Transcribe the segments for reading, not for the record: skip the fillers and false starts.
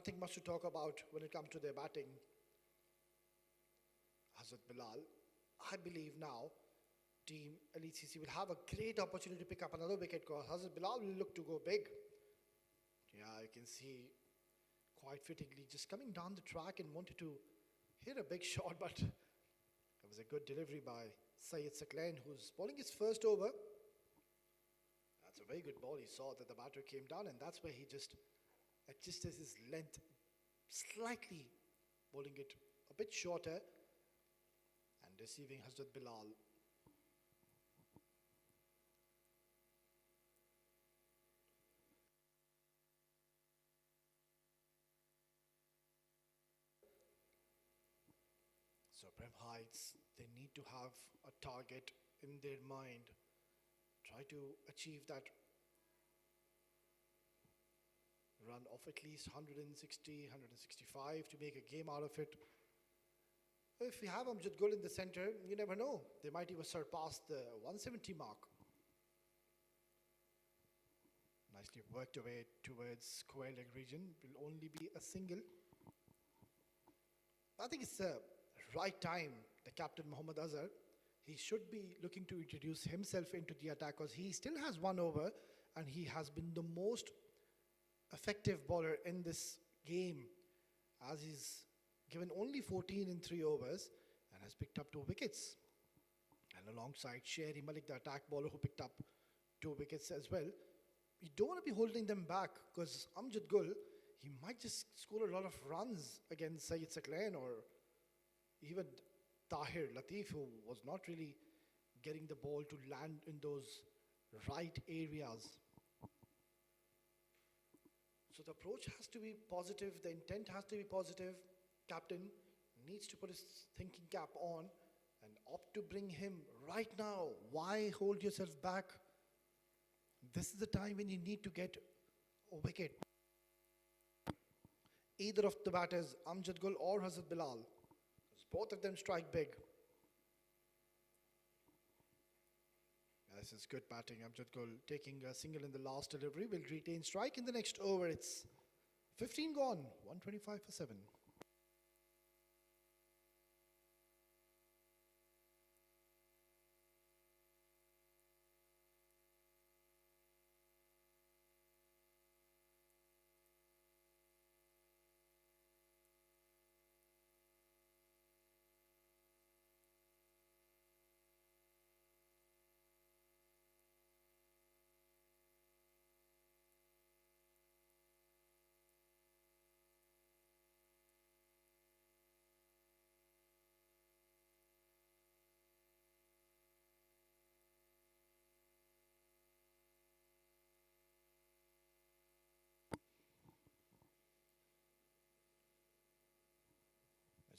nothing much to talk about when it comes to their batting. Hazrat Bilal, I believe now Team LECC will have a great opportunity to pick up another wicket because Hazrat Bilal will look to go big. Yeah, you can see quite fittingly just coming down the track and wanted to hit a big shot, but it was a good delivery by Syed Saklan, who's bowling his first over. That's a very good ball. He saw that the batter came down, and that's where he just adjusted his length slightly, bowling it a bit shorter and receiving Hazrat Bilal. So Prem Heights, they need to have a target in their mind. Try to achieve that run of at least 160, 165 to make a game out of it. If we have Amjad Gul in the center, you never know. They might even surpass the 170 mark. Nicely worked away towards square leg region. Will only be a single. I think it's the right time, the captain Mohammad Azhar. He should be looking to introduce himself into the attack because he still has one over and he has been the most effective bowler in this game, as he's given only 14 in 3 overs and has picked up 2 wickets. And alongside Sherry Malik, the attack bowler, who picked up 2 wickets as well. You don't want to be holding them back because Amjad Gul, he might just score a lot of runs against Syed Saklan or even Tahir Latif, who was not really getting the ball to land in those right areas. So the approach has to be positive, the intent has to be positive. Captain needs to put his thinking cap on and opt to bring him right now. Why hold yourself back? This is the time when you need to get a wicket. Either of the batters, Amjad Gul or Hazrat Bilal, because both of them strike big. This is good batting. Amjad Gul taking a single in the last delivery, will retain strike in the next over. It's 15 gone, 125 for 7.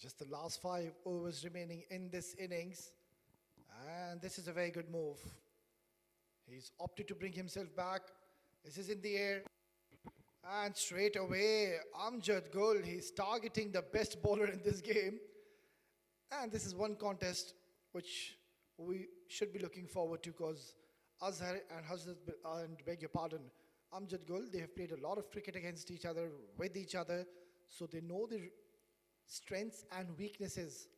Just the last 5 overs remaining in this innings. And this is a very good move. He's opted to bring himself back. This is in the air. And straight away, Amjad Gul, he's targeting the best bowler in this game. And this is one contest which we should be looking forward to because Azhar and Hazrat, and beg your pardon, Amjad Gul, they have played a lot of cricket against each other, with each other. So they know the strengths and weaknesses,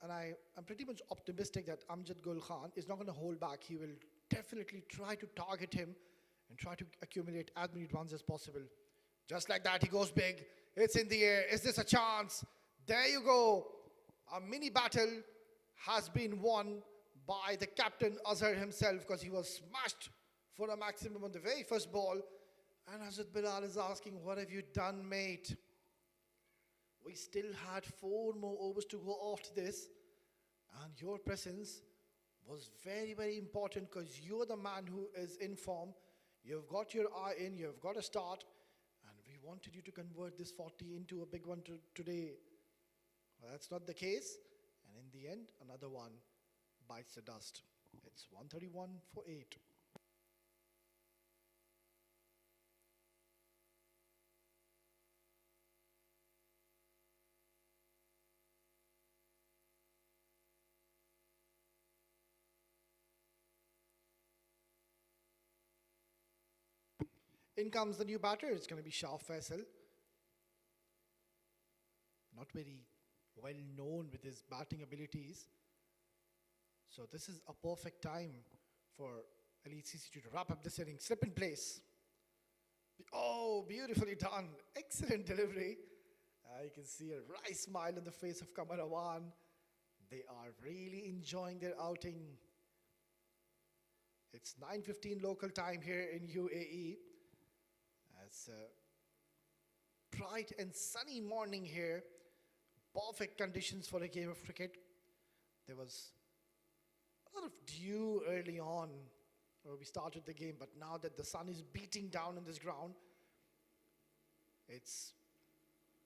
and I'm pretty much optimistic that Amjad Gul Khan is not going to hold back. He will definitely try to target him and try to accumulate as many runs as possible. Just like that, he goes big. It's in the air. Is this a chance? There you go. A mini battle has been won by the captain Azhar himself because he was smashed for a maximum on the very first ball. And Hazrat Bilal is asking, what have you done, mate? We still had 4 more overs to go after this, and your presence was very, very important because you're the man who is in form. You've got your eye in, you've got a start, and we wanted you to convert this 40 into a big one today. Well, that's not the case, and in the end, another one bites the dust. It's 131 for 8. In comes the new batter. It's going to be Shah Faisal. not very well known with his batting abilities. So this is a perfect time for Elite CC2 to wrap up this inning. Slip in place. Oh, beautifully done. Excellent delivery. You can see a wry smile on the face of Kamarawan. They are really enjoying their outing. It's 9:15 local time here in UAE. It's a bright and sunny morning here. Perfect conditions for a game of cricket. There was a lot of dew early on when we started the game, but now that the sun is beating down on this ground, it's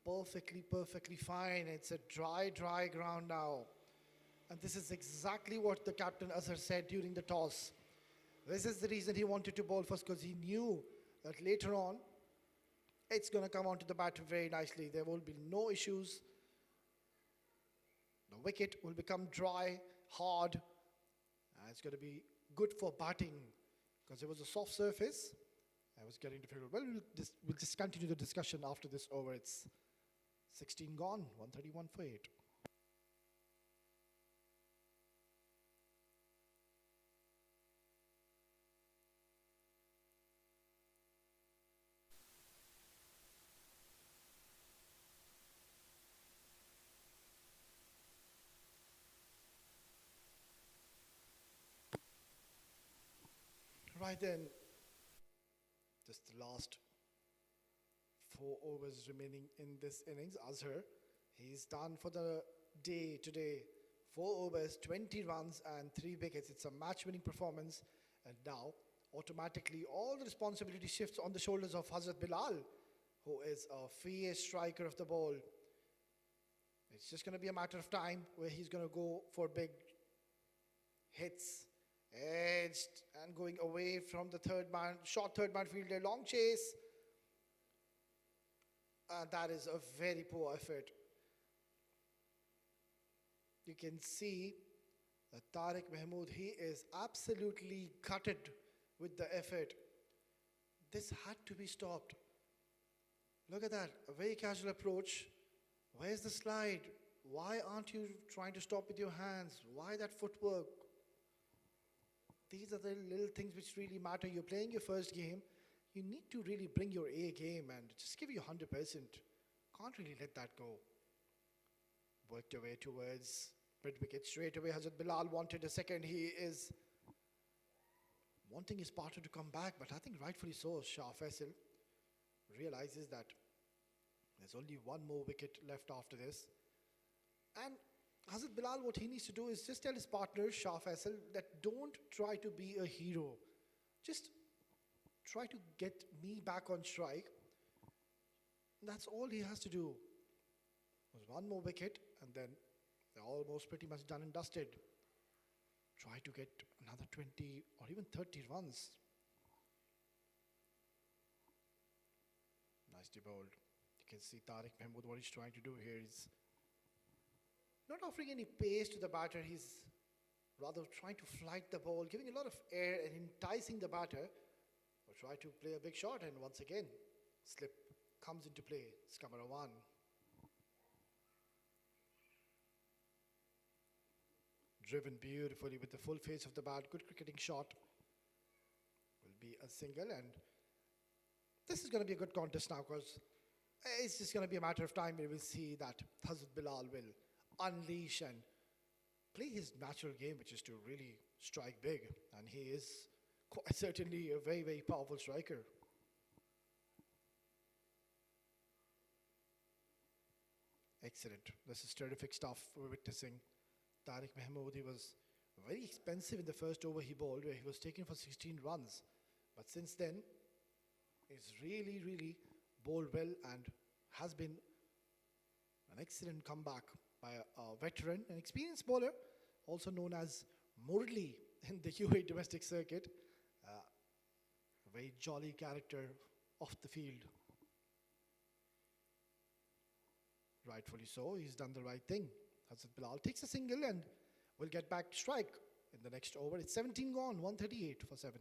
perfectly fine. It's a dry ground now. And this is exactly what the captain Azhar said during the toss. This is the reason he wanted to bowl first, because he knew that later on it's going to come onto the bat very nicely. There will be no issues. The wicket will become dry, hard, and it's going to be good for batting because it was a soft surface. I was getting difficult. Well, we'll just continue the discussion after this over. It's 16 gone, 131 for 8. Right then, just the last 4 overs remaining in this innings. Azhar, he's done for the day today. 4 overs, 20 runs and 3 wickets. It's a match-winning performance. And now, automatically, all the responsibility shifts on the shoulders of Hazrat Bilal, who is a fierce striker of the ball. It's just going to be a matter of time where he's going to go for big hits. Edged and going away from the short third man fielder, long chase. And that is a very poor effort. You can see that Tariq Mahmood, he is absolutely gutted with the effort. This had to be stopped. Look at that, a very casual approach. Where's the slide? Why aren't you trying to stop with your hands? Why that footwork? These are the little things which really matter. You're playing your first game. You need to really bring your A game and just give you 100%. Can't really let that go. Worked away towards mid-wicket straight away. Hazrat Bilal wanted a second. He is wanting his partner to come back, but I think rightfully so. Shah Faisal realizes that there's only one more wicket left after this. And Hazrat Bilal, what he needs to do is just tell his partner, Shah Faisal, that don't try to be a hero. Just try to get me back on strike. That's all he has to do. There's one more wicket, and then they're almost pretty much done and dusted. Try to get another 20 or even 30 runs. Nicely bowled. You can see Tariq Mahmood, what he's trying to do here is not offering any pace to the batter. He's rather trying to flight the ball, giving a lot of air and enticing the batter. Or try to play a big shot, and once again, slip comes into play. It's Kamarawan. Driven beautifully with the full face of the bat. Good cricketing shot. Will be a single, and this is going to be a good contest now because it's just going to be a matter of time where we'll see that Hazrat Bilal will unleash and play his natural game, which is to really strike big, and he is quite certainly a very powerful striker. Excellent. This is terrific stuff we're witnessing. Tariq Mahmood, he was very expensive in the first over he bowled, where he was taken for 16 runs, but since then he's really bowled well and has been an excellent comeback by a veteran, an experienced bowler, also known as Murli in the UAE domestic circuit. A very jolly character off the field. Rightfully so, he's done the right thing. Hazrat Bilal takes a single and will get back to strike in the next over. It's 17 gone, 138 for 7.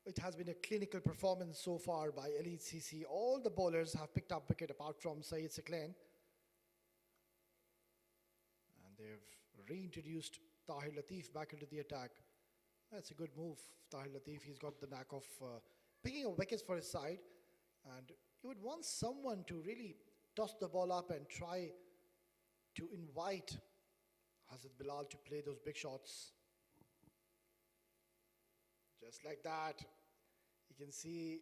It has been a clinical performance so far by Elite CC. All the bowlers have picked up wicket apart from Syed Siklain. And they've reintroduced Tahir Latif back into the attack. That's a good move, Tahir Latif. He's got the knack of picking up wickets for his side. And you would want someone to really toss the ball up and try to invite Hazrat Bilal to play those big shots. Just like that. You can see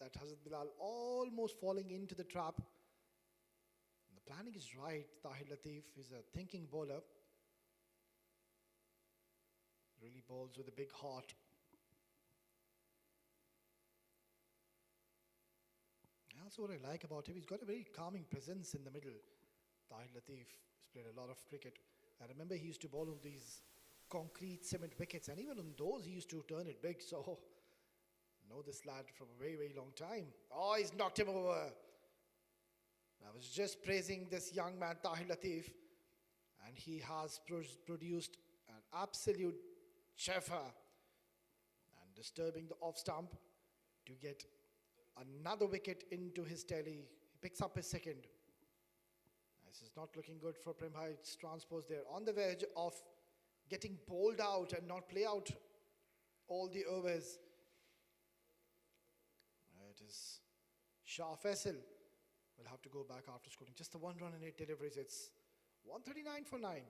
that Hazrat Bilal almost falling into the trap. And the planning is right. Tahir Latif is a thinking bowler. Really bowls with a big heart. That's what I like about him. He's got a very calming presence in the middle. Tahir Latif has played a lot of cricket. I remember he used to bowl on these concrete cement wickets, and even on those he used to turn it big. So, I know this lad from a very, very long time. Oh, he's knocked him over. I was just praising this young man, Tahir Latif, and he has produced an absolute cheffer and disturbing the off stump to get another wicket into his tally. He picks up his second. This is not looking good for Premhai. It's transposed there on the verge of getting bowled out and not play out all the overs. It is Shah Faisal. Will have to go back after scoring just the 1 run and 8 deliveries. It's 139 for 9.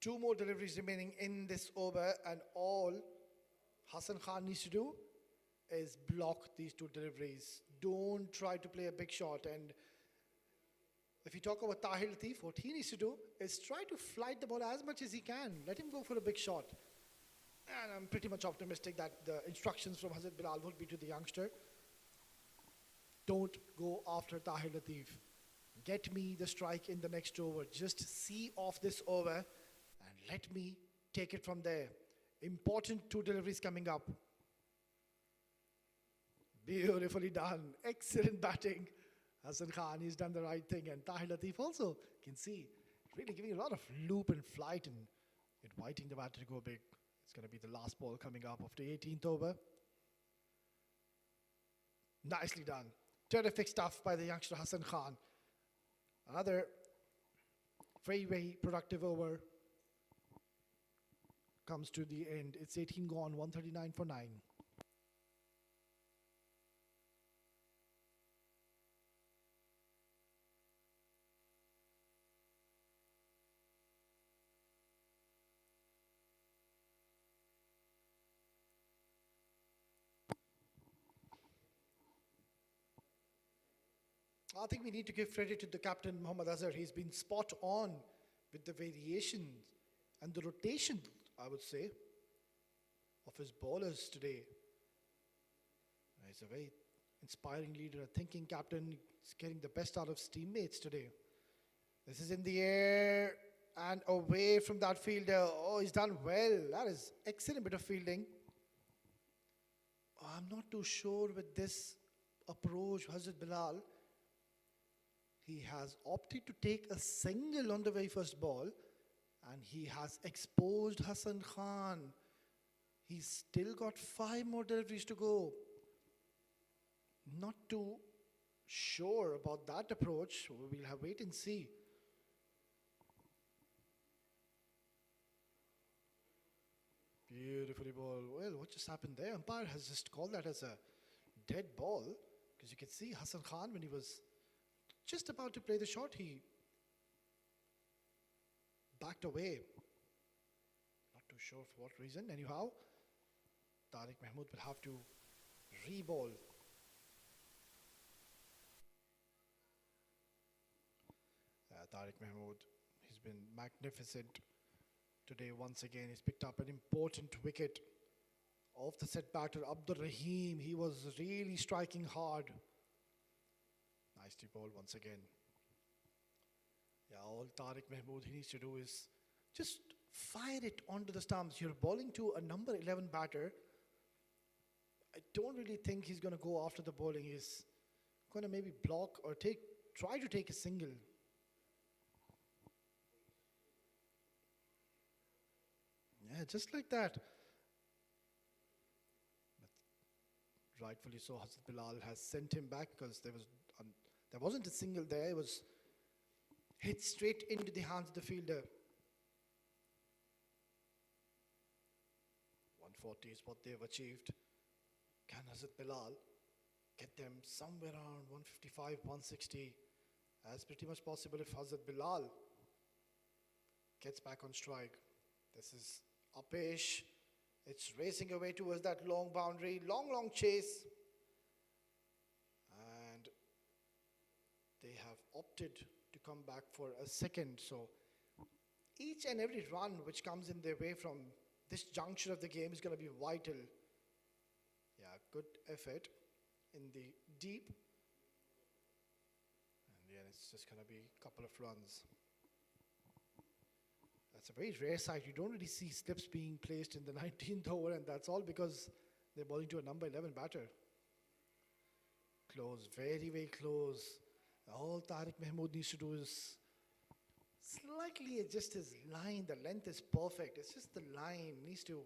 Two more deliveries remaining in this over, and all Hassan Khan needs to do is block these two deliveries. Don't try to play a big shot. And if you talk about Tahir Latif, what he needs to do is try to flight the ball as much as he can. Let him go for a big shot. And I'm pretty much optimistic that the instructions from Hazrat Bilal would be to the youngster. Don't go after Tahir Latif. Get me the strike in the next over. Just see off this over. And let me take it from there. Important 2 deliveries coming up. Beautifully done. Excellent batting. Hassan Khan, he's done the right thing. And Tahir Latif also, can see, really giving a lot of loop and flight and inviting the batter to go big. It's going to be the last ball coming up of the 18th over. Nicely done. Terrific stuff by the youngster Hassan Khan. Another very, very productive over comes to the end. It's 18 gone, 139 for 9. I think we need to give credit to the captain, Mohammad Azhar. He's been spot on with the variations and the rotation, I would say, of his bowlers today. He's a very inspiring leader, a thinking captain. He's getting the best out of his teammates today. This is in the air and away from that fielder. Oh, he's done well. That is excellent bit of fielding. I'm not too sure with this approach, Hazrat Bilal. He has opted to take a single on the very first ball, and he has exposed Hassan Khan. He's still got 5 more deliveries to go. Not too sure about that approach. We'll have wait and see. Beautifully ball. Well, what just happened there? Umpire has just called that as a dead ball, because you can see Hassan Khan, when he was just about to play the shot, he backed away. Not too sure for what reason. Anyhow, Tariq Mahmood will have to re-ball. Tariq Mahmood, he's been magnificent today once again. He's picked up an important wicket off the set batter, Abdur Rahim. He was really striking hard. Nicely bowled once again. Yeah, all Tariq Mahmood he needs to do is just fire it onto the stumps. You're bowling to a number 11 batter. I don't really think he's going to go after the bowling. He's going to maybe block or try to take a single. Yeah, just like that. But rightfully so, Hazrat Bilal has sent him back because there wasn't a single there. It was hit straight into the hands of the fielder. 140 is what they've achieved. Can Hazrat Bilal get them somewhere around 155, 160? As pretty much possible if Hazrat Bilal gets back on strike. This is Upish. It's racing away towards that long boundary. Long chase. And they have opted to come back for a second. So each and every run which comes in their way from this juncture of the game is going to be vital. Yeah, good effort in the deep. And yeah, it's just going to be a couple of runs. That's a very rare sight. You don't really see slips being placed in the 19th over, and that's all because they're bowling to a number 11 batter. Close, very close. All Tariq Mahmood needs to do is slightly adjust his line. The length is perfect. It's just the line needs to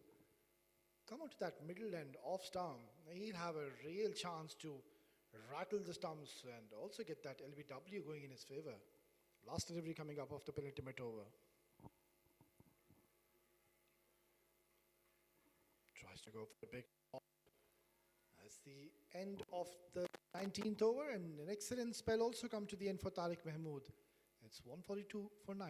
come onto that middle and off stump. He'll have a real chance to rattle the stumps and also get that LBW going in his favor. Last delivery coming up of the penultimate over. Tries to go for a big shot. That's the end of the 19th over, and an excellent spell also come to the end for Tariq Mahmood. It's 142 for 9.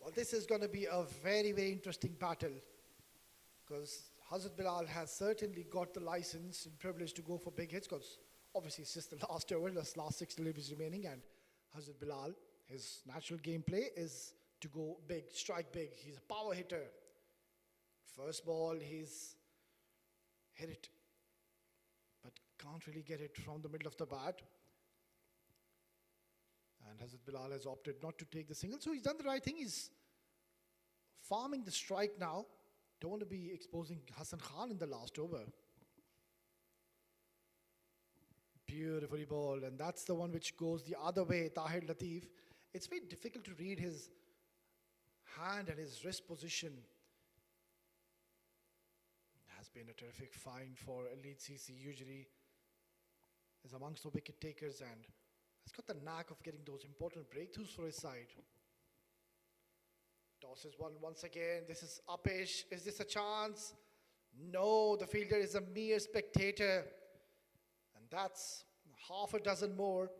Well, this is going to be a very interesting battle because Hazrat Bilal has certainly got the license and privilege to go for big hits because obviously it's just the last over, the last 6 deliveries remaining, and Hazrat Bilal, his natural gameplay is to go big, strike big. He's a power hitter. First ball, he's hit it, but can't really get it from the middle of the bat. And Hazrat Bilal has opted not to take the single. So he's done the right thing. He's farming the strike now. Don't want to be exposing Hassan Khan in the last over. Beautifully bowled. And that's the one which goes the other way, Tahir Latif. It's very difficult to read his hand and his wrist position. Has been a terrific find for Elite CC. Usually is amongst the wicket takers and he's got the knack of getting those important breakthroughs for his side. Tosses one once again. This is Upish. Is this a chance? No, the fielder is a mere spectator. And that's half a dozen more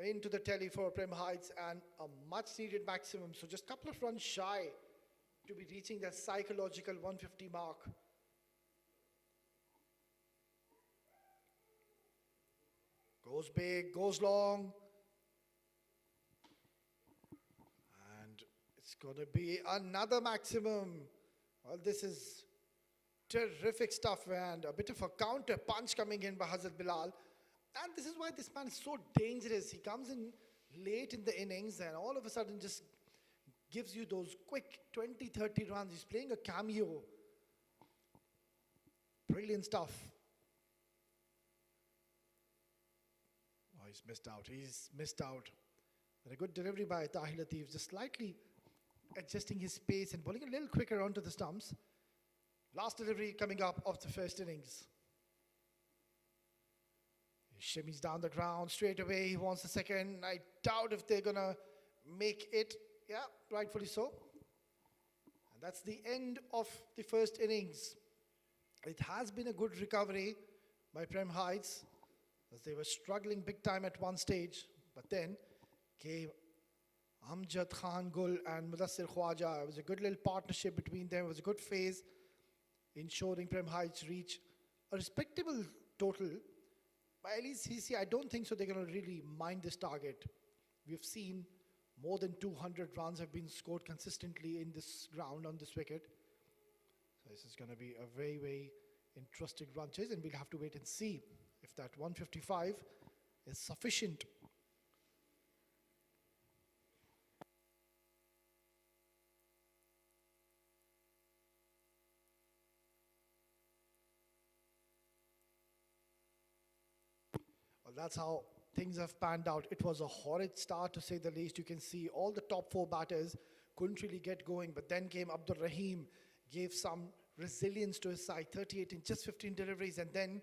into the telly for Prem Heights and a much needed maximum. So just a couple of runs shy to be reaching that psychological 150 mark. Goes big, goes long. And it's going to be another maximum. Well, this is terrific stuff, and a bit of a counter punch coming in by Hazrat Bilal. And this is why this man is so dangerous. He comes in late in the innings and all of a sudden just gives you those quick 20, 30 runs. He's playing a cameo. Brilliant stuff. He's missed out. He's missed out. But a good delivery by Tahir Latif, just slightly adjusting his pace and bowling a little quicker onto the stumps. Last delivery coming up of the first innings. He shimmies down the ground straight away. He wants the second. I doubt if they're going to make it. Yeah, rightfully so. And that's the end of the first innings. It has been a good recovery by Prem Heights, as they were struggling big time at one stage, but then came Amjad Khan Gul and Mudassir Khwaja. It was a good little partnership between them. It was a good phase ensuring Prem Heights reach a respectable total. But at least CC, I don't think so they're going to really mind this target. We've seen more than 200 runs have been scored consistently in this ground on this wicket. So this is going to be a very, very interesting run chase, and we'll have to wait and see if that 155 is sufficient. Well, that's how things have panned out. It was a horrid start, to say the least. You can see all the top four batters couldn't really get going, but then came Abdur Rahim, gave some resilience to his side, 38 in just 15 deliveries, and then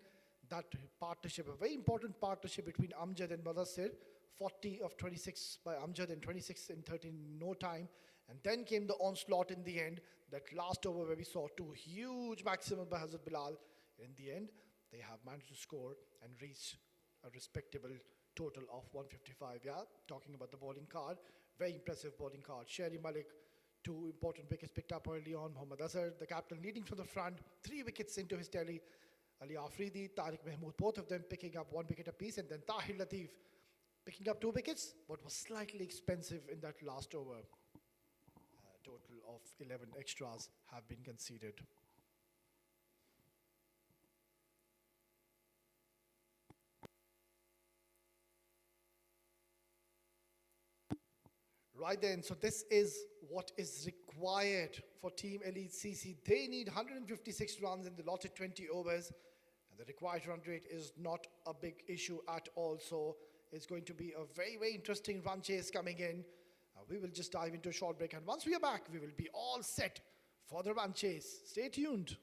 that partnership, a very important partnership between Amjad and Mudassir, 40 of 26 by Amjad and 26 in 13 in no time. And then came the onslaught in the end, that last over where we saw two huge maximum by Hazrat Bilal. In the end, they have managed to score and reach a respectable total of 155. Yeah, talking about the bowling card, very impressive bowling card. Sherry Malik, 2 important wickets picked up early on. Mohammad Azhar, the captain, leading from the front, 3 wickets into his tally. Ali Afridi, Tariq Mahmood, both of them picking up 1 wicket apiece, and then Tahir Latif picking up 2 wickets, but was slightly expensive in that last over. A total of 11 extras have been conceded. Right then, so this is what is required for Team Elite CC. They need 156 runs in the allotted 20 overs, and the required run rate is not a big issue at all. So it's going to be a very, very interesting run chase coming in. We will just dive into a short break, and once we are back, we will be all set for the run chase. Stay tuned.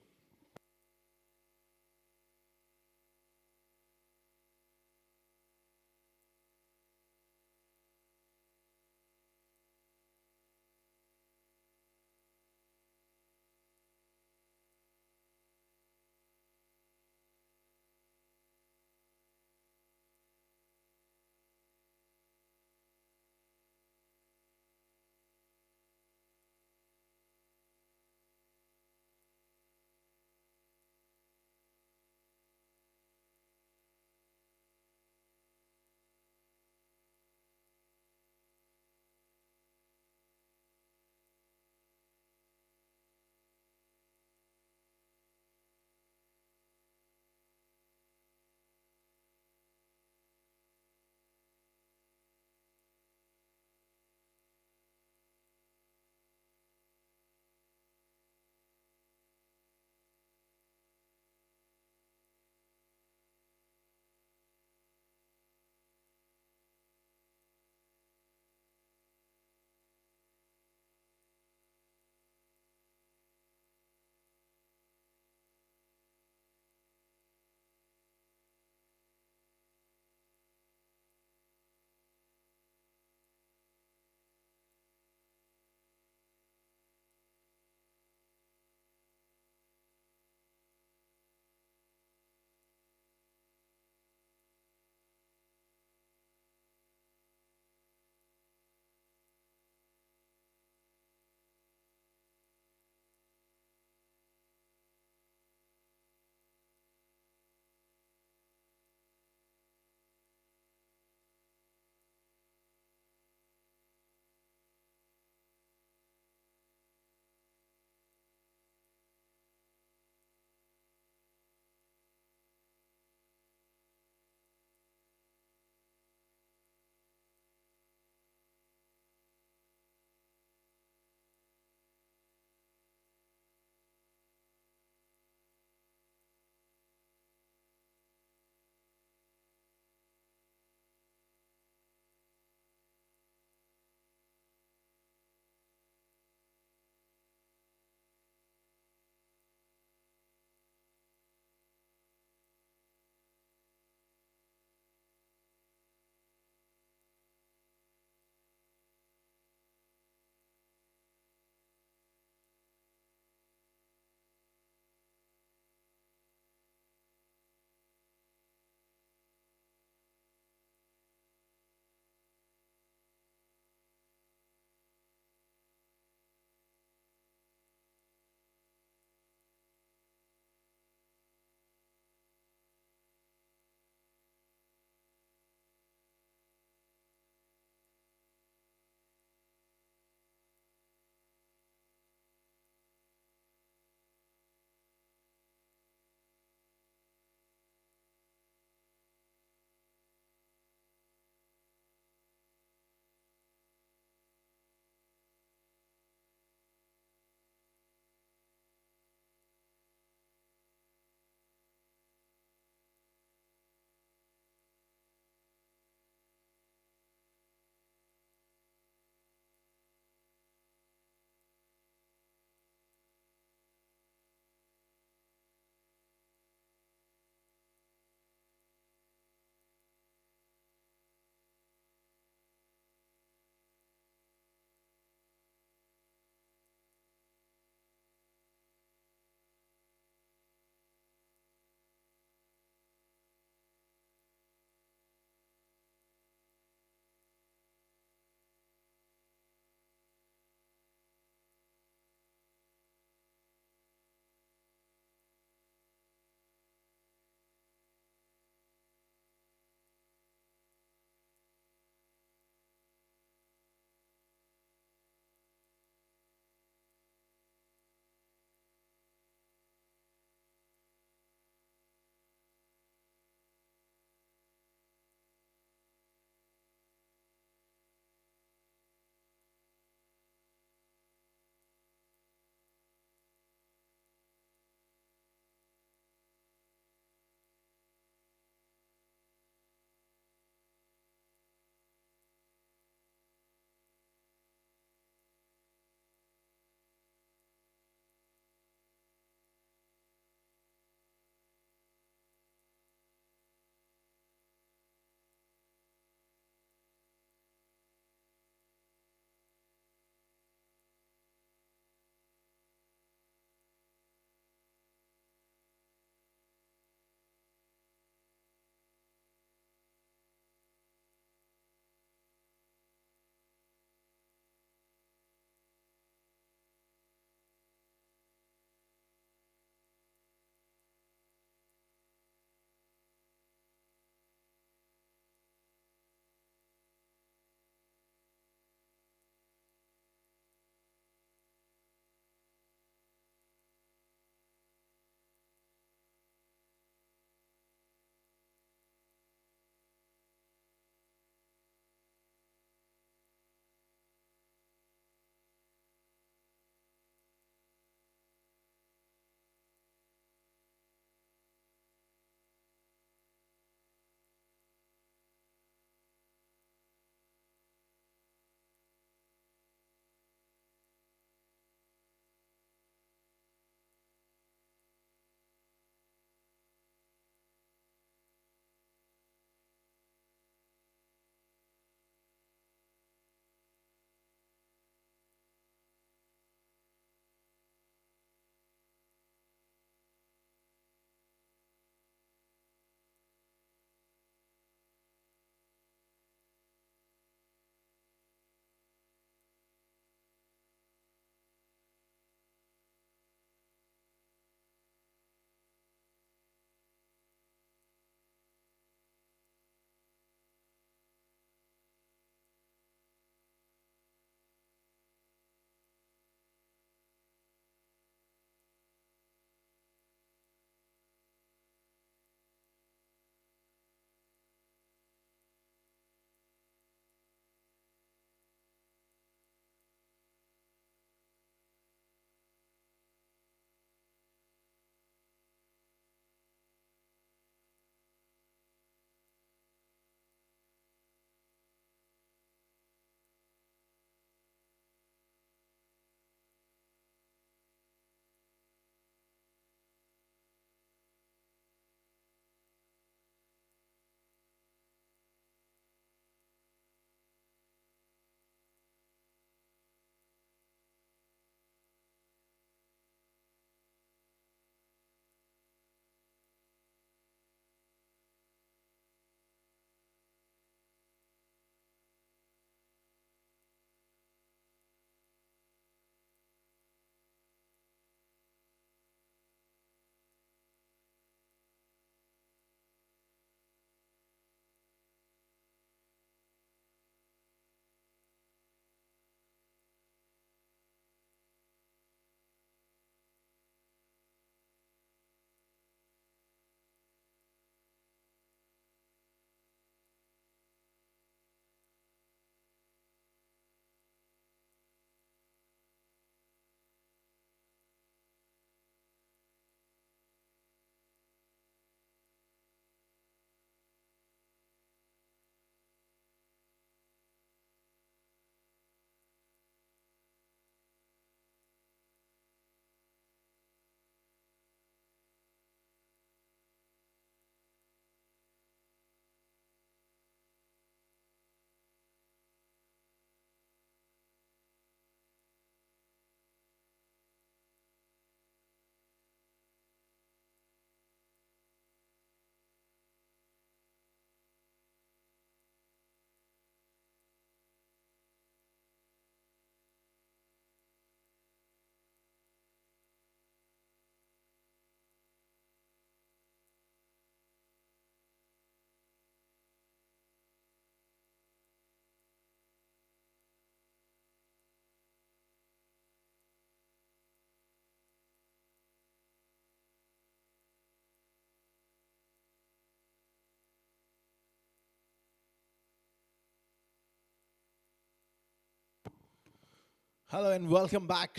Hello and welcome back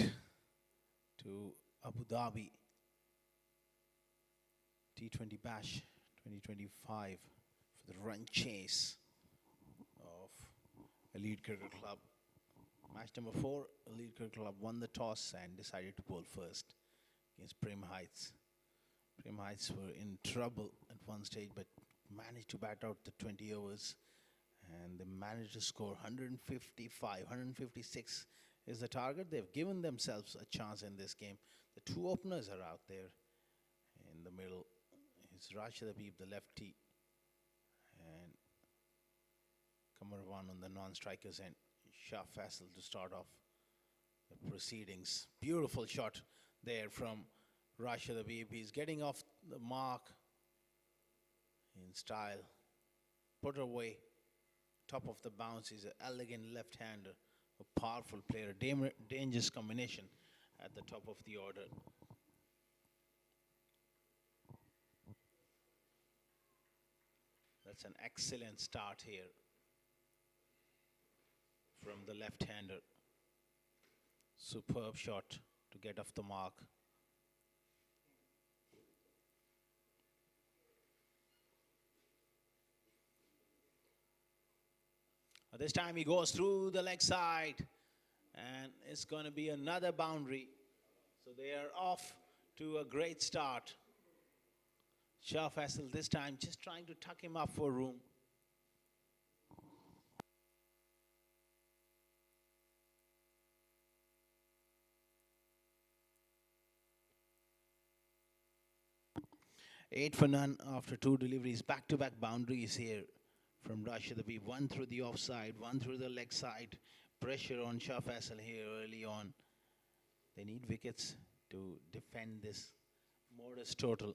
to Abu Dhabi T20 Bash 2025 for the run chase of Elite Cricket Club. Match number 4, Elite Cricket Club won the toss and decided to bowl first against Prim Heights. Prim Heights were in trouble at one stage but managed to bat out the 20 overs and they managed to score 155, 156 is the target. They've given themselves a chance in this game. The two openers are out there. In the middle is Rashid Habib, the lefty, and Kamarwan on the non-strikers end. Shah Faisal to start off the proceedings. Beautiful shot there from Rashid Habib. He's getting off the mark in style. Put away. Top of the bounce. He's an elegant left-hander. A powerful player, dangerous combination at the top of the order. That's an excellent start here from the left-hander. Superb shot to get off the mark. This time he goes through the leg side and it's going to be another boundary. So they are off to a great start. Shah Faisal this time just trying to tuck him up for room. Eight for none after two deliveries. Back-to-back boundaries here from Rashid Habib. One through the offside, one through the leg side. Pressure on Shah Faisal here early on. They need wickets to defend this modest total.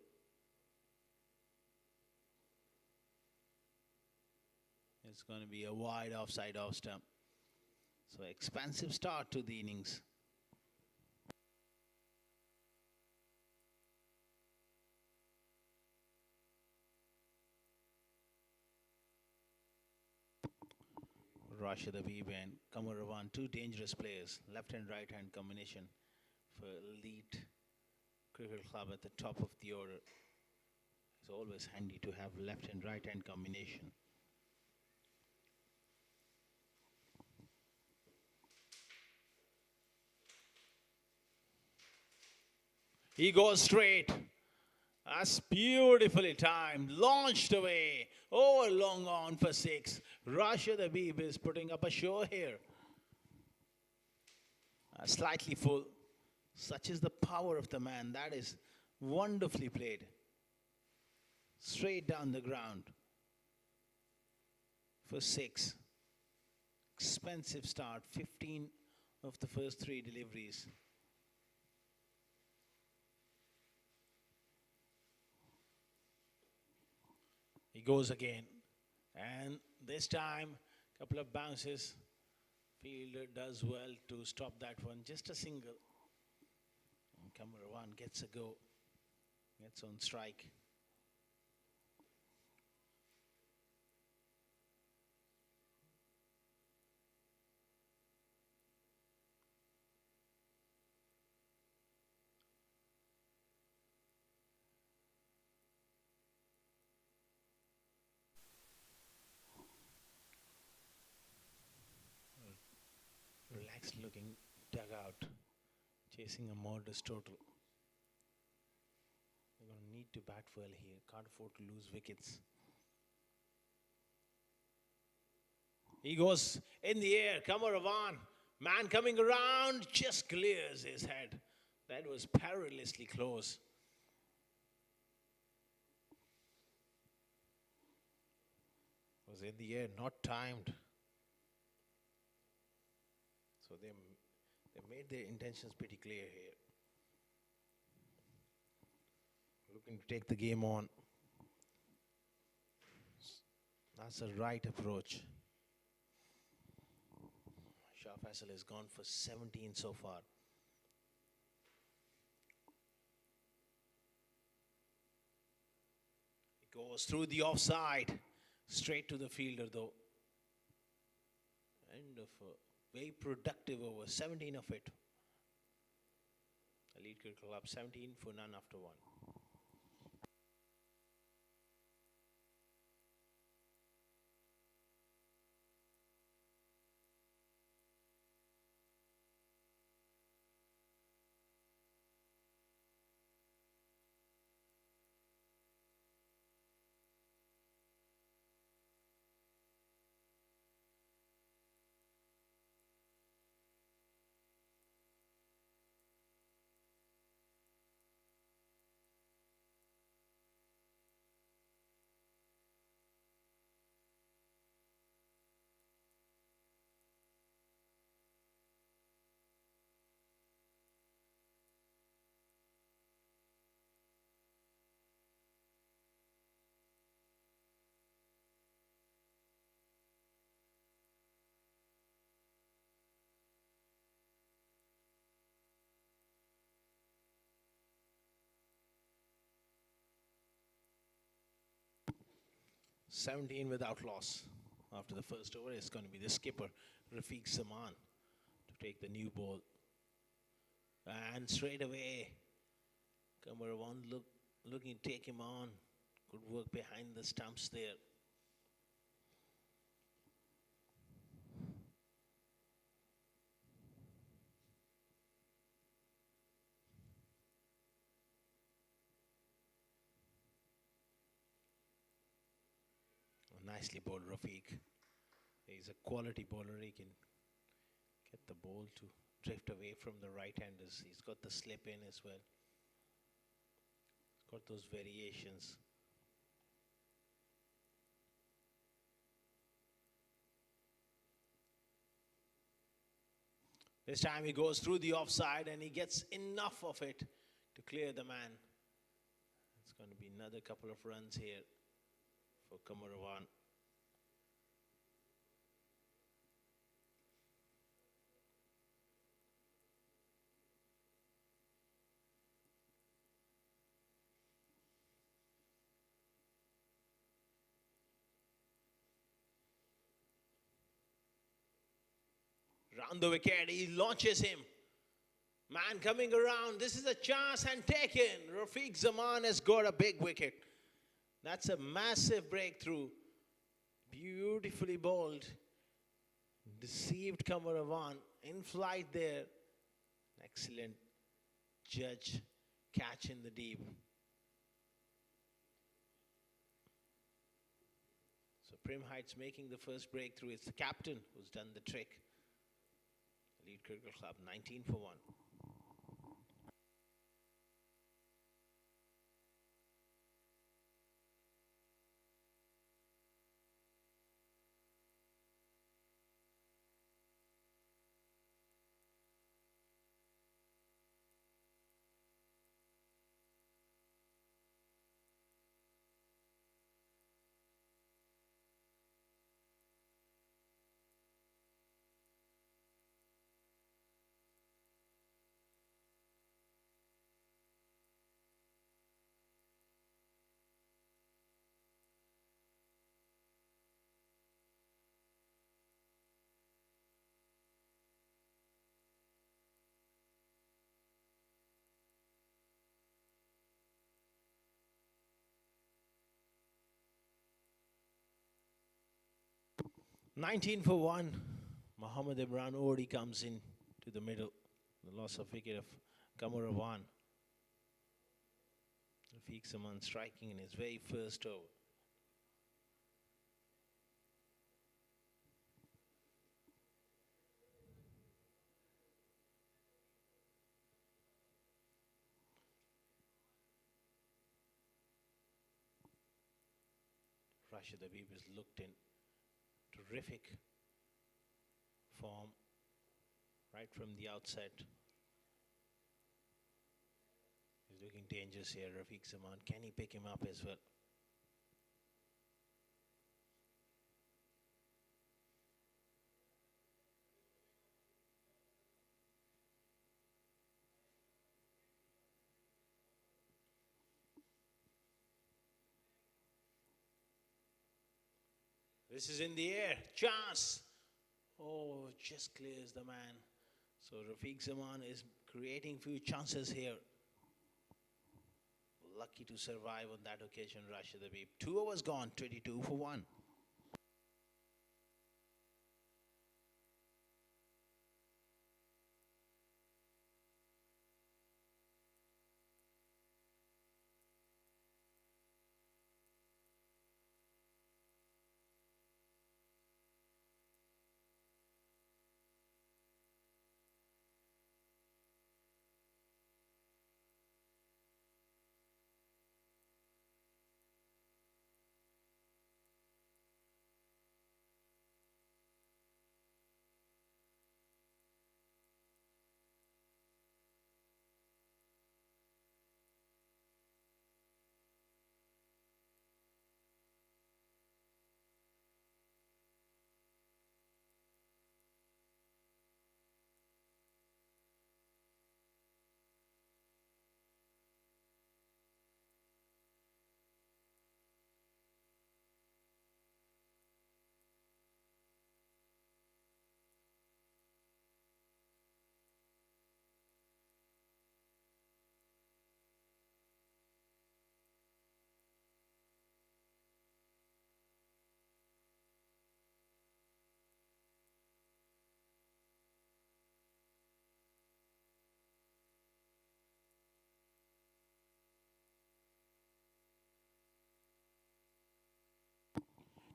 It's going to be a wide offside off stump. So expansive start to the innings. Rashid Habib and Qamar Rawan, two dangerous players, left and right hand combination for Elite Cricket Club at the top of the order. It's always handy to have left and right hand combination. He goes straight. That's beautifully timed. Launched away. Over long on for 6. Rashid Habib is putting up a show here. Slightly full. Such is the power of the man. That is wonderfully played. Straight down the ground for 6. Expensive start. 15 of the first 3 deliveries. He goes again, and this time, a couple of bounces. Fielder does well to stop that one, just a single. And Kamarawan gets a go, gets on strike. Relaxed looking dugout, chasing a modest total. They're going to need to bat well here, can't afford to lose wickets. He goes in the air, Kamaravan, man coming around, just clears his head. That was perilously close. Was in the air, not timed. So they made their intentions pretty clear here. Looking to take the game on. That's the right approach. Shah Faisal has gone for 17 so far. He goes through the offside. Straight to the fielder though. End of a Very productive over, 17 of it. Elite Cricket Club 17 for none after 1. "17 without loss. After the first over, it's going to be the skipper, Rafiq Zaman, to take the new ball. And straight away, Kamarawan looking to take him on. Good work behind the stumps there. Nicely bowled, Rafiq. He's a quality bowler. He can get the ball to drift away from the right-handers. He's got the slip in as well. He's got those variations. This time he goes through the offside and he gets enough of it to clear the man. It's going to be another couple of runs here for Kamarawan. Round the wicket, he launches him. Man coming around, this is a chance and taken. Rafiq Zaman has got a big wicket. That's a massive breakthrough. Beautifully bowled. Deceived Kamarawan in flight there. Excellent judge catch in the deep. So Prim Heights making the first breakthrough. It's the captain who's done the trick. Elite Cricket Club 19 for 1. "19 for 1. Mohammad Imran already comes in to the middle. The loss of wicket of Kamarawan. Rafiq Zaman striking in his very first over. Rashid Habib has looked in. Terrific form right from the outset. He's looking dangerous here, Rafiq Zaman. Can he pick him up as well? This is in the air. Chance. Oh, just clears the man. So Rafiq Zaman is creating few chances here. Lucky to survive on that occasion, Rashid Habib. 2 overs gone, 22 for 1.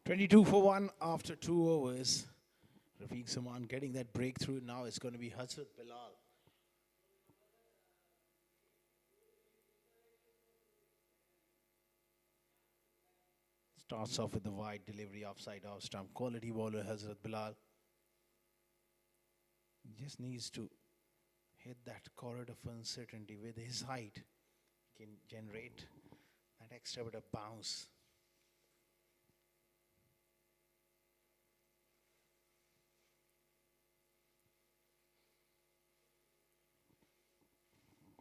Twenty-two for 1 after 2 overs. Rafiq Zaman getting that breakthrough. Now it's going to be Hazrat Bilal. Starts off with the wide delivery offside off stump. Quality bowler Hazrat Bilal. He just needs to hit that corridor of uncertainty with his height. He can generate that extra bit of bounce.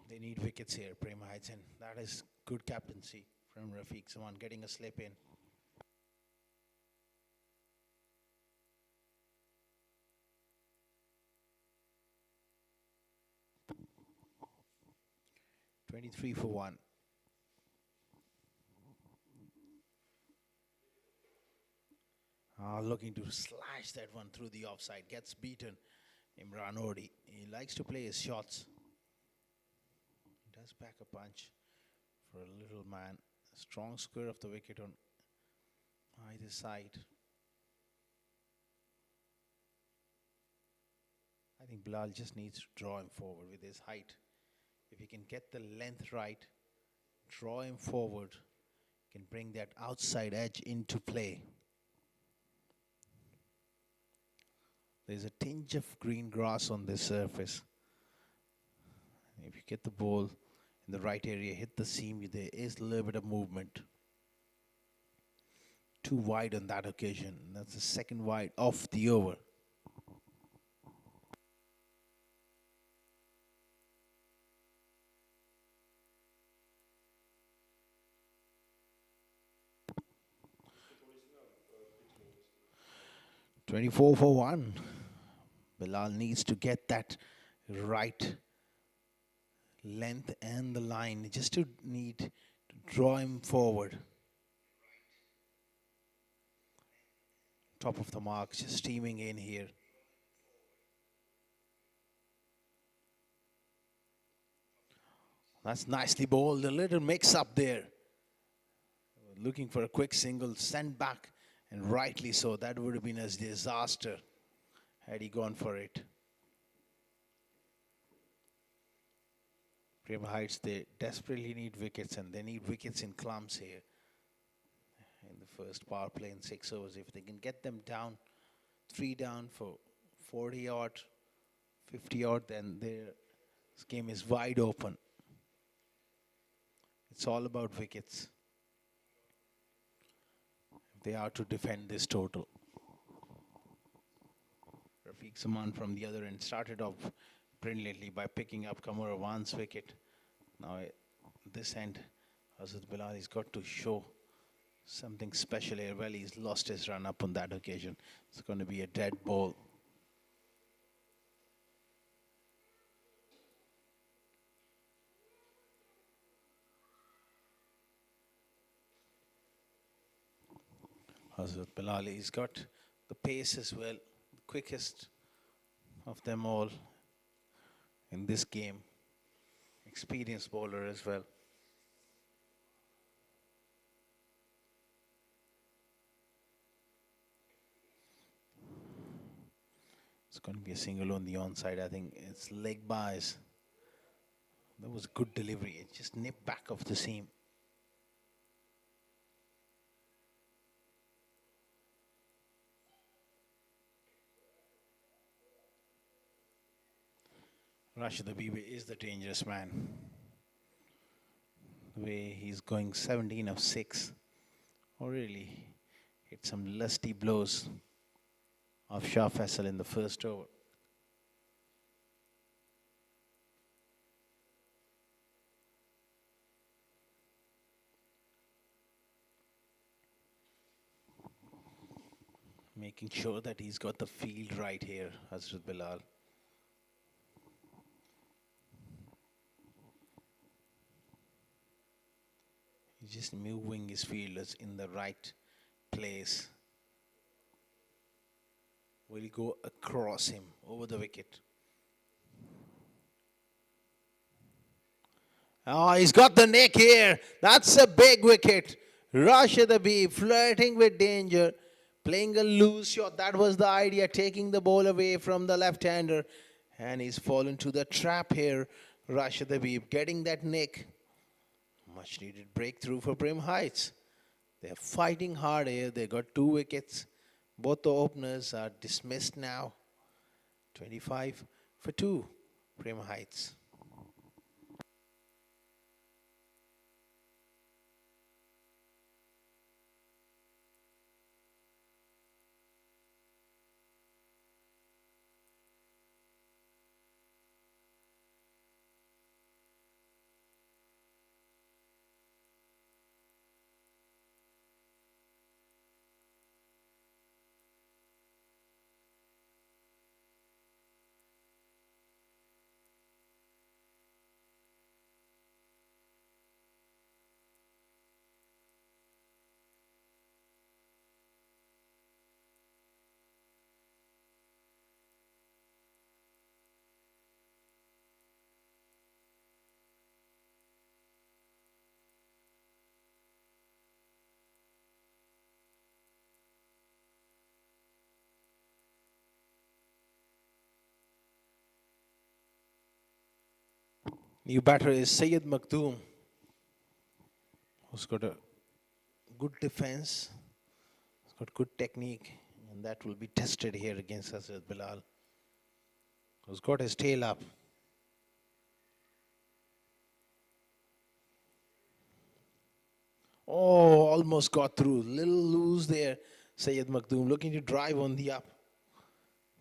They need wickets here, Prem Heights, and that is good captaincy from Rafiq Zaman getting a slip in. Twenty-three for 1. Looking to slash that one through the offside. Gets beaten. Imran Odi. He likes to play his shots. He does pack a punch for a little man. A strong square of the wicket on either side. I think Bilal just needs to draw him forward with his height. If he can get the length right, draw him forward, can bring that outside edge into play. There's a tinge of green grass on this surface. If you get the ball in the right area, hit the seam, there is a little bit of movement. Too wide on that occasion. That's the second wide off the over. "24 for 1. Bilal needs to get that right length and the line. Just to need to draw him forward. Top of the mark, just steaming in here. That's nicely bowled. A little mix up there. Looking for a quick single, sent back, and rightly so. That would have been a disaster had he gone for it. Prem Heights, they desperately need wickets, and they need wickets in clumps here. In the first power play in 6 overs, if they can get them down, 3 down for 40 odd, 50 odd, then their game is wide open. It's all about wickets if they are to defend this total. Rafiq Zaman from the other end started off brilliantly by picking up Kamar Awan's wicket. Now this end, Hazrat Bilal, he's got to show something special here. Well, he's lost his run up on that occasion. It's going to be a dead ball. Hazrat Bilal, he's got the pace as well, the quickest of them all in this game. Experienced bowler as well. It's going to be a single on the onside. I think it's leg bias. That was good delivery. It just nipped back off the seam. Rashid Habib is the dangerous man. The way he's going 17 of 6. Or really hit some lusty blows of Shah Faisal in the first over. Making sure that he's got the field right here, Hazrat Bilal. He's just moving his fielders in the right place. Will he go across him over the wicket? Oh, he's got the neck here. That's a big wicket. Rashid Habib flirting with danger. Playing a loose shot. That was the idea. Taking the ball away from the left-hander. And he's fallen to the trap here. Rashid Habib getting that neck. Much needed breakthrough for Prim Heights. They're fighting hard here. They got 2 wickets. Both the openers are dismissed now. 25 for 2, Prim Heights. New batter is Syed Makhdoom, who's got a good defense, he's got good technique, and that will be tested here against Hazrat Bilal, who's got his tail up. Oh, almost got through. Little loose there. Syed Makhdoom looking to drive on the up.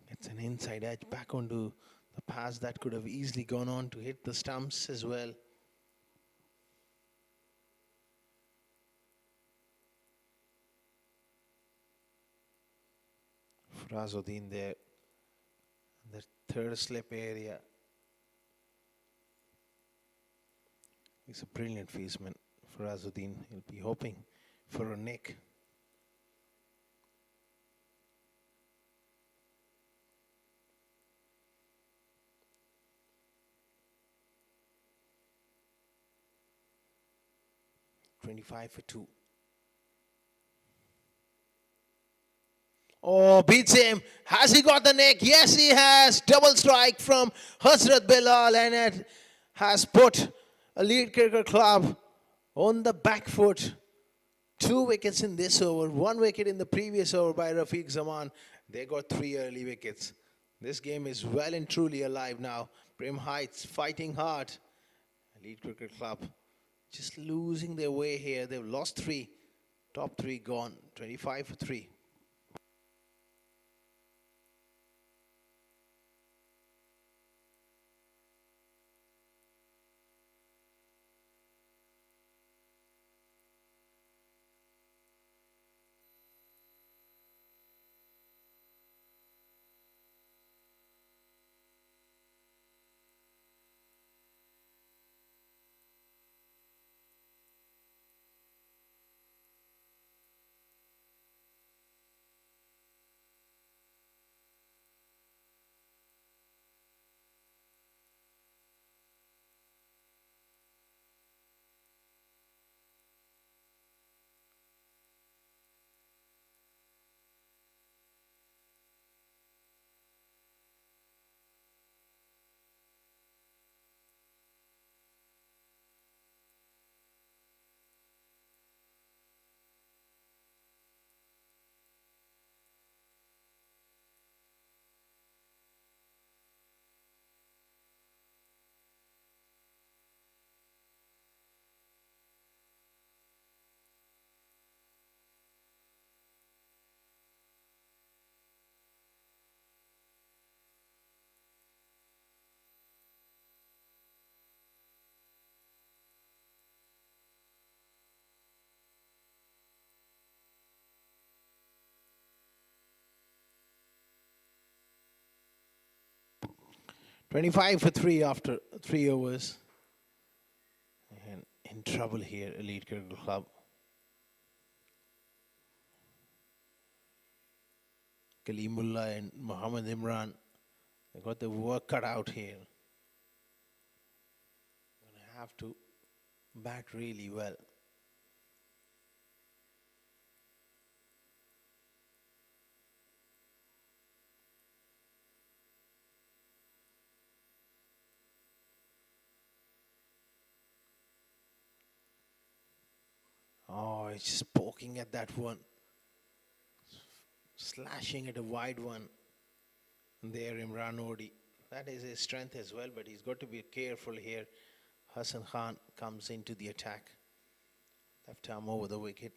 It's an inside edge back onto the pass that could have easily gone on to hit the stumps as well. Farazuddin there. The third slip area. He's a brilliant fieldsman. Farazuddin, he'll be hoping for a nick. $25 for 2. Oh, beats him. Has he got the neck? Yes, he has. Double strike from Hazrat Bilal, and it has put a Lead Cricket Club on the back foot. 2 wickets in this over. 1 wicket in the previous over by Rafiq Zaman. They got 3 early wickets. This game is well and truly alive now. Prim Heights fighting hard. Lead Cricket Club just losing their way here. They've lost 3. Top 3 gone. 25 for 3. 25 for 3 after 3 overs. And in trouble here, Elite Cricket Club. Kalimullah and Mohammad Imran, they got the work cut out here. Gonna have to bat really well. Oh, it's just poking at that one. Slashing at a wide one. And there, Imran Odi. That is his strength as well, but he's got to be careful here. Hassan Khan comes into the attack. Left arm over the wicket.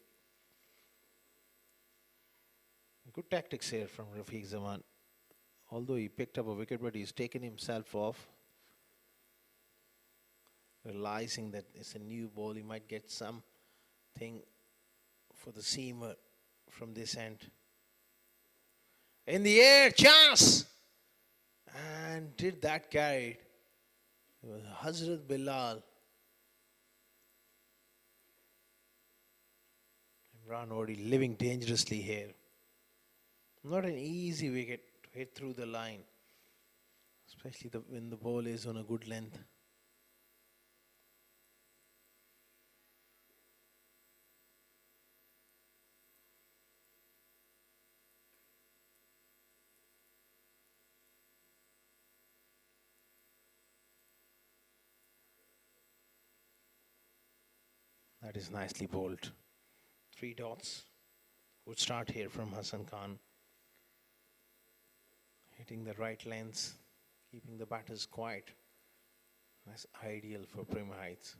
Good tactics here from Rafiq Zaman. Although he picked up a wicket, but he's taken himself off. Realizing that it's a new ball, he might get something for the seamer from this end. In the air, chance! And did that carry it? It was Hazrat Bilal. Imran Odi living dangerously here. Not an easy wicket to hit through the line, especially when the ball is on a good length. That is nicely bowled. 3 dots. Good start here from Hassan Khan. Hitting the right lengths, keeping the batters quiet. That's ideal for Premier Heights.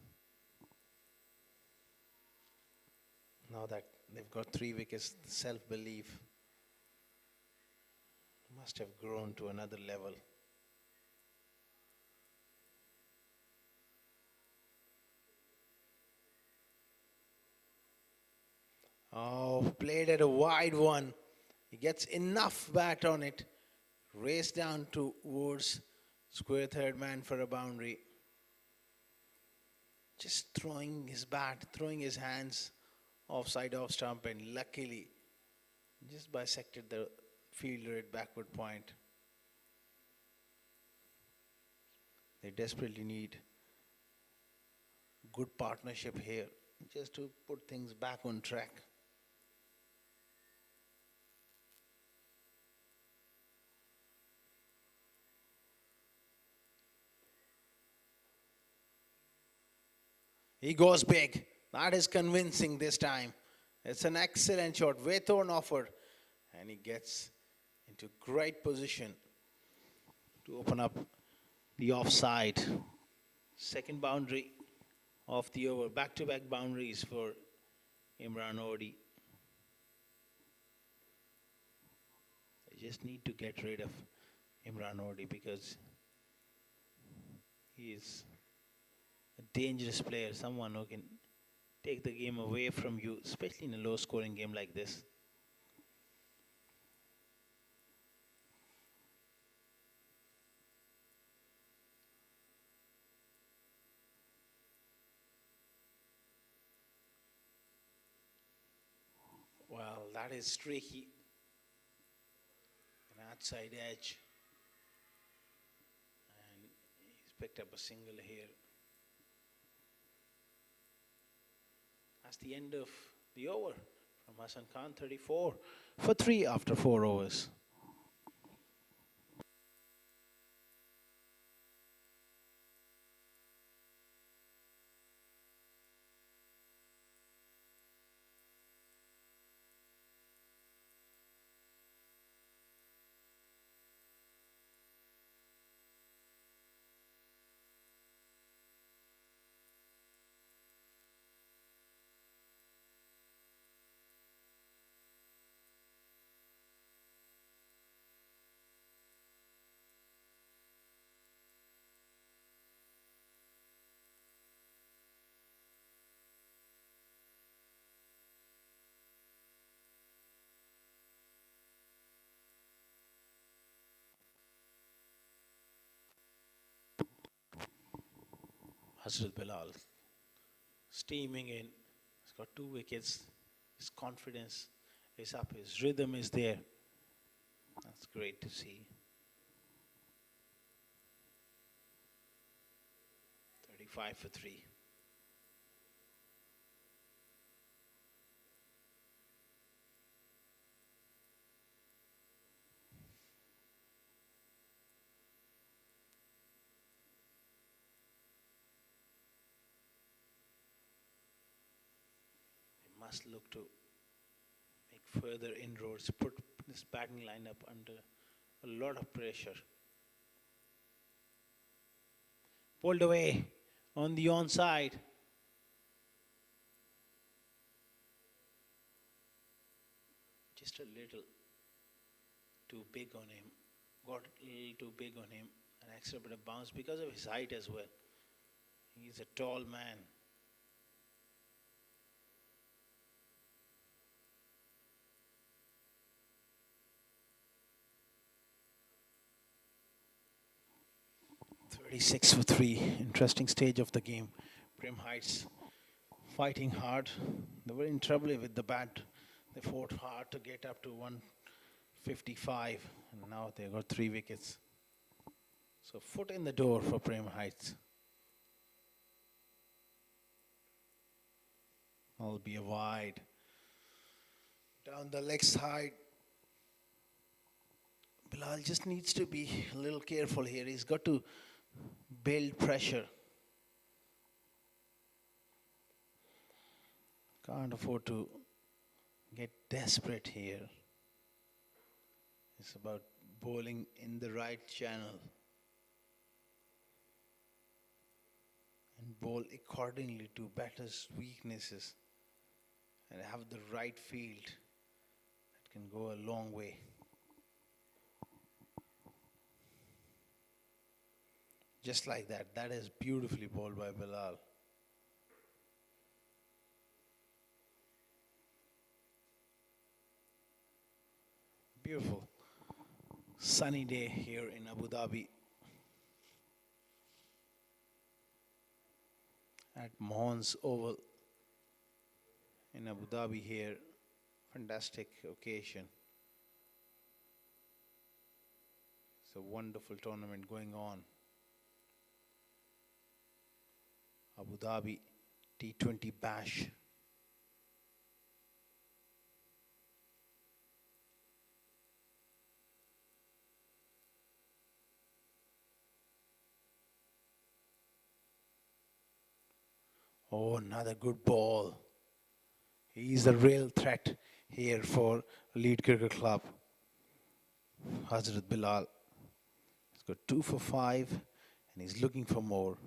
Now that they've got 3 wickets, self-belief must have grown to another level. Oh, played at a wide one. He gets enough bat on it. Race down towards square third man for a boundary. Just throwing his bat, throwing his hands offside off stump, and luckily just bisected the fielder at backward point. They desperately need good partnership here just to put things back on track. He goes big. That is convincing this time. It's an excellent shot. Waythorn offered. And he gets into great position to open up the offside. Second boundary of the over. Back-to-back boundaries for Imran Odi. They just need to get rid of Imran Odi because he is a dangerous player, someone who can take the game away from you, especially in a low-scoring game like this. Well, that is streaky. An outside edge. And he's picked up a single here. That's the end of the over from Hassan Khan, 34 for 3 after 4 overs. Hazrat Bilal steaming in. He's got 2 wickets. His confidence is up. His rhythm is there. That's great to see. 35 for 3. They must look to make further inroads, put this batting lineup under a lot of pressure. Pulled away on the onside. Just a little too big on him. Got a little too big on him. An extra bit of bounce because of his height as well. He's a tall man. Six for 3. Interesting stage of the game. Prim Heights fighting hard. They were in trouble with the bat. They fought hard to get up to 155, and now they got 3 wickets. So foot in the door for Prim Heights. Will be a wide. Down the leg side. Bilal just needs to be a little careful here. He's got to build pressure. Can't afford to get desperate here. It's about bowling in the right channel and bowl accordingly to batters' weaknesses and have the right field that can go a long way. Just like that. That is beautifully bowled by Bilal. Beautiful. Sunny day here in Abu Dhabi. At Mohan's Oval in Abu Dhabi here. Fantastic occasion. It's a wonderful tournament going on. Abu Dhabi T20 Bash. Oh, another good ball. He's the real threat here for Lead Cricket Club. Hazrat Bilal. He's got 2 for 5 and he's looking for more.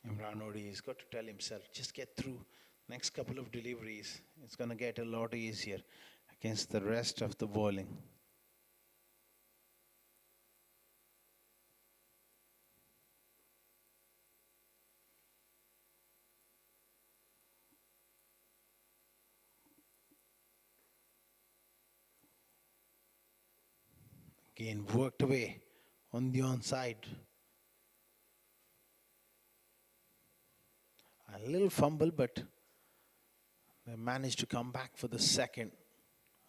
Imran Odi has got to tell himself, just get through next couple of deliveries. It's going to get a lot easier against the rest of the bowling. Again, worked away on the onside. A little fumble, but they managed to come back for the second.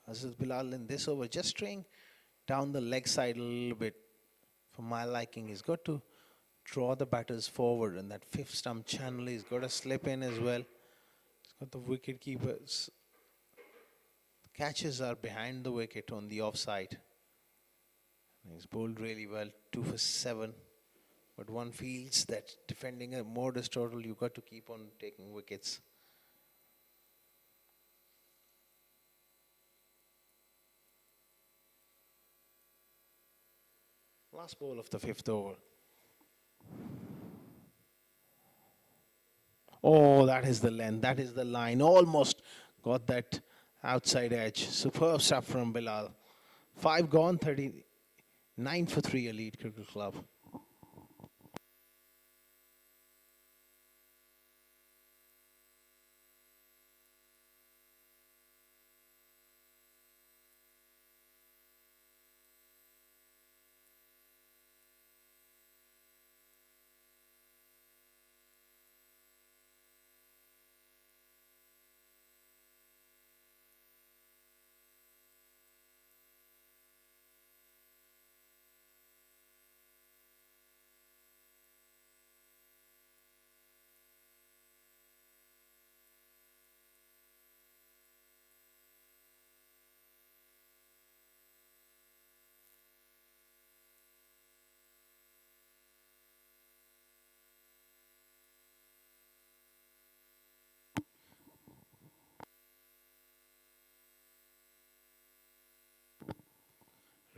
Hazrat Bilal in this over, just straying down the leg side a little bit. For my liking, he's got to draw the batters forward, and that 5th stump channel, he's got to slip in as well. He's got the wicket keepers. The catches are behind the wicket on the offside. He's bowled really well, 2 for 7. But one feels that defending a modest total, you've got to keep on taking wickets. Last ball of the 5th over. Oh, that is the length. That is the line. Almost got that outside edge. Superb stuff from Bilal. 5 gone, 39 for 3, Elite Cricket Club.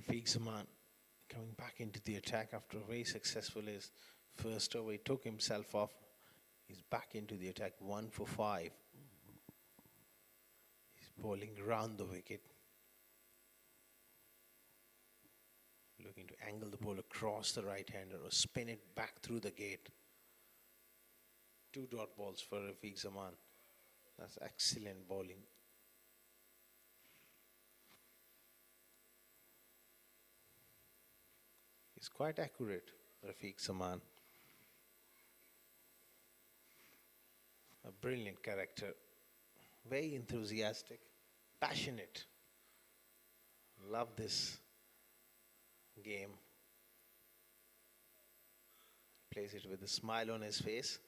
Rafiq Zaman coming back into the attack after a very successful his first over. He took himself off. He's back into the attack, 1 for 5. He's bowling round the wicket. Looking to angle the ball across the right-hander or spin it back through the gate. 2 dot balls for Rafiq Zaman. That's excellent bowling. He's quite accurate, Rafiq Zaman. A brilliant character. Very enthusiastic, passionate. Love this game. Plays it with a smile on his face.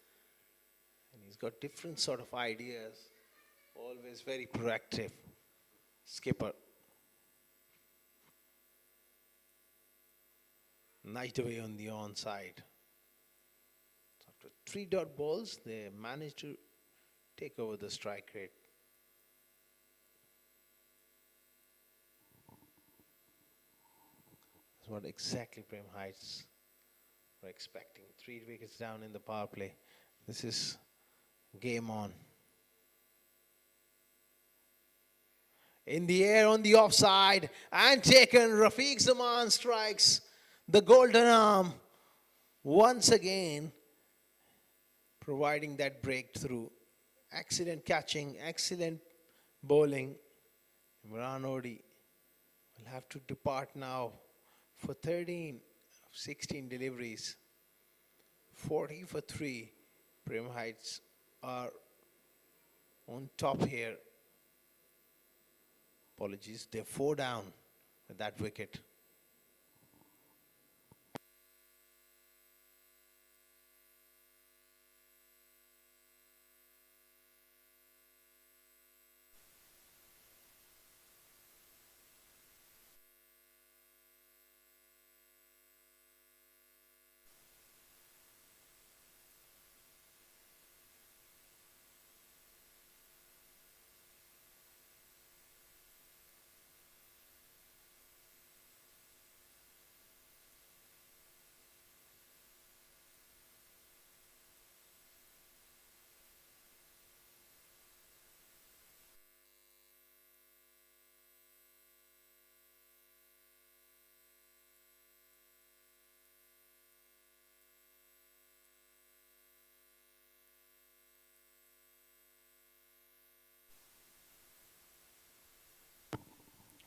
And he's got different sort of ideas. Always very proactive. Skipper. Night away on the onside. After 3 dot balls, they managed to take over the strike rate. That's what exactly Prem Heights were expecting. 3 wickets down in the power play. This is game on. In the air on the offside and taken. Rafiq Zaman strikes the golden arm once again, providing that breakthrough. Excellent catching, excellent bowling. Imran Odi will have to depart now for 13 of 16 deliveries. 40 for 3. Prem Heights are on top here. Apologies, they're 4 down with that wicket.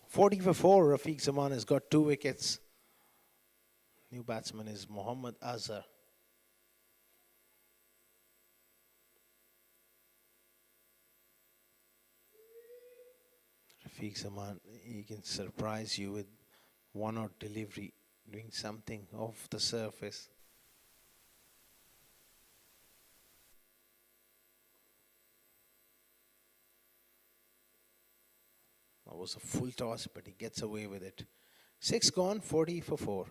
Forty for 4. Rafiq Zaman has got 2 wickets. New batsman is Mohammad Azhar. Rafiq Zaman, he can surprise you with 1-out delivery, doing something off the surface. That was a full toss, but he gets away with it. 6 gone, 40 for 4.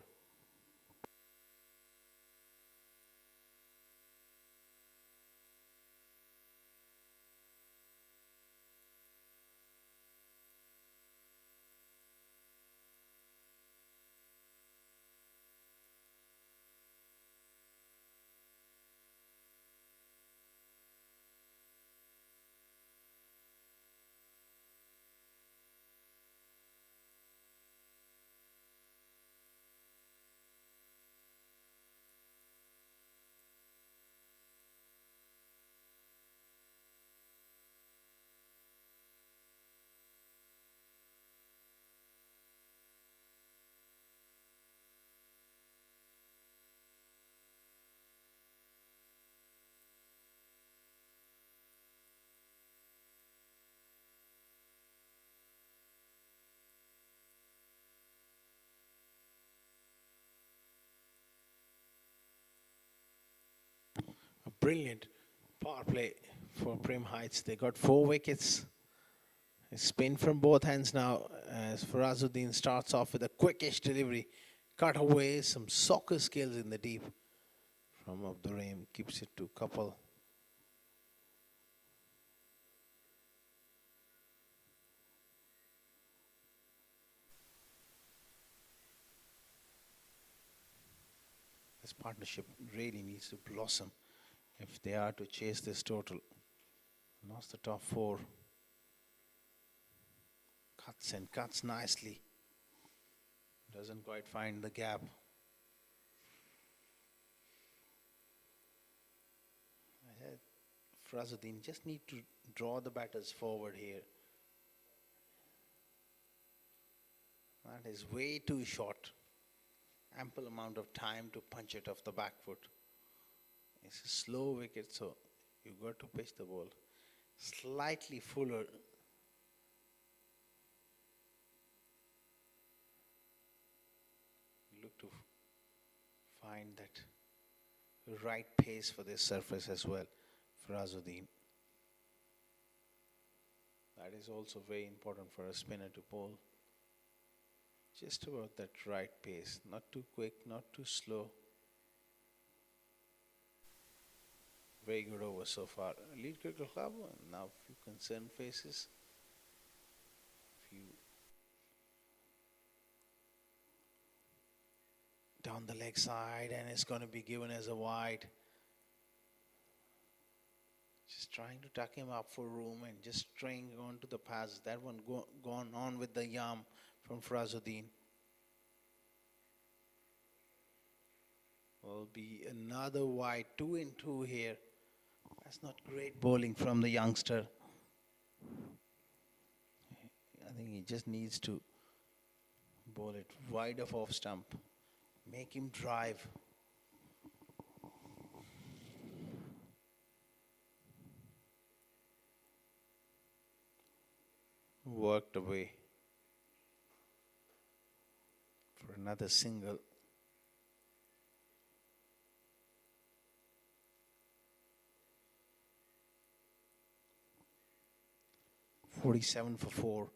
A brilliant power play for Prem Heights. They got 4 wickets. A spin from both hands now as Farazuddin starts off with a quickish delivery. Cut away, some soccer skills in the deep from Abdurrahim. Keeps it to couple. This partnership really needs to blossom if they are to chase this total. Lost the top four. Cuts and cuts nicely. Doesn't quite find the gap. Farazuddin just need to draw the batters forward here. That is way too short. Ample amount of time to punch it off the back foot. It's a slow wicket, so you've got to pitch the ball slightly fuller. Look to find that right pace for this surface as well. Farazuddin. That is also very important for a spinner to bowl. Just about that right pace. Not too quick, not too slow. Very good over so far. Lead Cricket Club, now a few concerned faces. Few down the leg side, and it's going to be given as a wide. Just trying to tuck him up for room and just string on to the pass. That one gone on with the yam from Farazuddin. Will be another wide, 2 and 2 here. That's not great bowling from the youngster. I think he just needs to bowl it wide of off stump. Make him drive. Worked away for another single. .47 for 4.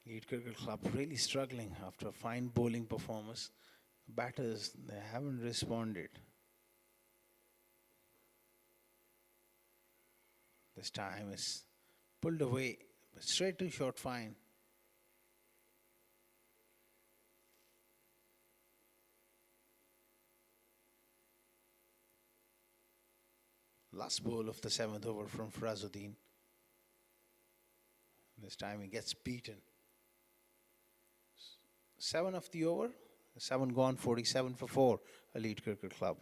Lead Cricket Club really struggling after a fine bowling performance. Batters, they haven't responded. This time is pulled away, but straight to short fine. Last ball of the 7th over from Farazuddin. This time he gets beaten. 7 of the over, 7 gone, 47 for 4, Elite Cricket Club.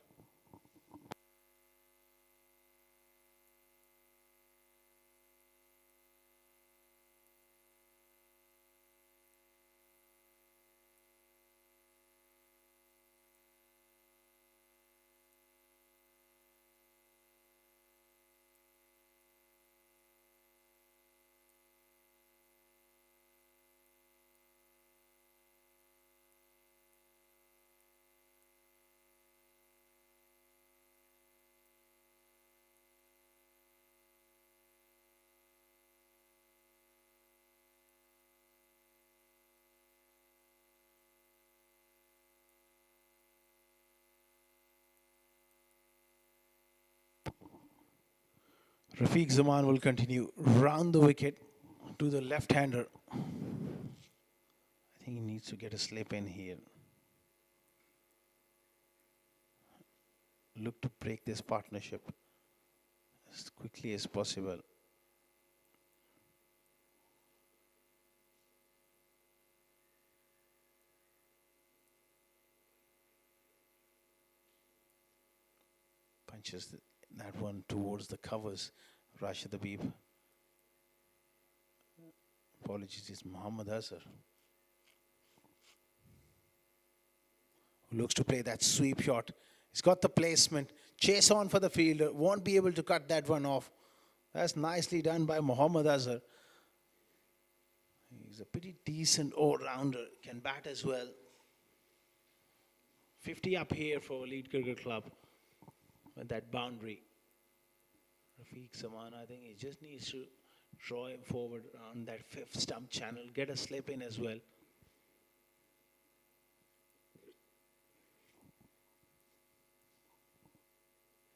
Rafiq Zaman will continue round the wicket to the left-hander. I think he needs to get a slip in here. Look to break this partnership as quickly as possible. Punches that one towards the covers. Rashid Habib. Apologies, it's Mohammad Azhar, who looks to play that sweep shot. He's got the placement. Chase on for the fielder. Won't be able to cut that one off. That's nicely done by Mohammad Azhar. He's a pretty decent all-rounder. Can bat as well. 50 up here for Elite Cricket Club with that boundary. Rafiq Zaman, I think he just needs to draw him forward on that 5th stump channel. Get a slip in as well.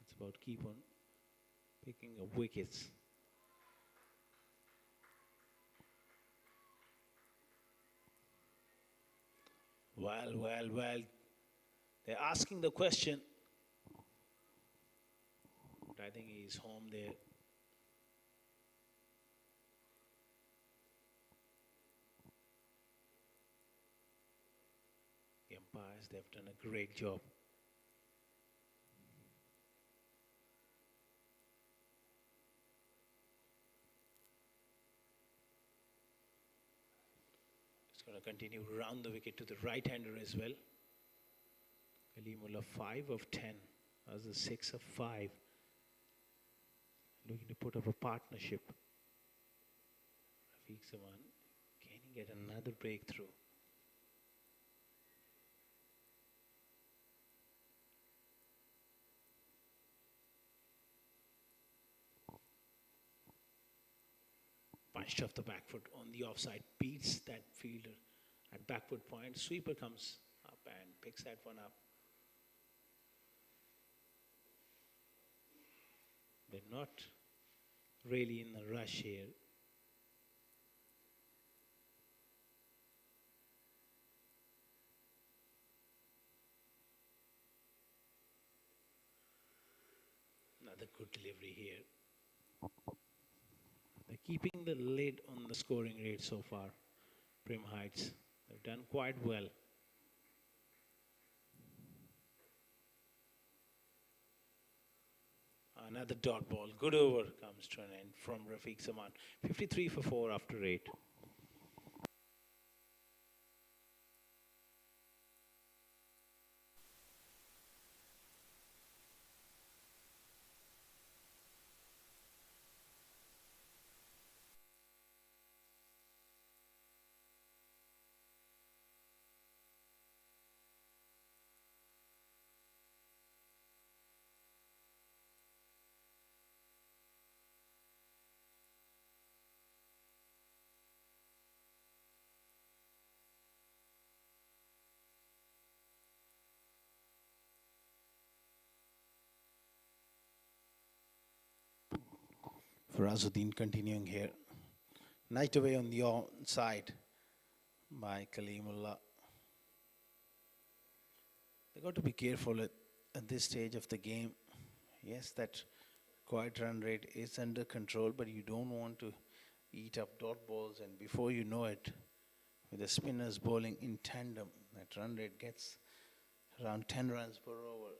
It's about keep on picking up wickets. Well. They're asking the question, but I think he's home there. The umpires, they've done a great job. It's going to continue round the wicket to the right-hander as well. Kalimullah 5 of 10. That's the 6 of 5. Looking to put up a partnership. Rafiq Zaman, can he get another breakthrough? Punched off the back foot on the offside, beats that fielder at backward point. Sweeper comes up and picks that one up. They're not really in a rush here. Another good delivery here. They're keeping the lid on the scoring rate so far. Prim Heights, they've done quite well. Another dot ball. Good over comes to an end from Rafiq Zaman. 53 for 4 after 8. Farazuddin continuing here. Night away on the onside by Kalimullah. They got to be careful at this stage of the game. Yes, that quiet run rate is under control, but you don't want to eat up dot balls, and before you know it, with the spinners bowling in tandem, that run rate gets around 10 runs per over.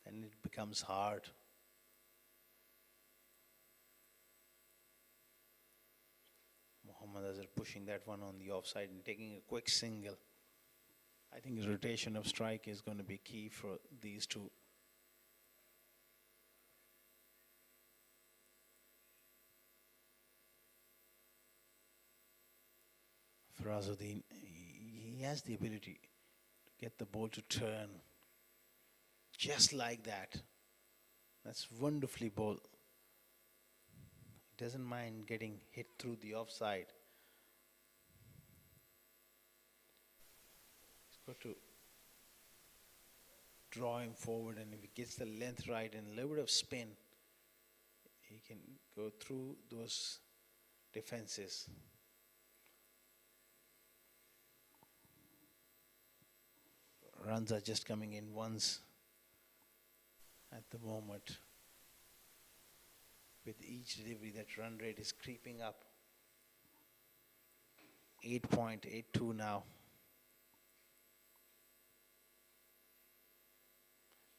Then it becomes hard. Muhammad Azhar pushing that one on the offside and taking a quick single. I think the rotation of strike is going to be key for these two. Farazuddin, he has the ability to get the ball to turn just like that. That's wonderfully bowled. He doesn't mind getting hit through the offside. He's got to draw him forward, and if he gets the length right and a little bit of spin, he can go through those defenses. Runs are just coming in once at the moment. With each delivery, that run rate is creeping up. 8.82 now.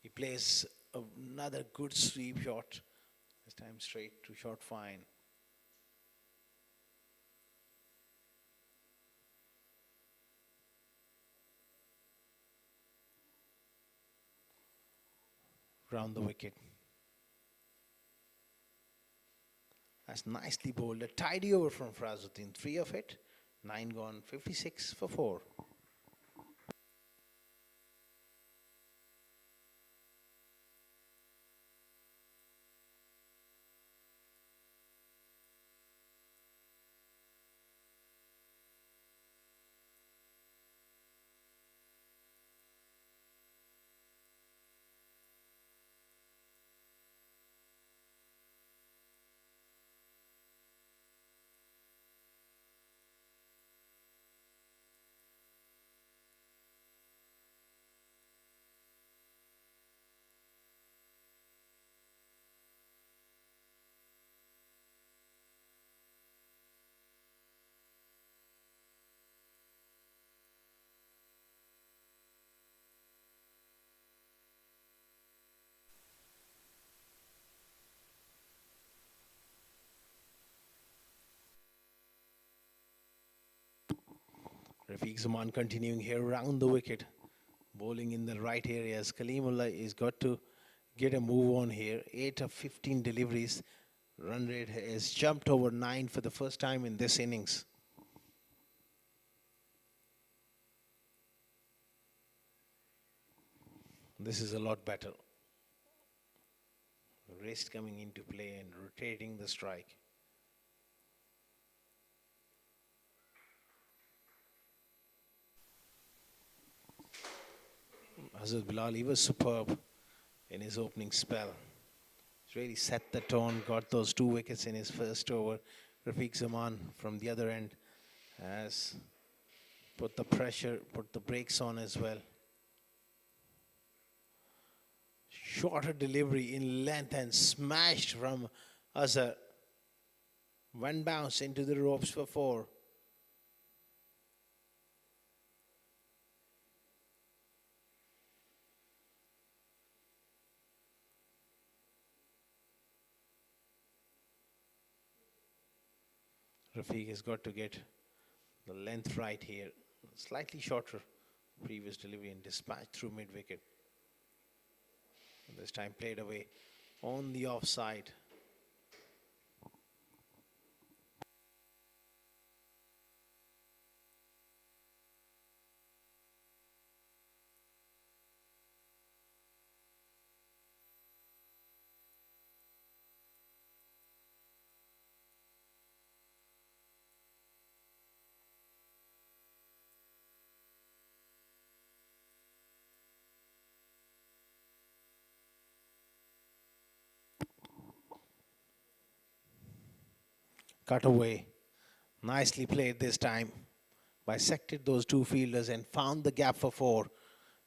He plays another good sweep shot. This time straight to short fine. Round the wicket. That's nicely bowled. A tidy over from Farazuddin. 3 of it. 9 gone. 56 for 4. Rafiq Zaman continuing here around the wicket, bowling in the right areas. Kalimullah is got to get a move on here. 8 of 15 deliveries. Run rate has jumped over 9 for the first time in this innings. This is a lot better. Wrist coming into play and rotating the strike. Hazrat Bilal, he was superb in his opening spell. He's really set the tone, got those 2 wickets in his first over. Rafiq Zaman from the other end has put the pressure, put the brakes on as well. Shorter delivery in length and smashed from Azhar. One bounce into the ropes for 4. Rafiq has got to get the length right here. Slightly shorter previous delivery and dispatched through mid-wicket. This time played away on the offside. Cut away. Nicely played this time. Bisected those 2 fielders and found the gap for 4.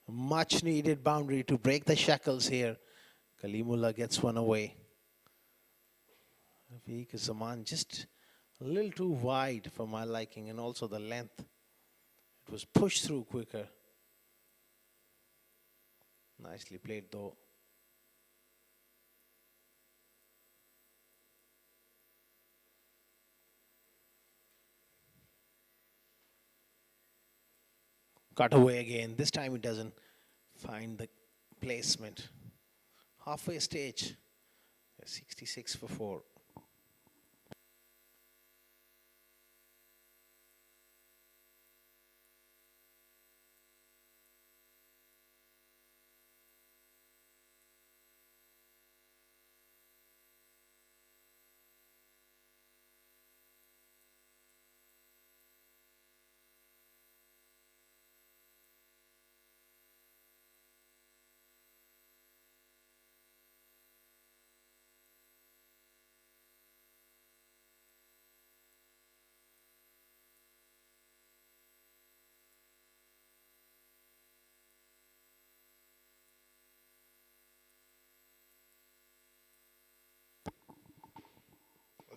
Much needed boundary to break the shackles here. Kalimullah gets one away. Rafiq Zaman just a little too wide for my liking, and also the length. It was pushed through quicker. Nicely played though. Cut away again. This time it doesn't find the placement. Halfway stage. 66 for 4.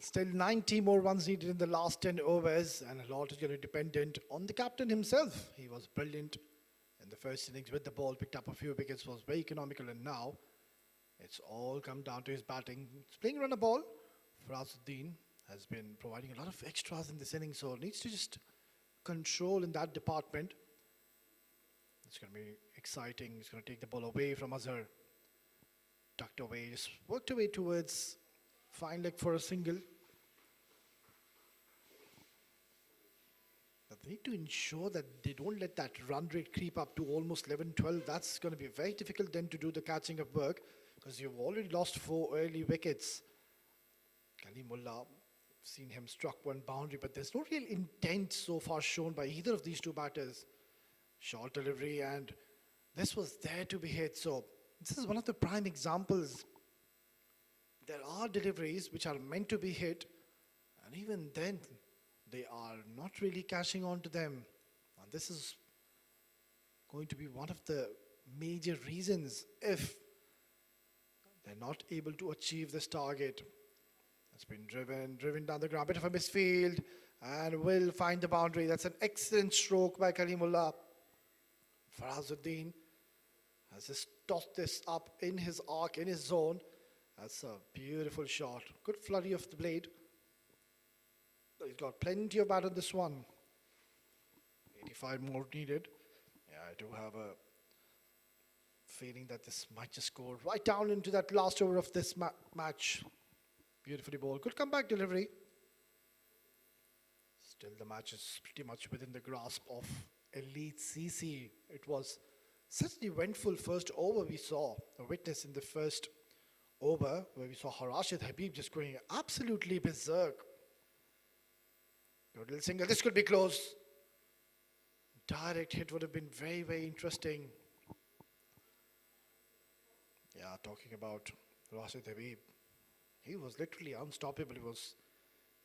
Still 90 more runs needed in the last 10 overs, and a lot is going to be dependent on the captain himself. He was brilliant in the first innings with the ball, picked up a few wickets, was very economical, and now it's all come down to his batting. He's playing run a ball. Farazuddin has been providing a lot of extras in this inning, so needs to just control in that department. It's going to be exciting. He's going to take the ball away from Azhar. Tucked away, just worked away towards fine leg for a single. But they need to ensure that they don't let that run rate creep up to almost 11, 12. That's going to be very difficult then to do the catching of work, because you've already lost 4 early wickets. Kalimullah, seen him struck one boundary, but there's no real intent so far shown by either of these 2 batters. Short delivery, and this was there to be hit. So this is one of the prime examples. There are deliveries which are meant to be hit, and even then they are not really catching on to them. And this is going to be one of the major reasons if they're not able to achieve this target. It's been driven down the ground. Bit of a misfield, and will find the boundary. That's an excellent stroke by Kalimullah. Farazuddin has just tossed this up in his arc, in his zone. That's a beautiful shot. Good flurry of the blade. He's got plenty of bat on this one. 25 more needed. Yeah, I do have a feeling that this might just go right down into that last over of this match. Beautifully bowled. Good comeback delivery. Still, the match is pretty much within the grasp of elite CC. It was such an eventful first over we saw, a witness in the first over where we saw Rashid Habib just going absolutely berserk. Good little single. This could be close. Direct hit would have been very, very interesting. Yeah, talking about Rashid Habib. He was literally unstoppable. He was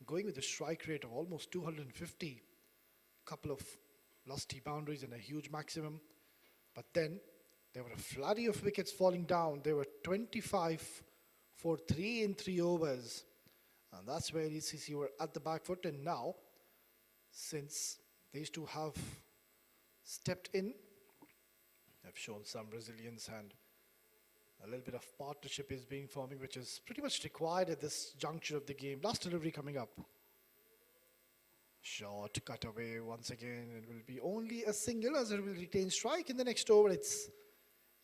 going with a strike rate of almost 250. Couple of lusty boundaries and a huge maximum. But then there were a flurry of wickets falling down. There were 25 for 3 in 3 overs. And that's where ECC were at the back foot. And now, since these two have stepped in, have shown some resilience, and a little bit of partnership is being forming, which is pretty much required at this juncture of the game. Last delivery coming up. Short cut away once again. It will be only a single as it will retain strike in the next over. It's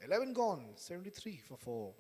11 gone, 73 for 4.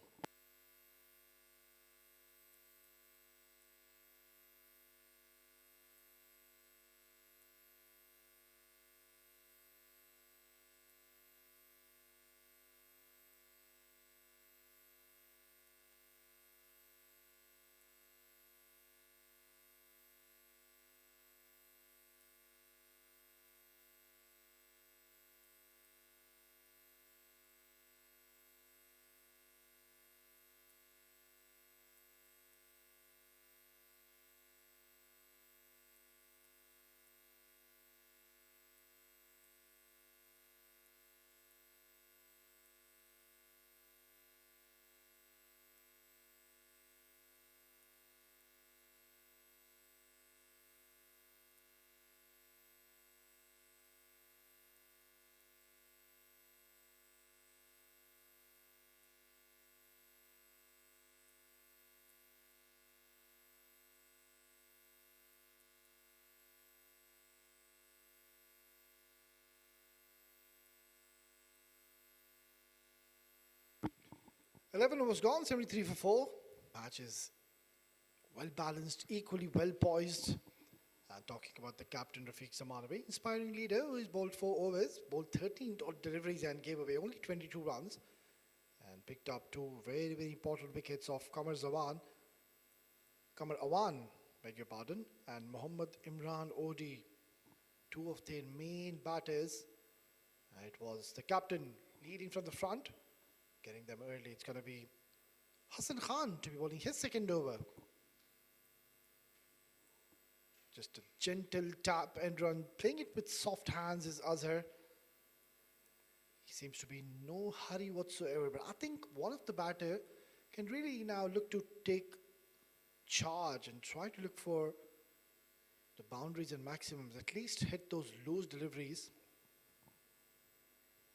Eleven was gone, 73 for 4. Match is well balanced, equally well poised. And talking about the captain Rafiq Zamanawi, inspiring leader who has bowled 4 overs, bowled 13 deliveries and gave away only 22 runs. And picked up 2 very, very important wickets of Qamar Awan, beg your pardon, and Mohammad Imran Odi, 2 of their main batters. It was the captain leading from the front, getting them early. It's going to be Hassan Khan to be bowling his second over. Just a gentle tap and run. Playing it with soft hands is Azhar. He seems to be in no hurry whatsoever. But I think one of the batter can really now look to take charge and try to look for the boundaries and maximums. At least hit those loose deliveries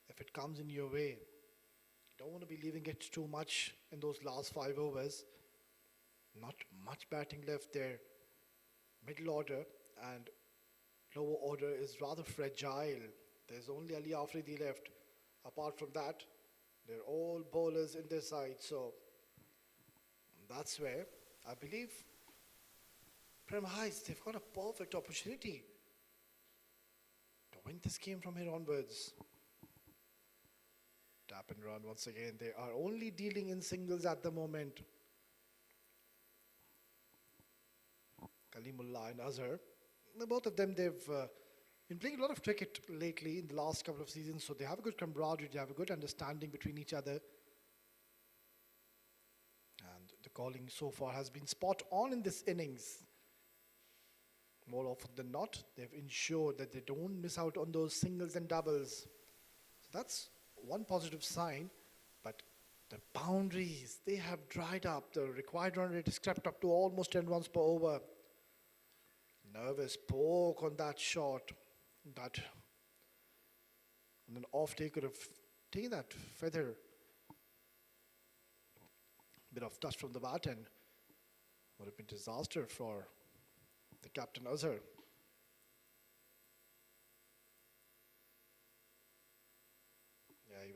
if it comes in your way. Don't want to be leaving it too much in those last 5 overs. Not much batting left there. Middle order and lower order is rather fragile. There's only Ali Afridi left. Apart from that, they're all bowlers in their side. So that's where I believe Prem Heights, they've got a perfect opportunity to win this game from here onwards. Tap and run once again. They are only dealing in singles at the moment. Kalimullah and Azhar. Both of them, they've been playing a lot of cricket lately in the last couple of seasons, so they have a good camaraderie, they have a good understanding between each other. And the calling so far has been spot on in this innings. More often than not, they've ensured that they don't miss out on those singles and doubles. So that's one positive sign, but the boundaries, they have dried up. The required run rate is crept up to almost 10 runs per over. Nervous poke on that shot. That and an off take could have taken that feather. Bit of touch from the bat and would have been disaster for the captain Azhar.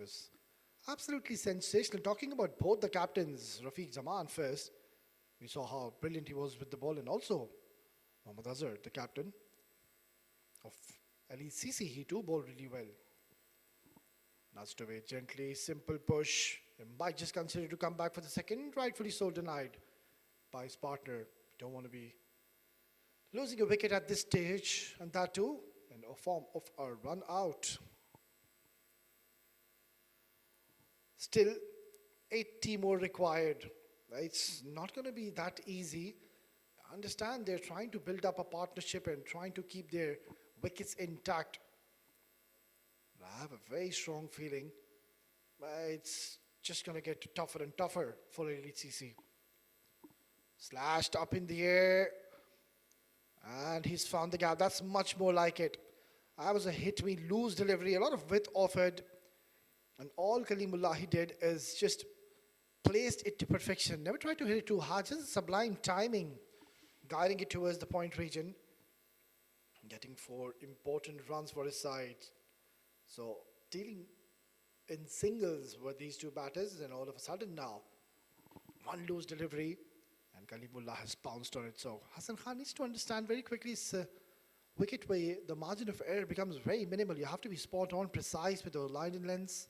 was absolutely sensational. Talking about both the captains, Rafiq Zaman first, we saw how brilliant he was with the ball, and also Mohammad Azhar, the captain of Ali Sisi, he too bowled really well. Nudged away gently, simple push. He might just consider to come back for the second, rightfully so denied by his partner. Don't want to be losing a wicket at this stage, and that too in a form of a run out. Still, 80 more required. It's not going to be that easy. I understand they're trying to build up a partnership and trying to keep their wickets intact. I have a very strong feeling it's just going to get tougher and tougher for Elite CC. Slashed up in the air, and he's found the gap. That's much more like it. That was a hit me loose delivery, a lot of width offered, and all Kalimullah did is just placed it to perfection. Never tried to hit it too hard, just sublime timing, guiding it towards the point region, getting 4 important runs for his side. So dealing in singles with these two batters, and all of a sudden now, one loose delivery, and Kalimullah has pounced on it. So Hassan Khan needs to understand very quickly his wicket where the margin of error becomes very minimal. You have to be spot on, precise with the line and lengths.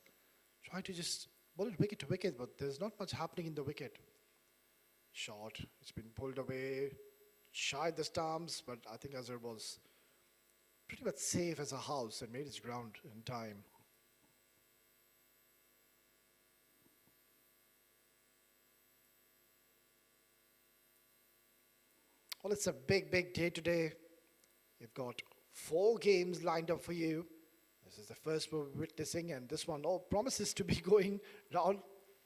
Try to just bowl it wicket to wicket, but there's not much happening in the wicket. Shot, it's been pulled away, shied the stumps, but I think Azhar was pretty much safe as a house and made his ground in time. Well, it's a big, big day today. You've got 4 games lined up for you. This is the first we're witnessing, and this one all promises to be going down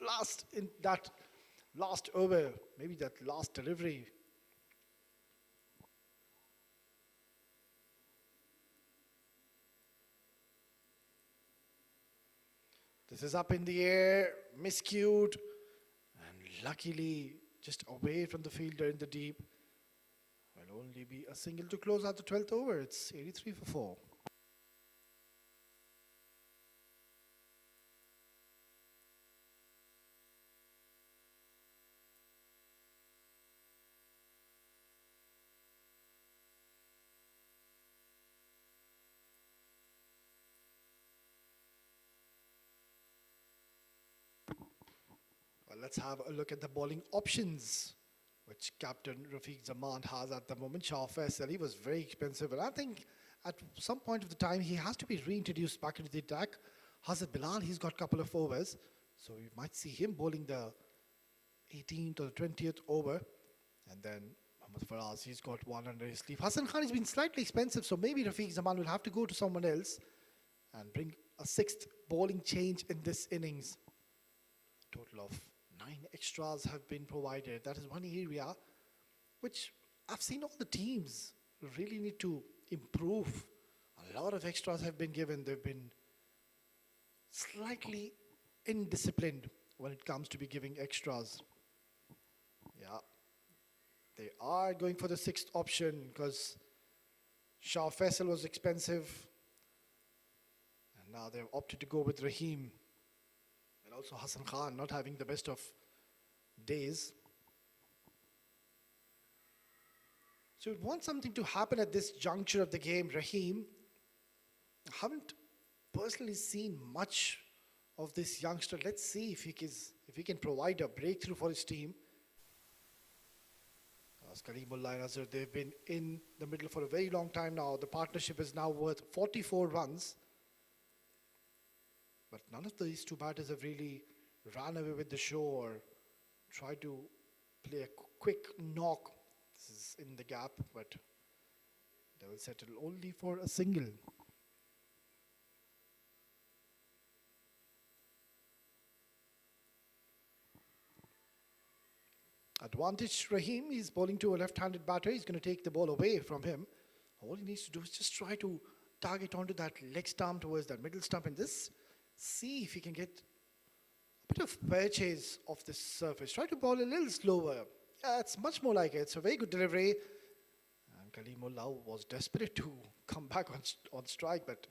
last in that last over, maybe that last delivery. This is up in the air, miscued, and luckily just away from the fielder in the deep. Will only be a single to close out the 12th over. It's 83 for 4. Well, let's have a look at the bowling options which Captain Rafiq Zaman has at the moment. Shah Faisal, he was very expensive, and I think at some point of the time he has to be reintroduced back into the attack. Hazrat Bilal, he's got a couple of overs, so we might see him bowling the 18th or the 20th over, and then Mohammad Faraz, he's got one under his sleeve. Hassan Khan has been slightly expensive, so maybe Rafiq Zaman will have to go to someone else and bring a 6th bowling change in this innings. Total of 9 extras have been provided. That is one area which I've seen all the teams really need to improve. A lot of extras have been given. They've been slightly indisciplined when it comes to be giving extras. Yeah, they are going for the 6th option because Shah Faisal was expensive, and now they've opted to go with Rahim. And also Hassan Khan not having the best of days. So we'd want something to happen at this juncture of the game. Rahim, I haven't personally seen much of this youngster. Let's see if he can provide a breakthrough for his team. As Kalimullah and Azhar, they've been in the middle for a very long time now. The partnership is now worth 44 runs. But none of these two batters have really ran away with the show or tried to play a quick knock. This is in the gap, but they will settle only for a single. Advantage Rahim, he's bowling to a left-handed batter. He's going to take the ball away from him. All he needs to do is just try to target onto that leg stump towards that middle stump and just see if he can get a bit of purchase of this surface. Try to bowl a little slower. Yeah, it's much more like it. It's a very good delivery. And Kalimullah was desperate to come back on strike, but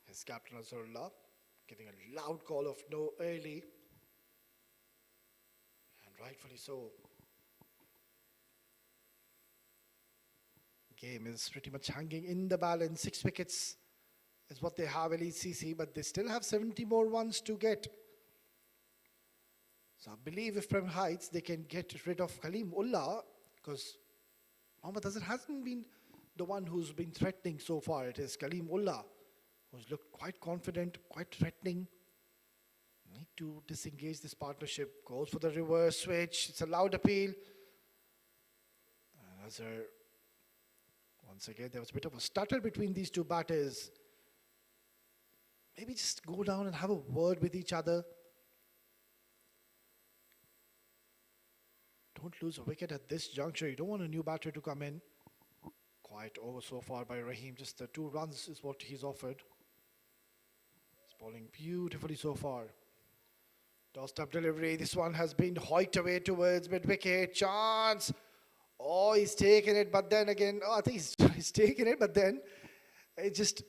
his captain Azharullah getting a loud call of no early. And rightfully so. Game is pretty much hanging in the balance. 6 wickets is what they have at LCC, but they still have 70 more ones to get. So I believe if Prem Heights, they can get rid of Kaleem Ullah, because Mohammad Azhar hasn't been the one who's been threatening so far. It is Kaleem Ullah who's looked quite confident, quite threatening. Need to disengage this partnership. Goes for the reverse switch. It's a loud appeal. And Azhar, once again, there was a bit of a stutter between these two batters. Maybe just go down and have a word with each other. Don't lose a wicket at this juncture. You don't want a new batter to come in. Quiet over so far by Rahim. Just the 2 runs is what he's offered. He's bowling beautifully so far. Tossed up delivery. This one has been hoiked away towards mid-wicket. Chance. Oh, he's taken it, but then again, I think he's taken it, but then it just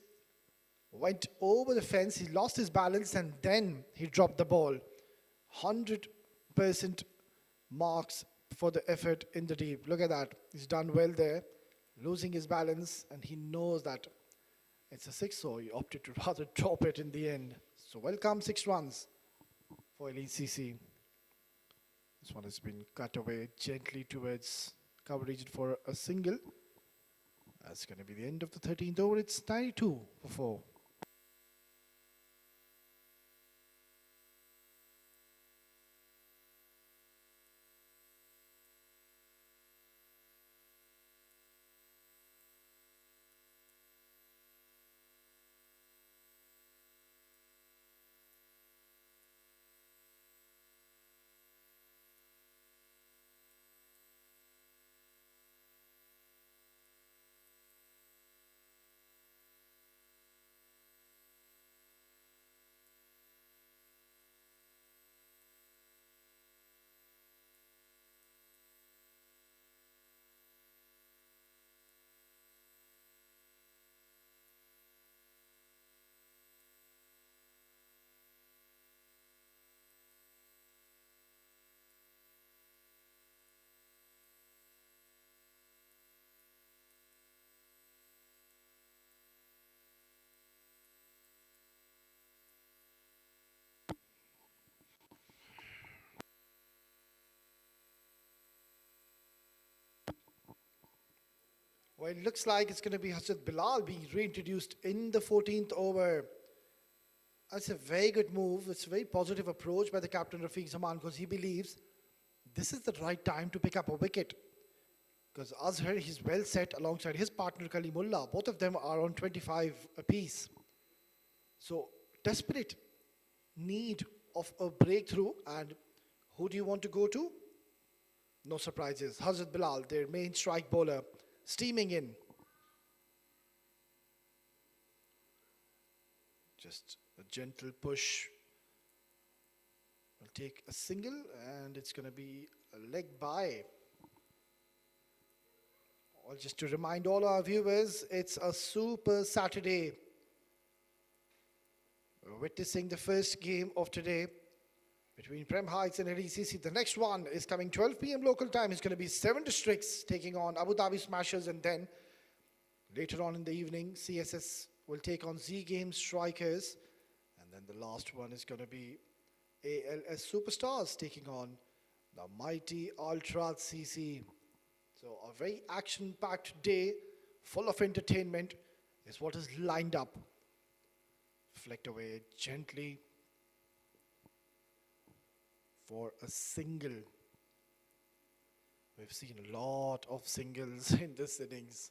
went over the fence. He lost his balance and then he dropped the ball. 100% marks for the effort in the deep. Look at that. He's done well there, losing his balance, and he knows that it's a 6, so he opted to rather drop it in the end. So welcome 6 runs for LCC. This one has been cut away gently towards cover region for a single. That's going to be the end of the 13th over. It's 92 for 4. Well, it looks like it's going to be Hasrat Bilal being reintroduced in the 14th over. That's a very good move. It's a very positive approach by the captain Rafiq Zaman, because he believes this is the right time to pick up a wicket. Because Azhar, he's well set alongside his partner Kalimullah. Both of them are on 25 apiece. So desperate need of a breakthrough. And who do you want to go to? No surprises. Hazrat Bilal, their main strike bowler, steaming in. Just a gentle push. Will take a single, and it's going to be a leg by. Well, just to remind all our viewers, it's a super Saturday. We're witnessing the first game of today between Prem Heights and LCC. The next one is coming 12 p.m. local time. It's going to be 7 districts taking on Abu Dhabi Smashers, and then later on in the evening, CSS will take on Z Games Strikers, and then the last one is going to be ALS Superstars taking on the mighty Ultra CC. So a very action-packed day, full of entertainment, is what is lined up. Flicked away gently for a single. We've seen a lot of singles in this innings.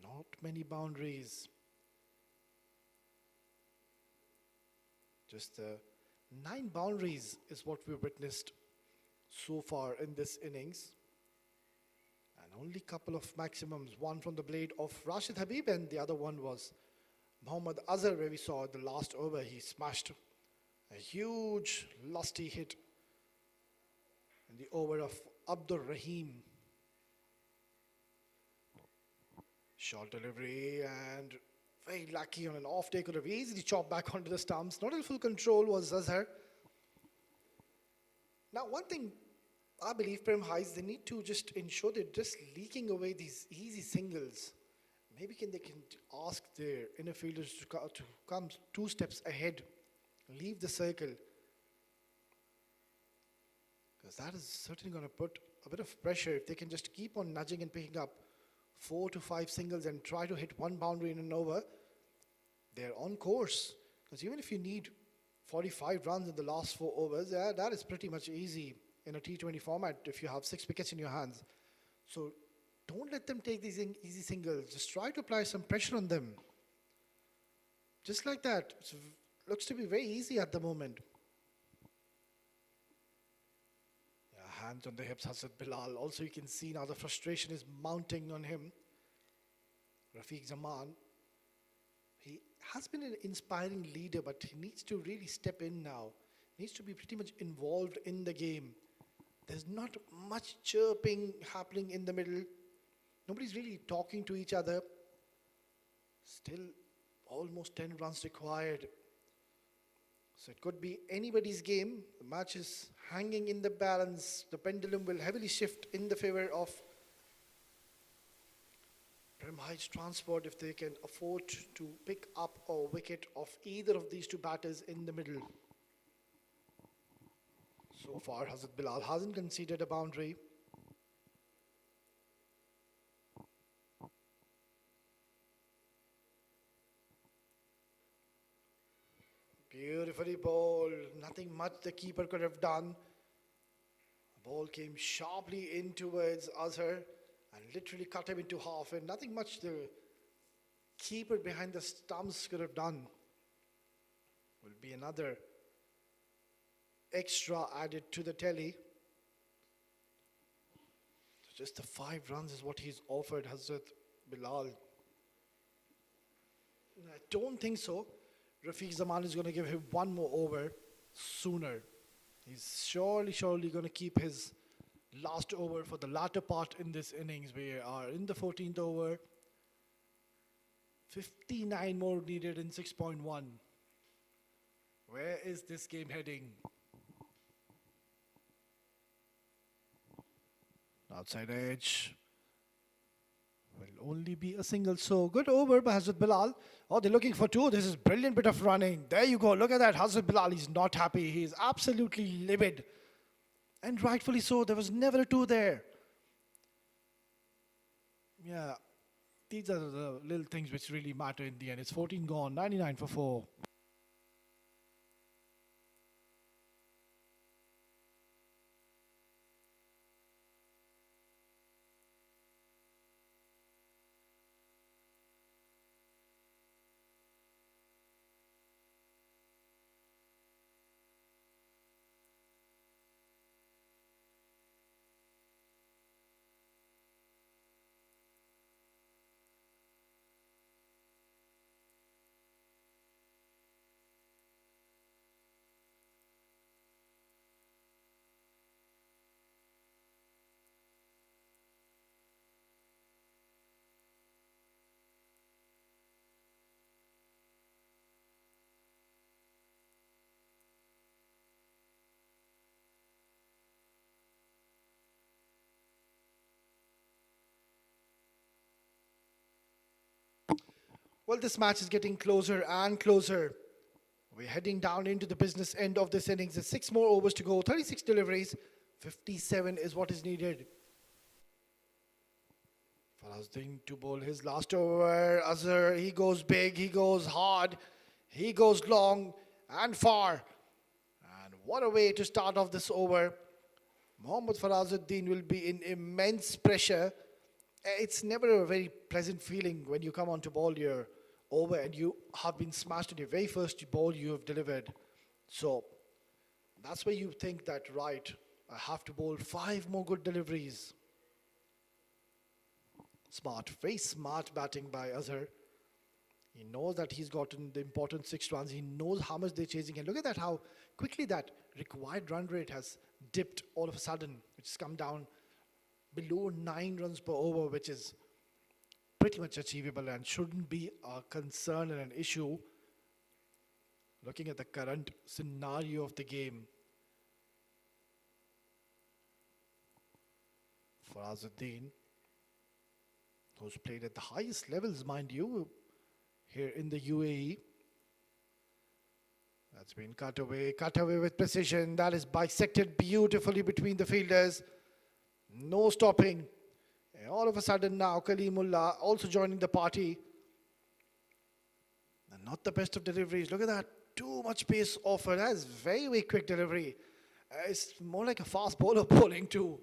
Not many boundaries. Just 9 boundaries is what we've witnessed so far in this innings. And only a couple of maximums. One from the blade of Rashid Habib, and the other one was Mohammad Azhar, where we saw the last over he smashed a huge lusty hit in the over of Abdur Rahim. Short delivery and Very lucky on an off day, could have easily chopped back onto the stumps. Not in full control was Azhar. Now, one thing I believe Prem Highs, they need to just ensure they're just leaking away these easy singles. Maybe they can ask their inner fielders to come 2 steps ahead, leave the circle. Because that is certainly going to put a bit of pressure if they can just keep on nudging and picking up 4 to 5 singles and try to hit 1 boundary in an over. They're on course. Because even if you need 45 runs in the last 4 overs, that is pretty much easy in a T20 format if you have 6 wickets in your hands. So don't let them take these easy singles. Just try to apply some pressure on them. Just like that. It looks to be very easy at the moment. Yeah, hands on the hips, Hazrat Bilal. Also, you can see now the frustration is mounting on him. Rafiq Zaman. He has been an inspiring leader, but he needs to really step in now. Needs to be pretty much involved in the game. There's not much chirping happening in the middle. Nobody's really talking to each other. Still almost 10 runs required. So it could be anybody's game. The match is hanging in the balance. The pendulum will heavily shift in the favor of Prem Highs Transport if they can afford to pick up a wicket of either of these 2 batters in the middle. So far, Hazrat Bilal hasn't conceded a boundary. Beautifully bowled. Nothing much the keeper could have done. The ball came sharply in towards Azhar and literally cut him into half. And nothing much the keeper behind the stumps could have done. Will be another extra added to the telly. So just the 5 runs is what he's offered Hazrat Bilal. I don't think so. Rafiq Zaman is going to give him 1 more over sooner. He's surely going to keep his last over for the latter part in this innings. We are in the 14th over. 59 more needed in 6.1. Where is this game heading? Outside edge. Will only be a single. So good over by Hazrat Bilal. Oh, they're looking for 2. This is brilliant bit of running. There you go. Look at that. Hazrat Bilal, he's not happy. He's absolutely livid. And rightfully so. There was never a 2 there. Yeah. These are the little things which really matter in the end. It's 14 gone. 99 for 4. Well, this match is getting closer and closer. We're heading down into the business end of this innings. There's 6 more overs to go. 36 deliveries. 57 is what is needed. Farazdin to bowl his last over. Azhar, he goes big, he goes hard, he goes long and far. And what a way to start off this over. Mohammad Farazuddin will be in immense pressure. It's never a very pleasant feeling when you come on to bowl your over and you have been smashed in your very first ball you have delivered. So that's where you think that, right, I have to bowl 5 more good deliveries. Smart, very smart batting by Azhar. He knows that he's gotten the important 6 runs. He knows how much they're chasing. And look at that, how quickly that required run rate has dipped all of a sudden, which has come down below 9 runs per over, which is pretty much achievable and shouldn't be a concern and an issue looking at the current scenario of the game. Farazuddin, who's played at the highest levels, mind you, here in the UAE. That's been cut away with precision. That is bisected beautifully between the fielders. No stopping. And all of a sudden now, Kalimullah also joining the party. And not the best of deliveries. Look at that. Too much pace offered. That is very, very quick delivery. It's more like a fast bowler bowling to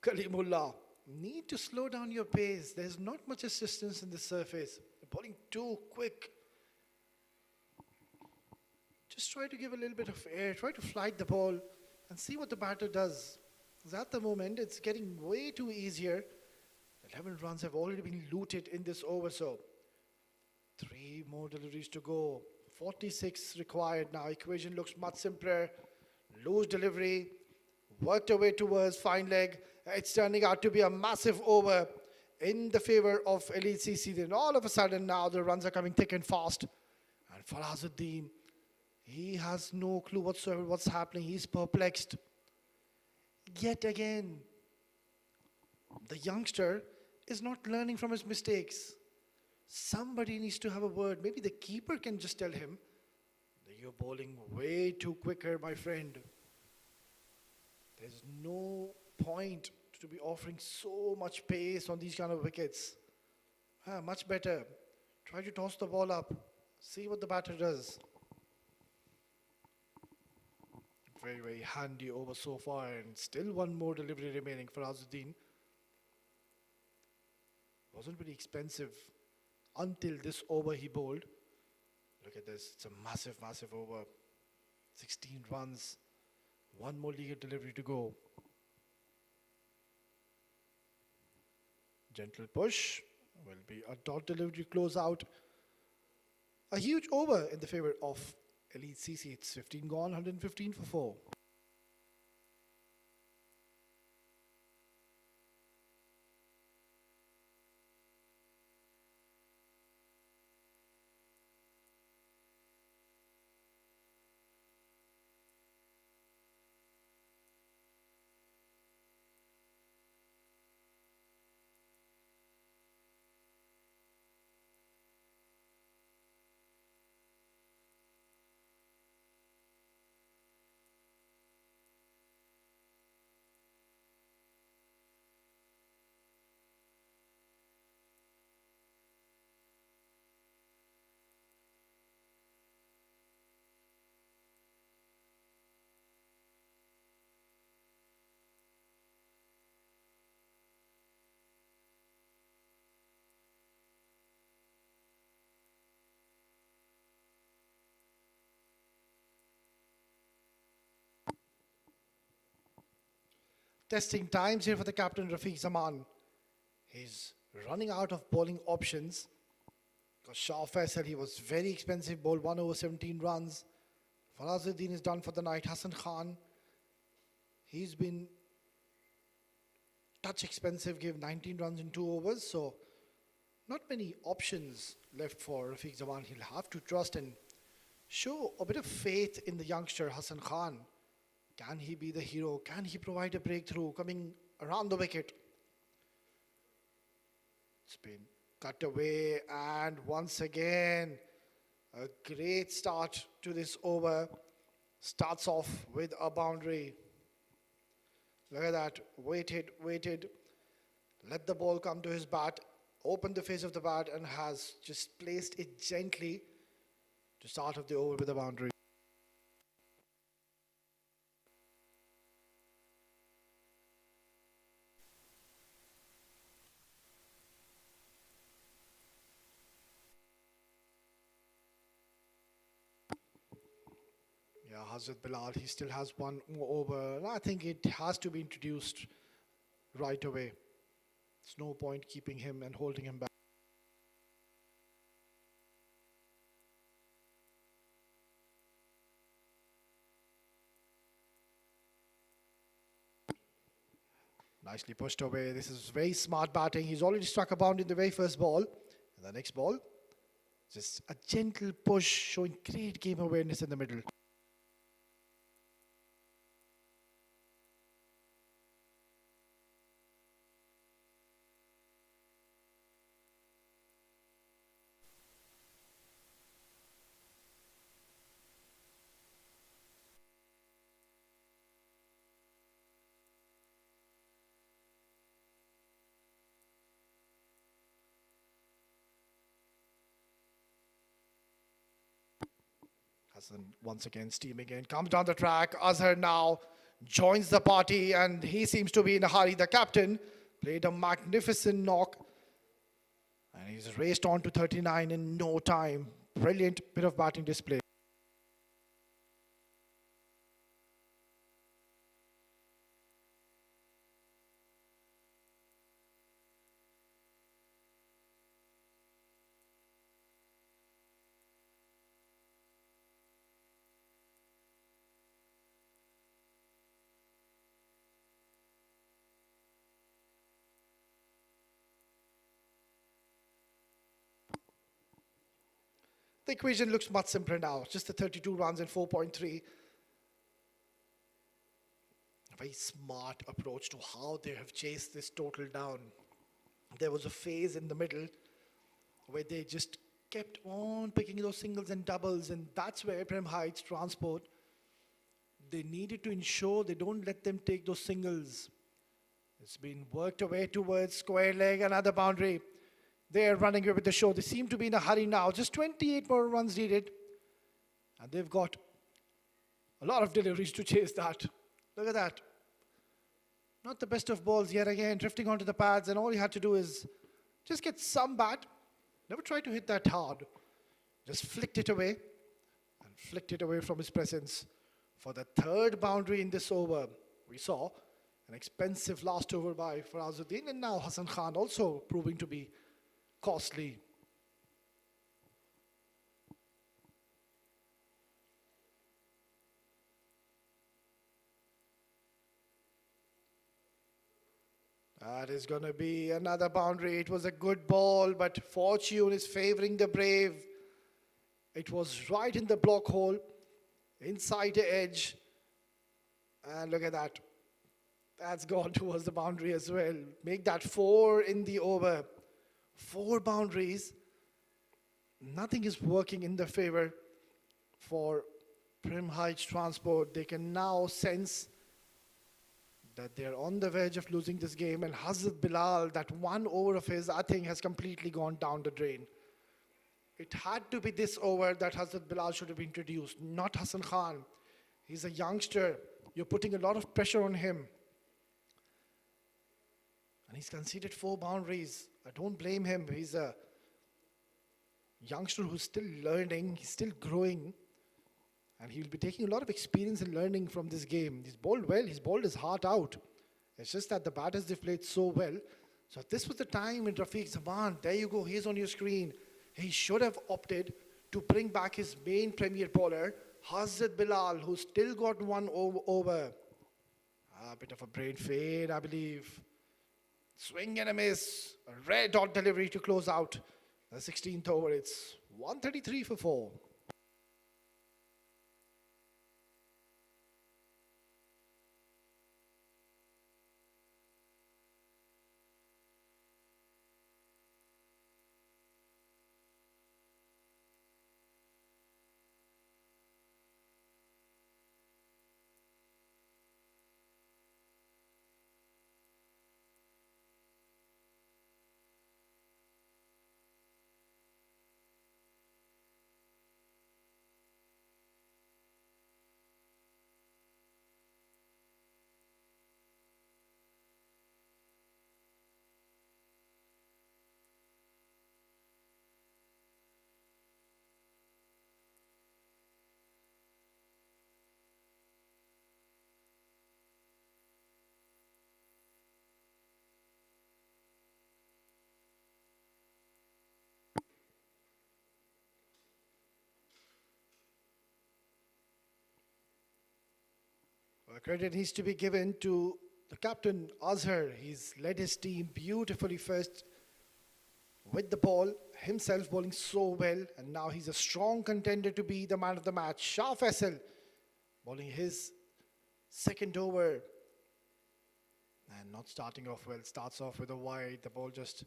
Kalimullah. Need to slow down your pace. There's not much assistance in the surface. You're bowling too quick. Just try to give a little bit of air. Try to flight the ball and see what the batter does. Because at the moment, it's getting way too easier. 11 runs have already been looted in this over, so 3 more deliveries to go. 46 required now. Equation looks much simpler. Loose delivery. Worked away towards fine leg. It's turning out to be a massive over in the favor of Elite CC. Then all of a sudden now the runs are coming thick and fast. And Farazuddin, he has no clue whatsoever what's happening. He's perplexed. Yet again, the youngster is not learning from his mistakes. Somebody needs to have a word. Maybe the keeper can just tell him that you're bowling way too quicker, my friend. There's no point to be offering so much pace on these kind of wickets. Much better. Try to toss the ball up. See what the batter does. Very, very handy over so far, and still 1 more delivery remaining for Azuddin. Wasn't very expensive until this over he bowled. Look at this. It's a massive, massive over. 16 runs. 1 more legal delivery to go. Gentle push. Will be a dot delivery to close out. A huge over in the favor of Elite CC. It's 15 gone, 115 for 4. Testing times here for the captain Rafiq Zaman. He's running out of bowling options. Because Shah Faisal, he was very expensive, bowled 1 over 17 runs. Farazuddin is done for the night. Hassan Khan, he's been touch expensive, gave 19 runs in 2 overs. So not many options left for Rafiq Zaman. He'll have to trust and show a bit of faith in the youngster Hassan Khan. Can he be the hero? Can he provide a breakthrough coming around the wicket? It's been cut away, and once again, a great start to this over. Starts off with a boundary. Look at that. Waited. Let the ball come to his bat. Opened the face of the bat and has just placed it gently to start off the over with a boundary. Yeah, Hazrat Bilal, he still has 1 more over. And I think it has to be introduced right away. There's no point keeping him and holding him back. Nicely pushed away. This is very smart batting. He's already struck a boundary in the very first ball. And the next ball, just a gentle push, showing great game awareness in the middle. Hassan once again steaming in, comes down the track. Azhar now joins the party and he seems to be in a hurry. The captain played a magnificent knock and he's raced on to 39 in no time. Brilliant bit of batting display. The equation looks much simpler now. Just the 32 runs and 4.3. A very smart approach to how they have chased this total down. There was a phase in the middle where they just kept on picking those singles and doubles, and that's where Prem Heights Transport, they needed to ensure they don't let them take those singles. It's been worked away towards square leg, another boundary. They're running away with the show. They seem to be in a hurry now. Just 28 more runs needed. And they've got a lot of deliveries to chase that. Look at that. Not the best of balls yet again, drifting onto the pads, and all he had to do is just get some bat. Never tried to hit that hard. Just flicked it away and flicked it away from his presence. For the third boundary in this over, we saw an expensive last over by Farazuddin, and now Hassan Khan also proving to be costly. That is going to be another boundary. It was a good ball, but fortune is favoring the brave. It was right in the block hole, inside the edge. And look at that. That's gone towards the boundary as well. Make that 4 in the over. 4 boundaries. Nothing is working in the favor for Prem Heights Transport. They can now sense that they're on the verge of losing this game, and Hazrat Bilal, that one over of his, I think has completely gone down the drain. It had to be this over that Hazrat Bilal should have introduced, not Hassan Khan. He's a youngster. You're putting a lot of pressure on him. And he's conceded 4 boundaries. I don't blame him. He's a youngster who's still learning. He's still growing. And he'll be taking a lot of experience and learning from this game. He's bowled well. He's bowled his heart out. It's just that the batters, they've played so well. So this was the time in Rafiq Zaman. There you go. He's on your screen. He should have opted to bring back his main premier bowler, Hazrat Bilal, who's still got one over. A bit of a brain fade, I believe. Swing and a miss. A red dot delivery to close out the 16th over. It's 133 for 4. Credit needs to be given to The captain, Azhar, he's led his team beautifully first with the ball, himself bowling so well, and now he's a strong contender to be the man of the match. Shah Faisal bowling his second over and not starting off well. Starts off with a wide, the ball just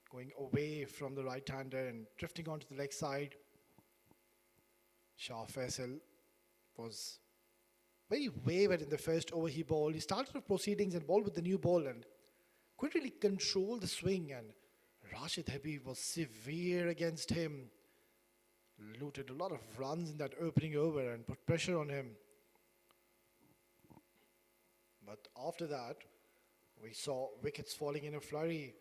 going away from the right-hander and drifting onto the leg side. Shah Faisal was very wayward in the first over he bowled. He started off proceedings and bowled with the new ball and couldn't really control the swing, and Rashid Habib was severe against him. Looted a lot of runs in that opening over and put pressure on him. But after that, we saw wickets falling in a flurry.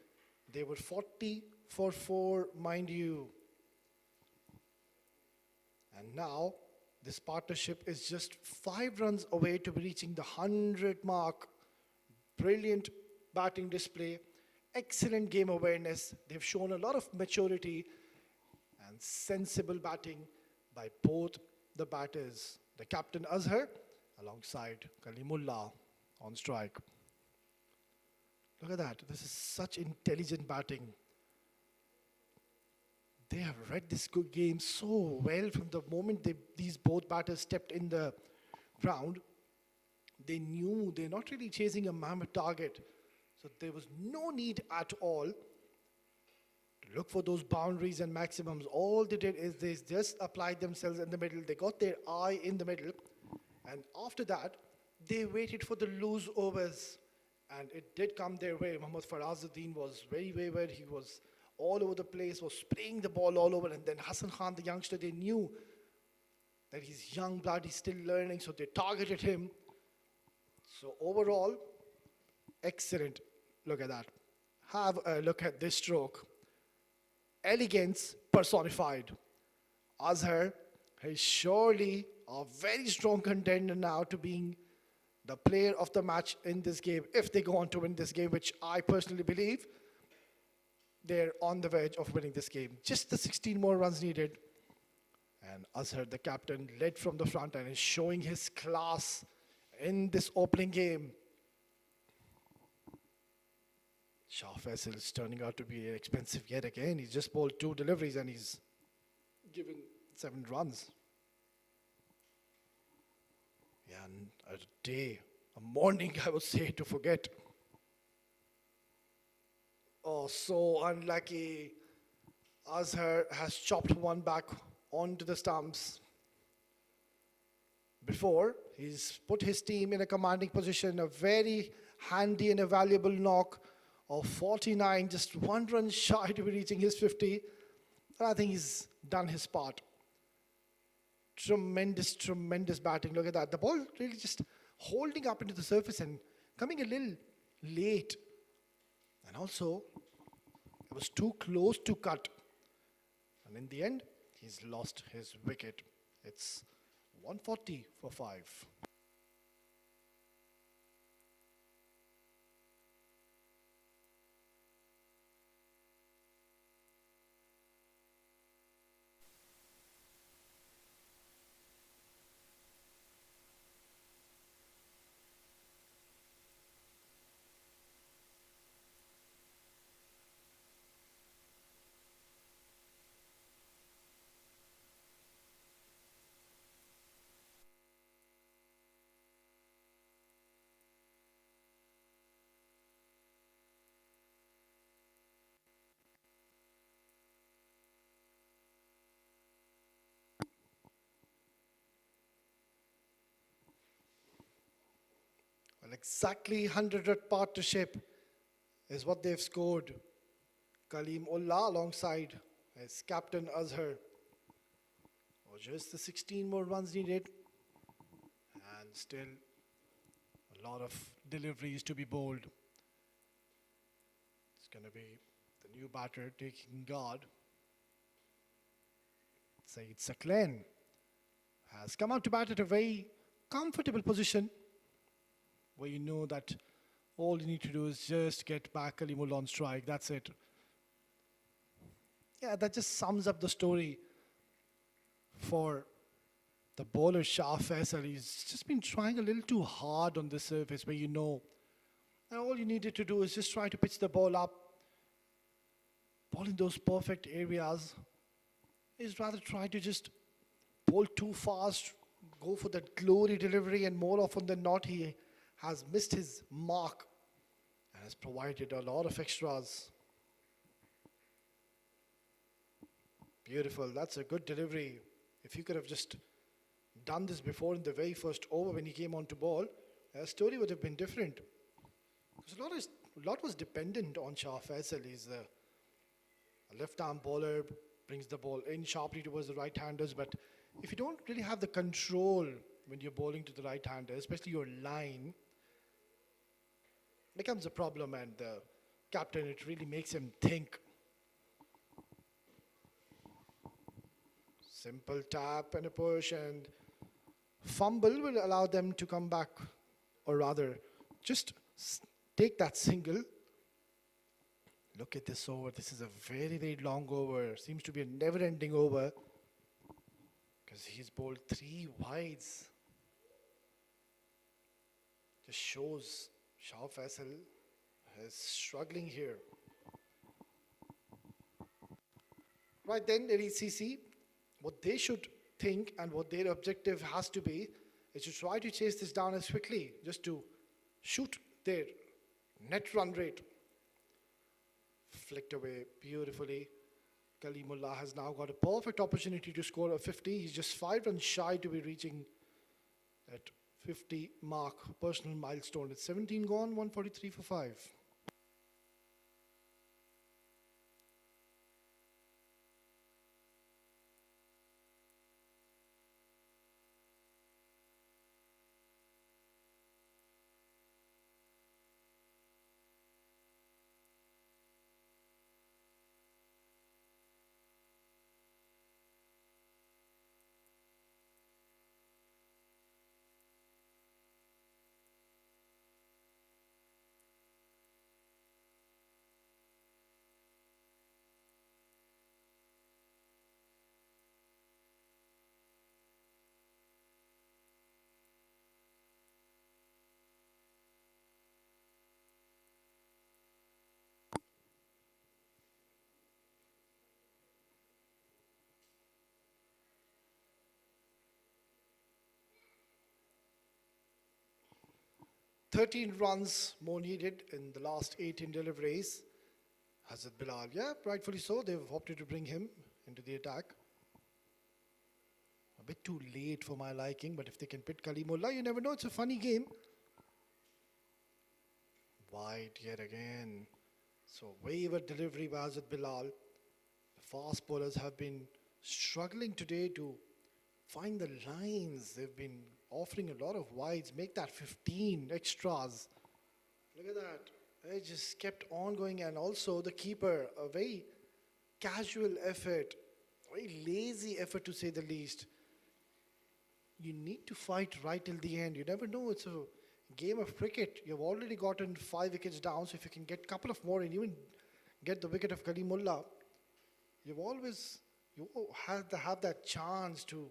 They were 40 for 4, mind you. And now, this partnership is just 5 runs away to be reaching the 100 mark. Brilliant batting display, excellent game awareness. They've shown a lot of maturity and sensible batting by both the batters. The captain Azhar alongside Kalimullah on strike. Look at that. This is such intelligent batting. They have read this good game so well from the moment these both batters stepped in the ground. They knew they're not really chasing a mammoth target. So there was no need at all to look for those boundaries and maximums. All they did is they just applied themselves in the middle. They got their eye in the middle. And after that, they waited for the loose overs. And it did come their way. Mohammad Farazuddin was very wayward. He was all over the place, was spraying the ball all over. And then Hassan Khan, the youngster, they knew that he's young blood, he's still learning, so they targeted him. So overall, excellent. Look at that. Have a look at this stroke. Elegance personified. Azhar is surely a very strong contender now to being the player of the match in this game. If they go on to win this game, which I personally believe, they're on the verge of winning this game. Just the 16 more runs needed. And Azhar, the captain, led from the front and is showing his class in this opening game. Shah Faisal is turning out to be expensive yet again. He's just bowled 2 deliveries and he's given 7 runs. Yeah, and a day, a morning, I would say, to forget. Oh, so unlucky. Azhar has chopped one back onto the stumps. Before, he's put his team in a commanding position, a very handy and a valuable knock of 49, just 1 run shy to be reaching his 50. And I think he's done his part. Tremendous, tremendous batting. Look at that. The ball really just holding up into the surface and coming a little late. And also, it was too close to cut. And in the end, he's lost his wicket. It's 140 for 5. Well, exactly 100 partnership is what they've scored. Kalimullah alongside his captain Azhar. Or just the 16 more runs needed. And still a lot of deliveries to be bowled. It's going to be the new batter taking guard. Saeed Saklan has come out to bat at a very comfortable position, where you know that all you need to do is just get back Kalimullah on strike. That's it. Yeah, that just sums up the story for the bowler Shah Faisal. He's just been trying a little too hard on this surface, where you know And all you needed to do is just try to pitch the ball up, ball in those perfect areas. Is rather try to just bowl too fast, go for that glory delivery, and more often than not, he has missed his mark and has provided a lot of extras. Beautiful, that's a good delivery. If you could have just done this before in the very first over when he came on to ball, the story would have been different. Because a lot was dependent on Shah Faisal. He's a left-arm bowler, brings the ball in sharply towards the right-handers, but if you don't really have the control when you're bowling to the right-hander, especially your line, becomes a problem, and the captain, it really makes him think. Simple tap and a push, and fumble will allow them to come back, or rather, just take that single. Look at this over. This is a very, very long over. Seems to be a never-ending over because he's bowled 3 wides. Just shows Shah Faisal is struggling here. Right then, the ECC, what they should think and what their objective has to be is to try to chase this down as quickly, just to shoot their net run rate. Flicked away beautifully. Kalimullah has now got a perfect opportunity to score a 50. He's just 5 runs shy to be reaching that 50 mark, personal milestone. It's 17 gone, 143 for 5. "13 runs more needed in the last 18 deliveries. Hazrat Bilal, yeah, rightfully so. They've opted to bring him into the attack. A bit too late for my liking, but if they can pit Kalimullah, you never know. It's a funny game. Wide yet again. So wayward delivery by Hazrat Bilal. The fast bowlers have been struggling today to find the lines. They've been offering a lot of wides. Make that 15 extras. Look at that. They just kept on going, and also the keeper, a very casual effort, very lazy effort to say the least. You need to fight right till the end. You never know. It's a game of cricket. You've already gotten 5 wickets down, so if you can get a couple of more and even get the wicket of Kalimullah, you have to have that chance to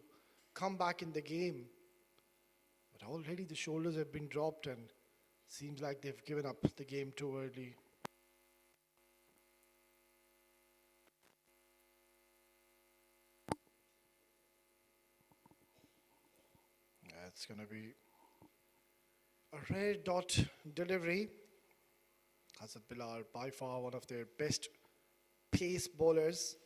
come back in the game. But already the shoulders have been dropped, and seems like they've given up the game too early. It's going to be a rare dot delivery. Hazrat Bilal, by far one of their best pace bowlers.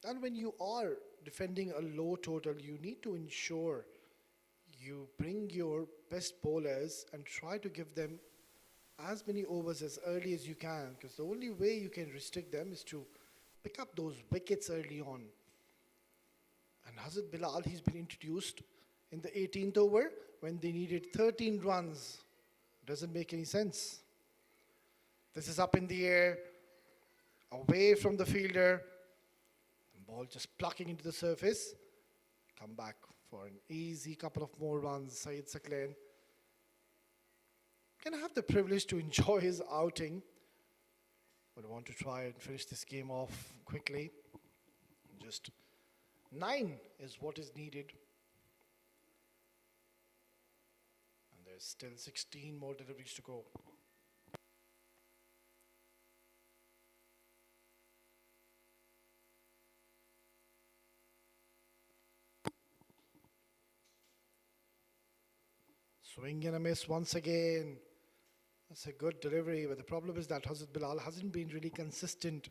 And when you are defending a low total, you need to ensure you bring your best bowlers and try to give them as many overs as early as you can, because the only way you can restrict them is to pick up those wickets early on. And Hazrat Bilal, he's been introduced in the 18th over when they needed 13 runs. Doesn't make any sense. This is up in the air, away from the fielder. The ball just plucking into the surface. Come back for an easy couple of more runs. Syed Sakleen can have the privilege to enjoy his outing, but I want to try and finish this game off quickly. Just 9 is what is needed. And There's still 16 more deliveries to go. Swing and a miss once again. That's a good delivery, but the problem is that Hazrat Bilal hasn't been really consistent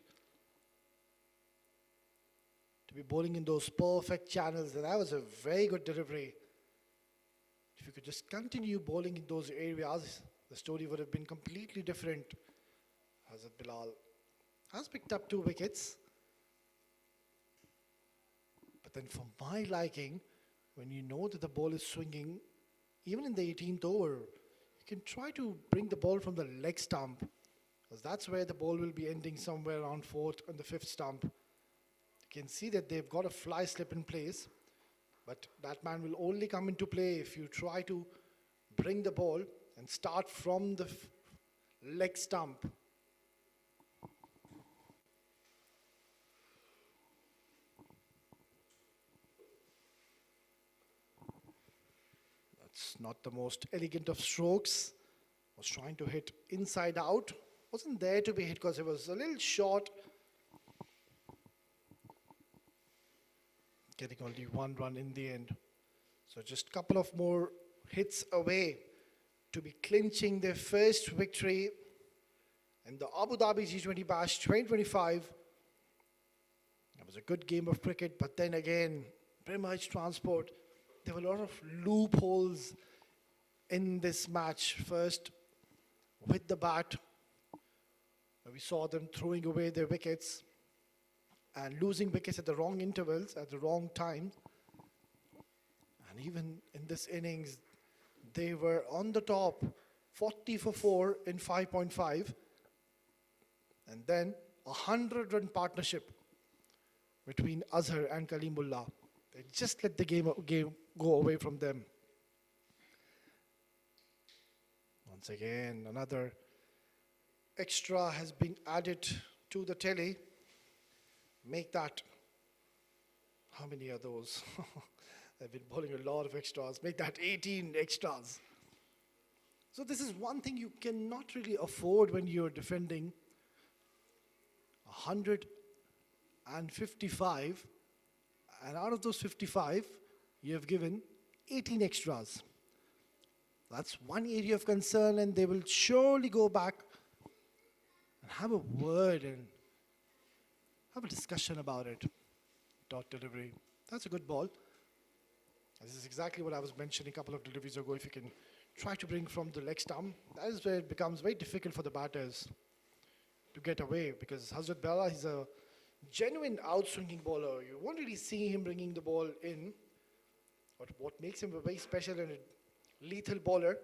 to be bowling in those perfect channels. And that was a very good delivery. If you could just continue bowling in those areas, the story would have been completely different. Hazrat Bilal has picked up 2 wickets. But then for my liking, when you know that the ball is swinging, even in the 18th over, you can try to bring the ball from the leg stump, because that's where the ball will be ending somewhere around 4th and the 5th stump. You can see that they've got a fly slip in place, but that man will only come into play if you try to bring the ball and start from the leg stump. That's not the most elegant of strokes. Was trying to hit inside out. Wasn't there to be hit because it was a little short. Getting only 1 run in the end. So just a couple of more hits away to be clinching their first victory in the Abu Dhabi T20 Bash 2025. It was a good game of cricket, but then again, very much transport. There were a lot of loopholes in this match. First, with the bat, we saw them throwing away their wickets and losing wickets at the wrong intervals, at the wrong time. And even in this innings, they were on the top, 40 for 4 in 5.5. And then a 100-run partnership between Azhar and Kalimullah. They just let the game go away from them. Once again, another extra has been added to the telly. Make that, how many are those? They've been bowling a lot of extras. Make that 18 extras. So this is one thing you cannot really afford when you're defending 155, and out of those 55, you have given 18 extras. That's one area of concern, and they will surely go back and have a word and have a discussion about it. Dot delivery. That's a good ball. This is exactly what I was mentioning a couple of deliveries ago. If you can try to bring from the leg stump, that is where it becomes very difficult for the batters to get away, because Hazrat Bilal is a genuine outswinging bowler. You won't really see him bringing the ball in. But what makes him a very special and lethal bowler,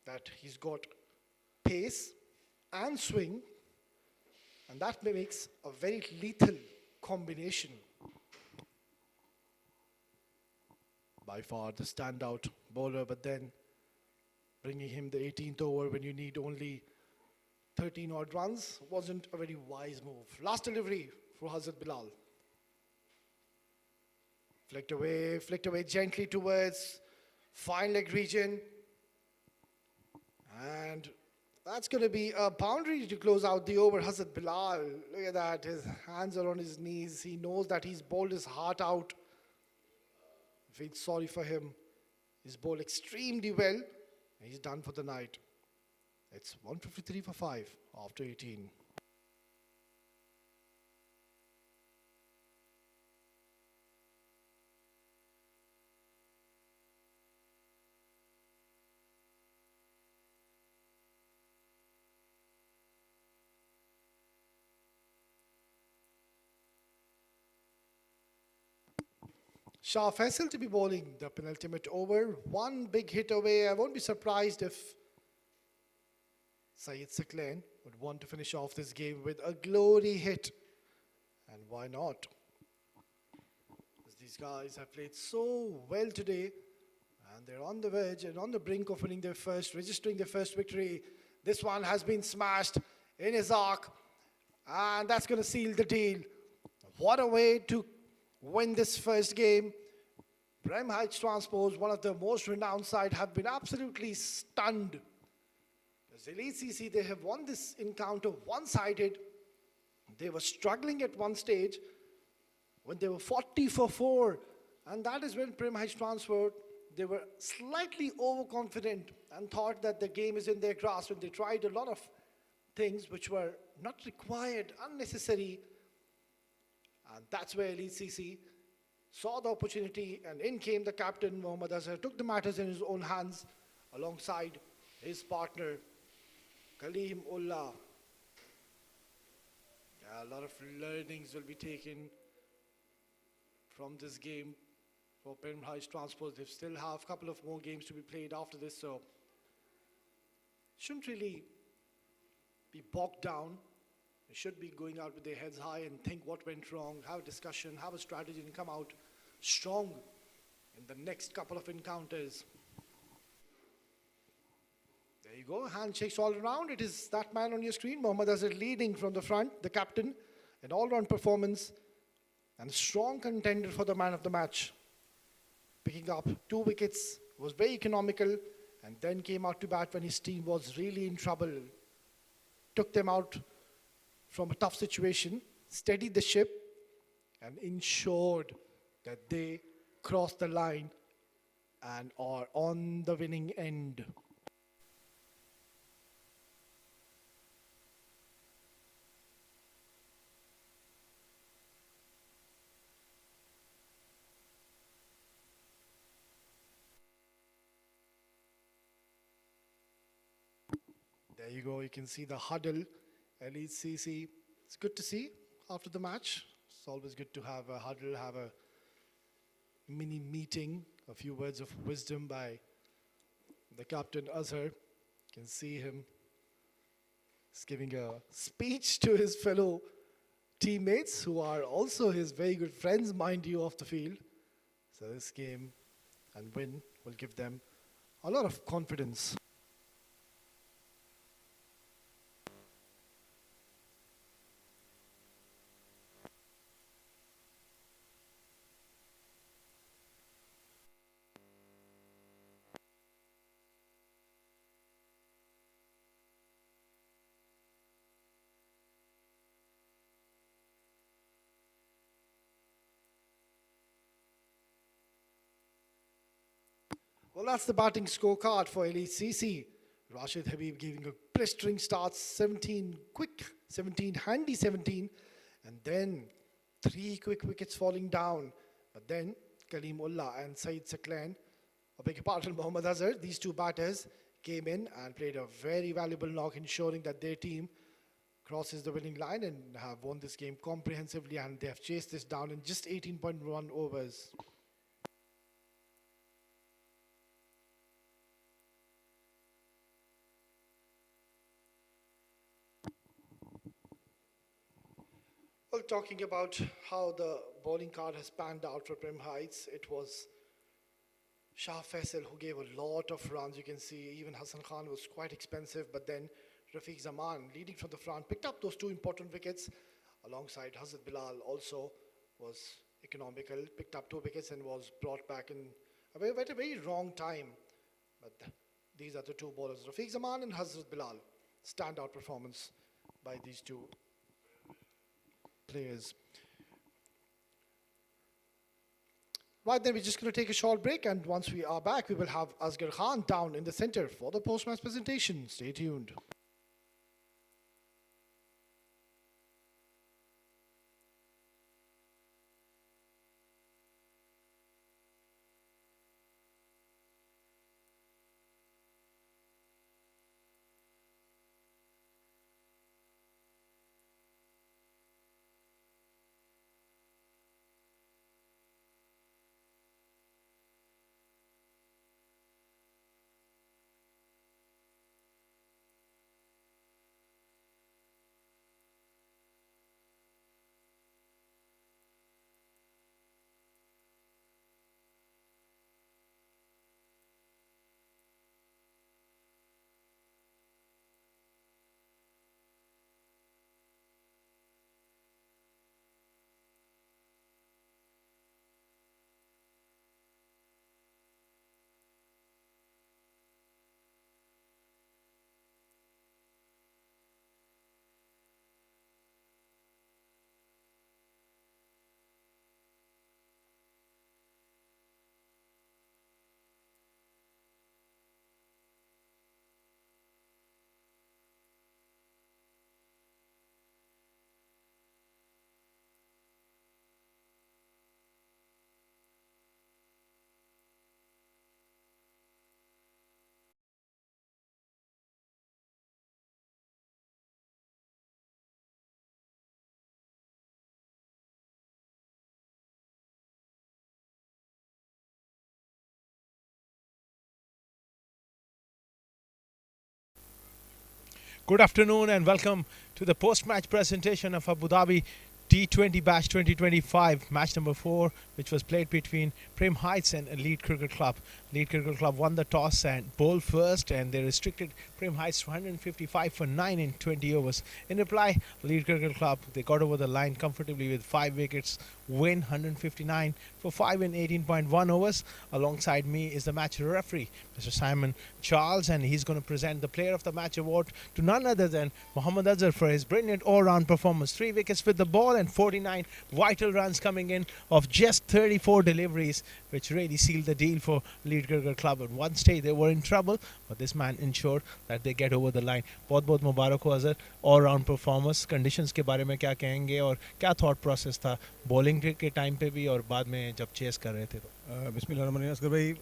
that he's got pace and swing, and that makes a very lethal combination. By far the standout bowler, but then bringing him the 18th over when you need only 13 odd runs wasn't a very wise move. Last delivery for Hazrat Bilal. Flicked away gently towards fine leg region. And that's going to be a boundary to close out the over. Hazrat Bilal, look at that, his hands are on his knees. He knows that he's bowled his heart out. I feel sorry for him. He's bowled extremely well, and he's done for the night. It's 153 for 5 after 18. Shah Faisal to be bowling the penultimate over. One big hit away. I won't be surprised if Syed Saklan would want to finish off this game with a glory hit. And why not? Because these guys have played so well today, and they're on the verge and on the brink of winning their first, registering their first victory. This one has been smashed in his arc, and that's going to seal the deal. What a way to win this first game. Prem Heights Transpose, one of the most renowned side, have been absolutely stunned. As Elite CC, they have won this encounter one-sided. They were struggling at one stage when they were 40 for 4. And that is when Prem Heights transferred. They were slightly overconfident and thought that the game is in their grasp, and they tried a lot of things which were not required, unnecessary. And that's where Elite CC saw the opportunity, and in came the captain, Mohammad Azhar, took the matters in his own hands alongside his partner, Kaleem Ullah. Yeah, a lot of learnings will be taken from this game for Prem Heights Transport. They still have a couple of more games to be played after this, so shouldn't really be bogged down. They should be going out with their heads high and think what went wrong, have a discussion, have a strategy, and come out strong in the next couple of encounters. There you go, handshakes all around. It is that man on your screen, Mohammad Azhar, leading from the front, the captain, an all-round performance, and a strong contender for the man of the match. Picking up 2 wickets, was very economical, and then came out to bat when his team was really in trouble. Took them out from a tough situation, steadied the ship, and ensured that they crossed the line and are on the winning end. There you go, you can see the huddle. Elite CC, it's good to see after the match. It's always good to have a huddle, have a mini meeting, a few words of wisdom by the captain Azhar. You can see him. He's giving a speech to his fellow teammates, who are also his very good friends, mind you, off the field. So this game and win will give them a lot of confidence. Well, that's the batting scorecard for Elite CC. Rashid Habib giving a blistering start, 17 quick, 17 handy 17, and then 3 quick wickets falling down. But then Kaleem Ullah and Saeed Saklan, I beg your pardon, Mohammad Azhar, these 2 batters came in and played a very valuable knock, ensuring that their team crosses the winning line and have won this game comprehensively, and they have chased this down in just 18.1 overs. Well, talking about how the bowling card has panned out for Prem Heights, it was Shah Faisal who gave a lot of runs. You can see even Hassan Khan was quite expensive, but then Rafiq Zaman, leading from the front, picked up those 2 important wickets alongside Hazrat Bilal, also was economical, picked up 2 wickets and was brought back in at a very wrong time. But these are the 2 bowlers, Rafiq Zaman and Hazrat Bilal. Standout performance by these 2 players. Right, then we're just going to take a short break, and once we are back, we will have Asghar Khan down in the center for the post-match presentation. Stay tuned. Good afternoon and welcome to the post-match presentation of Abu Dhabi T20 Bash 2025, match number 4, which was played between Prem Heights and Elite Cricket Club. Elite Cricket Club won the toss and bowled first, and they restricted Prem Heights to 155 for 9 in 20 overs. In reply, Elite Cricket Club, they got over the line comfortably with 5 wickets, win 159 for 5 in 18.1 overs. Alongside me is the match referee, Mr. Simon Charles, and he's going to present the Player of the Match award to none other than Mohammad Azhar for his brilliant all-round performance. 3 wickets with the ball and 49 vital runs coming in of just 34 deliveries, which really sealed the deal for Lead Cricket Club. At one stage they were in trouble, but this man ensured that they get over the line. बहुत बहुत मुबारक हो Azhar, all-round performance. Conditions के बारे में क्या कहेंगे और क्या thought process था bowling के टाइम पे भी और बाद में जब चेस कर रहे थे तो? बिस्मिल्लाह असगर भाई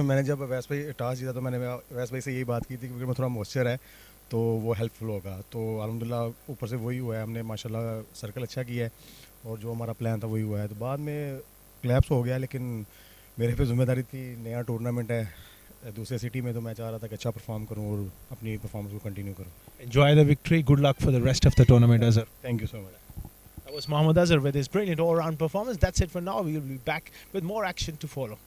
मैंने जब वैस भाई टॉस जीता तो मैंने वैस भाई से यही बात की थी क्योंकि मैं थोड़ा मॉइस्चर है तो वो हेल्पफुल होगा, तो अल्हम्दुलिल्लाह ऊपर से वही हुआ है, हमने माशाल्लाह सर्कल अच्छा किया है और जो हमारा प्लान था वही हुआ है। तो बाद में क्लैप्स हो गया, लेकिन मेरे पे जिम्मेदारी थी, नया टूर्नामेंट है दूसरे सिटी में, तो मैं चाह रहा था कि अच्छा परफॉर्म करूँ और अपनी परफॉर्मेंस को कंटिन्यू करूँ। Enjoy the victory. Good luck for the rest of the tournament, Azhar. Thank you so much. That was Mohammad Azhar with his brilliant all-round performance. That's it for now. We will be back with more action to follow.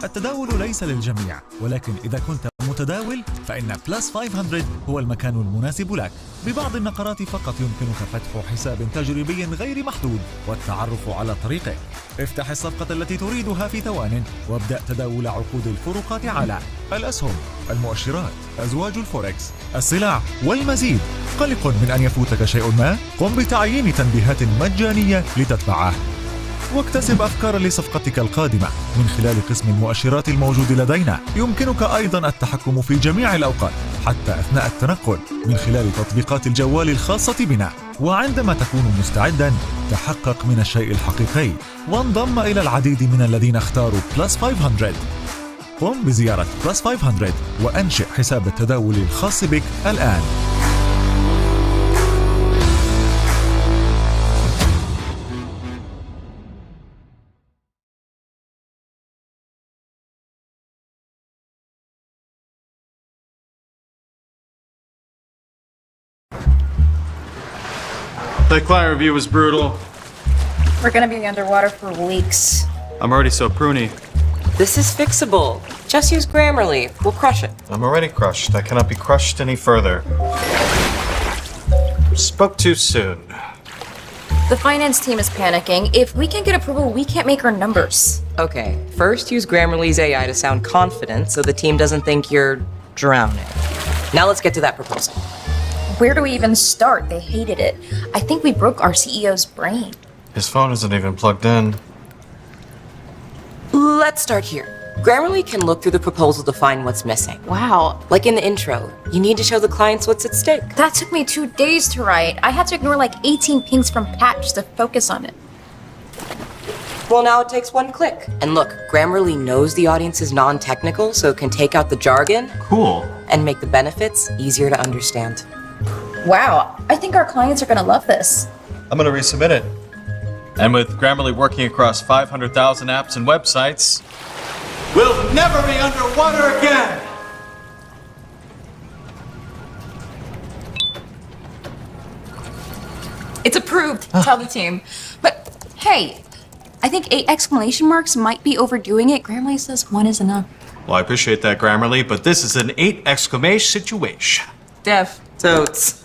التداول ليس للجميع، ولكن إذا كنت متداول فإن بلس 500 هو المكان المناسب لك. ببعض النقرات فقط يمكنك فتح حساب تجريبي غير محدود والتعرف على طريقه. افتح الصفقة التي تريدها في ثوان وابدأ تداول عقود الفروقات على الأسهم، المؤشرات، أزواج الفوركس، السلع والمزيد. قلق من أن يفوتك شيء ما؟ قم بتعيين تنبيهات مجانية لتتبعه، واكتسب أفكارا لصفقتك القادمة من خلال قسم المؤشرات الموجود لدينا. يمكنك أيضا التحكم في جميع الأوقات حتى أثناء التنقل من خلال تطبيقات الجوال الخاصة بنا. وعندما تكون مستعدا تحقق من الشيء الحقيقي وانضم إلى العديد من الذين اختاروا بلس 500. قم بزيارة بلس 500 وأنشئ حساب التداول الخاص بك الآن. That client review was brutal. We're gonna be underwater for weeks. I'm already so pruny. This is fixable. Just use Grammarly. We'll crush it. I'm already crushed. I cannot be crushed any further. Spoke too soon. The finance team is panicking. If we can't get approval, we can't make our numbers. Okay, first use Grammarly's AI to sound confident so the team doesn't think you're drowning. Now let's get to that proposal. Where do we even start? They hated it. I think we broke our CEO's brain. His phone isn't even plugged in. Let's start here. Grammarly can look through the proposal to find what's missing. Wow. Like in the intro, you need to show the clients what's at stake. That took me 2 days to write. I had to ignore like 18 pings from Pat just to focus on it. Well, now it takes 1 click. And look, Grammarly knows the audience is non-technical, so it can take out the jargon. Cool. And make the benefits easier to understand. Wow. I think our clients are gonna love this. I'm gonna resubmit it. And with Grammarly working across 500,000 apps and websites, we'll never be underwater again! It's approved. Tell the team. But hey, I think 8 exclamation marks might be overdoing it. Grammarly says 1 is enough. Well, I appreciate that, Grammarly, but this is an 8 exclamation situation. Def. Totes.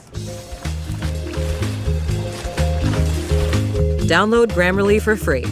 Download Grammarly for free.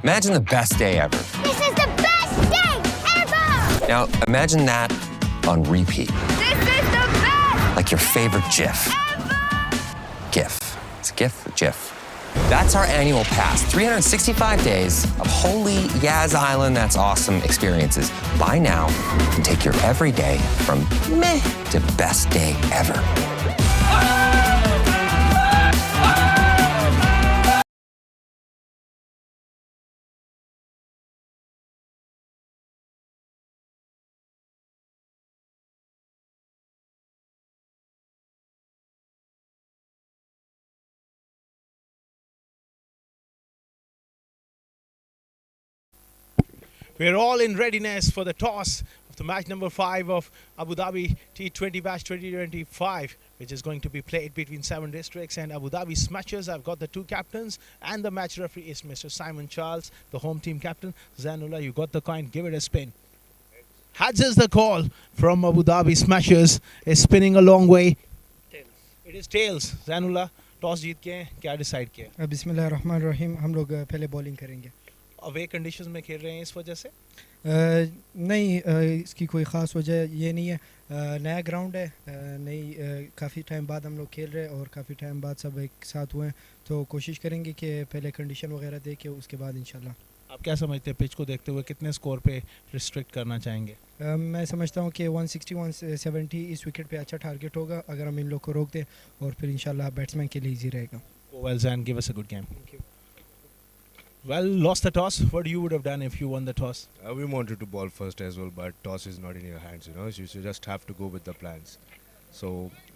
Imagine the best day ever. This is the best day ever! Now, imagine that on repeat. This is the best! Like your favorite GIF. GIF. It's a GIF or GIF. That's our annual pass. 365 days of holy Yaz Island That's Awesome experiences. Buy now and take your everyday from meh to best day ever. We're all in readiness for the toss of the match number 5 of Abu Dhabi T20 Batch 2025, which is going to be played between 7 districts and Abu Dhabi Smashers. I've got the 2 captains, and the match referee is Mr. Simon Charles, the home team captain. Zanullah, you got the coin. Give it a spin. Heads is the call from Abu Dhabi Smashers. Is spinning a long way. Tails. It is tails. Zanullah, toss जीत के क्या decide किया? बिस्मिल्लाहिर्रहमानिर्रहीम हम लोग पहले bowling करेंगे। Away conditions में खेल रहे हैं इस वजह से? नहीं, इसकी कोई ख़ास वजह ये नहीं है। नया ग्राउंड है, नई काफ़ी टाइम बाद हम लोग खेल रहे हैं और काफ़ी टाइम बाद सब एक साथ हुए हैं, तो कोशिश करेंगे कि पहले कंडीशन वगैरह देख के उसके बाद इंशाल्लाह। आप क्या समझते हैं पिच को देखते हुए कितने स्कोर पे रिस्ट्रिक्ट करना चाहेंगे? मैं समझता हूँ कि 160 170 इस विकेट पे अच्छा टारगेट होगा अगर हम इन लोग को रोक दें, और फिर इंशाल्लाह बैट्समैन के लिए इजी रहेगा। Well, Zan, give us a good game. Thank you. Well, lost the toss. What you would have done if you won the toss? We wanted to ball first as well, but toss is not in your hands, you know. So you just have to go with the plans. So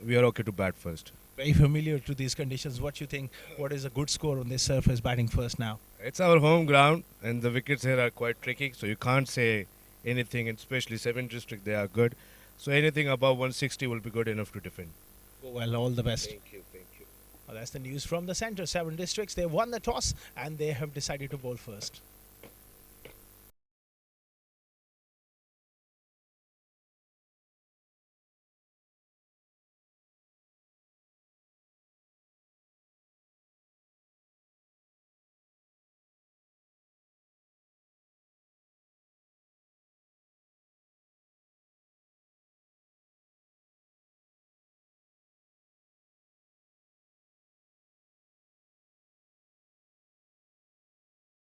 we are okay to bat first. Very familiar to these conditions. What you think? What is a good score on this surface batting first now? It's our home ground, and the wickets here are quite tricky, so you can't say anything, and especially 7 district, they are good. So anything above 160 will be good enough to defend. Well, all the best. Thank you, thank you. Well, that's the news from the centre. 7 districts, they won the toss and they have decided to bowl first.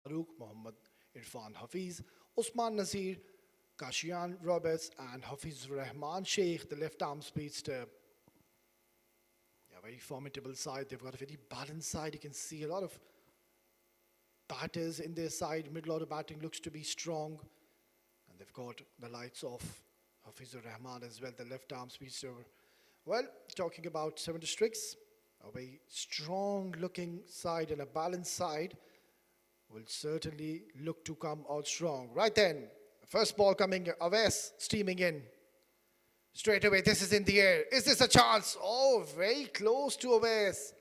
Farooq, Mohammad Irfan Hafiz, Usman Nasir, Kashian Roberts, and Hafiz Rahman Sheikh, the left arm speedster. Yeah, very formidable side. They've got a very balanced side. You can see a lot of batters in their side. Middle order batting looks to be strong. And they've got the lights of Hafizur Rahman as well, the left arm speedster. Well, talking about Seven Districts, a very strong looking side and a balanced side will certainly look to come out strong. Right then, first ball coming, Awais streaming in. Straight away, this is in the air. Is this a chance? Oh, very close to Awais.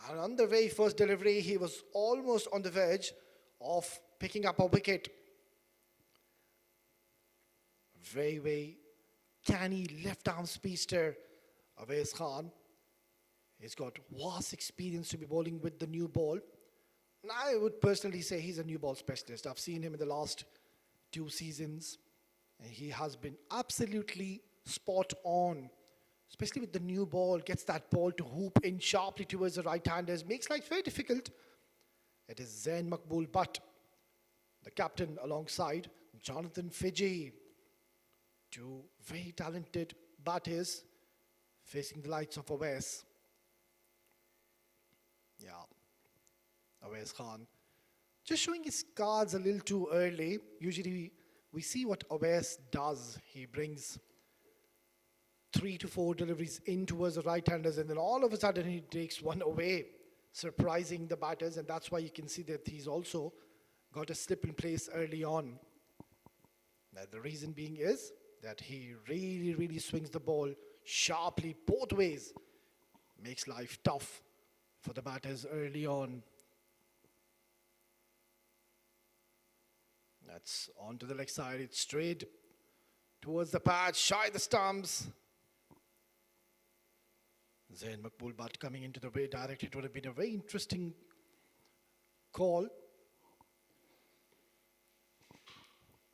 And on the very first delivery, he was almost on the verge of picking up a wicket. Very, very canny left-arm speedster, Awais Khan. He's got vast experience to be bowling with the new ball. And I would personally say he's a new ball specialist. I've seen him in the last 2 seasons. And he has been absolutely spot on. Especially with the new ball, gets that ball to hoop in sharply towards the right-handers. Makes life very difficult. It is Zain Maqbool Butt, the captain, alongside Jonathan Fiji. 2 very talented batters facing the lights of Awais. Yeah, Awais Khan. Just showing his cards a little too early. Usually we see what Awais does. He brings 3 to 4 deliveries in towards the right-handers, and then all of a sudden he takes one away, surprising the batters, and that's why you can see that he's also got a slip in place early on. Now, the reason being is that he really, really swings the ball sharply both ways. Makes life tough for the batters early on. That's on to the leg side. It's straight towards the patch, shy the stumps. Zain Maqbool Butt coming into the way direct. It would have been a very interesting call.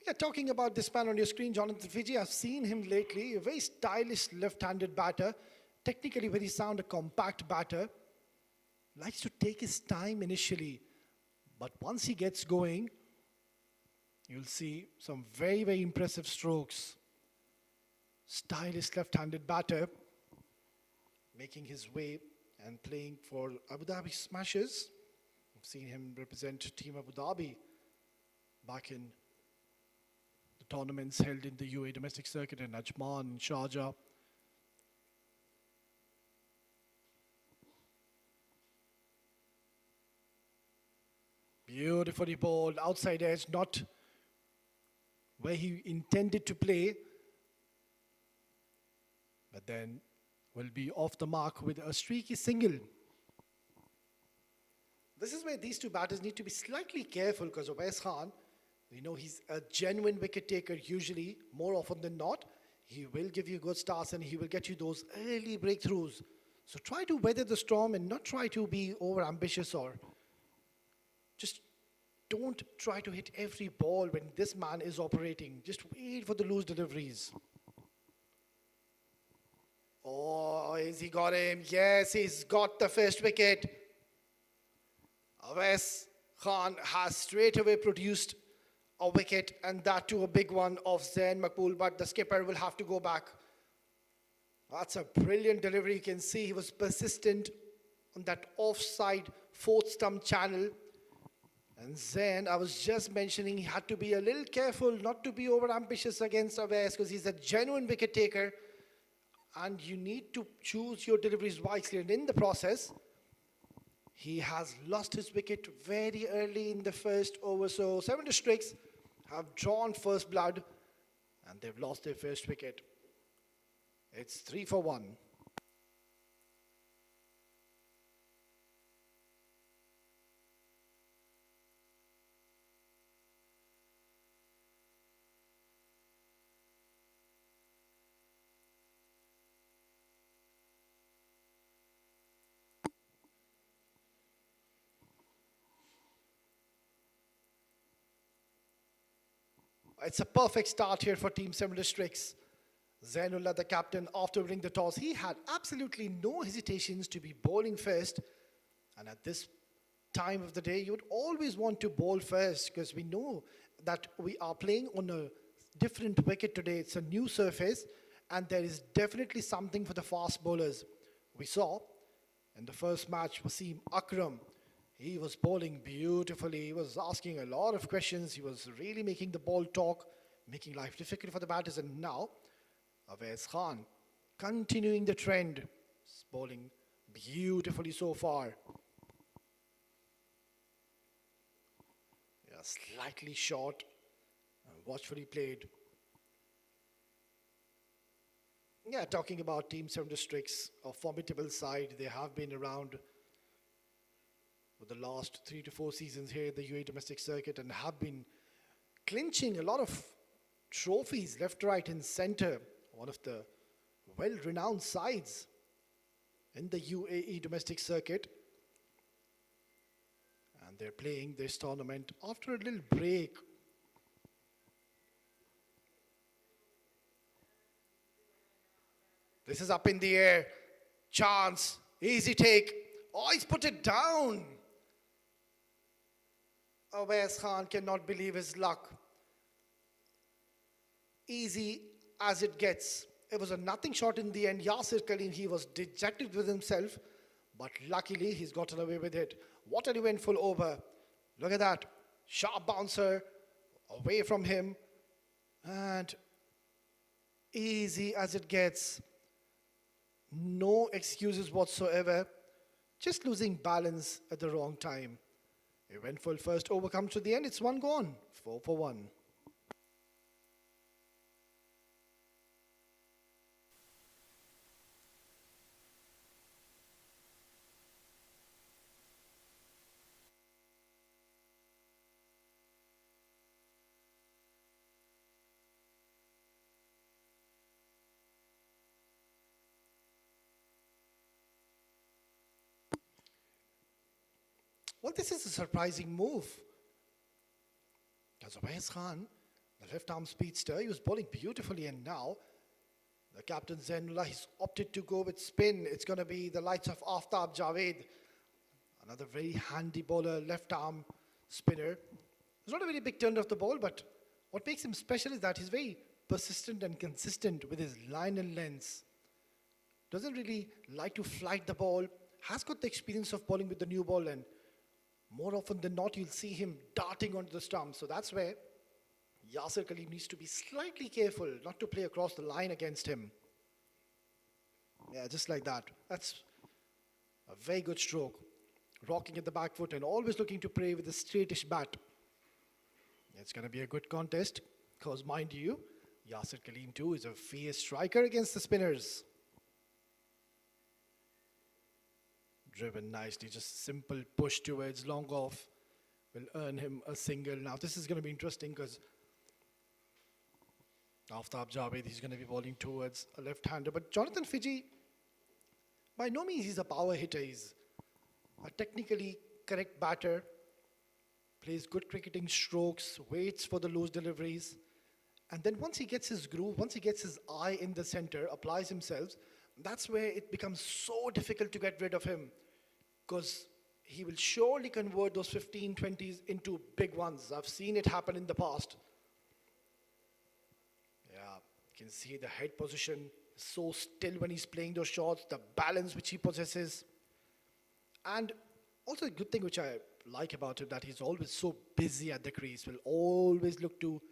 Yeah, talking about this man on your screen, Jonathan Fiji, I've seen him lately. A very stylish left-handed batter. Technically very sound, a compact batter. Likes to take his time initially. But once he gets going, you'll see some very, very impressive strokes. Stylish left-handed batter, making his way and playing for Abu Dhabi Smashers. I've seen him represent Team Abu Dhabi back in the tournaments held in the UAE domestic circuit in Ajman and Sharjah. Beautifully bowled, outside edge, not where he intended to play, but then will be off the mark with a streaky single. This is where these 2 batters need to be slightly careful, because Awais Khan, we know he's a genuine wicket taker usually, more often than not. He will give you good starts and he will get you those early breakthroughs. So try to weather the storm and not try to be over ambitious, or just don't try to hit every ball when this man is operating. Just wait for the loose deliveries. Oh, has he got him? Yes, he's got the first wicket. Awais Khan has straight away produced a wicket, and that too a big one of Zain Maqbool, but the skipper will have to go back. That's a brilliant delivery. You can see he was persistent on that offside 4th stump channel. And Zain, I was just mentioning, he had to be a little careful not to be over ambitious against Awais, because he's a genuine wicket taker. And you need to choose your deliveries wisely. And in the process, he has lost his wicket very early in the first over. So 7 Districts have drawn first blood and they've lost their first wicket. It's 3 for 1. It's a perfect start here for Team 7 Districts. Zainullah, the captain, after winning the toss, he had absolutely no hesitations to be bowling first. And at this time of the day, you would always want to bowl first, because we know that we are playing on a different wicket today. It's a new surface, and there is definitely something for the fast bowlers. We saw in the first match, Wasim Akram, he was bowling beautifully. He was asking a lot of questions. He was really making the ball talk. making life difficult for the batters. And now, Awais Khan continuing the trend. He's bowling beautifully so far. Yeah, slightly short, watchfully played. Yeah, talking about Team 7 Districts, a formidable side. They have been around for the last 3 to 4 seasons here at the UAE domestic circuit and have been clinching a lot of trophies left, right, and center. One of the well-renowned sides in the UAE domestic circuit. And they're playing this tournament after a little break. This is up in the air. Chance. Easy take. Oh, he's put it down. Awais Khan cannot believe his luck. Easy as it gets. It was a nothing shot in the end. Yasir Kaleem, he was dejected with himself. But luckily, he's gotten away with it. What an eventful over. Look at that. Sharp bouncer. Away from him. And easy as it gets. No excuses whatsoever. Just losing balance at the wrong time. Eventful first over comes to the end. It's one gone. 4 for 1. Well, this is a surprising move. Because Awais Khan, the left-arm speedster, he was bowling beautifully, and now the captain Zainullah, he's opted to go with spin. It's going to be the likes of Aftab Javed, another very handy bowler, left-arm spinner. It's not a very big turn of the ball, but what makes him special is that he's very persistent and consistent with his line and lengths. Doesn't really like to flight the ball, has got the experience of bowling with the new ball, and more often than not, you'll see him darting onto the stump. So that's where Yasir Kaleem needs to be slightly careful not to play across the line against him. Yeah, just like that. That's a very good stroke. Rocking at the back foot and always looking to play with a straightish bat. It's going to be a good contest because, mind you, Yasir Kaleem too is a fierce striker against the spinners. Driven nicely, just simple push towards long off will earn him a single. Now this is going to be interesting because Aftab Javed, he's going to be bowling towards a left-hander. But Jonathan Fiji, by no means he's a power hitter. He's a technically correct batter, plays good cricketing strokes, waits for the loose deliveries. And then once he gets his groove, once he gets his eye in the center, applies himself, that's where it becomes so difficult to get rid of him. Because he will surely convert those 15, 20s into big ones. I've seen it happen in the past. Yeah, you can see the head position is so still when he's playing those shots, the balance which he possesses. And also a good thing which I like about him, that he's always so busy at the crease, will always look to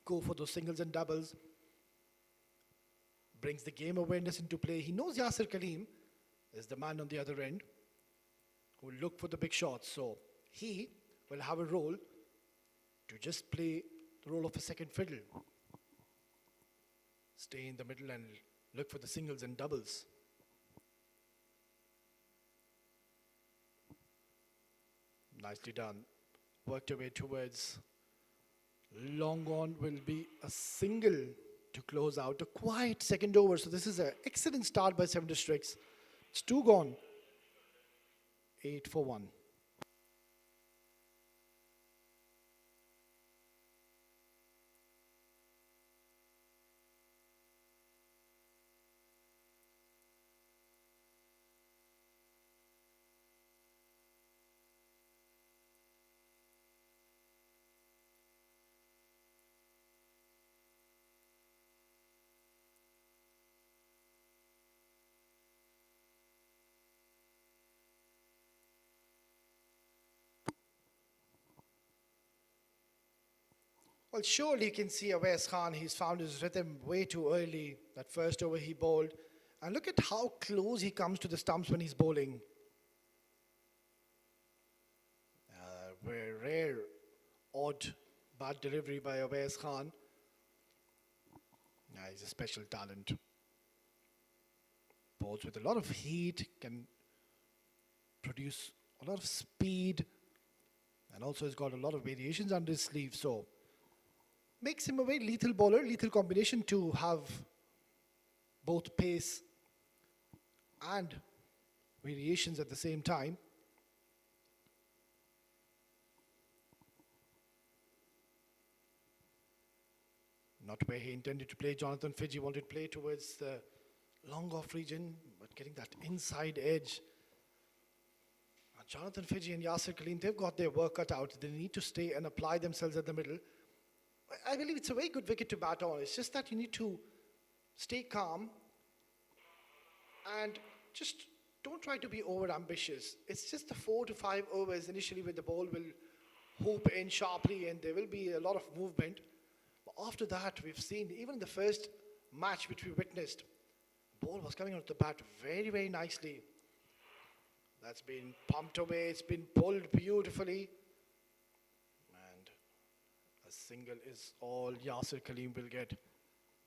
go for those singles and doubles. Brings the game awareness into play. He knows Yasir Kaleem is the man on the other end who will look for the big shots. So he will have a role to just play the role of a second fiddle. Stay in the middle and look for the singles and doubles. Nicely done. Worked away towards long on will be a single to close out. A quiet second over. So this is an excellent start by 7 Districts. It's 2 gone. 8 for 1. Well, surely you can see Awais Khan, he's found his rhythm way too early. That first over he bowled. And look at how close he comes to the stumps when he's bowling. Very rare, odd, bad delivery by Awais Khan. He's a special talent. Bowls with a lot of heat, can produce a lot of speed, and also has got a lot of variations under his sleeve. So makes him a very lethal bowler, lethal combination to have both pace and variations at the same time. Not where he intended to play. Jonathan Fiji wanted to play towards the long off region, but getting that inside edge. Jonathan Fiji and Yasir Kaleem, they've got their work cut out. They need to stay and apply themselves at the middle. I believe it's a very good wicket to bat on. It's just that you need to stay calm and just don't try to be over ambitious. It's just the 4 to 5 overs initially where the ball will hoop in sharply and there will be a lot of movement. After that, we've seen, even in the first match which we witnessed, the ball was coming onto the bat very, very nicely. That's been pumped away, it's been pulled beautifully. And a single is all Yasir Kaleem will get.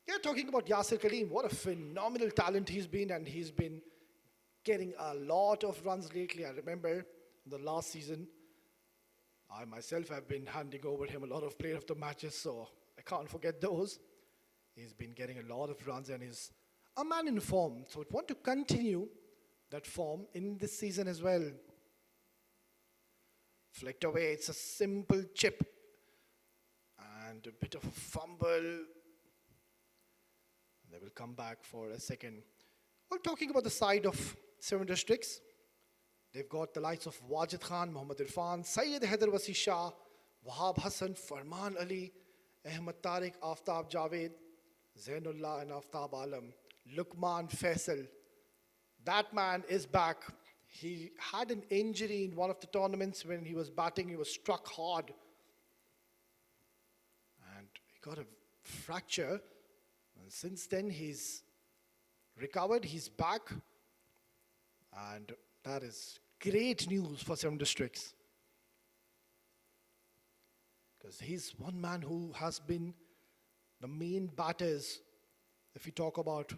Yeah, talking about Yasir Kaleem, what a phenomenal talent he's been, and he's been getting a lot of runs lately. I remember the last season, I myself have been handing over him a lot of player of the matches, so I can't forget those. He's been getting a lot of runs and is a man in form. So I want to continue that form in this season as well. Flicked away, it's a simple chip. And a bit of a fumble. They will come back for a second. Well, talking about the side of 7 districts, they've got the likes of Wajid Khan, Mohammad Irfan, Syed Haider Wasi Shah, Wahab Hassan, Farman Ali, Ahmad Tariq, Aftab Javed, Zainullah and Aftab Alam, Lukman Faisal. That man is back. He had an injury in one of the tournaments when he was batting. He was struck hard. And he got a fracture. And since then, he's recovered. He's back. And that is great news for 7 districts. Because he's one man who has been the main batters. If we talk about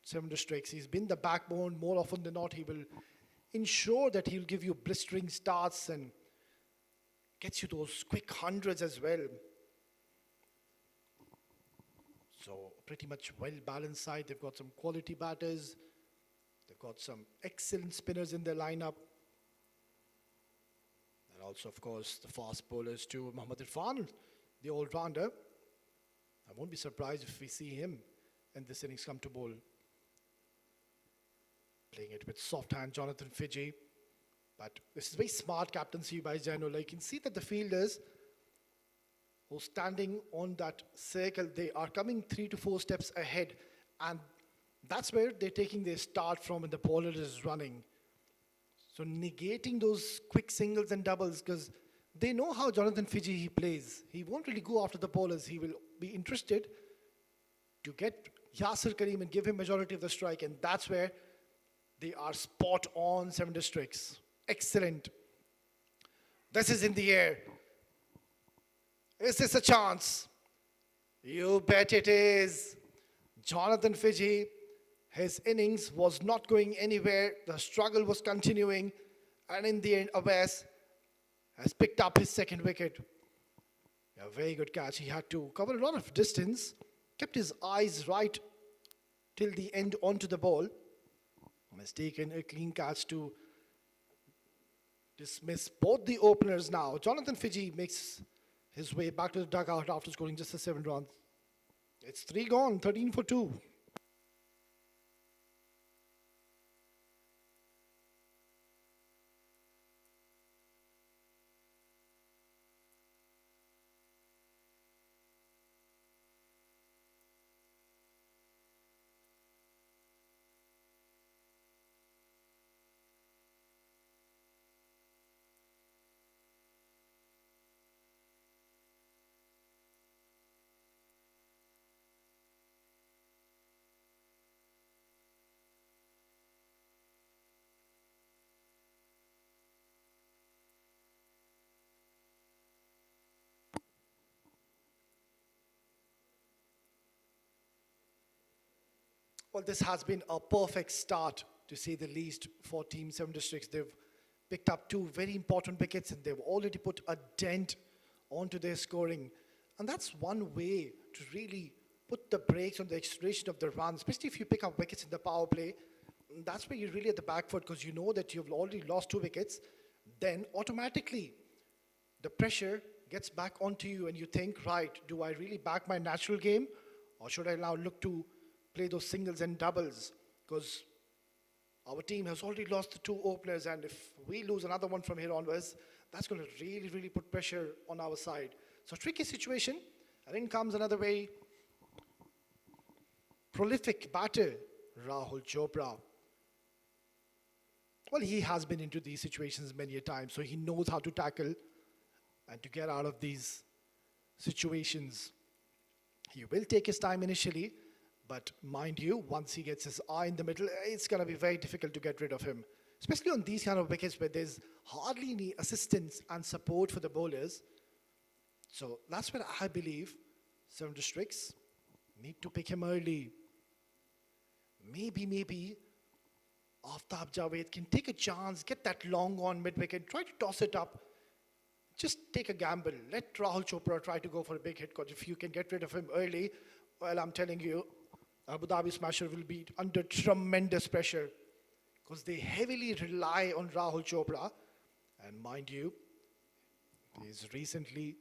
7 districts, he's been the backbone. More often than not, he will ensure that he'll give you blistering starts and gets you those quick hundreds as well. So pretty much well-balanced side. They've got some quality batters. They've got some excellent spinners in their lineup. And also, of course, the fast bowlers too. Mohammad Irfan, the all-rounder. I won't be surprised if we see him in this innings come to bowl. Playing it with soft hand, Jonathan Fiji. But this is very smart captaincy by Zainullah. You can see that the fielders who are standing on that circle, they are coming 3 to 4 steps ahead. And that's where they're taking their start from when the bowler is running. So negating those quick singles and doubles, because they know how Jonathan Fiji he plays. He won't really go after the bowlers. He will be interested to get Yasir Kaleem and give him majority of the strike. And that's where they are spot on, 7 districts. Excellent. This is in the air. Is this a chance? You bet it is. Jonathan Fiji, his innings was not going anywhere. The struggle was continuing. And in the end, Awais has picked up his 2nd wicket. A very good catch. He had to cover a lot of distance. Kept his eyes right till the end onto the ball. And has taken a clean catch to dismiss both the openers now. Jonathan Fiji makes his way back to the dugout after scoring just the 7 runs. It's 3 gone, 13 for 2. Well, this has been a perfect start, to say the least, for Team 7 Districts. They've picked up 2 very important wickets and they've already put a dent onto their scoring. And that's one way to really put the brakes on the acceleration of the run, especially if you pick up wickets in the power play. That's where you're really at the back foot, because you know that you've already lost 2 wickets. Then automatically the pressure gets back onto you and you think, right, do I really back my natural game, or should I now look to play those singles and doubles? Because our team has already lost the 2 openers, and if we lose another one from here onwards, that's going to really put pressure on our side. So tricky situation, and in comes another very prolific batter, Rahul Chopra. Well, he has been into these situations many a time, so he knows how to tackle and to get out of these situations. He will take his time initially, but mind you, once he gets his eye in the middle, it's going to be very difficult to get rid of him, especially on these kind of wickets where there's hardly any assistance and support for the bowlers. So that's where I believe 7 Districts need to pick him early. Maybe Aftab Javed can take a chance, get that long on mid-wicket, try to toss it up. Just take a gamble. Let Rahul Chopra try to go for a big hit, because if you can get rid of him early, well, I'm telling you, Abu Dhabi Smasher will be under tremendous pressure, because they heavily rely on Rahul Chopra. And mind you, he's recently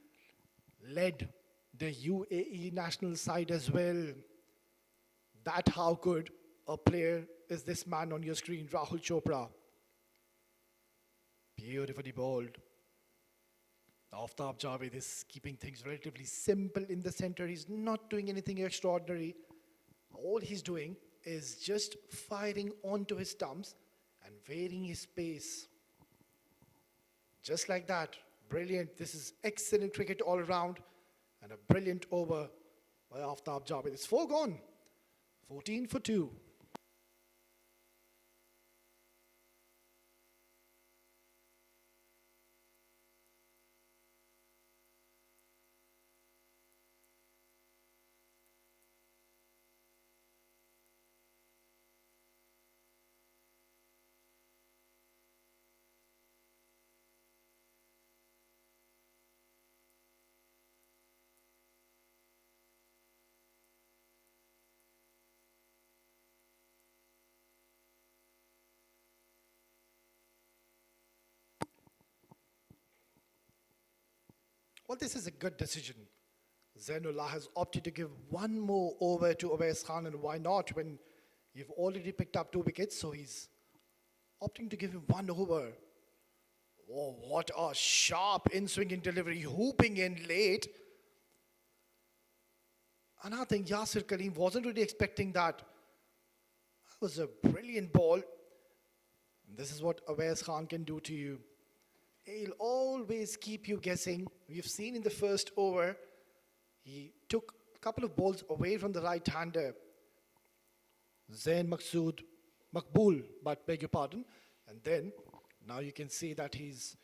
led the UAE national side as well. That's how good a player is this man on your screen, Rahul Chopra. Beautifully bowled. Aftab Javed is keeping things relatively simple in the center. He's not doing anything extraordinary. All he's doing is just firing onto his stumps and varying his pace. Just like that. Brilliant. This is excellent cricket all around, and a brilliant over by Aftab Javed. It's 4 gone. 14 for 2. Well, this is a good decision. Zainullah has opted to give 1 more over to Awais Khan, and why not when you've already picked up 2 wickets? So he's opting to give him 1 over. Oh, what a sharp in-swinging delivery, hooping in late. And I think Yasir Kaleem wasn't really expecting that. That was a brilliant ball. And this is what Awais Khan can do to you. He'll always keep you guessing. We've seen in the first over, he took a couple of balls away from the right-hander, Zain Makbool, but beg your pardon. And then, now you can see that he's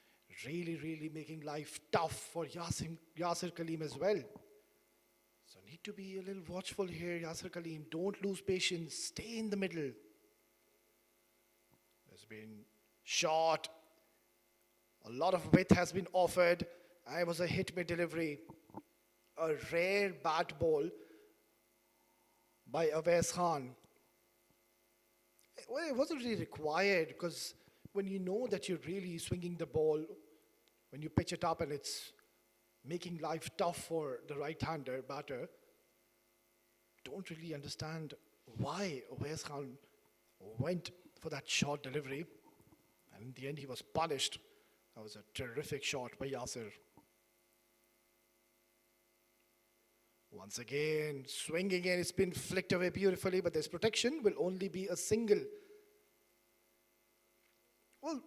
really making life tough for Yasir Kaleem as well. So need to be a little watchful here, Yasir Kaleem. Don't lose patience. Stay in the middle. There's been shot. A lot of width has been offered. It was a hit mid delivery. A rare bat ball by Awais Khan. Well, it wasn't really required, because when you know that you're really swinging the ball, when you pitch it up and it's making life tough for the right-hander batter, don't really understand why Awais Khan went for that short delivery. And in the end, he was punished. That was a terrific shot by Yasir. Once again, swinging in, it's been flicked away beautifully, but this protection will only be a single. Well,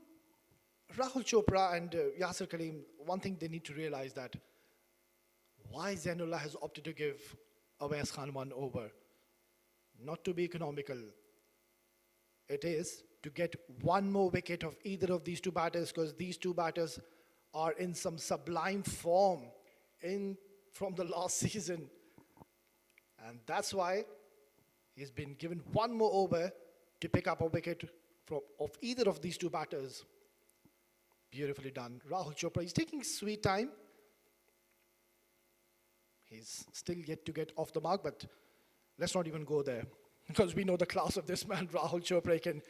Rahul Chopra and Yasir Kaleem, one thing they need to realize that why Zainullah has opted to give Awais Khan 1 over. Not to be economical. It is to get 1 more wicket of either of these 2 batters, because these 2 batters are in some sublime form from the last season. And that's why He's been given one more over to pick up a wicket of either of these two batters. Beautifully done. Rahul Chopra, he's taking sweet time. He's still yet to get off the mark, but let's not even go there because we know the class of this man, Rahul Chopra. He can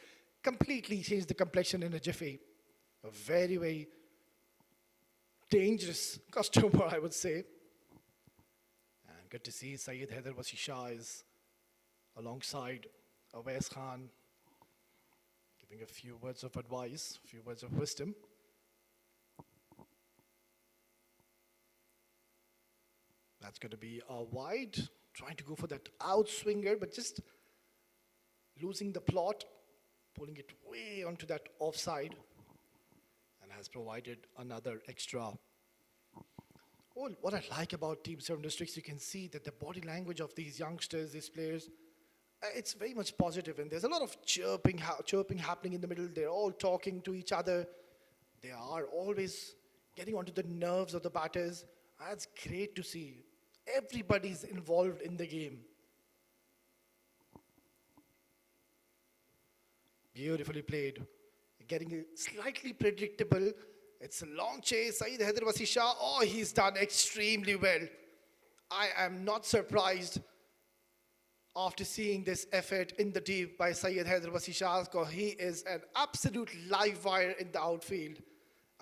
completely change the complexion in a jiffy. A very, very dangerous customer, I would say. And good to see Syed Haider Wasi Shah is alongside Awais Khan, giving a few words of advice, a few words of wisdom. That's going to be a wide, trying to go for that outswinger, but just losing the plot, pulling it way onto that offside, and has provided another extra. Oh, what I like about Team 7 Districts, you can see that the body language of these youngsters, these players, it's very much positive, and there's a lot of chirping happening in the middle. They're all talking to each other. They are always getting onto the nerves of the batters. That's great to see. Everybody's involved in the game. Beautifully played. Getting slightly predictable. It's a long chase. Syed Haider Wasi Shah, oh, he's done extremely well. I am not surprised after seeing this effort in the deep by Syed Haider Wasi Shah, because he is an absolute live wire in the outfield,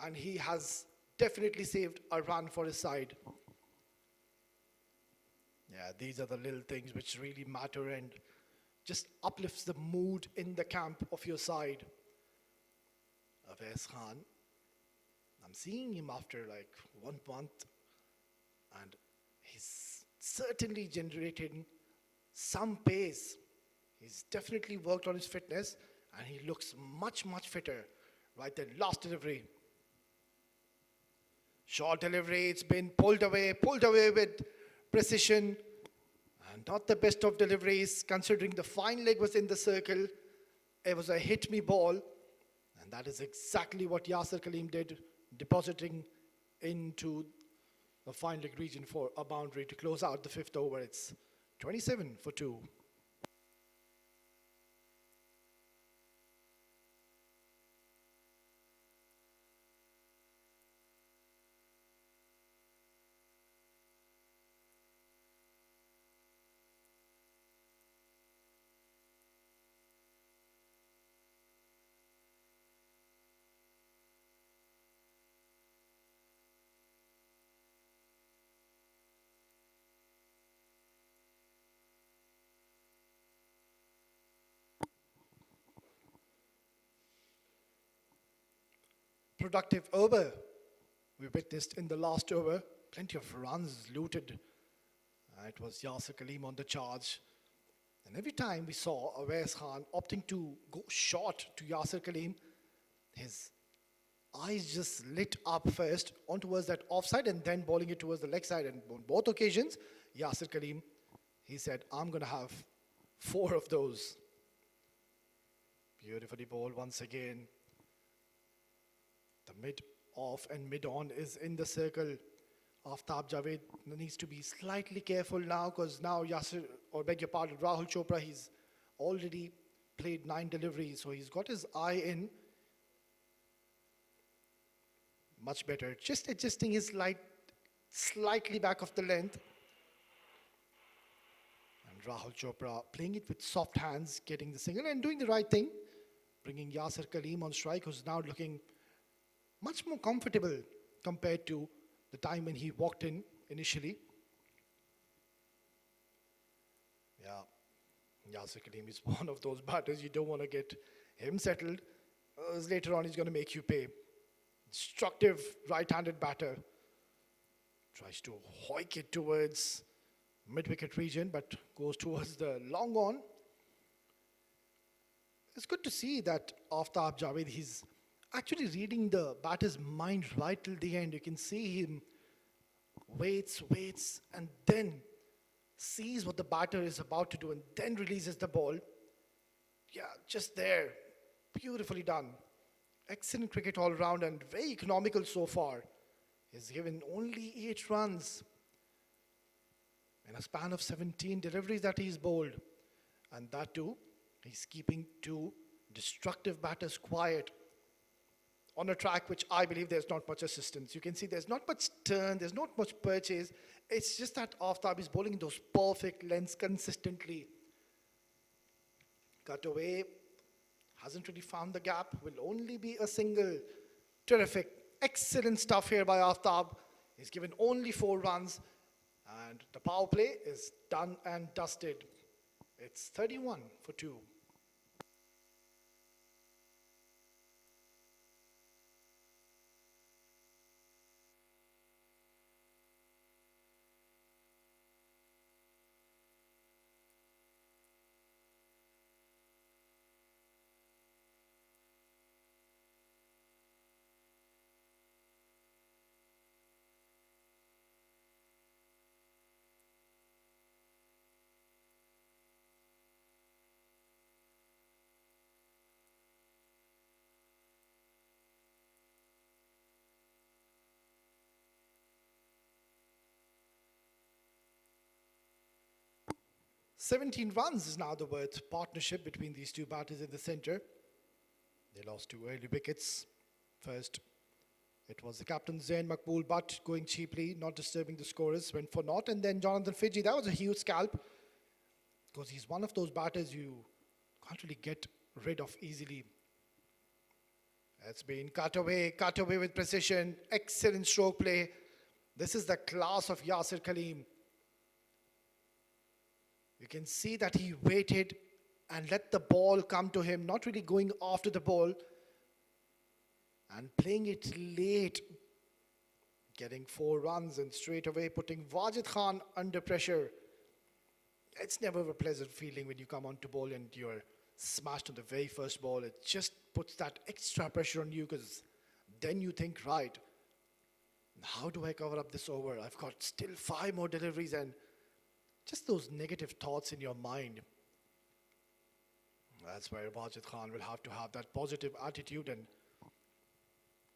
and he has definitely saved a run for his side. Yeah, these are the little things which really matter and just uplifts the mood in the camp of your side. Awais Khan, I'm seeing him after like 1 month, and he's certainly generated some pace. He's definitely worked on his fitness, and he looks much, much fitter. Right there, last delivery. Short delivery, it's been pulled away with precision, and not the best of deliveries considering the fine leg was in the circle. It was a hit me ball, and that is exactly what Yasir Kaleem did, depositing into the fine leg region for a boundary to close out the 5th over. It's 27 for 2. Productive over we witnessed in the last over. Plenty of runs looted. It was Yasir Kaleem on the charge. And every time we saw Awais Khan opting to go short to Yasir Kaleem, his eyes just lit up first on towards that offside and then bowling it towards the leg side. And on both occasions, Yasir Kaleem, he said, I'm going to have 4 of those. Beautifully bowled once again. The mid-off and mid-on is in the circle. Aftab Javed needs to be slightly careful now, because now Rahul Chopra, he's already played 9 deliveries, so he's got his eye in. Much better. Just adjusting his light slightly back of the length. And Rahul Chopra playing it with soft hands, getting the single and doing the right thing. Bringing Yasir Kaleem on strike, who's now looking much more comfortable compared to the time when he walked in initially. Yeah, Yasir Kaleem is one of those batters you don't want to get him settled. Later on, he's going to make you pay. Destructive right-handed batter. Tries to hoik it towards mid-wicket region, but goes towards the long on. It's good to see that Aftab Javed, he's actually reading the batter's mind right till the end. You can see him waits, and then sees what the batter is about to do and then releases the ball. Yeah, just there. Beautifully done. Excellent cricket all round and very economical so far. He's given only 8 runs in a span of 17 deliveries that he's bowled. And that too, he's keeping two destructive batters quiet on a track which I believe there's not much assistance. You can see there's not much turn, there's not much purchase. It's just that Aftab is bowling those perfect lengths consistently. Cut away, hasn't really found the gap, will only be a single. Terrific, excellent stuff here by Aftab. He's given only 4 runs, and the power play is done and dusted. It's 31 for 2. "17 runs is now the word partnership between these two batters in the center. They lost 2 early wickets. First, it was the captain Zain Makbul, but going cheaply, not disturbing the scorers, went for naught. And then Jonathan Fiji, that was a huge scalp, because he's one of those batters you can't really get rid of easily. It's been cut away with precision. Excellent stroke play. This is the class of Yasir Kaleem. You can see that he waited and let the ball come to him, not really going after the ball and playing it late, getting 4 runs and straight away putting Wajid Khan under pressure. It's never a pleasant feeling when you come on to bowl and you're smashed on the very first ball. It just puts that extra pressure on you, because then you think, right, how do I cover up this over? I've got still 5 more deliveries, and just those negative thoughts in your mind. That's where Wajid Khan will have to have that positive attitude and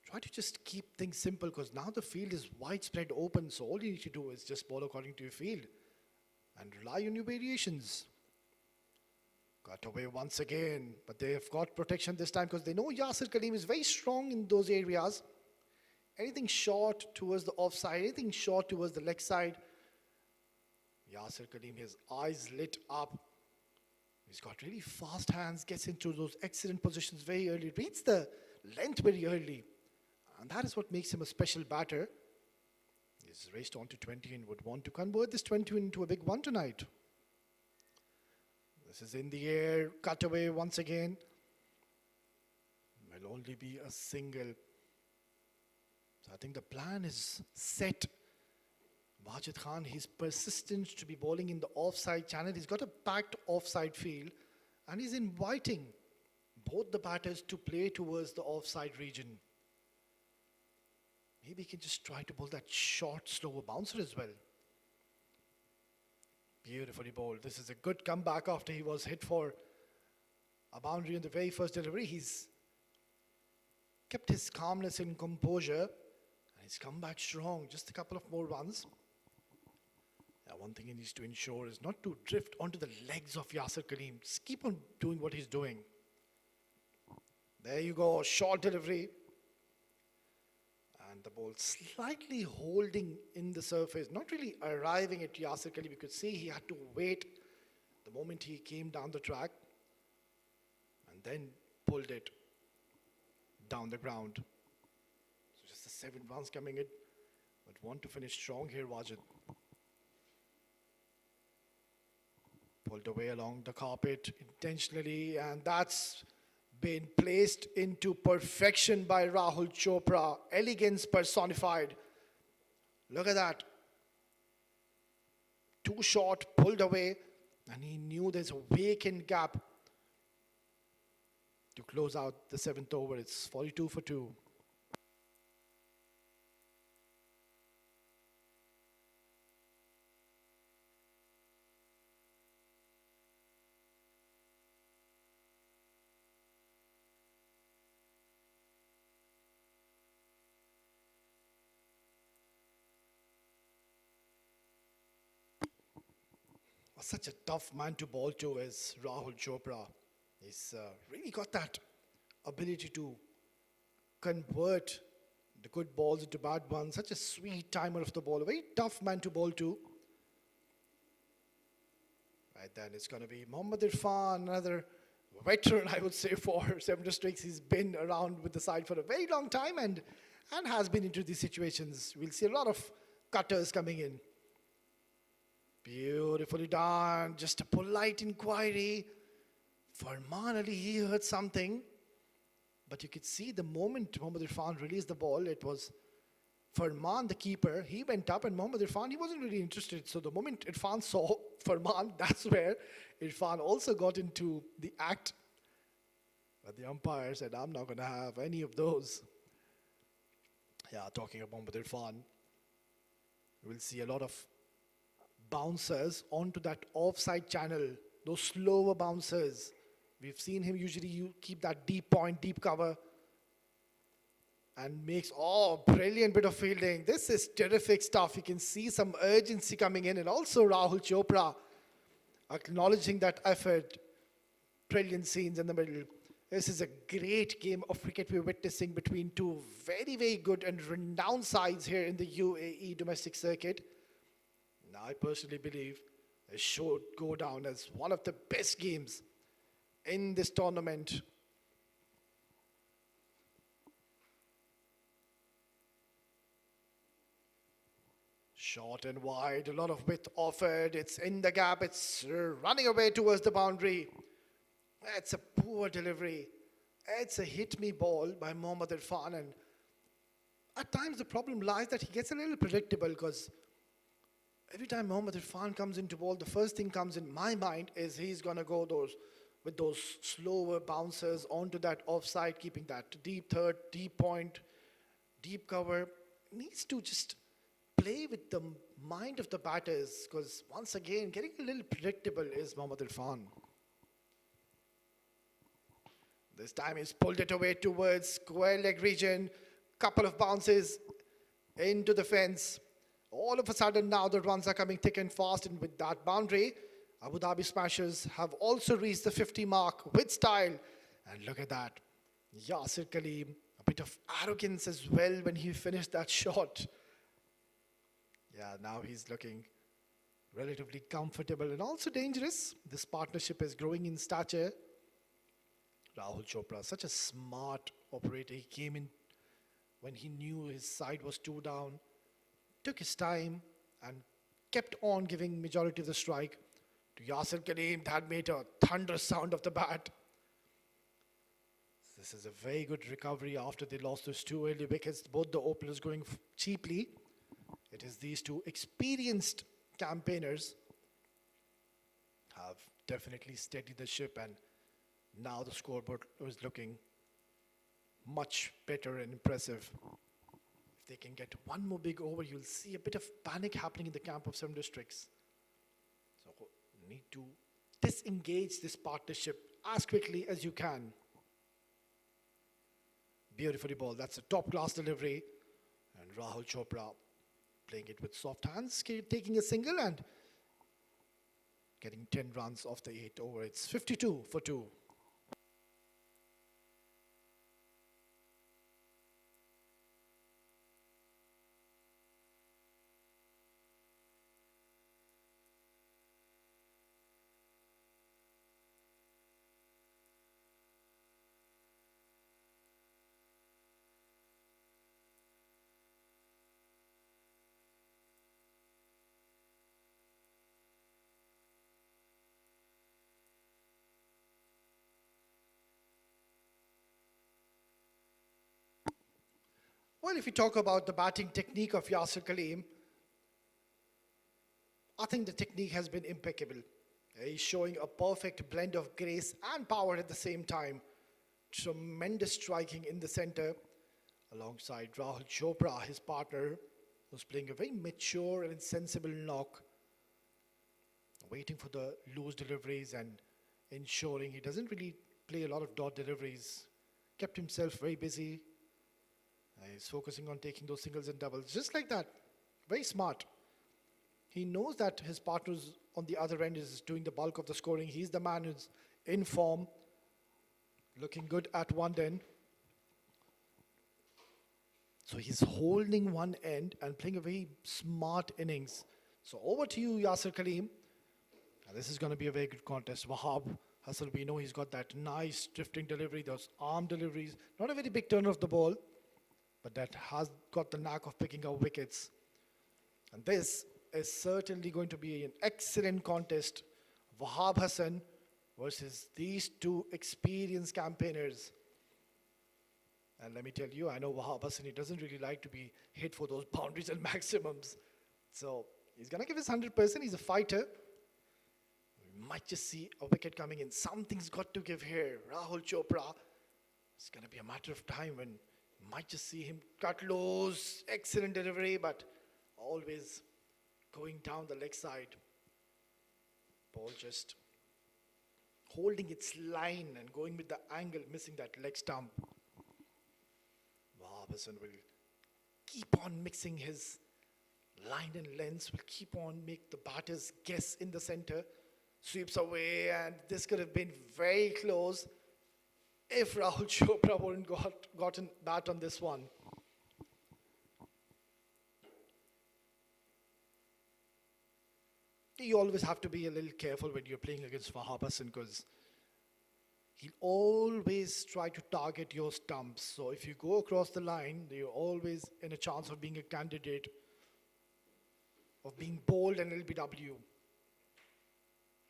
try to just keep things simple, because now the field is widespread open, so all you need to do is just bowl according to your field and rely on your variations. Got away once again, but they've got protection this time because they know Yasir Kaleem is very strong in those areas. Anything short towards the offside, anything short towards the leg side, Yasir Kaleem, his eyes lit up. He's got really fast hands, gets into those excellent positions very early, reads the length very early. And that is what makes him a special batter. He's raced on to 20 and would want to convert this 20 into a big one tonight. This is in the air, cut away once again. Will only be a single. So I think the plan is set. Wajid Khan, he's persistent to be bowling in the offside channel. He's got a packed offside field, and he's inviting both the batters to play towards the offside region. Maybe he can just try to bowl that short, slower bouncer as well. Beautifully bowled. This is a good comeback after he was hit for a boundary in the very first delivery. He's kept his calmness and composure, and he's come back strong. Just a couple of more runs. Now, one thing he needs to ensure is not to drift onto the legs of Yasir Kaleem. Just keep on doing what he's doing. There you go, short delivery. And the ball slightly holding in the surface, not really arriving at Yasir Kaleem. You could see he had to wait the moment he came down the track and then pulled it down the ground. So just the 7 runs coming in, but want to finish strong here, Wajid. Pulled away along the carpet intentionally, and that's been placed into perfection by Rahul Chopra. Elegance personified. Look at that. Too short, pulled away, and he knew there's a vacant gap to close out the 7th over. It's 42 for 2. Such a tough man to bowl to is Rahul Chopra. He's really got that ability to convert the good balls into bad ones. Such a sweet timer of the ball. A very tough man to bowl to. Right then, it's going to be Mohammad Irfan, another veteran, I would say, for Seven Districts. He's been around with the side for a very long time and has been into these situations. We'll see a lot of cutters coming in. Beautifully done. Just a polite inquiry. Farman Ali, he heard something. But you could see the moment Mohammad Irfan released the ball, it was Farman, the keeper. He went up, and Mohammad Irfan, he wasn't really interested. So the moment Irfan saw Farman, that's where Irfan also got into the act. But the umpire said, I'm not going to have any of those. Yeah, talking about Mohammad Irfan, we'll see a lot of bouncers onto that offside channel, those slower bouncers. We've seen him usually keep that deep point, deep cover, and makes, brilliant bit of fielding. This is terrific stuff. You can see some urgency coming in, and also Rahul Chopra acknowledging that effort. Brilliant scenes in the middle. This is a great game of cricket we're witnessing between two very, very good and renowned sides here in the UAE domestic circuit. Now, I personally believe it should go down as one of the best games in this tournament. Short and wide, a lot of width offered. It's in the gap. It's running away towards the boundary. It's a poor delivery. It's a hit-me ball by Mohammad Irfan. And at times the problem lies that he gets a little predictable, because every time Mohammad Irfan comes into ball, the first thing comes in my mind is he's going to go with those slower bouncers onto that offside, keeping that deep third, deep point, deep cover. Needs to just play with the mind of the batters, because once again, getting a little predictable is Mohammad Irfan. This time he's pulled it away towards square leg region. Couple of bounces into the fence. All of a sudden now the runs are coming thick and fast, and with that boundary, Abu Dhabi Smashers have also reached the 50 mark with style. And look at that. Yasir Kaleem, a bit of arrogance as well when he finished that shot. Yeah, now he's looking relatively comfortable and also dangerous. This partnership is growing in stature. Rahul Chopra, such a smart operator. He came in when he knew his side was 2 down, took his time and kept on giving majority of the strike to Yasir Kaleem. That made a thunderous sound of the bat. This is a very good recovery after they lost those 2 early wickets. Both the openers going cheaply. It is these 2 experienced campaigners have definitely steadied the ship, and now the scoreboard is looking much better and impressive. If they can get one more big over, you'll see a bit of panic happening in the camp of Seven Districts. So you need to disengage this partnership as quickly as you can. Beautifully ball. That's a top-class delivery. And Rahul Chopra playing it with soft hands, taking a single and getting 10 runs off the 8th over. It's 52 for 2. Well, if you talk about the batting technique of Yasir Kaleem, I think the technique has been impeccable. He's showing a perfect blend of grace and power at the same time. Tremendous striking in the center, alongside Rahul Chopra, his partner, who's playing a very mature and sensible knock, waiting for the loose deliveries and ensuring he doesn't really play a lot of dot deliveries. Kept himself very busy. He's focusing on taking those singles and doubles, just like that. Very smart. He knows that his partner's on the other end is doing the bulk of the scoring. He's the man who's in form, looking good at one end. So he's holding one end and playing a very smart innings. So over to you, Yasser Kaleem. And this is going to be a very good contest. Wahab Hassan, we know he's got that nice drifting delivery, those arm deliveries. Not a very big turn of the ball, but that has got the knack of picking up wickets. And this is certainly going to be an excellent contest. Wahab Hassan versus these two experienced campaigners. And let me tell you, I know Wahab Hassan, he doesn't really like to be hit for those boundaries and maximums. So he's going to give his 100%. He's a fighter. We might just see a wicket coming in. Something's got to give here. Rahul Chopra. It's going to be a matter of time when you might just see him cut lows. Excellent delivery, but always going down the leg side. Ball just holding its line and going with the angle, missing that leg stump. Wahab Hassan will keep on mixing his line and lengths, will keep on make the batters guess in the center. Sweeps away, and this could have been very close if Rahul Chopra wouldn't gotten bat on this one. You always have to be a little careful when you're playing against Wahab Hassan because he'll always try to target your stumps. So if you go across the line, you're always in a chance of being a candidate of being bowled an LBW.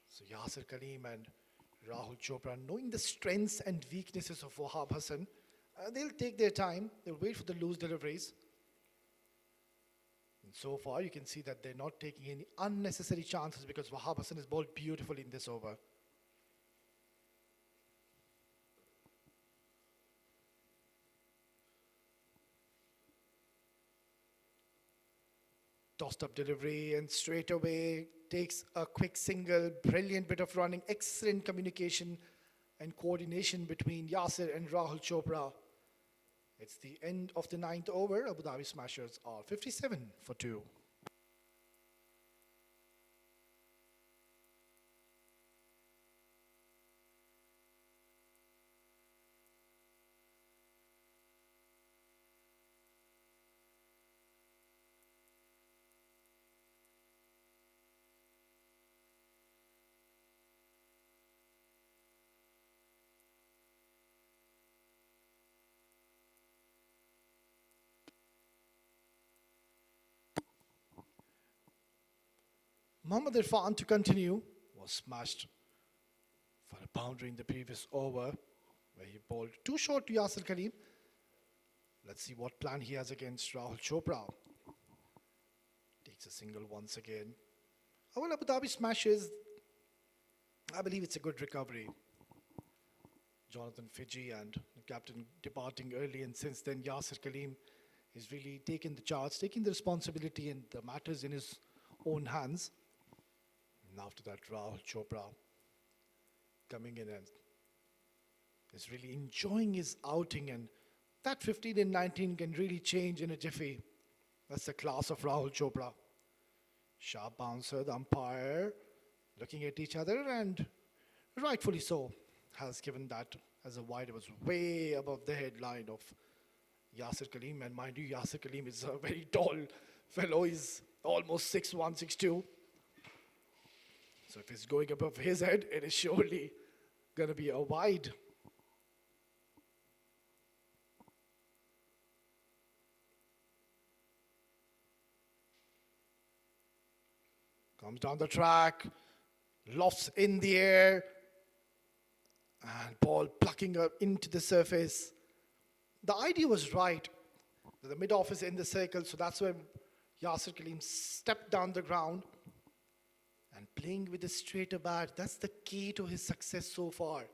So Yasser Kaleem and Rahul Chopra, knowing the strengths and weaknesses of Wahab Hassan, they'll take their time. They'll wait for the loose deliveries. And so far, you can see that they're not taking any unnecessary chances because Wahab Hassan has bowled beautifully in this over. Tossed up delivery and straight away takes a quick single. Brilliant bit of running. Excellent communication and coordination between Yasser and Rahul Chopra. It's the end of the 9th over. Abu Dhabi Smashers are 57 for 2. Mohammad Irfan to continue was smashed for a boundary in the previous over where he bowled too short to Yasser Kaleem. Let's see what plan he has against Rahul Chopra. Takes a single once again. Well, Abu Dhabi Smashers, I believe it's a good recovery. Jonathan Fiji and the captain departing early, and since then Yasser Kaleem has really taken the charge, taking the responsibility and the matters in his own hands. And after that, Rahul Chopra coming in and is really enjoying his outing, and that 15 and 19 can really change in a jiffy. That's the class of Rahul Chopra. Sharp bouncer, the umpire looking at each other, and rightfully so, has given that as a wide. It was way above the headline of Yasser Kaleem, and mind you, Yasser Kaleem is a very tall fellow. He's almost 6'1", 6'2". So if it's going above his head, it is surely going to be a wide. Comes down the track, lofts in the air, and ball plucking up into the surface. The idea was right. The mid-off is in the circle, so that's when Yasser Kaleem stepped down the ground and playing with a straighter bat. That's the key to his success so far.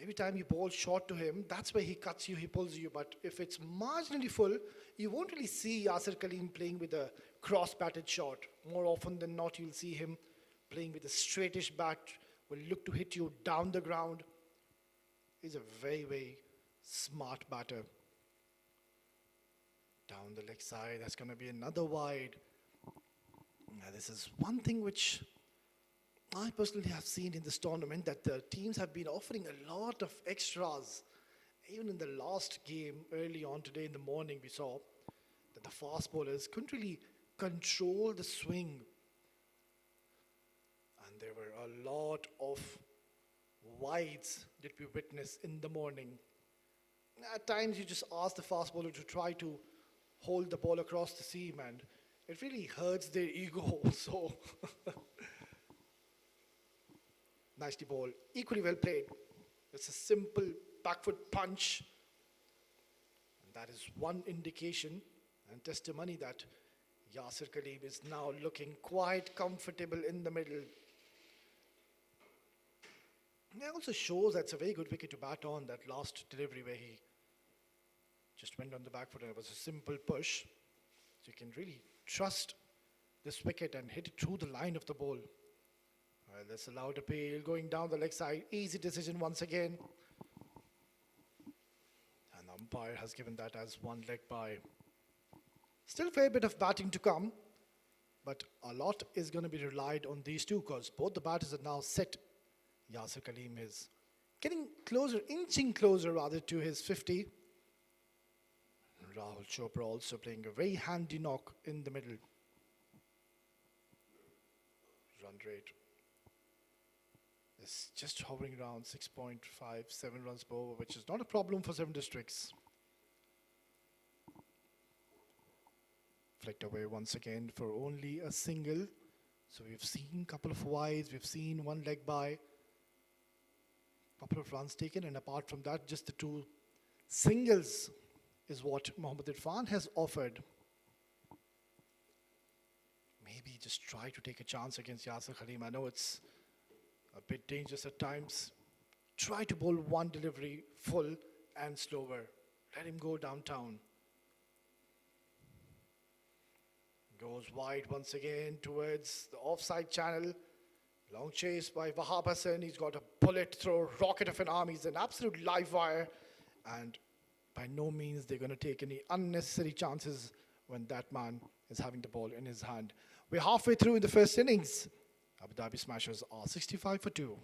Every time you bowl short to him, that's where he cuts you, he pulls you. But if it's marginally full, you won't really see Yasser Kaleem playing with a cross-batted shot. More often than not, you'll see him playing with a straightish bat, will look to hit you down the ground. He's a very, very smart batter. Down the leg side, that's going to be another wide. Now, this is one thing which I personally have seen in this tournament, that the teams have been offering a lot of extras. Even in the last game early on today in the morning, we saw that the fast bowlers couldn't really control the swing. And there were a lot of wides that we witnessed in the morning. At times you just ask the fast bowler to try to hold the ball across the seam, and it really hurts their ego. So nicely bowled, equally well played. It's a simple back foot punch, and that is one indication and testimony that Yasir Khalib is now looking quite comfortable in the middle. It also shows that it's a very good wicket to bat on, that last delivery where he just went on the back foot and it was a simple push. So you can really trust this wicket and hit it through the line of the ball. All right, that's allowed appeal going down the leg side. Easy decision once again. And the umpire has given that as one leg by. Still a fair bit of batting to come, but a lot is going to be relied on these two because both the batters are now set. Yasir Khalib is getting closer, inching closer rather to his 50. Rahul Chopra also playing a very handy knock in the middle. Run rate is just hovering around 6.57 runs per over, which is not a problem for 7 districts. Flicked away once again for only a single. So we've seen a couple of wides, we've seen one leg by, couple of runs taken, and apart from that, just the 2 singles is what Mohammad Irfan has offered. Maybe just try to take a chance against Yasir Khalib. I know it's a bit dangerous at times. Try to bowl one delivery full and slower. Let him go downtown. Goes wide once again towards the offside channel. Long chase by Wahab Hassan. He's got a bullet throw, rocket of an arm. He's an absolute live wire. And by no means they're going to take any unnecessary chances when that man is having the ball in his hand. We're halfway through in the first innings. Abu Dhabi Smashers are 65 for 2.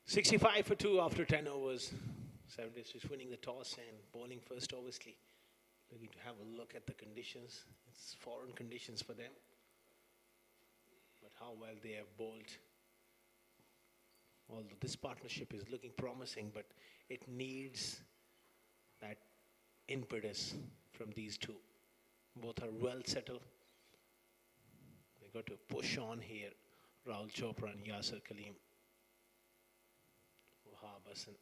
$65 for 2 after 10 overs. 7 districts winning the toss and bowling first, obviously. Looking to have a look at the conditions. It's foreign conditions for them. But how well they have bowled. Although this partnership is looking promising, but it needs that impetus from these two. Both are well settled. They got to push on here. Rahul Chopra and Yasir Khalib. Wahab Hassan,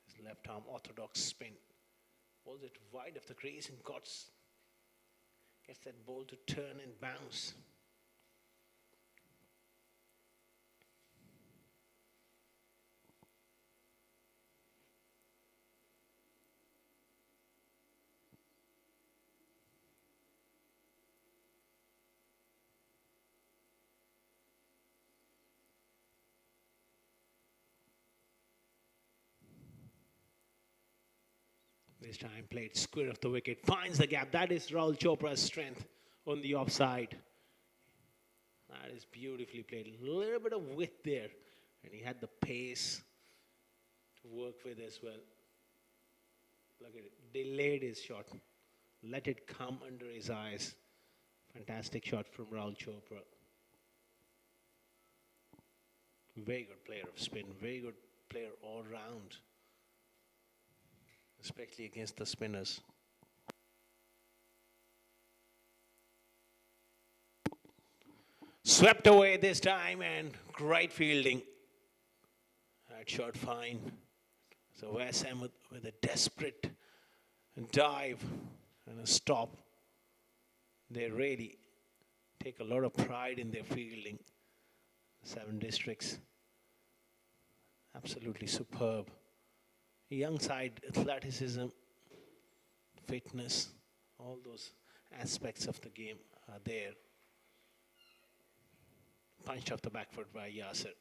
his left arm orthodox spin. Was it wide of the crease and gets that ball to turn and bounce. This time played square of the wicket, finds the gap. That is Rahul Chopra's strength on the offside. That is beautifully played. A little bit of width there. And he had the pace to work with as well. Look at it. Delayed his shot. Let it come under his eyes. Fantastic shot from Rahul Chopra. Very good player of spin. Very good player all round. Especially against the spinners. Swept away this time and great fielding. That shot fine. So Wes Ahmed with a desperate dive and a stop. They really take a lot of pride in their fielding. 7 districts. Absolutely superb. Young side athleticism, fitness, all those aspects of the game are there. Punched off the back foot by Yasser.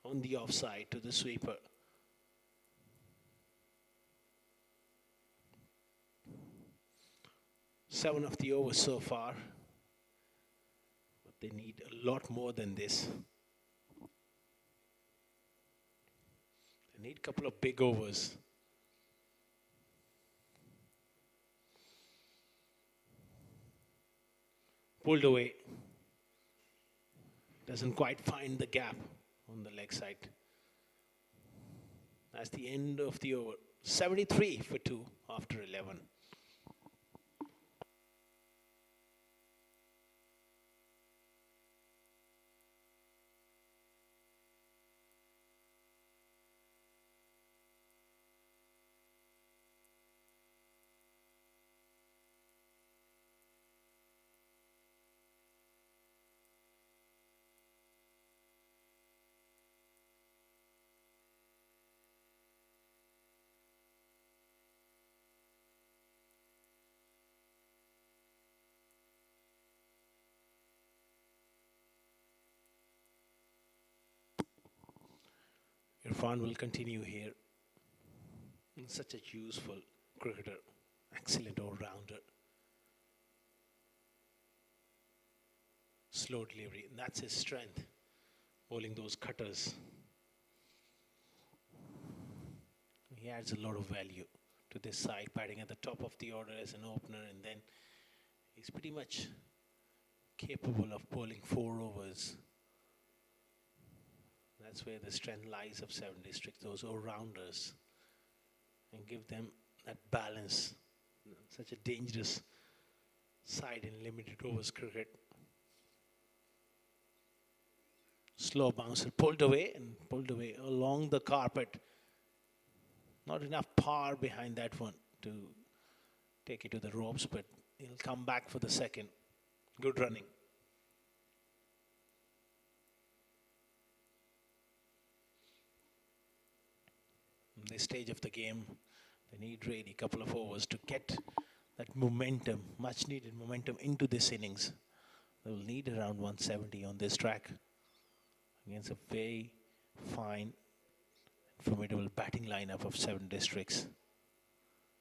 On the offside to the sweeper. Seven of the overs so far. But they need a lot more than this. They need a couple of big overs. Pulled away. Doesn't quite find the gap on the leg side. That's the end of the over. 73 for 2 after 11. Irfan will continue here. Such a useful cricketer, excellent all-rounder. Slow delivery, and that's his strength, bowling those cutters. He adds a lot of value to this side, batting at the top of the order as an opener, and then he's pretty much capable of bowling 4 overs. That's where the strength lies of 7 districts, those all-rounders, and give them that balance. Such a dangerous side in limited overs cricket. Slow bouncer, pulled away along the carpet. Not enough power behind that one to take it to the ropes, but he'll come back for the second. Good running. This stage of the game, they need really a couple of overs to get that momentum, much needed momentum into this innings. They will need around 170 on this track against a very fine, formidable batting lineup of 7 districts.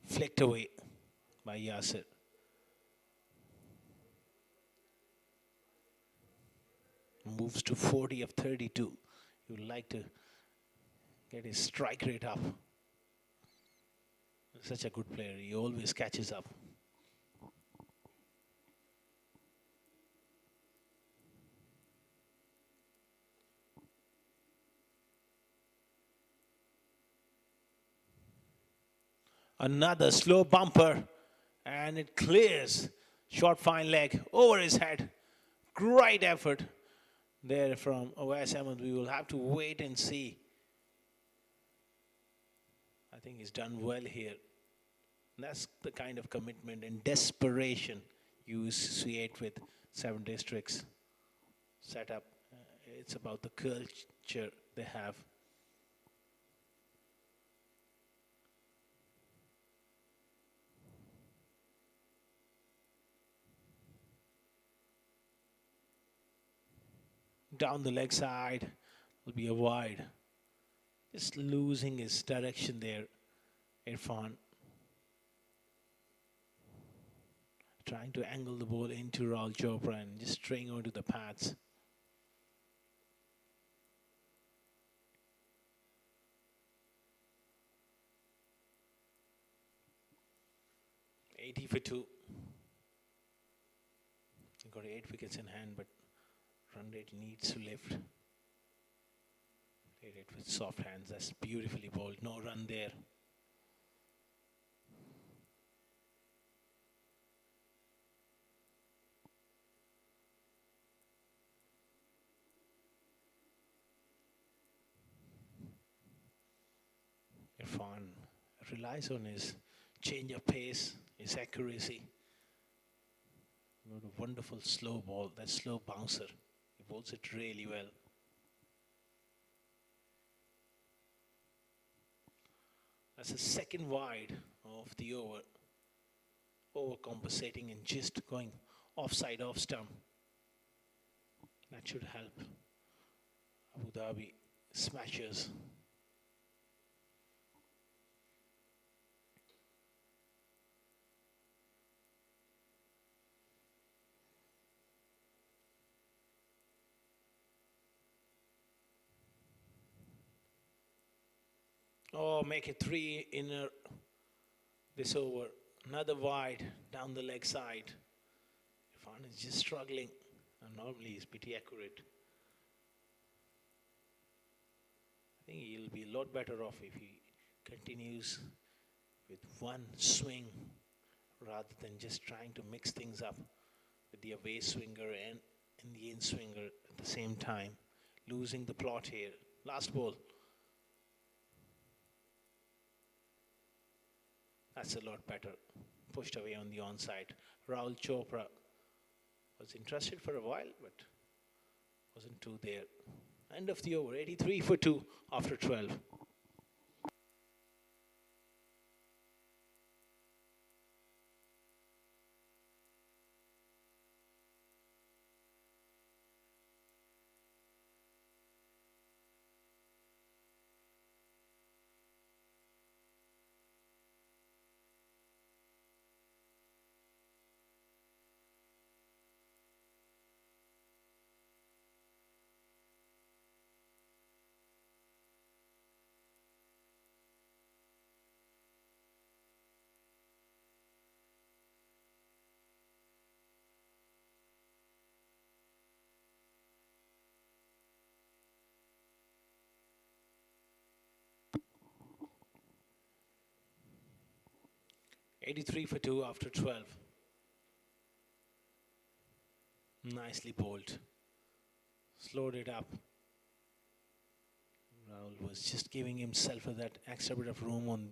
Flicked away by Yasser. Moves to 40 of 32. He would like to get his strike rate up. Such a good player. He always catches up. Another slow bumper, and it clears. Short fine leg over his head. Great effort there from Wes Ahmed. We will have to wait and see. I think he's done well here. And that's the kind of commitment and desperation you associate with 7 districts set up. It's about the culture they have. Down the leg side will be a wide. Just losing his direction there, Irfan. Trying to angle the ball into Rahul Chopra and just straying onto the pads. $80 for 2. He got 8 wickets in hand, but run rate needs to lift. Played it with soft hands. That's beautifully bowled. No run there. relies on his change of pace, his accuracy. What a wonderful slow ball, that slow bouncer. He bowls it really well. That's the second wide of the over. Overcompensating and just going offside off stump. That should help Abu Dhabi smashers. Oh, make it 3 in this over. Another wide down the leg side. Irfan is just struggling. And normally he's pretty accurate. I think he'll be a lot better off if he continues with one swing rather than just trying to mix things up with the away swinger and the in swinger at the same time. Losing the plot here. Last ball. That's a lot better. Pushed away on the onside. Rahul Chopra was interested for a while, but wasn't too there. End of the over, 83 for 2 after 12. $83 for 2 after 12. Nicely bowled. Slowed it up. Rahul was just giving himself that extra bit of room on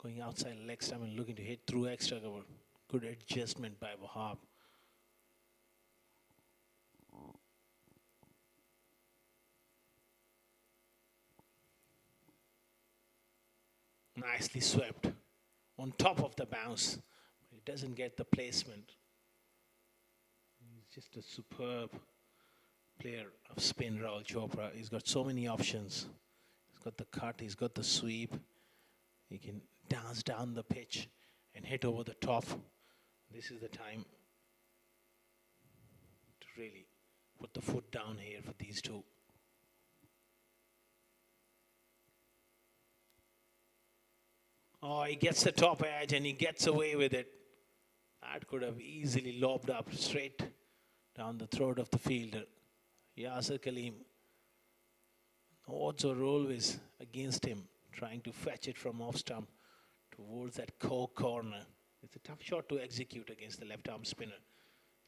going outside leg stump and looking to hit through extra cover. Good adjustment by Wahab. Nicely swept on top of the bounce. But it doesn't get the placement. He's just a superb player of spin, Rahul Chopra. He's got so many options. He's got the cut, he's got the sweep. He can dance down the pitch and hit over the top. This is the time to really put the foot down here for these two. Oh, he gets the top edge and he gets away with it. That could have easily lobbed up straight down the throat of the fielder. Yasir Kaleem. Odds are always against him, trying to fetch it from off stump towards that corner. It's a tough shot to execute against the left arm spinner,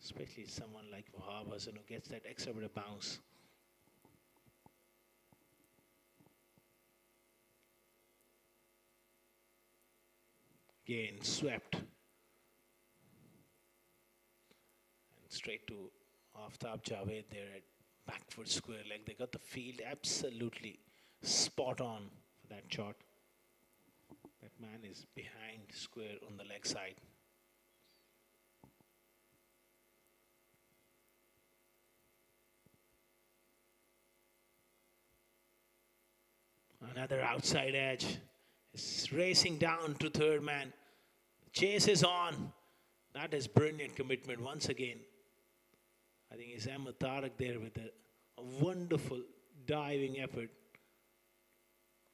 especially someone like Wahab Hassan who gets that extra bit of bounce. Again, swept. And straight to Aftab Javed there at back foot square leg. They got the field absolutely spot on for that shot. That man is behind square on the leg side. Another outside edge. Is racing down to third man. Chase is on. That is brilliant commitment once again. I think it's Ahmed Tariq there with a wonderful diving effort.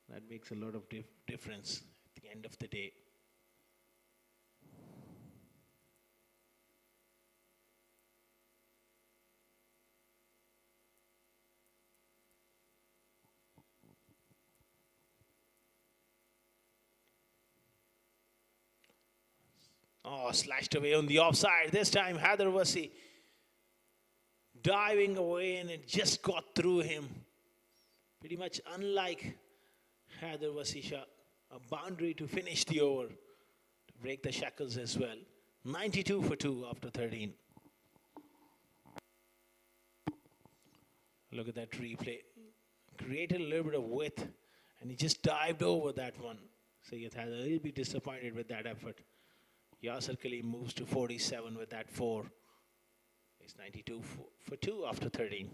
That makes a lot of difference at the end of the day. Oh, slashed away on the offside. This time, Haider Wasi diving away and it just got through him. Pretty much unlike Haider Wasi shot a boundary to finish the over, to break the shackles as well. 92 for 2 after 13. Look at that replay. Created a little bit of width, and he just dived over that one. Sayyid has a little bit disappointed with that effort. Yasser Khalil moves to 47 with that 4. It's 92 for 2 after 13.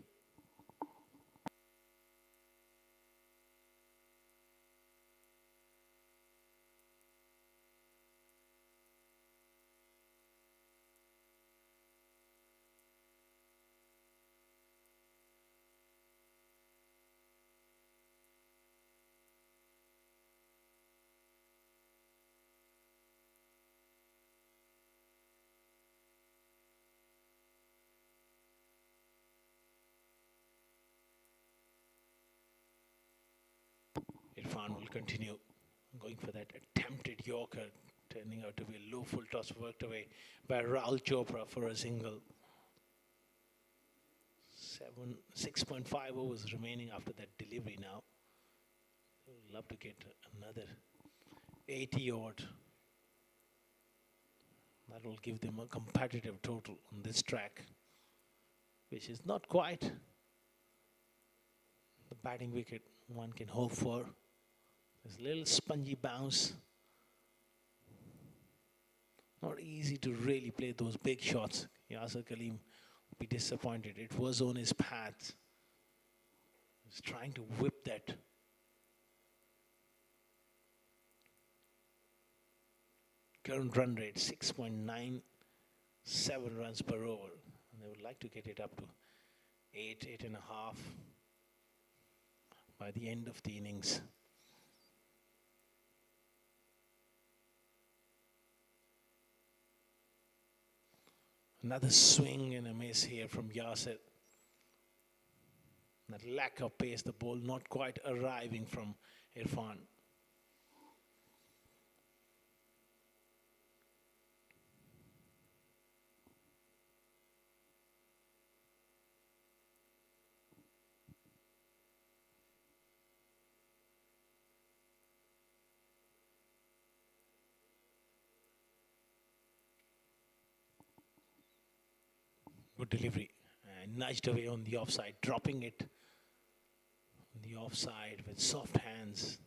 Irfan will continue going for that attempted Yorker, turning out to be a low full toss worked away by Rahul Chopra for a single. 6.5 overs remaining after that delivery now. Would love to get another 80 odd. That will give them a competitive total on this track, which is not quite the batting wicket one can hope for. There's a little spongy bounce. Not easy to really play those big shots. Yasser Khalil would be disappointed. It was on his path. He's trying to whip that. Current run rate 6.97 runs per over. And they would like to get it up to 8.5 by the end of the innings. Another swing and a miss here from Yasser. That lack of pace, the ball not quite arriving from Irfan. Good delivery, and nudged away on the offside, dropping it on the offside with soft hands.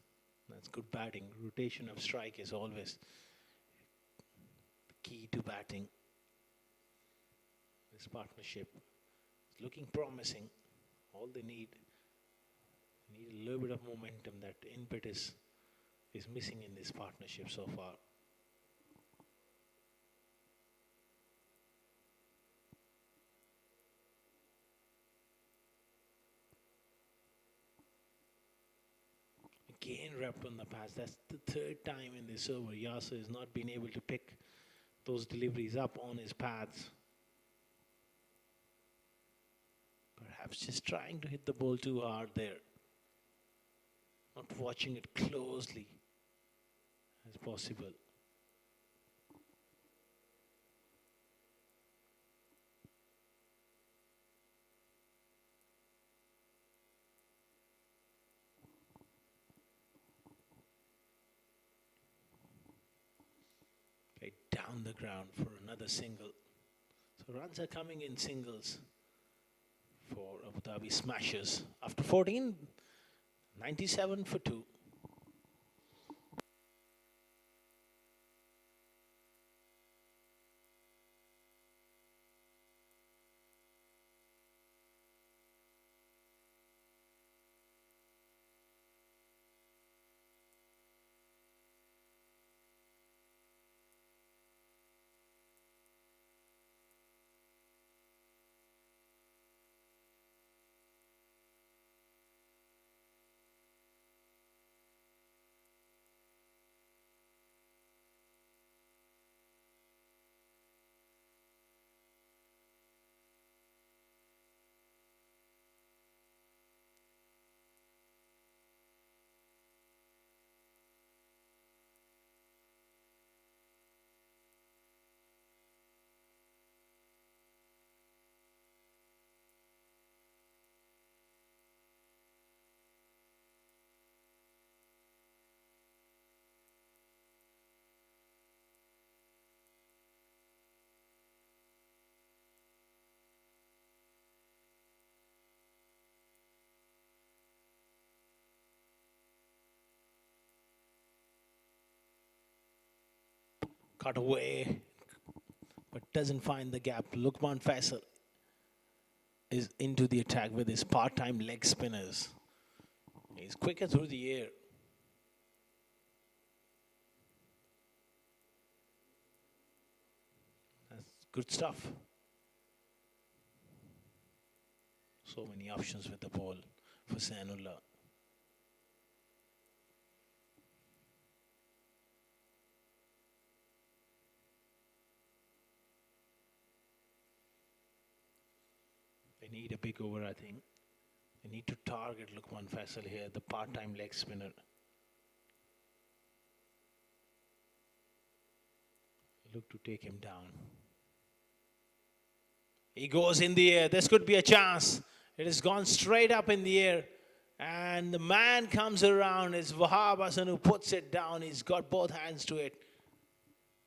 That's good batting. Rotation of strike is always the key to batting. This partnership is looking promising. All they need a little bit of momentum. That impetus is missing in this partnership so far. Again wrapped on the pass. That's the third time in this over. Yasser has not been able to pick those deliveries up on his paths. Perhaps just trying to hit the ball too hard there. Not watching it closely as possible. Down the ground for another single. So runs are coming in singles for Abu Dhabi Smashers. After 14, 97 for 2. cut away, but doesn't find the gap. Lukman Faisal is into the attack with his part-time leg spinners. He's quicker through the air. That's good stuff. So many options with the ball for Zainullah. They need a big over, I think. They need to target Lukman Faisal here, the part-time leg spinner. Look to take him down. He goes in the air. This could be a chance. It has gone straight up in the air. And the man comes around. It's Wahab Hassan who puts it down. He's got both hands to it.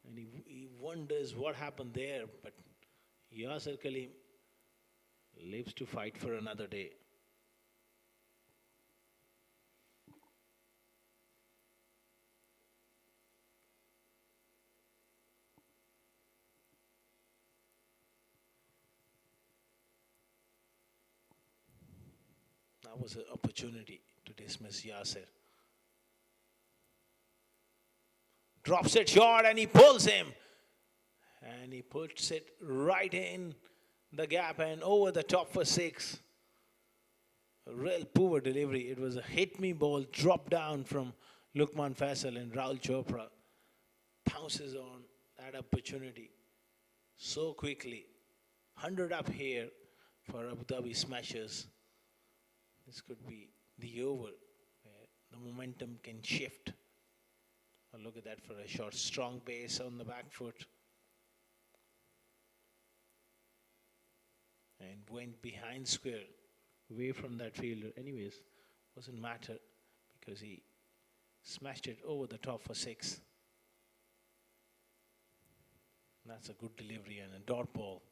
And he wonders what happened there. But Yasir Kaleem lives to fight for another day. That was an opportunity to dismiss Yasir. Drops it short and he pulls him. And he puts it right in the gap and over the top for 6. A real poor delivery. It was a hit me ball, drop down from Lukman Faisal, and Rahul Chopra pounces on that opportunity so quickly. 100 up here for Abu Dhabi Smashers. This could be the over where the momentum can shift. Oh, look at that for a short, strong base on the back foot. And went behind square, away from that fielder. Anyways, doesn't matter because he smashed it over the top for 6. That's a good delivery and a dot ball.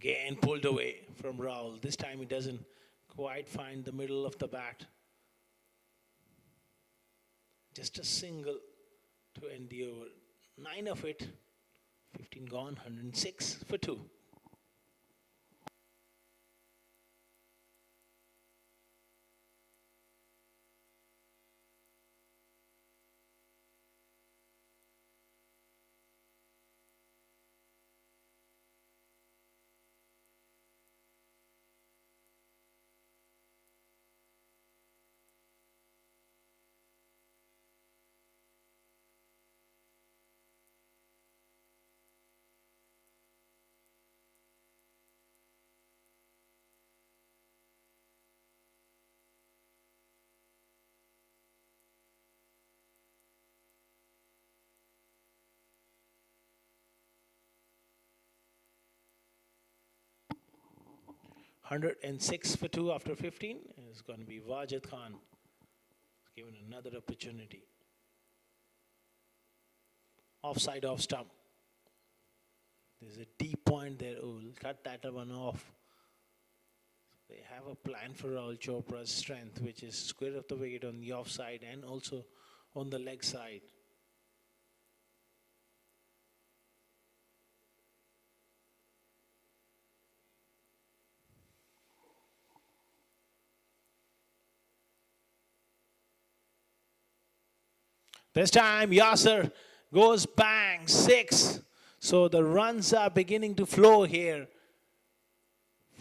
Again pulled away from Rahul. This time he doesn't quite find the middle of the bat. Just a single to end the over. 9 of it, 15 gone, 106 for 2. $106 for 2 after 15 is going to be Wajid Khan. Given another opportunity. Offside off stump. There's a deep point there. Oh, cut that one off. They have a plan for Rahul Chopra's strength, which is square of the wicket on the offside and also on the leg side. This time Yasir goes bang, 6. So the runs are beginning to flow here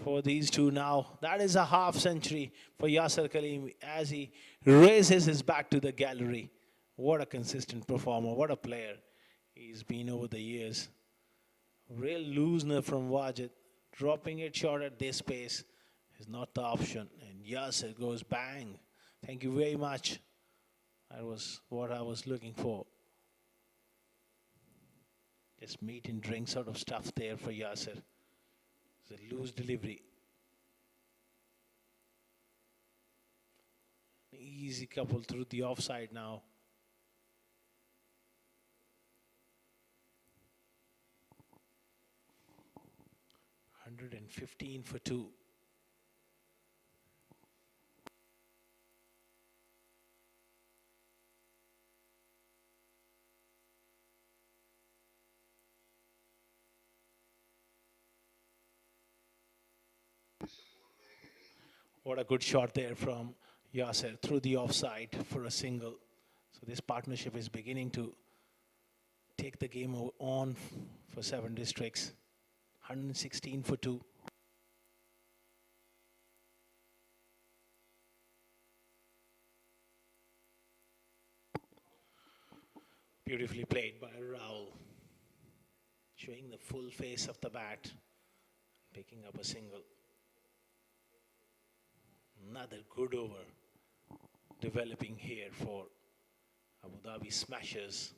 for these two now. That is a half century for Yasir Kaleem as he raises his bat to the gallery. What a consistent performer, what a player he's been over the years. Real loosener from Wajid. Dropping it short at this pace is not the option. And Yasir goes bang. Thank you very much. That was what I was looking for. Just meat and drink sort of stuff there for Yasir. It's a loose delivery. Easy couple through the offside now. 115 for 2. What a good shot there from Yasser through the offside for a single. So this partnership is beginning to take the game on for 7 districts. 116 for 2. Beautifully played by Raul. Showing the full face of the bat. Picking up a single. Another good over developing here for Abu Dhabi Smashers.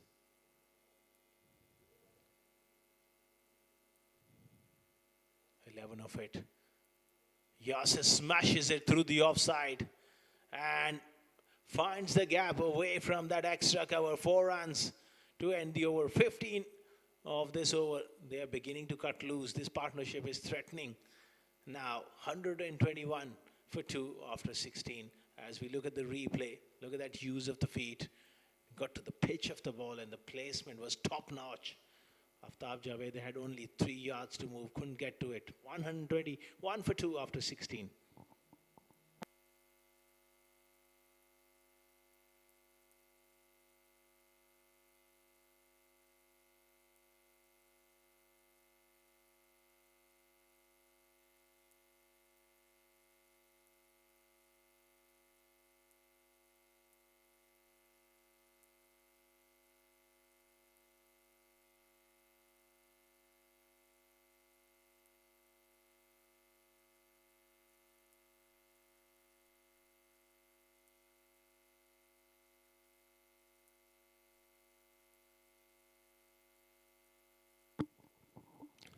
Of it. Yasser smashes it through the offside and finds the gap away from that extra cover. 4 runs to end the over. 15 of this over. They are beginning to cut loose. This partnership is threatening. Now 121 for 2 after 16. As we look at the replay, look at that use of the feet. Got to the pitch of the ball and the placement was top notch. Aftab Javed, they had only 3 yards to move, couldn't get to it. 121 for 2 after 16.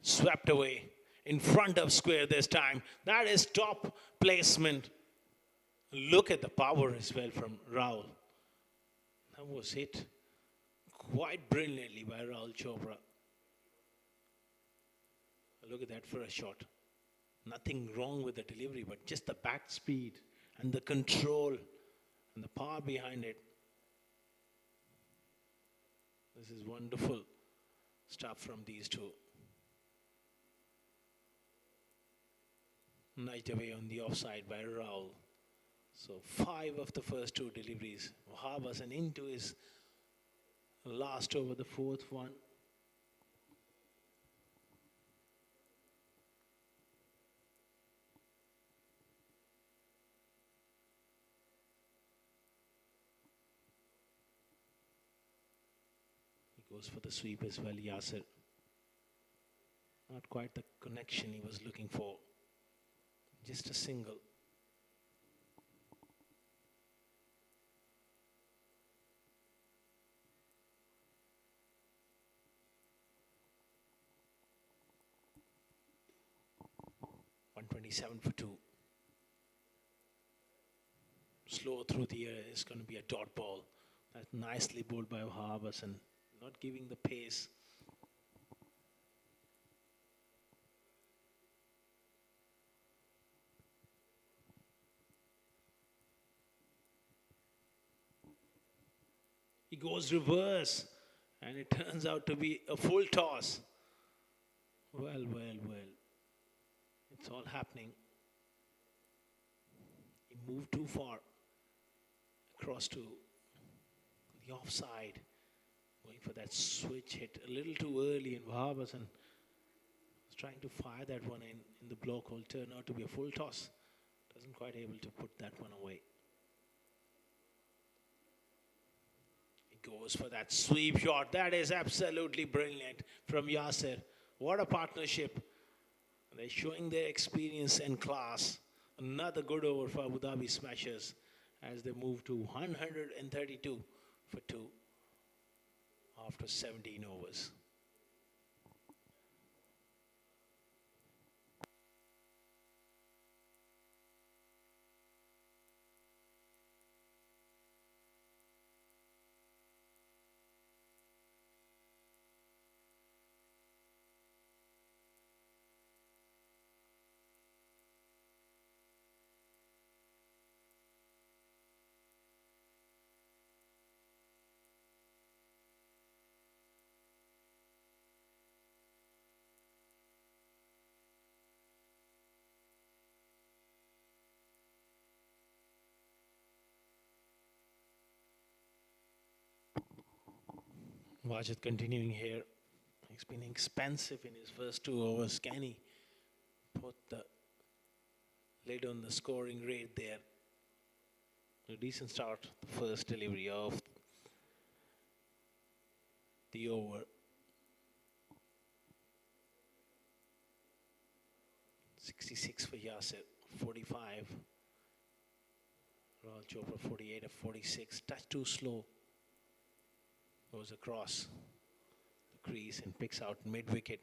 Swept away in front of square this time. That is top placement. Look at the power as well from Raul. That was hit quite brilliantly by Raul Chopra. Look at that for a shot. Nothing wrong with the delivery, but just the back speed and the control and the power behind it. This is wonderful stuff from these two. Nudged away on the offside by Raul. So 5 of the first 2 deliveries. Wahab and into his last over, the 4th one. He goes for the sweep as well, Yasser. Not quite the connection he was looking for. Just a single. $127 for 2. Slow through the air is going to be a dot ball. That's nicely bowled by Wahab and not giving the pace. He goes reverse and it turns out to be a full toss. Well. It's all happening. He moved too far across to the offside. Going for that switch hit a little too early, and Wahab was trying to fire that one in the block hole. Turned out to be a full toss. Doesn't quite able to put that one away. Goes for that sweep shot. That is absolutely brilliant from Yasser. What a partnership. They're showing their experience and class. Another good over for Abu Dhabi Smashers as they move to 132 for 2 after 17 overs. Wajid continuing here. He's been expensive in his first 2 overs. Can he put the lid on the scoring rate there? A decent start, the first delivery of the over. 66 for Yasir, 45. Rahul Chopra 48 of 46. Touch too slow. Goes across the crease and picks out mid-wicket.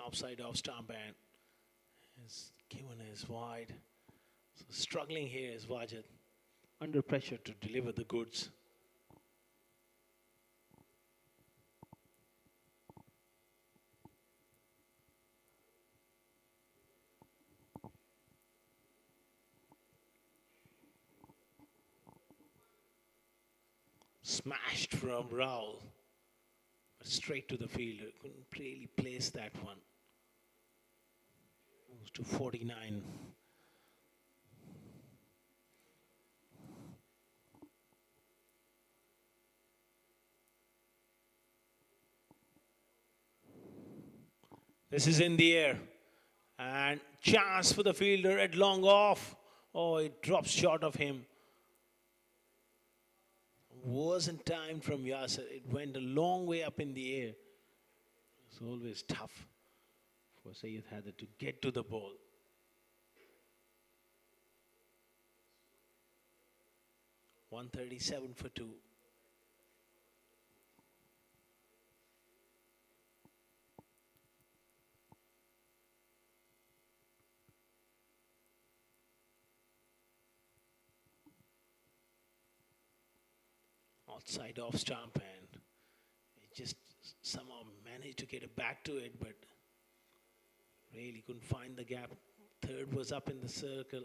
Outside off stump and is given as wide. So struggling here is Wajid. Under pressure to deliver the goods. Smashed from Rahul. But straight to the fielder. Couldn't really place that one. Moves to 49. This is in the air. And chance for the fielder at long off. Oh, it drops short of him. Wasn't timed from Yasir. It went a long way up in the air. It's always tough for Syed Haider to get to the ball. .137 for 2. Outside off stump and he just somehow managed to get it back to it, but really couldn't find the gap. Third was up in the circle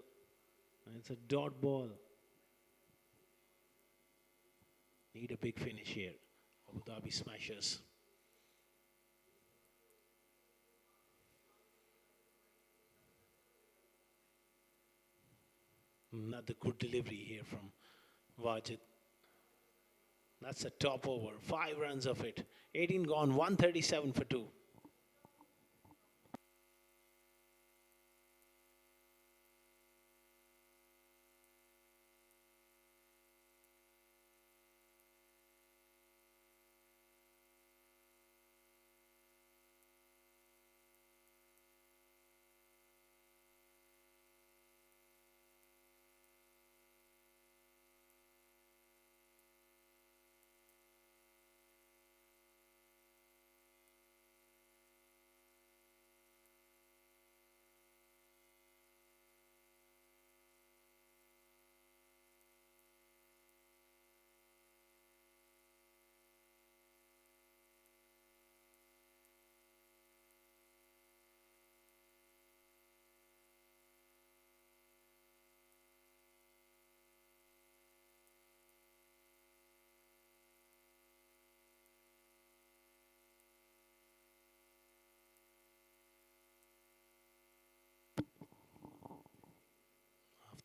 and it's a dot ball. Need a big finish here. Abu Dhabi Smashers. Another good delivery here from Wajid. That's a top over. 5 runs of it. 18 gone. 137 for 2.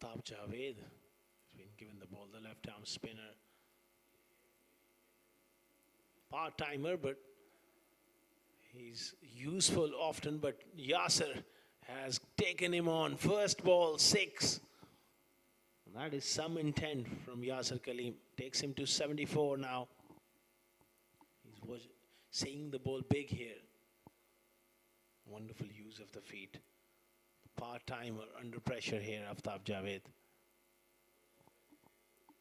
Aftab Javed has been given the ball, the left arm spinner. Part-timer, but he's useful often, but Yasir has taken him on. First ball, 6. That is some intent from Yasir Kaleem. Takes him to 74 now. He's seeing the ball big here. Wonderful use of the feet. Part-timer under pressure here, Aftab Javed.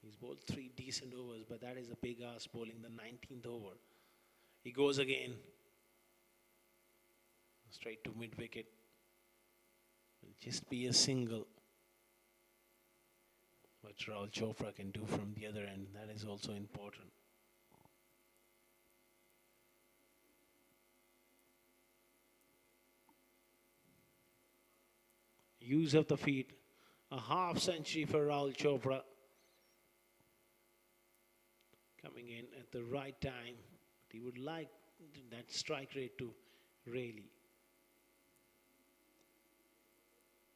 He's bowled 3 decent overs, but that is a big ask bowling the 19th over. He goes again. Straight to mid-wicket. Will just be a single. What Rahul Chopra can do from the other end, that is also important. Use of the feet A half century for Rahul Chopra. Coming in at the right time. But he would like that strike rate to really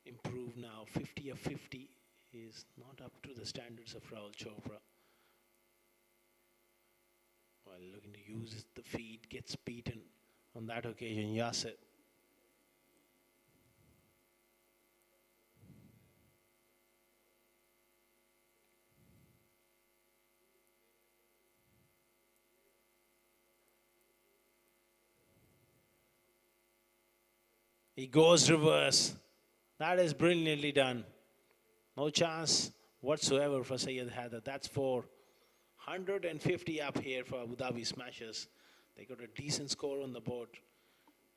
improve now. 50 of 50 is not up to the standards of Rahul Chopra. While looking to use the feet, gets beaten on that occasion. Yasir. He goes reverse. That is brilliantly done. No chance whatsoever for Syed Haider. That's for 150 up here for Abu Dhabi Smashers. They got a decent score on the board,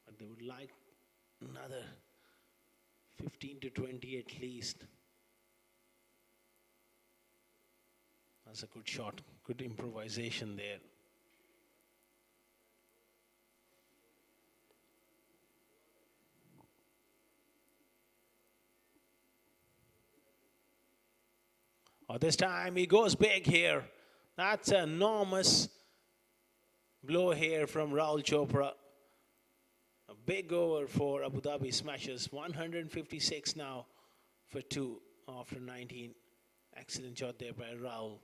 but they would like another 15 to 20 at least. That's a good shot. Good improvisation there. Oh, this time he goes big here. That's an enormous blow here from Rahul Chopra. A big over for Abu Dhabi Smashers. 156 now for 2 after 19. Excellent shot there by Rahul.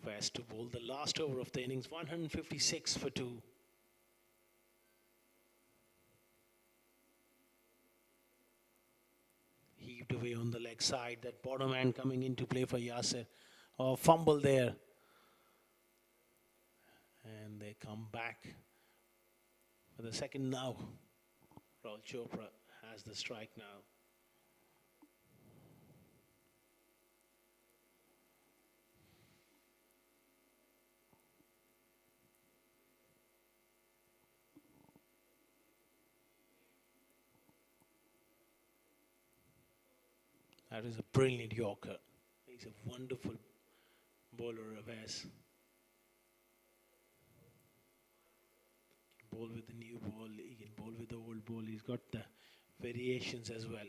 West to bowl the last over of the innings. 156 for 2. Heaved away on the leg side. That bottom hand coming into play for Yasir. Oh, fumble there. And they come back for the second now. Rahul Chopra has the strike now. That is a brilliant Yorker. He's a wonderful bowler, Avaz. He can bowl with the new ball, he can bowl with the old ball. He's got the variations as well.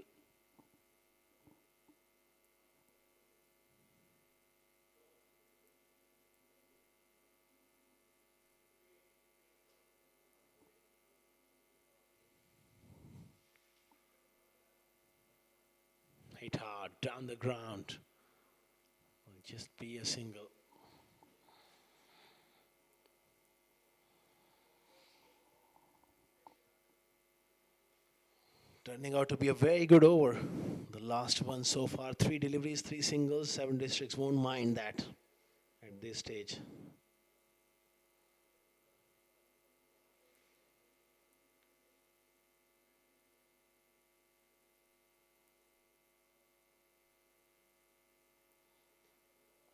Hit hard, down the ground. Will just be a single. Turning out to be a very good over. The last one so far, 3 deliveries, 3 singles, 7 districts won't mind that at this stage.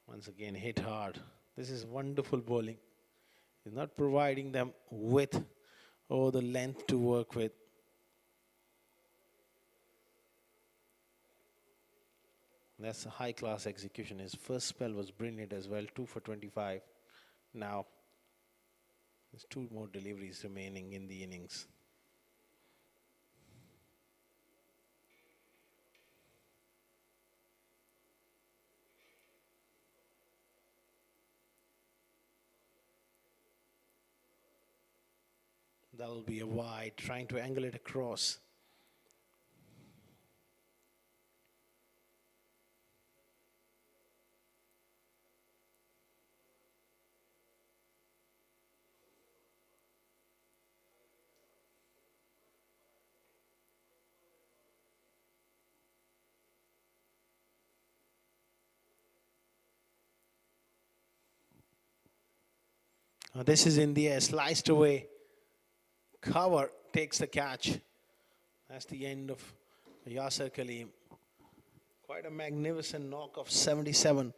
Once again, hit hard. This is wonderful bowling. He's not providing them with the length to work with. That's a high-class execution. His first spell was brilliant as well, 2 for 25. Now, there's 2 more deliveries remaining in the innings. That will be a wide, trying to angle it across. This is in the air, sliced away. Cover takes the catch. That's the end of Yasser Kaleem. Quite a magnificent knock of 77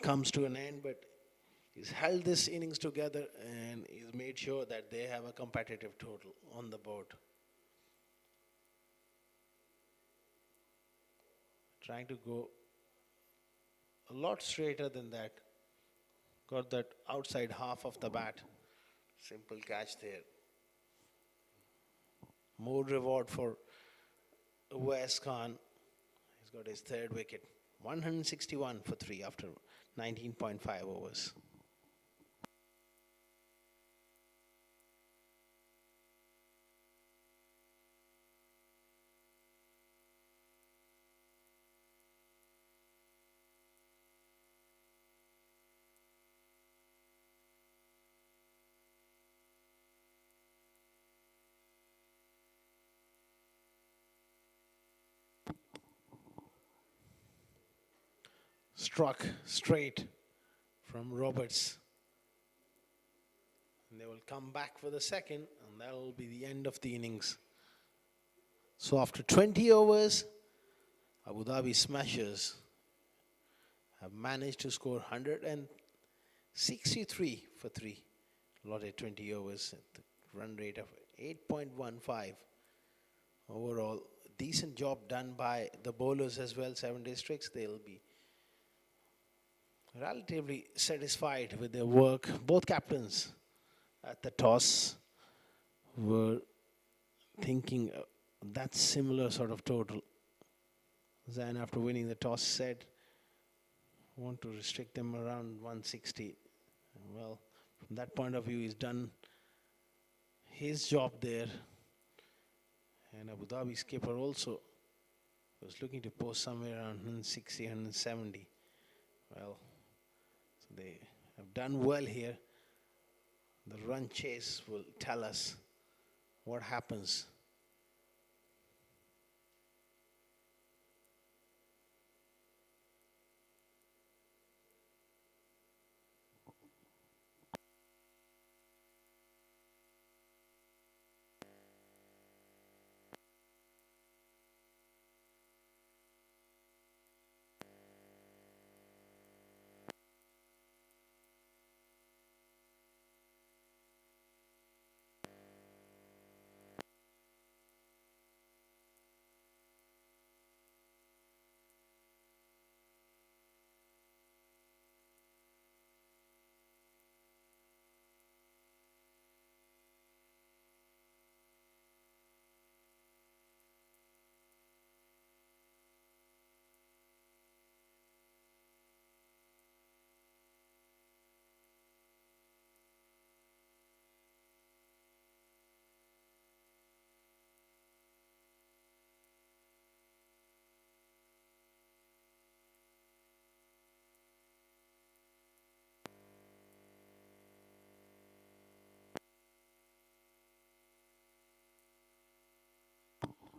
comes to an end, but he's held this innings together and he's made sure that they have a competitive total on the board. Trying to go a lot straighter than that. Got that outside half of the bat. Simple catch there. More reward for Wes Khan. He's got his third wicket. 161 for 3 after 19.5 overs. Struck straight from Roberts. And they will come back for the second, and that will be the end of the innings. So after 20 overs, Abu Dhabi Smashers have managed to score 163 for 3. Allotted 20 overs at the run rate of 8.15. Overall, decent job done by the bowlers as well, 7 districts. They'll be relatively satisfied with their work. Both captains at the toss were thinking that similar sort of total. Zain, after winning the toss, said, want to restrict them around 160. Well, from that point of view, he's done his job there. And Abu Dhabi skipper also was looking to post somewhere around 160, 170. Well, so they have done well here. The run chase will tell us what happens.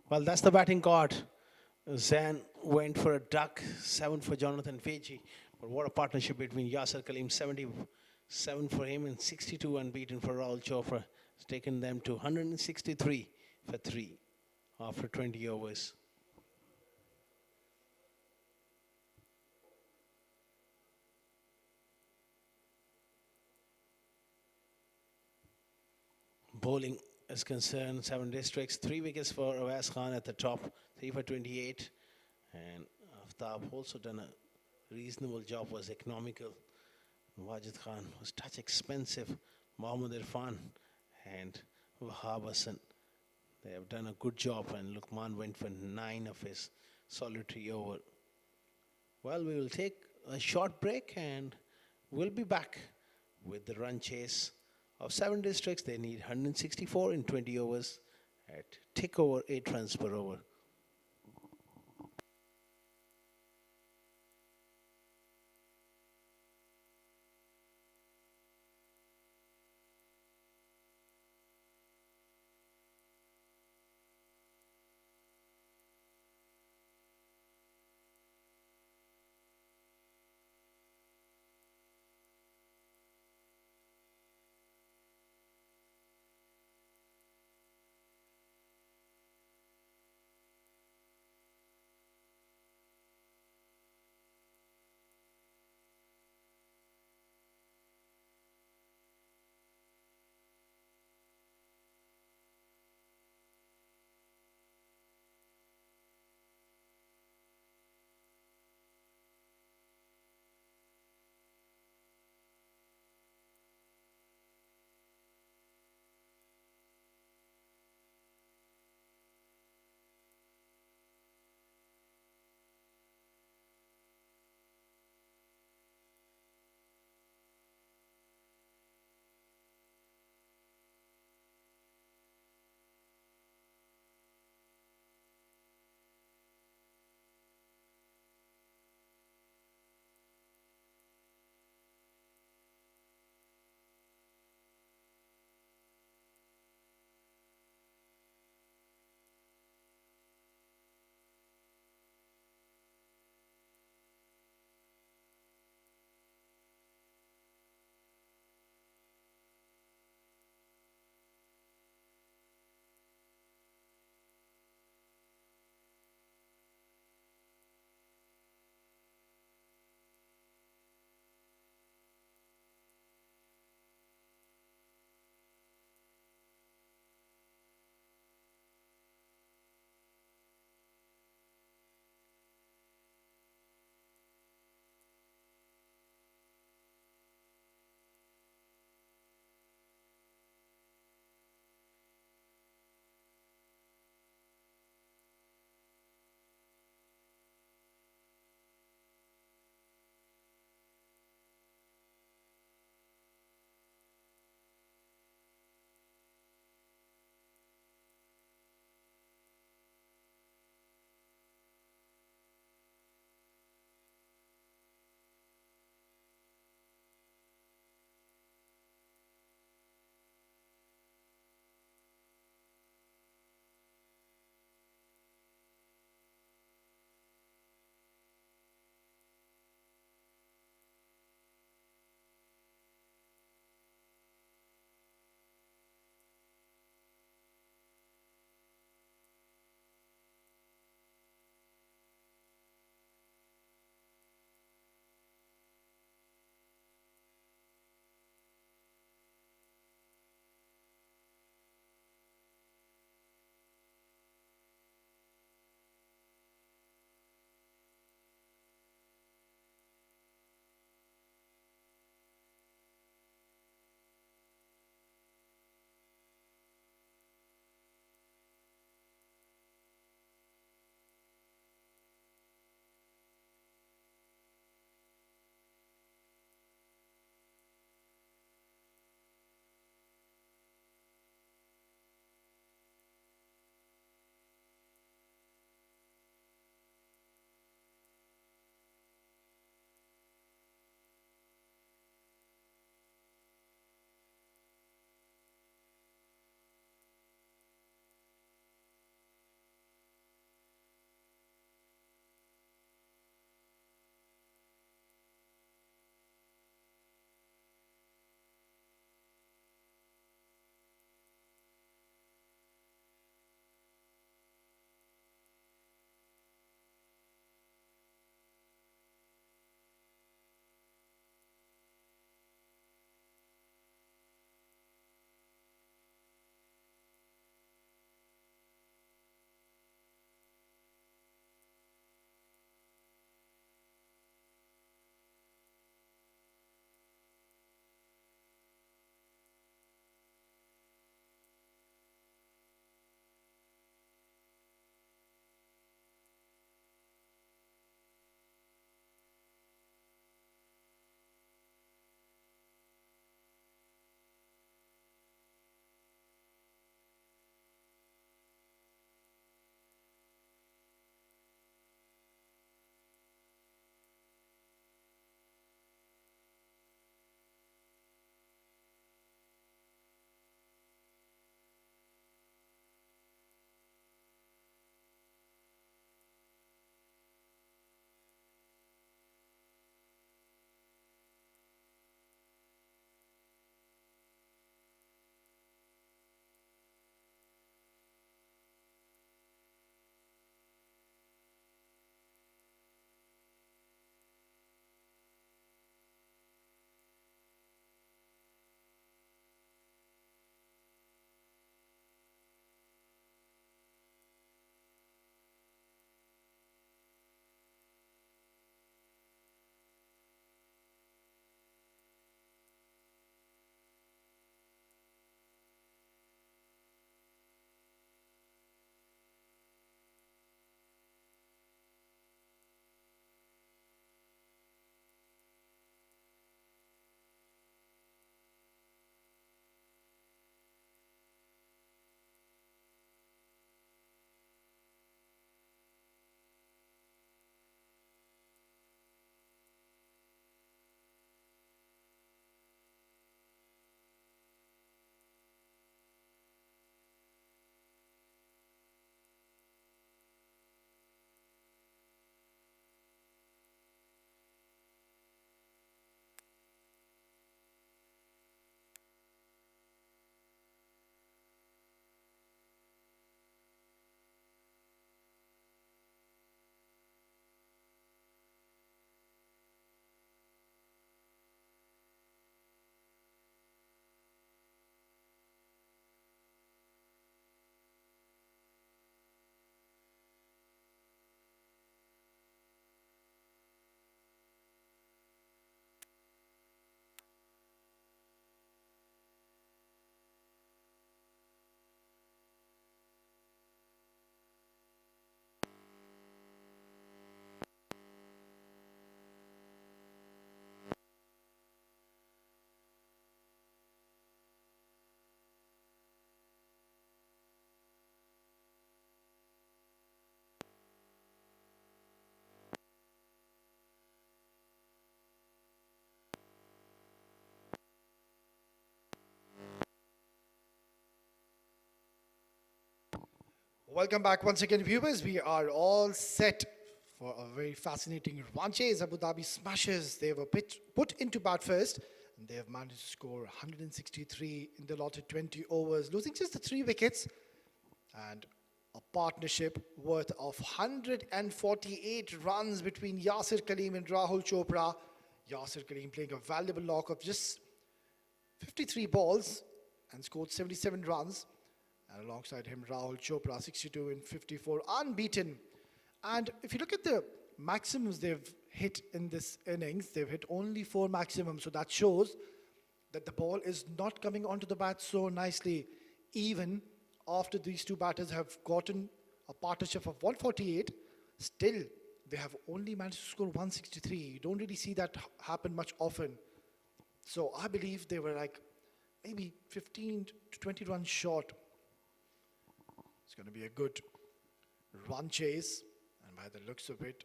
Well, that's the batting card. Zain went for a duck, 7 for Jonathan Fiji. But what a partnership between Yasser Kaleem, 77 for him and 62 unbeaten for Rahul Chopra. It's taken them to 163 for 3 after 20 overs. Bowling is concerned, 7 districts, 3 wickets for Awais Khan at the top, 3 for 28. And Aftab also done a reasonable job, was economical. Wajid Khan was touch expensive. Mohammad Irfan and Wahab Hassan, they have done a good job, and Luqman went for 9 of his solitary over. Well, we will take a short break and we'll be back with the run chase of 7 districts. They need 164 in 20 overs at tick over 8 runs per over. Welcome back once again, viewers. We are all set for a very fascinating run chase. Abu Dhabi Smashers, they were put into bat first, and they have managed to score 163 in the allotted 20 overs, losing just the 3 wickets, and a partnership worth of 148 runs between Yasir Kaleem and Rahul Chopra. Yasir Kaleem playing a valuable knock of just 53 balls and scored 77 runs. And alongside him, Rahul Chopra, 62 in 54, unbeaten. And if you look at the maximums they've hit in this innings, they've hit only 4 maximums. So that shows that the ball is not coming onto the bat so nicely, even after these 2 batters have gotten a partnership of 148. Still, they have only managed to score 163. You don't really see that happen much often. So I believe they were like maybe 15 to 20 runs short. It's going to be a good run chase, and by the looks of it,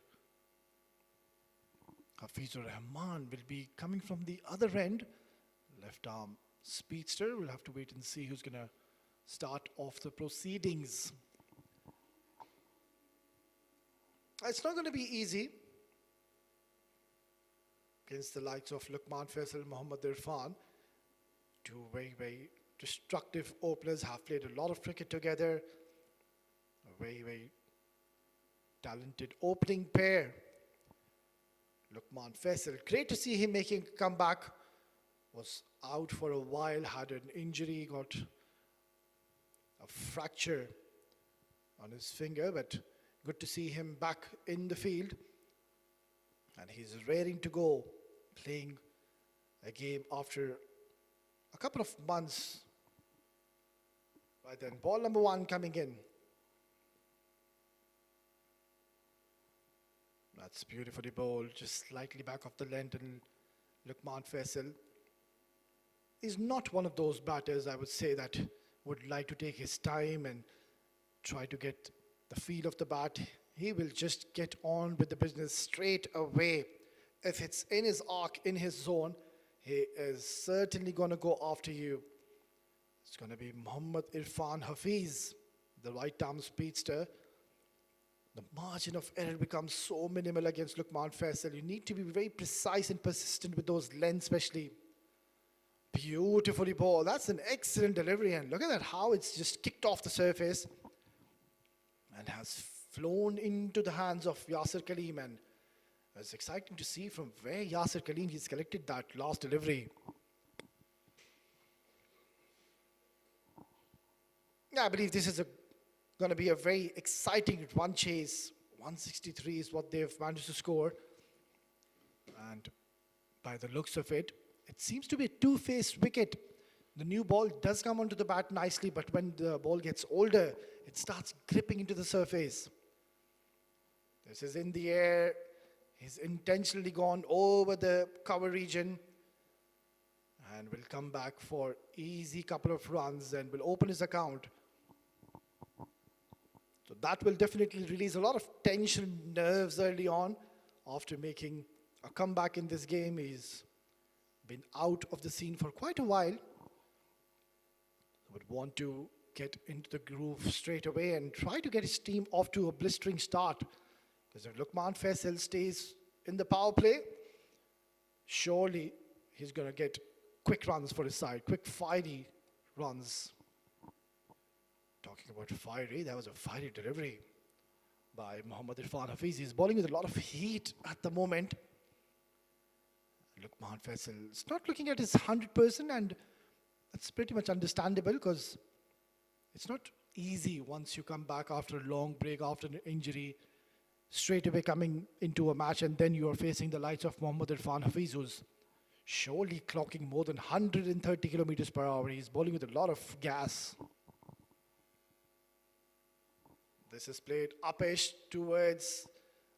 Hafizur Rahman will be coming from the other end. Left arm speedster. We'll have to wait and see who's going to start off the proceedings. It's not going to be easy against the likes of Luqman Faisal, Mohammad Irfan. 2 very, very destructive openers, have played a lot of cricket together. A very, very talented opening pair. Luqman Faisal, great to see him making a comeback. Was out for a while, had an injury, got a fracture on his finger, but good to see him back in the field. And he's raring to go, playing a game after a couple of months. By then, ball number 1 coming in. That's beautifully bowled, just slightly back of the length, and Luqman Faisal is not one of those batters, I would say, that would like to take his time and try to get the feel of the bat. He will just get on with the business straight away. If it's in his arc, in his zone, he is certainly going to go after you. It's going to be Mohammad Irfan Hafiz, the right-arm speedster. The margin of error becomes so minimal against Luqman Faisal. You need to be very precise and persistent with those lengths, especially. Beautifully bowled. That's an excellent delivery, and look at that, how it's just kicked off the surface and has flown into the hands of Yasir Kaleem. And it's exciting to see from where Yasir Kaleem he's collected that last delivery. Yeah, I believe this is going to be a very exciting run chase. 163 is what they've managed to score. And by the looks of it, it seems to be a 2-faced wicket. The new ball does come onto the bat nicely, but when the ball gets older, it starts gripping into the surface. This is in the air. He's intentionally gone over the cover region and will come back for easy couple of runs and will open his account. So that will definitely release a lot of tension, nerves early on. After making a comeback in this game, he's been out of the scene for quite a while. Would want to get into the groove straight away and try to get his team off to a blistering start. Because if Luqman Faisal stays in the power play, surely he's going to get quick runs for his side, quick fiery runs. Talking about fiery, that was a fiery delivery by Mohammad Irfan Hafiz. He's bowling with a lot of heat at the moment. Luqman Faisal is not looking at his 100%, and that's pretty much understandable because it's not easy once you come back after a long break, after an injury, straight away coming into a match, and then you are facing the likes of Mohammad Irfan Hafiz, who's surely clocking more than 130 kilometers per hour. He's bowling with a lot of gas. This is played uppish towards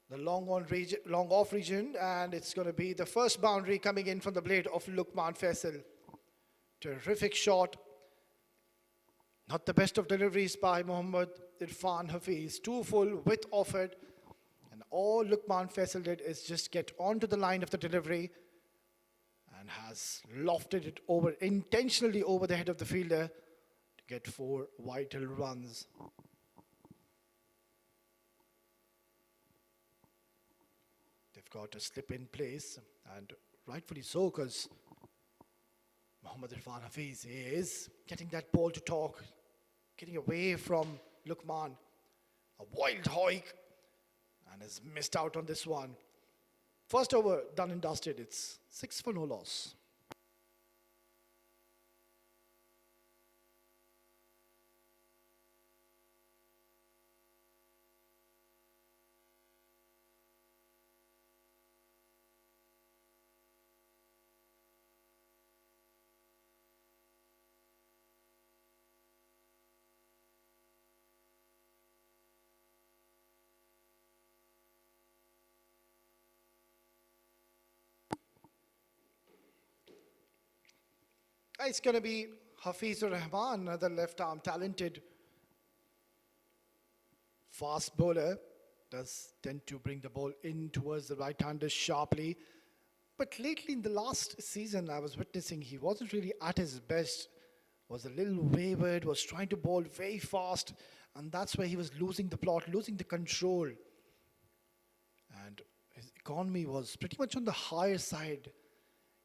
the long off region, and it's going to be the first boundary coming in from the blade of Luqman Faisal. Terrific shot. Not the best of deliveries by Mohammad Irfan Hafiz. 2 full with offered, and all Luqman Faisal did is just get onto the line of the delivery and has lofted it over intentionally over the head of the fielder to get 4 vital runs. They've got a slip in place, and rightfully so, because Mohammad Irfan Hafiz is getting that ball to talk, getting away from Lukman. A wild hike, and has missed out on this one. First over, done and dusted. It's 6 for no loss. It's going to be Hafizur Rahman, another left-arm talented fast bowler. Does tend to bring the ball in towards the right-hander sharply. But lately in the last season, I was witnessing he wasn't really at his best. Was a little wayward, was trying to bowl very fast. And that's where he was losing the plot, losing the control. And his economy was pretty much on the higher side.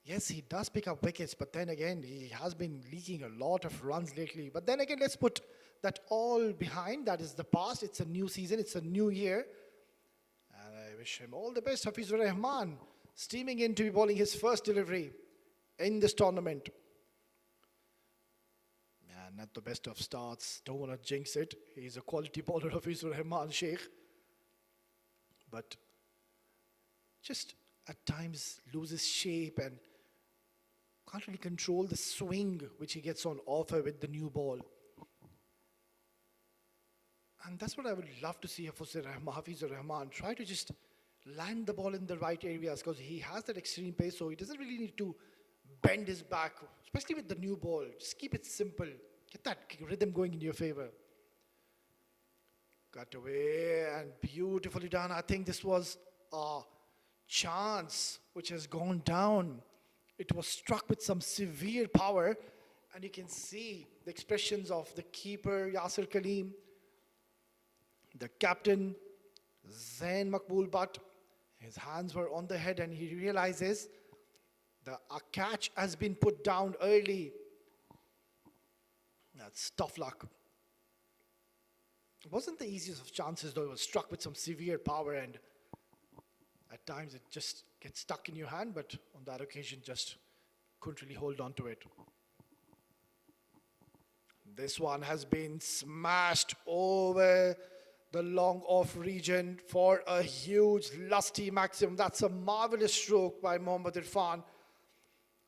Yes, he does pick up wickets, but then again, he has been leaking a lot of runs lately. But then again, let's put that all behind. That is the past. It's a new season. It's a new year. And I wish him all the best. Hafizur Rahman steaming in to be bowling his first delivery in this tournament. Man, not the best of starts. Don't want to jinx it. He's a quality bowler, Hafizur Rahman Sheikh. But just at times loses shape and can't really control the swing which he gets on offer with the new ball. And that's what I would love to see Hafizur Rahman try to just land the ball in the right areas, because he has that extreme pace, so he doesn't really need to bend his back, especially with the new ball. Just keep it simple. Get that rhythm going in your favor. Cut away and beautifully done. I think this was a chance which has gone down. It was struck with some severe power, and you can see the expressions of the keeper Yasir Kaleem, the captain Zain Makbul Butt. His hands were on the head and he realizes a catch has been put down early. That's tough luck. It wasn't the easiest of chances though. It was struck with some severe power, and at times it just gets stuck in your hand, but on that occasion just couldn't really hold on to it. This one has been smashed over the long off region for a huge lusty maximum. That's a marvelous stroke by Mohammad Irfan.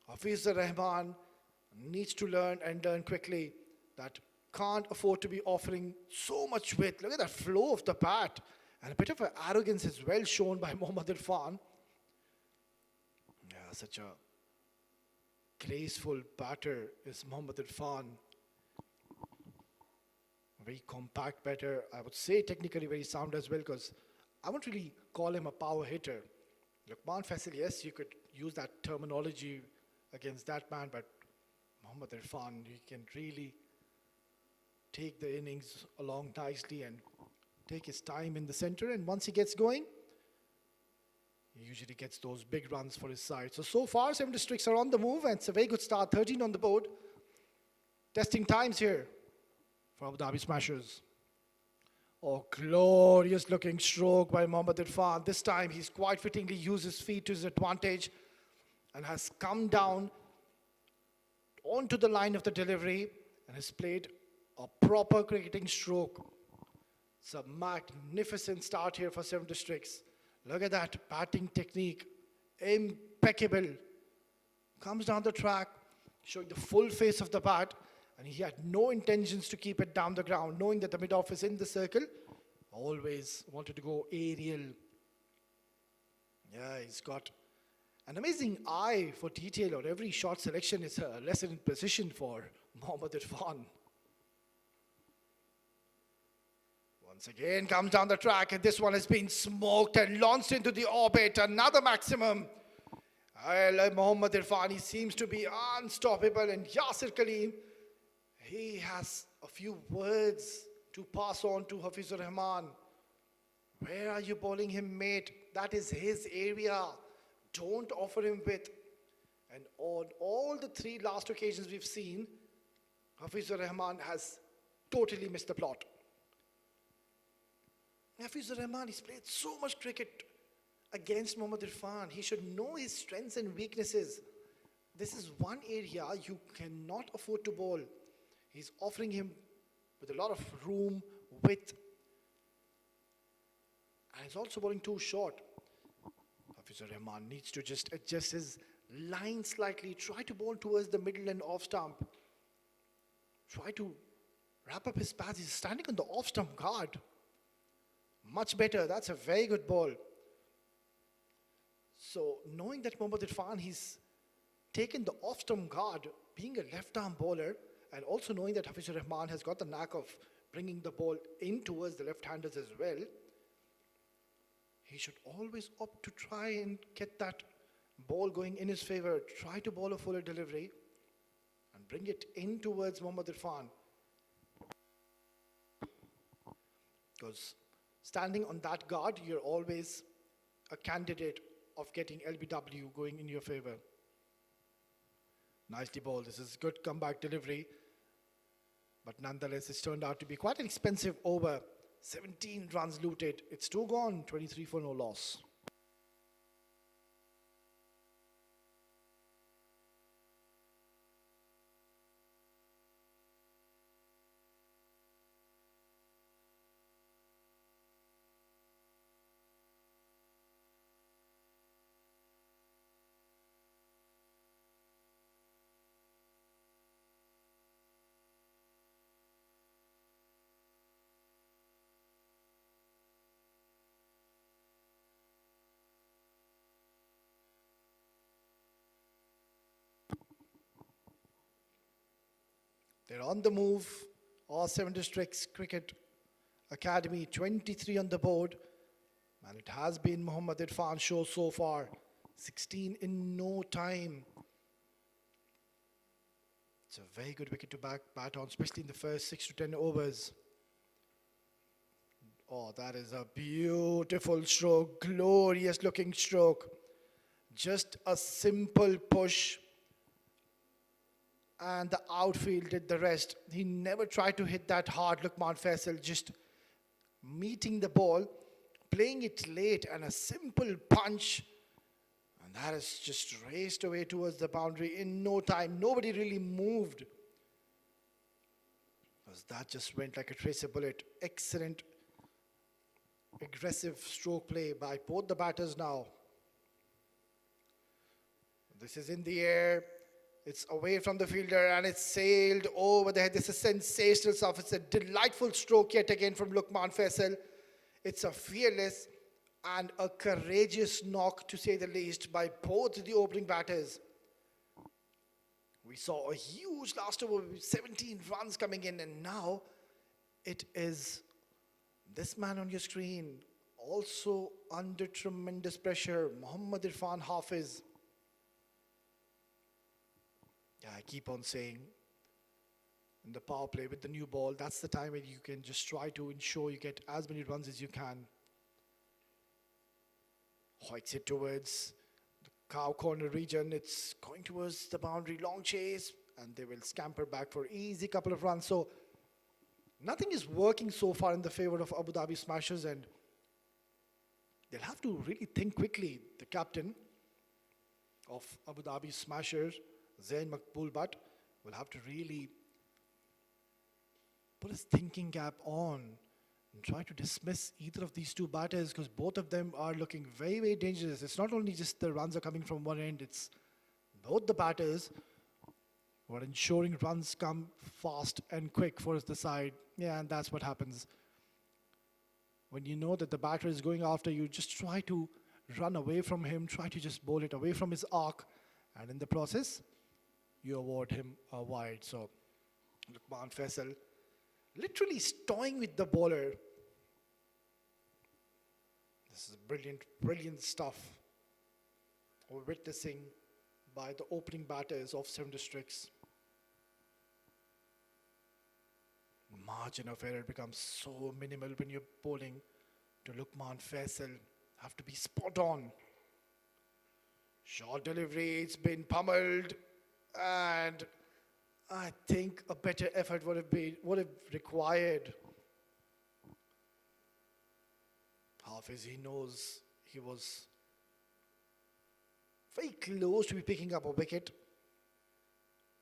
Hafizur Rahman needs to learn and learn quickly that can't afford to be offering so much width. Look at that flow of the bat. And a bit of arrogance is well shown by Mohammad Irfan. Yeah, such a graceful batter is Mohammad Irfan. Very compact batter. I would say technically very sound as well, because I wouldn't really call him a power hitter. Lukman Faisal, yes, you could use that terminology against that man, but Mohammad Irfan, he can really take the innings along nicely and take his time in the center, and once he gets going, he usually gets those big runs for his side. So far, 7 districts are on the move, and it's a very good start. 13 on the board. Testing times here for Abu Dhabi Smashers. Oh, glorious looking stroke by Mohammad Irfan. This time, he's quite fittingly used his feet to his advantage and has come down onto the line of the delivery and has played a proper cricketing stroke. It's a magnificent start here for 7 districts. Look at that batting technique. Impeccable. Comes down the track, showing the full face of the bat, and he had no intentions to keep it down the ground, knowing that the mid-off is in the circle. Always wanted to go aerial. Yeah, he's got an amazing eye for detail, or every shot selection is a lesson in precision for Mohammad Irfan. Once again comes down the track, and this one has been smoked and launched into the orbit. Another maximum. Mohammad Irfan, he seems to be unstoppable, and Yasir Kaleem, he has a few words to pass on to Hafizur Rahman. Where are you bowling him, mate? That is his area. Don't offer him width. And on all the three last occasions we've seen, Hafizur Rahman has totally missed the plot. Hafizur Rahman, he's played so much cricket against Mohammad Irfan. He should know his strengths and weaknesses. This is one area you cannot afford to bowl. He's offering him with a lot of room, width. And he's also bowling too short. Hafizur Rahman needs to just adjust his line slightly. Try to bowl towards the middle and off stump. Try to wrap up his pads. He's standing on the off stump guard. Much better. That's a very good ball. So knowing that Mohammad Irfan, he's taken the off stump guard, being a left arm bowler, and also knowing that Hafizur Rahman has got the knack of bringing the ball in towards the left-handers as well, he should always opt to try and get that ball going in his favor. Try to bowl a fuller delivery and bring it in towards Mohammad Irfan. Because standing on that guard, you're always a candidate of getting LBW going in your favor. Nicely bowled. This is good comeback delivery. But nonetheless, it's turned out to be quite an expensive over. 17 runs looted. It's 2 gone, 23 for no loss. They're on the move. All 7 districts cricket academy, 23 on the board. And it has been Mohammad Irfan's show so far. 16 in no time. It's a very good wicket to bat on, especially in the first 6 to 10 overs. Oh, that is a beautiful stroke, glorious looking stroke. Just a simple push. And the outfield did the rest. He never tried to hit that hard. Luqman Faisal just meeting the ball, playing it late, and a simple punch. And that is just raced away towards the boundary in no time. Nobody really moved. Because that just went like a tracer bullet. Excellent, aggressive stroke play by both the batters now. This is in the air. It's away from the fielder and it's sailed over the head. This is sensational stuff. It's a delightful stroke yet again from Luqman Faisal. It's a fearless and a courageous knock, to say the least, by both the opening batters. We saw a huge last over with 17 runs coming in, and now it is this man on your screen, also under tremendous pressure, Mohammad Irfan Hafiz. Yeah, I keep on saying, in the power play with the new ball, that's the time when you can just try to ensure you get as many runs as you can. Hoits it towards the cow corner region. It's going towards the boundary, long chase, and they will scamper back for easy couple of runs. So nothing is working so far in the favor of Abu Dhabi Smashers, and they'll have to really think quickly. The captain of Abu Dhabi Smashers, Zain Makbul Butt, will have to really put his thinking cap on and try to dismiss either of these two batters, because both of them are looking very, very dangerous. It's not only just the runs are coming from one end, it's both the batters who are ensuring runs come fast and quick for the side. Yeah, and that's what happens. When you know that the batter is going after you, just try to run away from him, try to just bowl it away from his arc, and in the process, you award him a wide. So Luqman Faisal literally toying with the bowler. This is brilliant, brilliant stuff we're witnessing by the opening batters of 7 districts. Margin of error becomes so minimal when you're bowling to Lukman Faisal have to be spot on. Short delivery, it's been pummeled, and I think a better effort would have required. Hafiz, he knows he was very close to be picking up a wicket,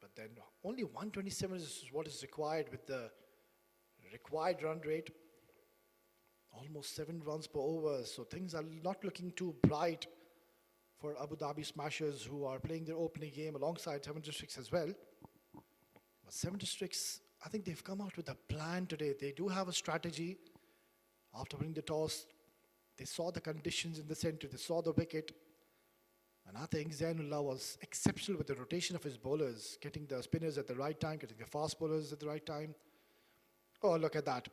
but then only 127 is what is required with the required run rate. Almost 7 runs per over, so things are not looking too bright for Abu Dhabi Smashers, who are playing their opening game alongside 7 Districts as well. But 7 Districts, I think they've come out with a plan today. They do have a strategy. After winning the toss, they saw the conditions in the center, they saw the wicket. And I think Zainullah was exceptional with the rotation of his bowlers, getting the spinners at the right time, getting the fast bowlers at the right time. Oh, look at that.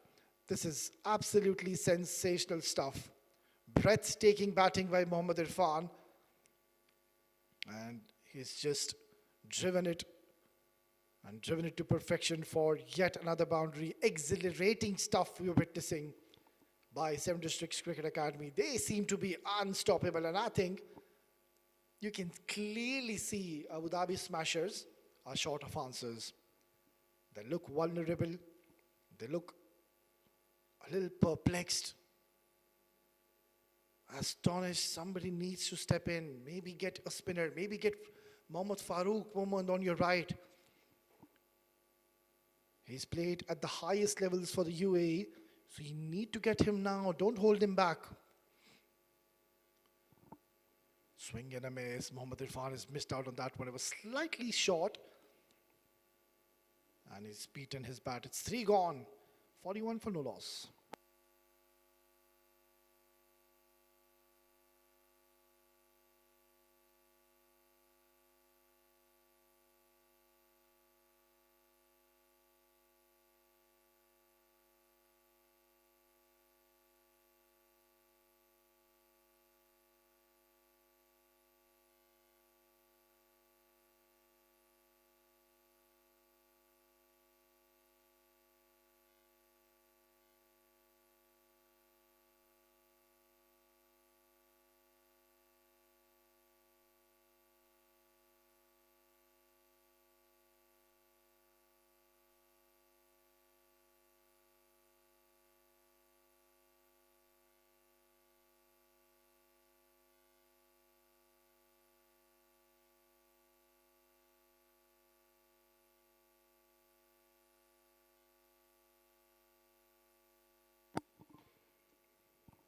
This is absolutely sensational stuff. Breathtaking batting by Mohammad Irfan. And he's just driven it to perfection for yet another boundary. Exhilarating stuff we are witnessing by 7 Districts Cricket Academy. They seem to be unstoppable, and I think you can clearly see Abu Dhabi Smashers are short of answers. They look vulnerable. They look a little perplexed, astonished. Somebody needs to step in, maybe get a spinner, maybe get Mohammad Farooq Mohammad on your right. He's played at the highest levels for the UAE, so you need to get him now. Don't hold him back. Swing and a miss. Mohammad Irfan has missed out on that one. It was slightly short. And he's beaten his bat. It's 3 gone. 41 for no loss.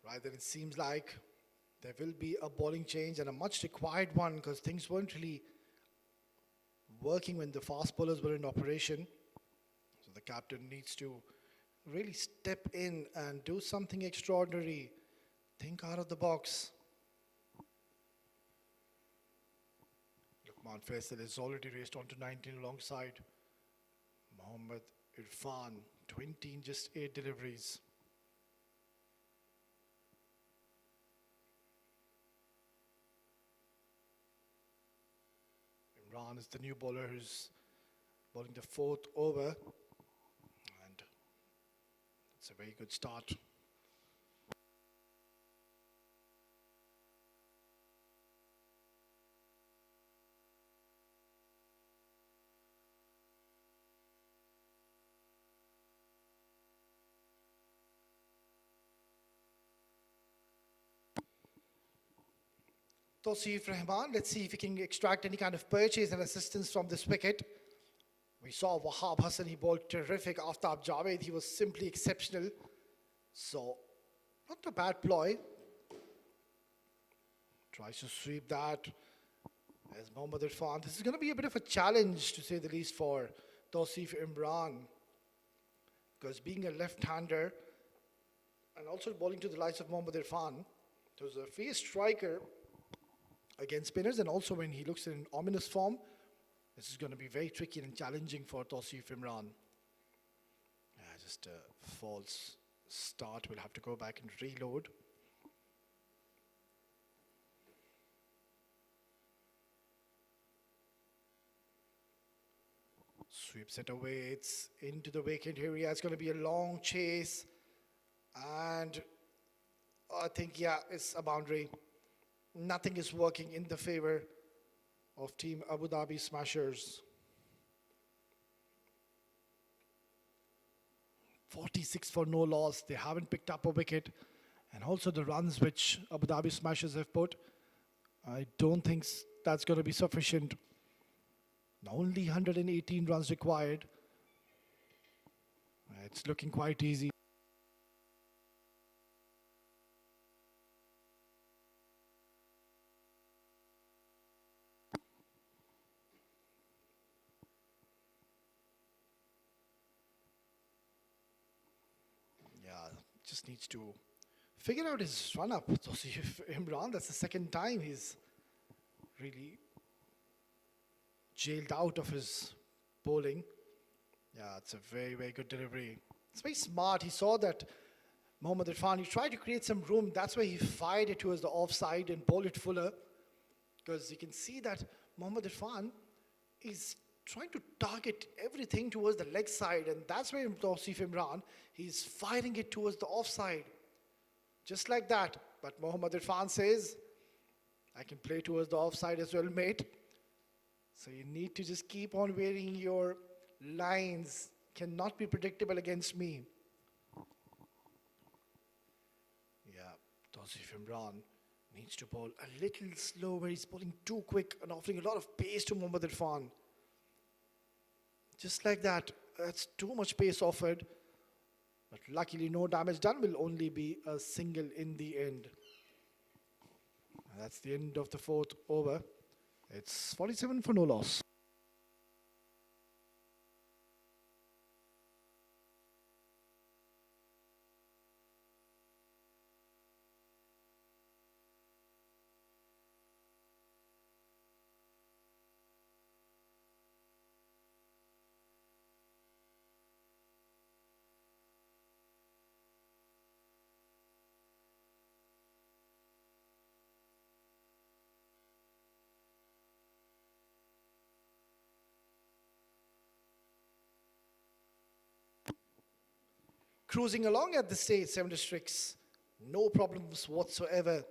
Right, then it seems like there will be a bowling change, and a much required one, because things weren't really working when the fast bowlers were in operation. So the captain needs to really step in and do something extraordinary. Think out of the box. Lukman Faisal is already raced on to 19 alongside Mohammad Irfan. 20 in just 8 deliveries. Imran is the new bowler who's bowling the 4th over, and it's a very good start. Tosif Rahman, let's see if he can extract any kind of purchase and assistance from this wicket. We saw Wahab Hassan, he bowled terrific. Aftab Javed, he was simply exceptional. So, not a bad ploy. Tries to sweep that as Mohammad Irfan. This is going to be a bit of a challenge, to say the least, for Tosif Imran. Because being a left-hander and also bowling to the likes of Mohammad Irfan, it was a fierce striker against spinners, and also when he looks in ominous form, this is going to be very tricky and challenging for Tosif Imran. Just a false start. We'll have to go back and reload. Sweeps it away. It's into the vacant area. It's going to be a long chase. And I think, yeah, it's a boundary. Nothing is working in the favor of Team Abu Dhabi Smashers. 46 for no loss. They haven't picked up a wicket. And also the runs which Abu Dhabi Smashers have put, I don't think that's going to be sufficient. Only 118 runs required. It's looking quite easy. Yeah, just needs to figure out his run up. So see if Imran, that's the second time he's really jailed out of his bowling. Yeah, it's a very, very good delivery. It's very smart. He saw that Mohammad Irfan, he tried to create some room. That's why he fired it towards the offside and bowled it fuller. Because you can see that Mohammad Irfan is trying to target everything towards the leg side. And that's where Tausif Imran, he's firing it towards the offside. Just like that. But Mohammad Irfan says, I can play towards the offside as well, mate. So you need to just keep on varying your lines. Cannot be predictable against me. Yeah, Tausif Imran needs to bowl a little slower. He's bowling too quick and offering a lot of pace to Mohammad Irfan. Just like that. That's too much pace offered. But luckily no damage done. Will only be a single in the end. And that's the end of the fourth over. It's 47 for no loss. Cruising along at the stage, 7 districts. No problems whatsoever.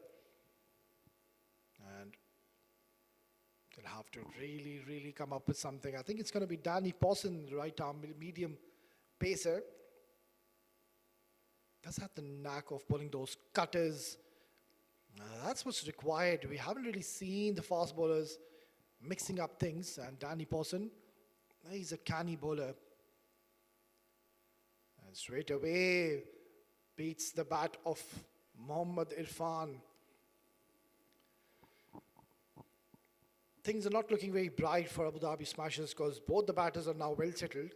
And they'll have to really, really come up with something. I think it's going to be Danny Pawson, right arm, medium pacer. Does have the knack of pulling those cutters. That's what's required. We haven't really seen the fast bowlers mixing up things. And Danny Pawson, he's a canny bowler. And straight away beats the bat of Mohammad Irfan. Things are not looking very bright for Abu Dhabi Smashers because both the batters are now well settled.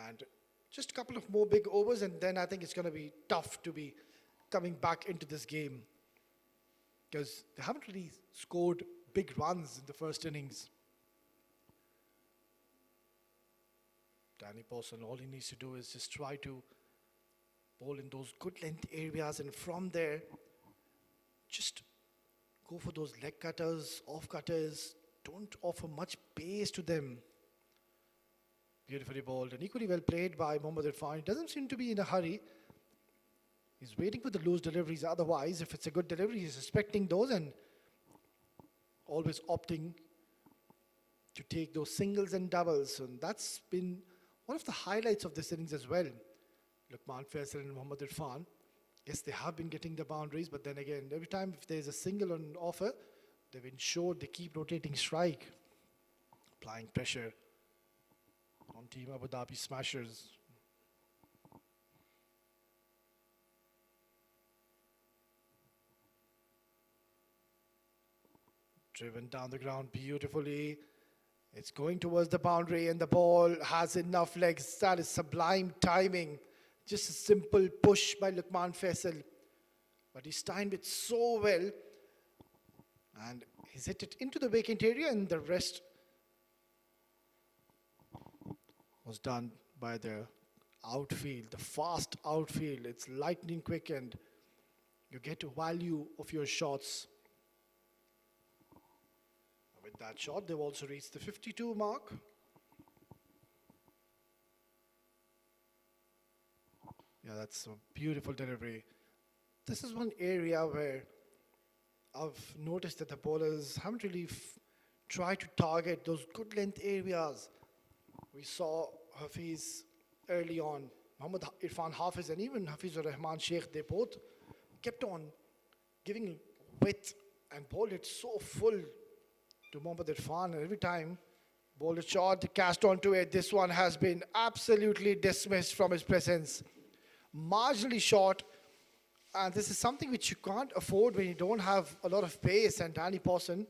And just a couple of more big overs and then I think it's going to be tough to be coming back into this game. Because they haven't really scored big runs in the first innings. Danny Pawson, all he needs to do is just try to bowl in those good length areas and from there, just go for those leg cutters, off cutters. Don't offer much pace to them. Beautifully bowled and equally well played by Mohammad Irfan. He doesn't seem to be in a hurry. He's waiting for the loose deliveries. Otherwise, if it's a good delivery, he's expecting those and always opting to take those singles and doubles. And that's been one of the highlights of this innings as well. Luqman Faisal and Mohammad Irfan. Yes, they have been getting the boundaries, but then again, every time if there's a single on offer, they've ensured they keep rotating strike, applying pressure on Team Abu Dhabi Smashers. Driven down the ground beautifully. It's going towards the boundary and the ball has enough legs. That is sublime timing. Just a simple push by Luqman Faisal. But he's timed it so well. And he's hit it into the vacant area and the rest was done by the outfield, the fast outfield. It's lightning quick and you get a value of your shots. With that shot, they've also reached the 52 mark. Yeah, that's a beautiful delivery. this is one area where I've noticed that the bowlers haven't really tried to target those good length areas. We saw Hafiz early on, Muhammad Irfan Hafiz and even Hafizur Rahman Sheikh, they both kept on giving width and bowled it so full to Muhammad Irfan. And every time bowled a shot, they cast onto it. This one has been absolutely dismissed from his presence. Marginally short, and this is something which you can't afford when you don't have a lot of pace, and Danny Pawson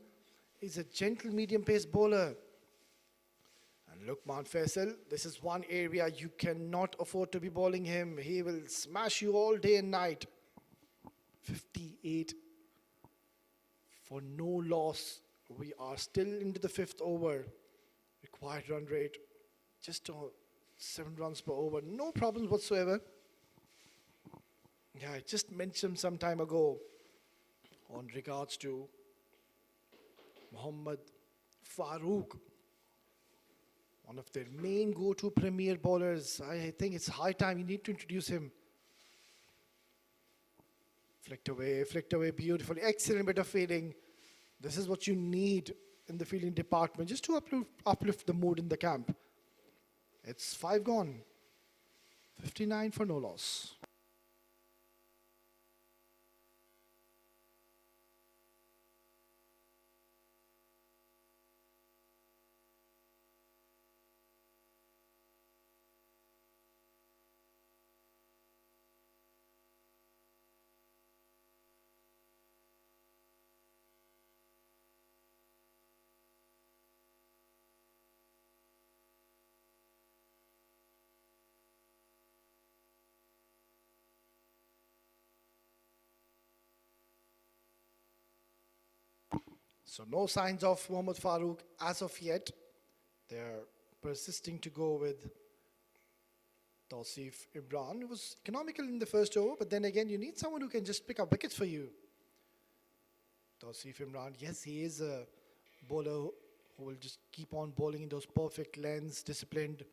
is a gentle medium pace bowler. And Lukman Faisal, this is one area you cannot afford to be bowling him. He will smash you all day and night. 58 for no loss. We are still into the 5th over. Required run rate just 7 runs per over. No problems whatsoever. Yeah, I just mentioned some time ago on regards to Muhammad Farooq, one of their main go-to premier bowlers. I think it's high time you need to introduce him. Flicked away beautifully. Excellent bit of fielding. This is what you need in the fielding department, just to uplift the mood in the camp. It's 5 gone. 59 for no loss. So no signs of Muhammad Farooq as of yet. They're persisting to go with Tausif Imran. It was economical in the first over, but then again, you need someone who can just pick up wickets for you. Tausif Imran, yes, he is a bowler who will just keep on bowling in those perfect lengths, disciplined.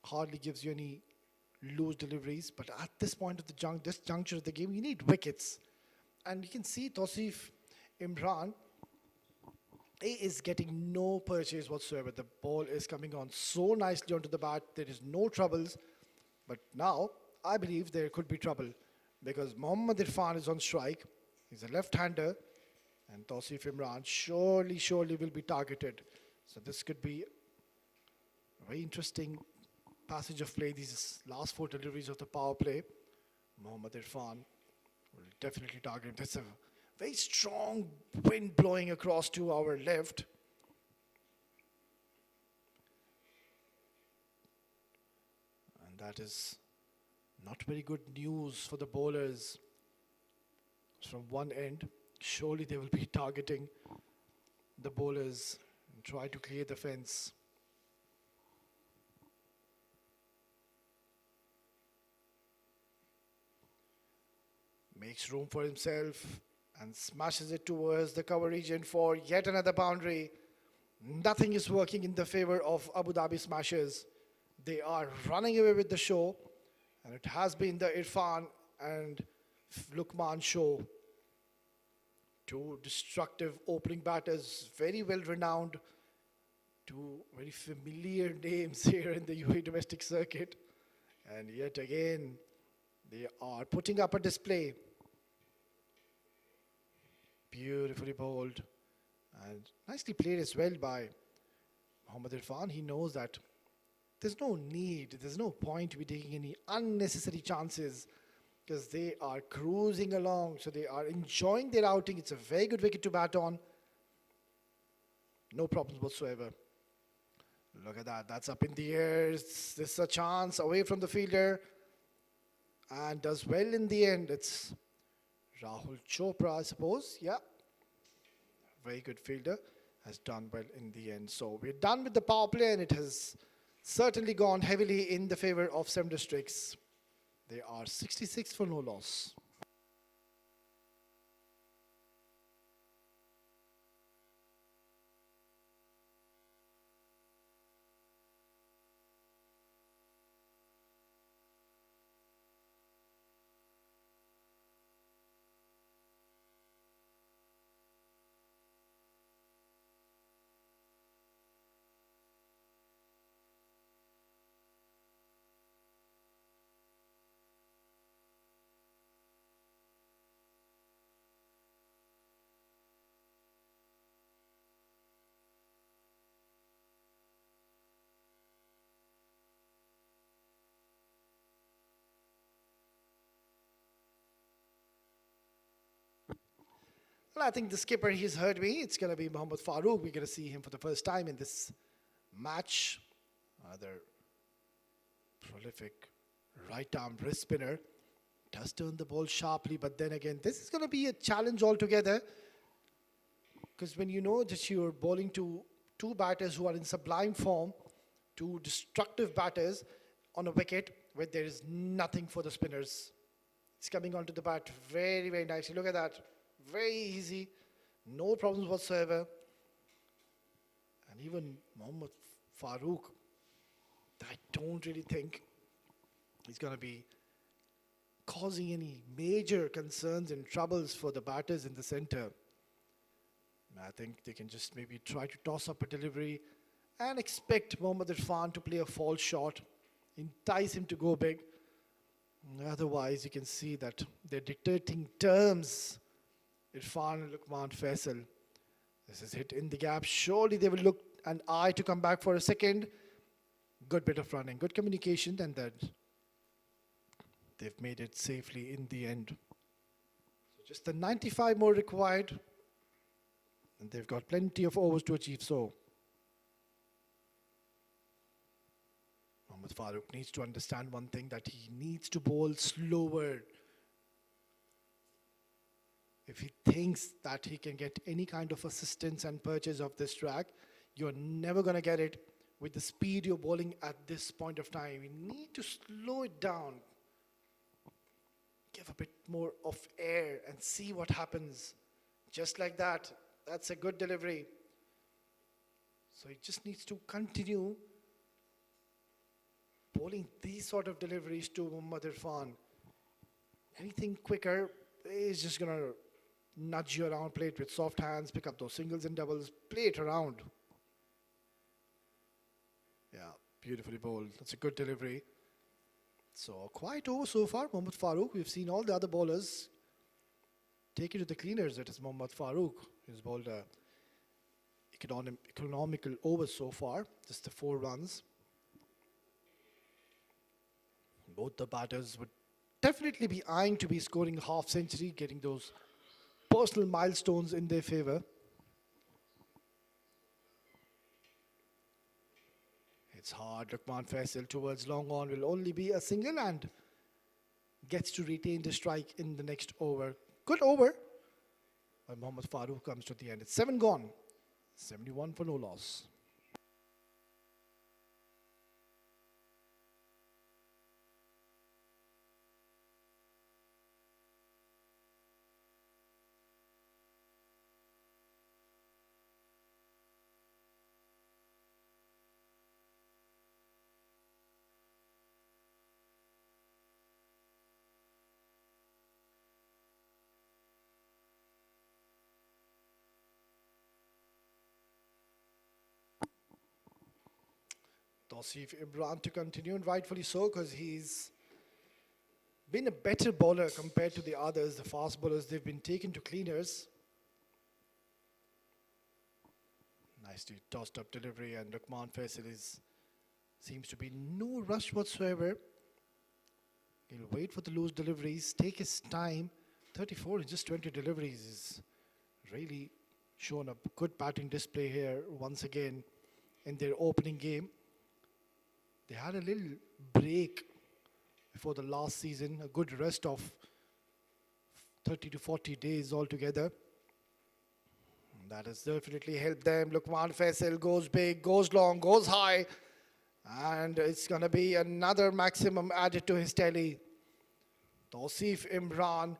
Hardly gives you any loose deliveries, but at this point of the this juncture of the game, you need wickets. And you can see Tausif Imran, he is getting no purchase whatsoever. The ball is coming on so nicely onto the bat. There is no troubles. But now, I believe there could be trouble because Mohammad Irfan is on strike. He's a left-hander. And Tausif Imran surely will be targeted. So this could be a very interesting passage of play. These last 4 deliveries of the power play. Mohammad Irfan will definitely target him. That's a very strong wind blowing across to our left. And that is not very good news for the bowlers. From one end, surely they will be targeting the bowlers and try to clear the fence. Makes room for himself and smashes it towards the cover region for yet another boundary. Nothing is working in the favor of Abu Dhabi Smashers. They are running away with the show, and it has been the Irfan and Lukman show. 2 destructive opening batters, very well renowned, 2 very familiar names here in the UAE domestic circuit. And yet again, they are putting up a display. Beautifully bowled and nicely played as well by Muhammad Irfan. He knows that there's no need, there's no point to be taking any unnecessary chances because they are cruising along, so they are enjoying their outing. It's a very good wicket to bat on. No problems whatsoever. Look at that, that's up in the air. This is a chance away from the fielder and does well in the end. It's Rahul Chopra, I suppose. Yeah. Very good fielder. Has done well in the end. So we're done with the power play, and it has certainly gone heavily in the favor of 7 districts. They are 66 for no loss. Well, I think the skipper, he's heard me. It's going to be Mohammad Farooq. We're going to see him for the first time in this match. Another prolific right-arm wrist spinner. Does turn the ball sharply, but then again, this is going to be a challenge altogether. Because when you know that you're bowling to two batters who are in sublime form, two destructive batters on a wicket where there is nothing for the spinners. It's coming onto the bat very, very nicely. Look at that. Very easy. No problems whatsoever. And even Mohammad Farooq, I don't really think he's going to be causing any major concerns and troubles for the batters in the center. I think they can just maybe try to toss up a delivery and expect Mohammad Irfan to play a false shot, entice him to go big. Otherwise, you can see that they're dictating terms. Irfan and Luqman Faisal. This is hit in the gap. Surely they will look an eye to come back for a second. Good bit of running, good communication, and then they've made it safely in the end. So just the 95 more required, and they've got plenty of overs to achieve so. Mohammad Farooq needs to understand one thing, that he needs to bowl slower. If he thinks that he can get any kind of assistance and purchase of this track, you're never going to get it with the speed you're bowling at this point of time. You need to slow it down. Give a bit more of air and see what happens. Just like that. That's a good delivery. So he just needs to continue bowling these sort of deliveries to Mohammad Irfan. Anything quicker is just going to nudge you around, play it with soft hands, pick up those singles and doubles, play it around. Yeah, beautifully bowled. That's a good delivery. So quite over so far, Mohammad Farooq. We've seen all the other bowlers take it to the cleaners. It is Mohammad Farooq who's bowled a economical overs so far, just the 4 runs. Both the batters would definitely be eyeing to be scoring half century, getting those personal milestones in their favor. It's hard. Luqman Faisal towards long on will only be a single and gets to retain the strike in the next over. Good over. But Mohammad Farooq comes to the end. It's 7 gone. 71 for no loss. Tausif Imran to continue, and rightfully so, because he's been a better bowler compared to the others, the fast bowlers. They've been taken to cleaners. Nicely tossed up delivery, and Luqman Faisal seems to be no rush whatsoever. He'll wait for the loose deliveries, take his time. 34 in just 20 deliveries is really shown a good batting display here once again in their opening game. They had a little break before the last season, a good rest of 30 to 40 days altogether. And that has definitely helped them. Luqman Faisal goes big, goes long, goes high. And it's going to be another maximum added to his tally. Tausif Imran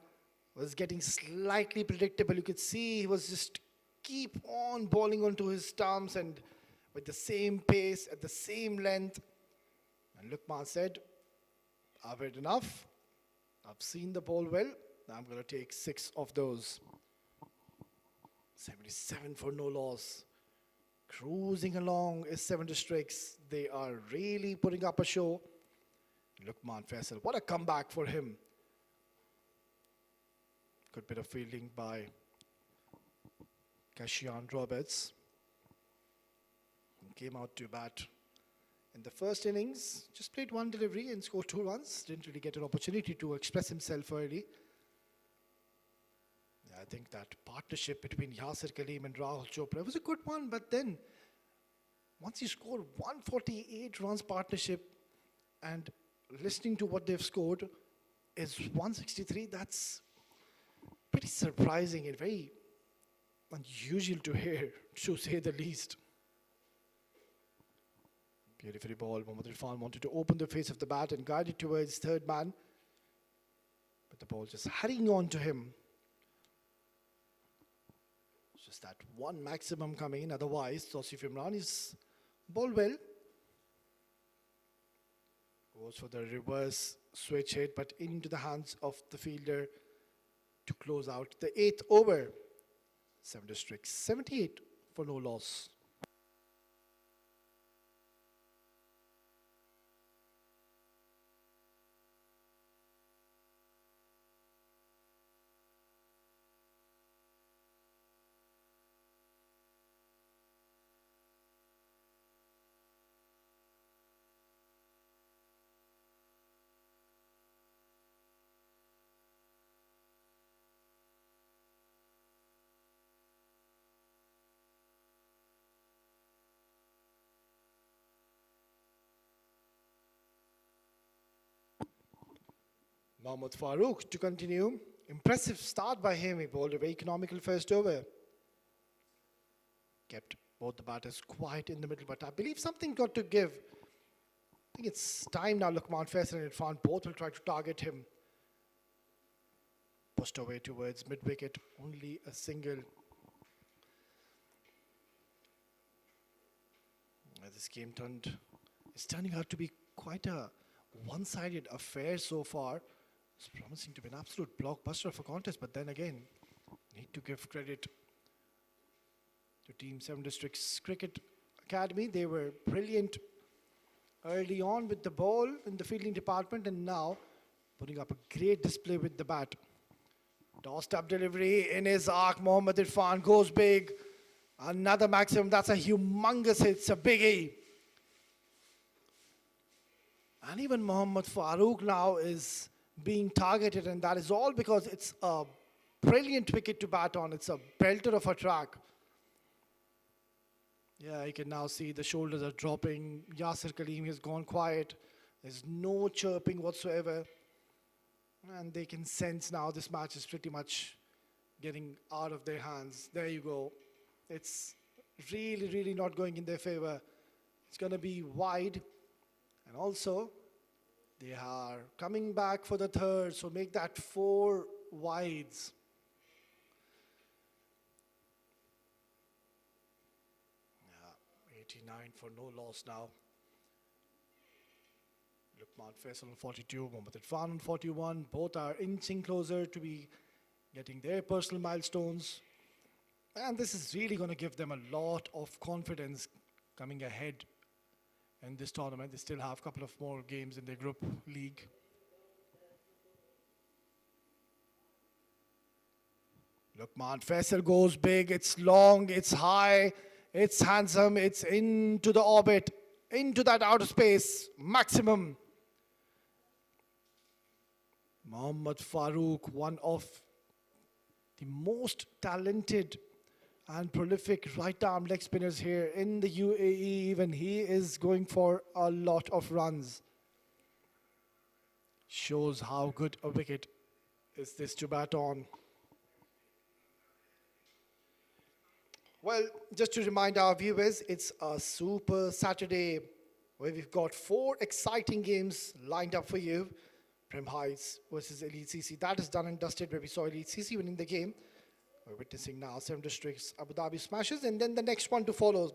was getting slightly predictable. You could see he was just keep on bowling onto his stumps and with the same pace, at the same length. And Luqman said, I've had enough. I've seen the ball well. I'm going to take 6 of those. 77 for no loss. Cruising along is 7 districts. They are really putting up a show. Luqman Faisal, what a comeback for him. Good bit of fielding by Kashian Roberts. He came out to bat in the first innings, just played 1 delivery and scored 2 runs. Didn't really get an opportunity to express himself early. I think that partnership between Yasir Kaleem and Rahul Chopra was a good one, but then once you score 148 runs partnership and listening to what they've scored is 163, that's pretty surprising and very unusual to hear, to say the least. Beautifully ball. Mohammad Irfan wanted to open the face of the bat and guide it towards third man, but the ball just hurrying on to him. Just that one maximum coming in, otherwise Tausif Imran is ball well. Goes for the reverse switch hit, but into the hands of the fielder to close out the 8th over. 7 districts, 78 for no loss. Mohammad Farooq to continue. Impressive start by him. He bowled a very economical first over. Kept both the batters quiet in the middle, but I believe something got to give. I think it's time now. Luqman Faisal and Irfan both will try to target him. Pushed away towards mid-wicket. Only a single. This game is turning out to be quite a one-sided affair so far. It's promising to be an absolute blockbuster of a contest, but then again, need to give credit to Team 7 Districts Cricket Academy. They were brilliant early on with the ball in the fielding department, and now putting up a great display with the bat. Tossed up delivery in his arc. Mohammad Irfan goes big. Another maximum. That's a humongous hit. It's a biggie. And even Mohammad Farooq now is being targeted, and that is all because it's a brilliant wicket to bat on. It's a belter of a track. Yeah, you can now see the shoulders are dropping. Yasir Kaleem has gone quiet. There's no chirping whatsoever. And they can sense now this match is pretty much getting out of their hands. There you go. It's really, really not going in their favor. It's going to be wide. And also, they are coming back for the third, so make that 4 wides. Yeah, 89 for no loss now. Luqman Faisal on 42, Mohammad Irfan on 41. Both are inching closer to be getting their personal milestones. And this is really going to give them a lot of confidence coming ahead in this tournament. They still have a couple of more games in their group league. Luqman Faisal goes big. It's long, it's high, it's handsome, it's into the orbit, into that outer space, maximum. Mohammad Farooq, one of the most talented and prolific right-arm leg spinners here in the UAE. Even he is going for a lot of runs. Shows how good a wicket is this to bat on. Well, just to remind our viewers, it's a Super Saturday where we've got 4 exciting games lined up for you. Prem Heights versus Elite CC. That is done and dusted, where we saw Elite CC winning the game. We're witnessing now 7 Districts Abu Dhabi Smashes, and then the next one to follow.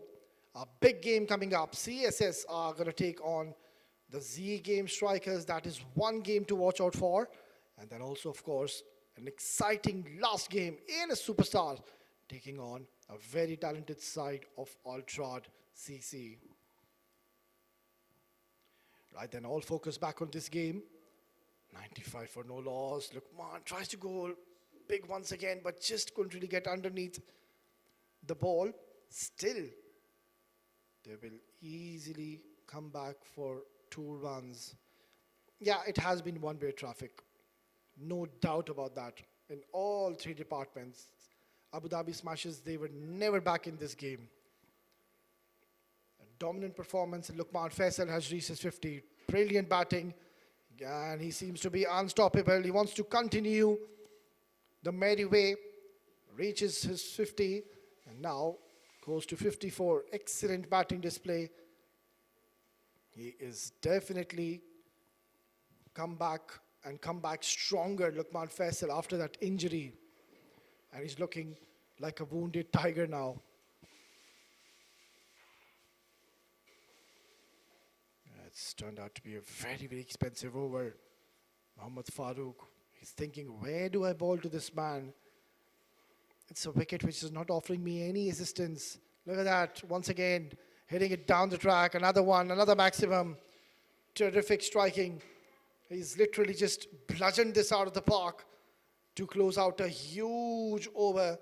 A big game coming up. CSS are going to take on the Z Game Strikers. That is one game to watch out for. And then also, of course, an exciting last game in a superstar, taking on a very talented side of Ultrad CC. Right then, all focus back on this game. 95 for no loss. Luqman tries to go big once again, but just couldn't really get underneath the ball. Still, they will easily come back for 2 runs. Yeah, it has been one-way traffic. No doubt about that. in all three departments. Abu Dhabi Smashes, they were never back in this game. A dominant performance, and Luqman Faisal has reached his 50. Brilliant batting, and he seems to be unstoppable. He wants to continue the merry way, reaches his 50, and now goes to 54. Excellent batting display. He is definitely come back stronger, Luqman Faisal, after that injury. And he's looking like a wounded tiger now. It's turned out to be a very, very expensive over. Mohammad Farooq, he's thinking, where do I bowl to this man? It's a wicket which is not offering me any assistance. Look at that, once again, hitting it down the track. Another one, another maximum. Terrific striking. He's literally just bludgeoned this out of the park to close out a huge over.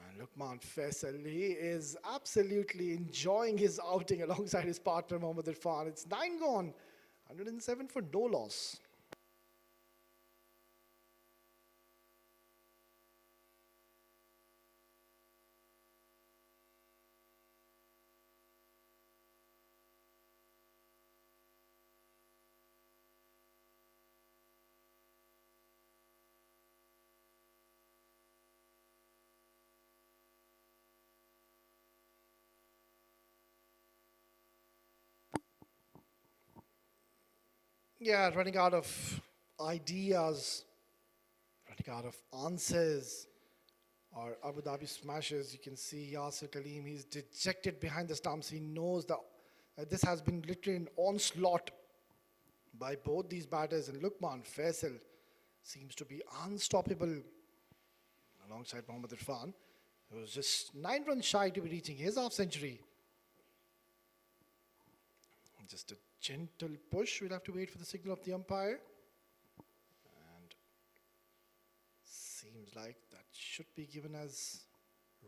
And Luqman Faisal, he is absolutely enjoying his outing alongside his partner Mohammad Irfan. It's 9 gone, 107 for no loss. Yeah, running out of ideas, running out of answers. Or Abu Dhabi Smashes, you can see Yasir Kaleem, he's dejected behind the stumps. He knows that this has been literally an onslaught by both these batters. And Luqman Faisal seems to be unstoppable alongside Mohammad Irfan, who was just 9 runs shy to be reaching his half century. Just a gentle push. We'll have to wait for the signal of the umpire. And seems like that should be given as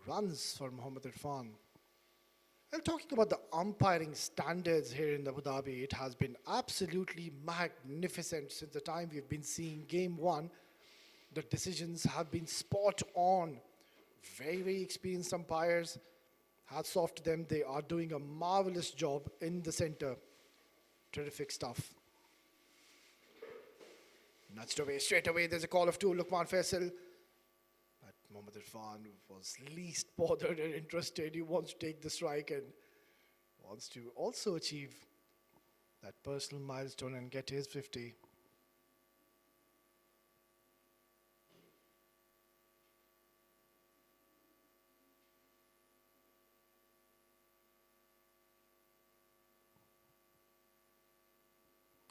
runs for Mohammad Irfan. Well, talking about the umpiring standards here in Abu Dhabi, it has been absolutely magnificent since the time we've been seeing Game 1. The decisions have been spot on. Very, very experienced umpires. Hats off to them. They are doing a marvelous job in the center. Terrific stuff. Nudged away, straight away. There's a call of 2, Luqman Faisal. But Mohammad Irfan was least bothered and interested. He wants to take the strike and wants to also achieve that personal milestone and get his 50.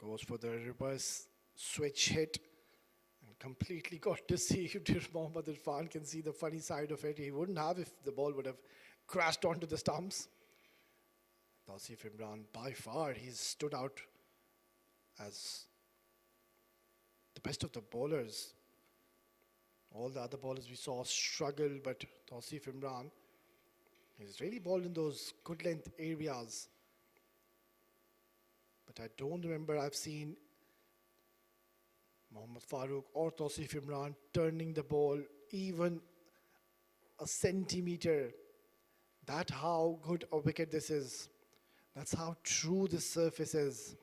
Goes for the reverse switch hit and completely got deceived. If Mohammad Irfan can see the funny side of it, he wouldn't have if the ball would have crashed onto the stumps. Tausif Imran, by far, he's stood out as the best of the bowlers. All the other bowlers we saw struggle, but Tausif Imran, he's really bowled in those good length areas. But I don't remember I've seen Mohammad Farooq or Tausif Imran turning the ball even a centimeter. That's how good a wicket this is. That's how true this surface is.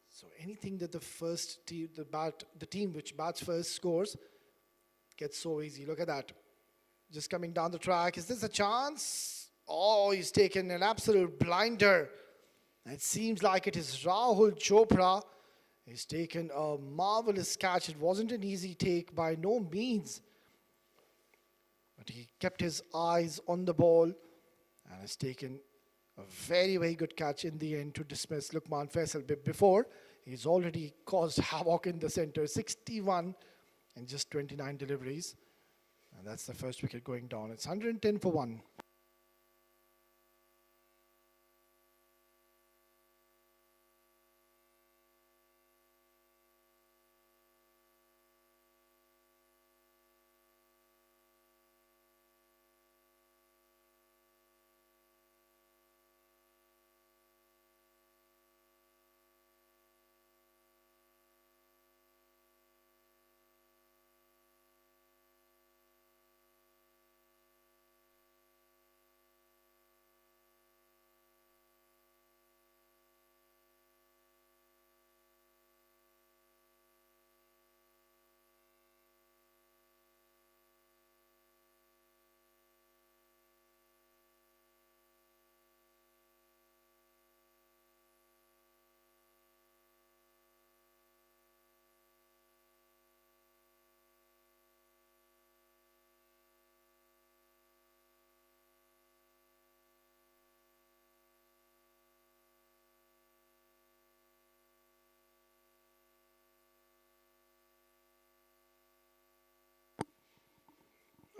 So anything that the first team, the team which bats first scores, gets so easy. Look at that. Just coming down the track. Is this a chance? Oh, he's taken an absolute blinder. It seems like it is Rahul Chopra. He's taken a marvelous catch. It wasn't an easy take by no means. But he kept his eyes on the ball and has taken a very, very good catch in the end to dismiss Luqman Faisal. Before, he's already caused havoc in the center. 61 and just 29 deliveries. And that's the first wicket going down. It's 110 for 1.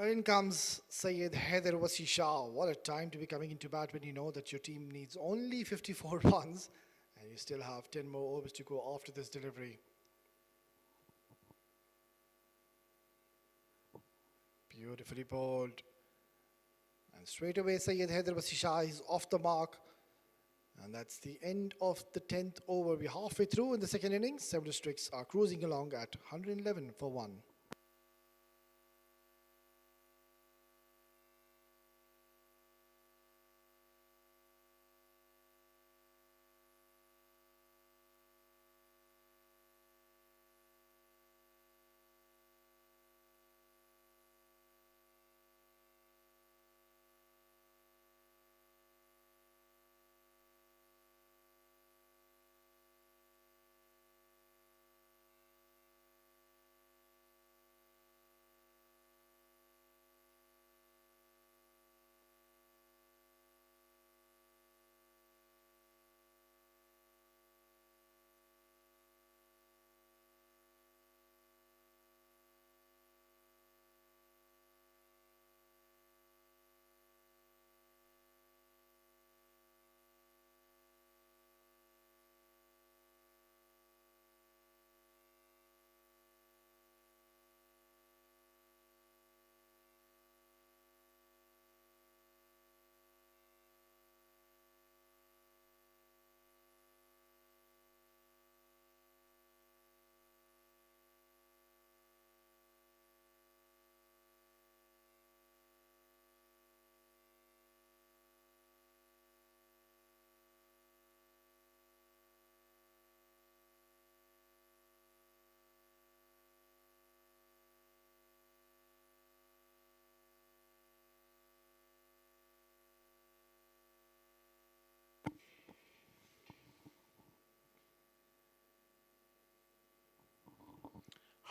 In comes Syed Haider Wasi Shah. What a time to be coming into bat when you know that your team needs only 54 runs and you still have 10 more overs to go after this delivery. Beautifully bowled. And straight away Syed Haider Wasi Shah is off the mark. And that's the end of the 10th over. We're halfway through in the second innings. Seven Districts are cruising along at 111 for 1.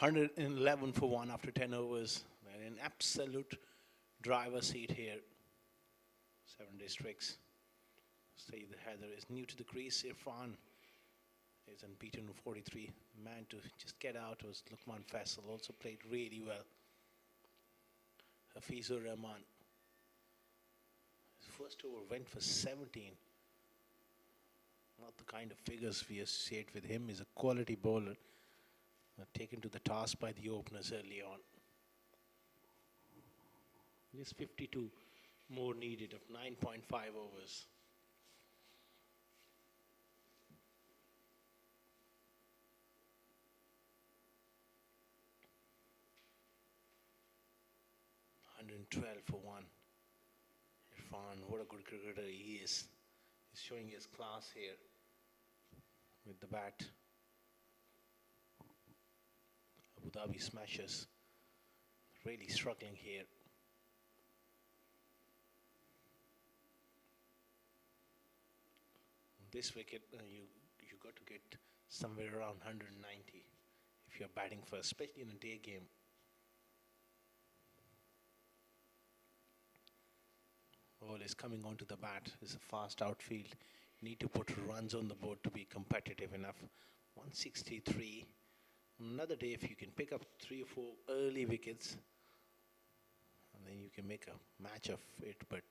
Hundred and 11 for 1 after 10 overs. They're in absolute driver's seat here. Seven Districts. Syed Haider is new to the crease. Irfan is unbeaten with 43. The man to just get out was Lukman Faisal. Also played really well. Hafizur Rahman. His first over went for 17. Not the kind of figures we associate with him. He's a quality bowler. Taken to the task by the openers early on. Just 52 more needed of 9.5 overs. $112 for 1. Irfan, what a good cricketer he is. He's showing his class here with the bat. Abu Dhabi Smashers really struggling here. This wicket, you got to get somewhere around 190 if you're batting first, especially in a day game. Ball is coming onto the bat. It's a fast outfield. You need to put runs on the board to be competitive enough. 163. Another day, if you can pick up 3 or 4 early wickets, and then you can make a match of it. But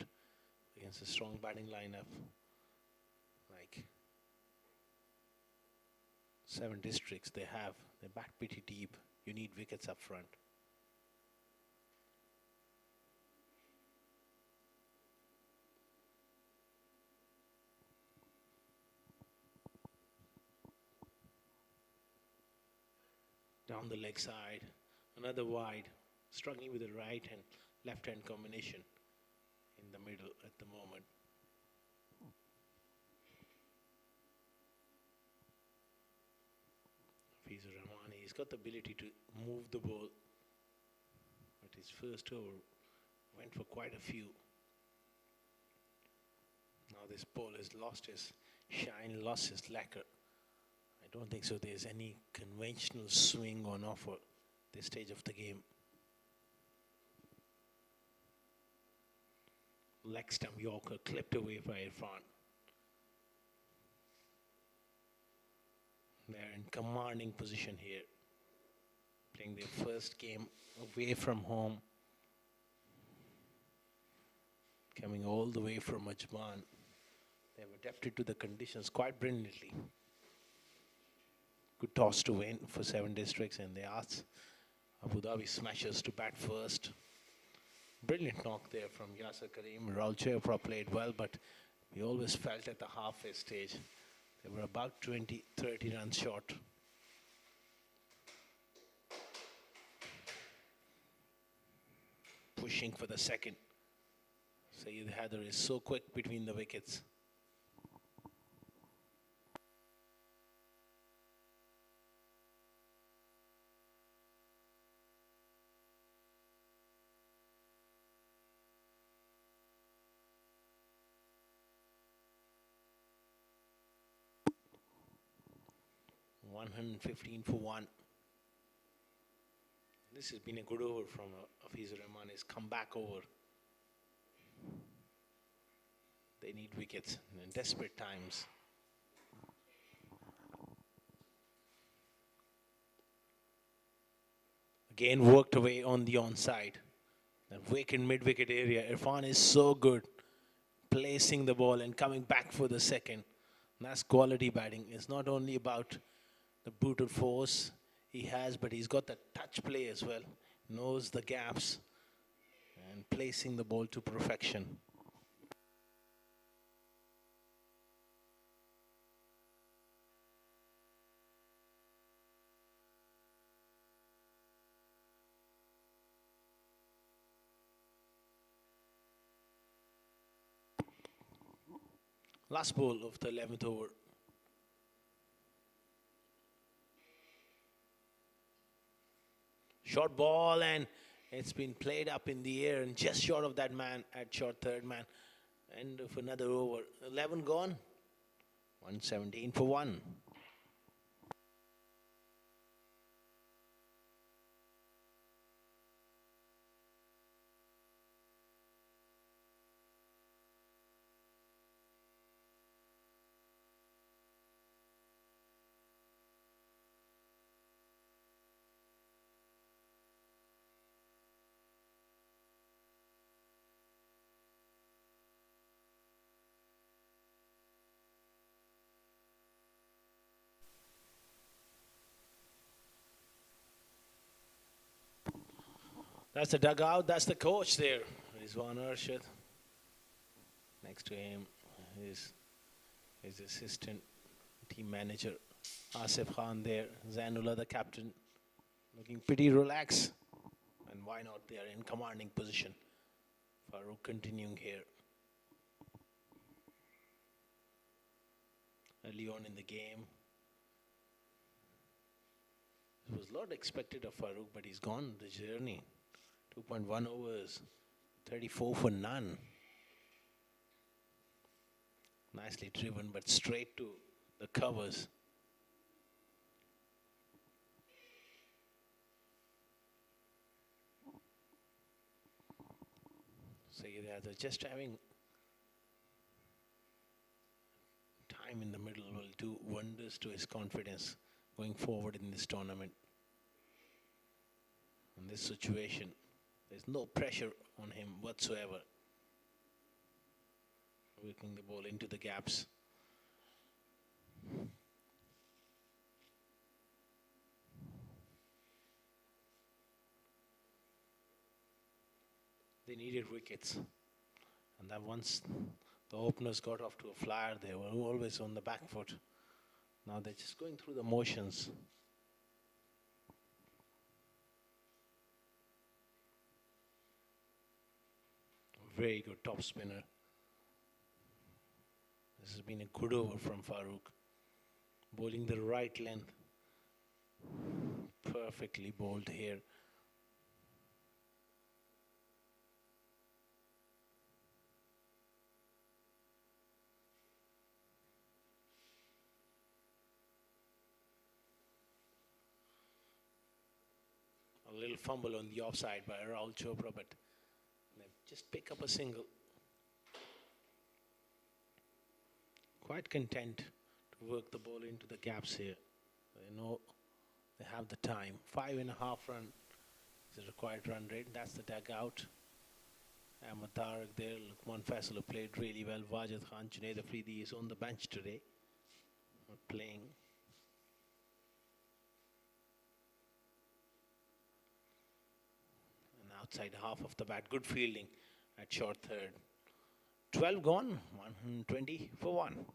against a strong batting lineup like Seven Districts, they bat pretty deep. You need wickets up front. Down the leg side, another wide, struggling with the right and left hand combination in the middle at the moment. Hafizur Rahman, he's got the ability to move the ball, but his first over went for quite a few. Now this ball has lost his shine, lost his lacquer. I don't think so there's any conventional swing on offer this stage of the game. Leg stump Yorker clipped away by Irfan. They're in commanding position here, playing their first game away from home. Coming all the way from Ajman. They've adapted to the conditions quite brilliantly. Good toss to win for 7 districts, and they asked Abu Dhabi Smashers to bat first. Brilliant knock there from Yasser Karim. Rahul Chopra played well, but we always felt at the halfway stage they were about 20-30 runs short. Pushing for the second. Saeed Haider is so quick between the wickets. $115 for 1. This has been a good over from Hafiz Rahman. His comeback over. They need wickets in desperate times. Again worked away on the onside. The vacant mid-wicket area. Irfan is so good placing the ball and coming back for the second. That's quality batting. It's not only about the brutal force he has, but he's got the touch play as well. Knows the gaps and placing the ball to perfection. Last ball of the 11th over. Short ball, and it's been played up in the air and just short of that man at short third man. End of another over. 11 gone. 117 for 1. That's the dugout. That's the coach there. Rizwan Arshad. Next to him is his assistant team manager Asif Khan there. Zainullah, the captain, looking pretty relaxed. And why not? They are in commanding position. Farooq continuing here. Early on in the game, there was a lot expected of Farooq, but he's gone the journey. 2.1 overs, 34 for none. Nicely driven, but straight to the covers. So they're just having time in the middle will do wonders to his confidence going forward in this tournament. In this situation, there's no pressure on him whatsoever. Working the ball into the gaps. They needed wickets. And then once the openers got off to a flyer, they were always on the back foot. Now they're just going through the motions. Very good top spinner. This has been a good over from Farooq. Bowling the right length. Perfectly bowled here. A little fumble on the offside by Rahul Chopra, but just pick up a single. Quite content to work the ball into the gaps here. They know they have the time. 5.5 run is the required run rate. That's the dugout. Ahmed Tariq there. Lukman Faisal played really well. Wajid Khan, Junaid Afridi is on the bench today. Not playing. And outside half of the bat. Good fielding at short third. 12 gone. 120 for 1.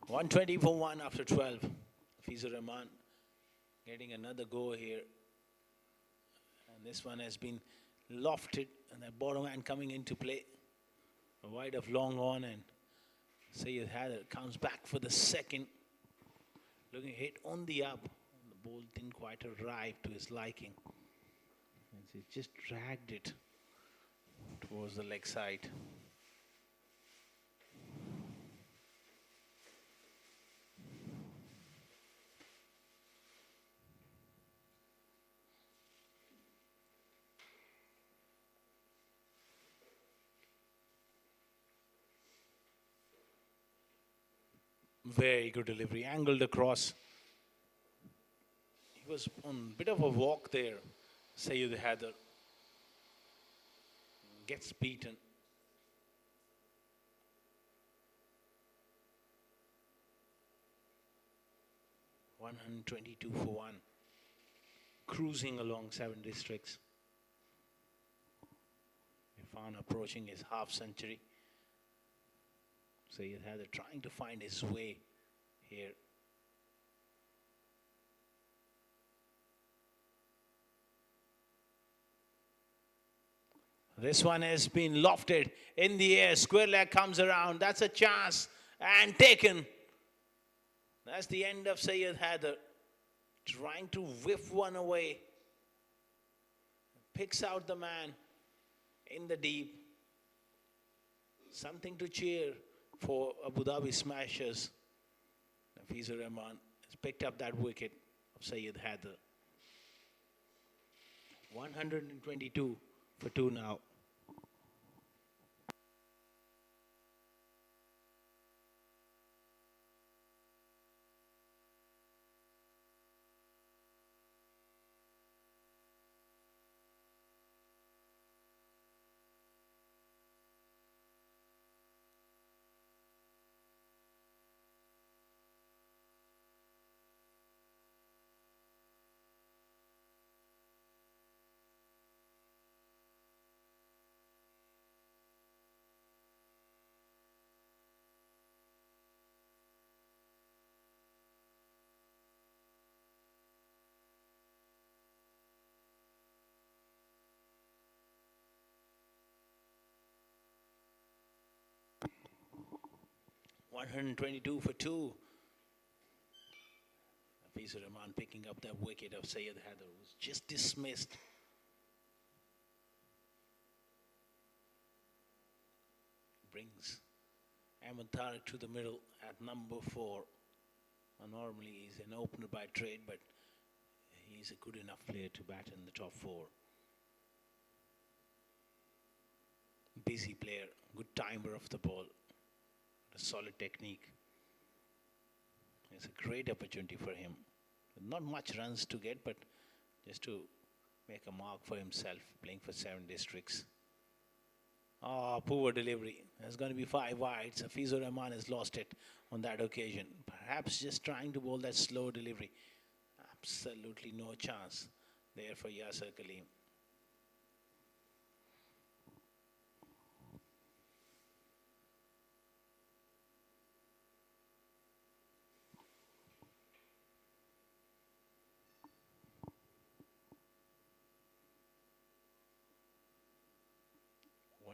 One 120 for 1 after 12. Fizur Rahman getting another go here. And this one has been lofted, and the bottom hand coming into play. A wide of long on, and Sayyid Haider comes back for the second. Looking hit on the up. The ball didn't quite arrive to his liking. And he just dragged it towards the leg side. Very good delivery, angled across. He was on a bit of a walk there. Sayyid Haider gets beaten. $122 for 1. Cruising along 7 districts. Irfan approaching his half century. Sayyid Haider trying to find his way here. This one has been lofted in the air. Square leg comes around. That's a chance. And taken. That's the end of Sayyid Haider. Trying to whiff one away. Picks out the man in the deep. Something to cheer for Abu Dhabi Smashers. Fizur Rahman has picked up that wicket of Sayyid Haider. 122 for 2 now. $122 for 2. Fizur Rahman picking up that wicket of Sayyid Haider, was just dismissed. Brings Ahmed Tariq to the middle at number 4. Normally he's an opener by trade, but he's a good enough player to bat in the top 4. Busy player, good timer of the ball. A solid technique. It's a great opportunity for him. Not much runs to get, but just to make a mark for himself, playing for 7 districts. Oh, poor delivery. There's going to be 5 wides. Fizur Rahman has lost it on that occasion. Perhaps just trying to bowl that slow delivery. Absolutely no chance there for Yasir Kaleem.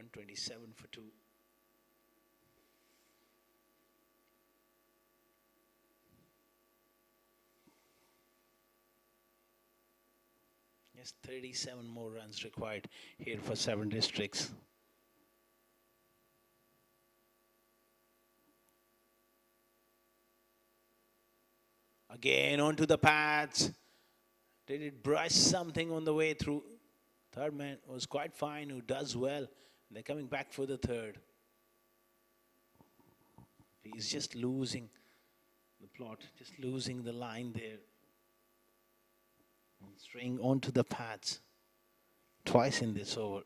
127 for 2. Yes, 37 more runs required here for 7 districts. Again onto the pads. Did it brush something on the way through? Third man was quite fine, who does well. They're coming back for the third. He's just losing the plot, just losing the line there. And straying onto the pads twice in this over.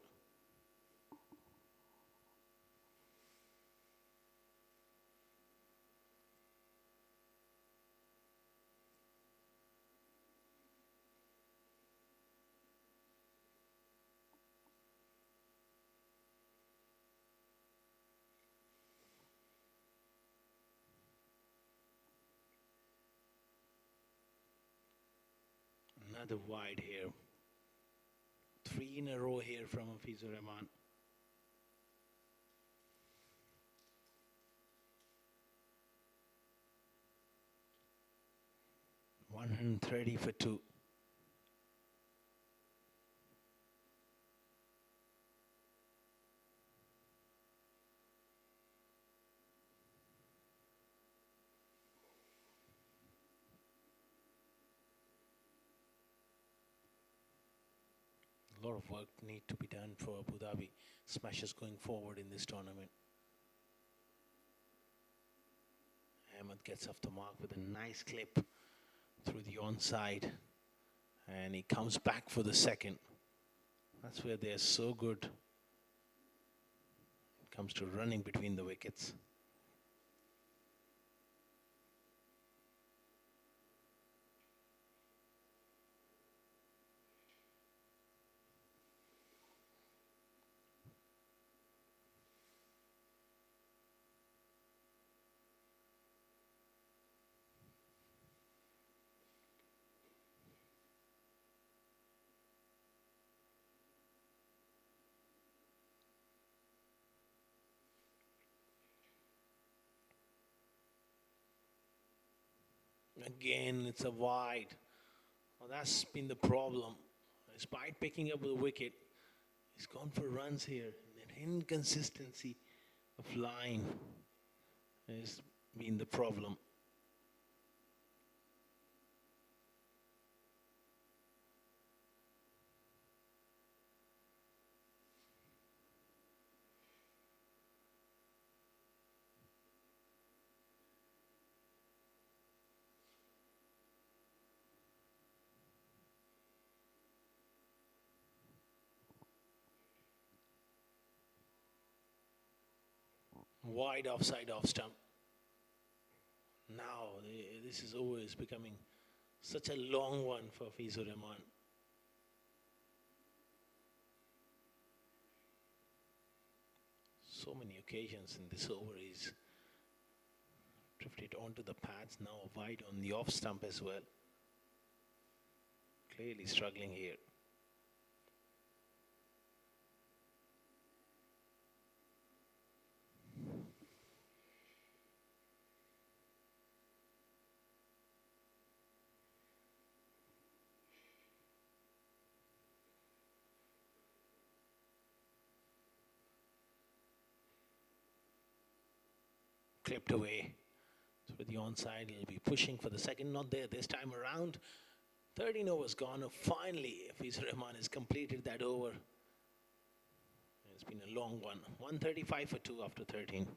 Another wide here. 3 in a row here from Hafizur Rahman. $130 for 2. A lot of work need to be done for Abu Dhabi Smashers going forward in this tournament. Ahmed gets off the mark with a nice clip through the onside, and he comes back for the second. That's where they're so good. It comes to running between the wickets. Again, it's a wide. Well, that's been the problem. Despite picking up the wicket, he's gone for runs here. That inconsistency of line has been the problem. Wide offside off stump. Now this is always becoming such a long one for Hafizur Rahman. So many occasions in this over he's drifted onto the pads, now wide on the off stump as well. Clearly struggling here. Clipped away. So with the onside, he'll be pushing for the second. Not there this time around. 13 overs gone. Finally, Hafizur Rahman has completed that over. It's been a long one. 135 for 2 after 13.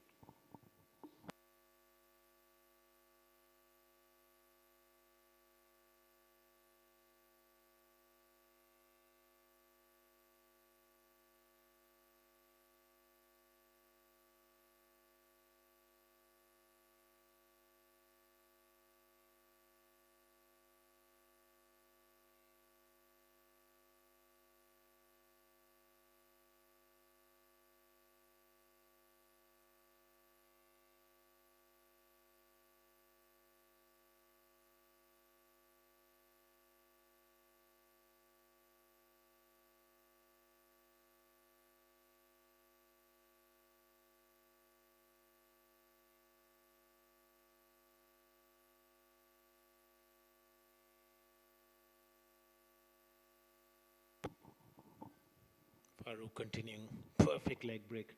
Farouk continuing, perfect leg break,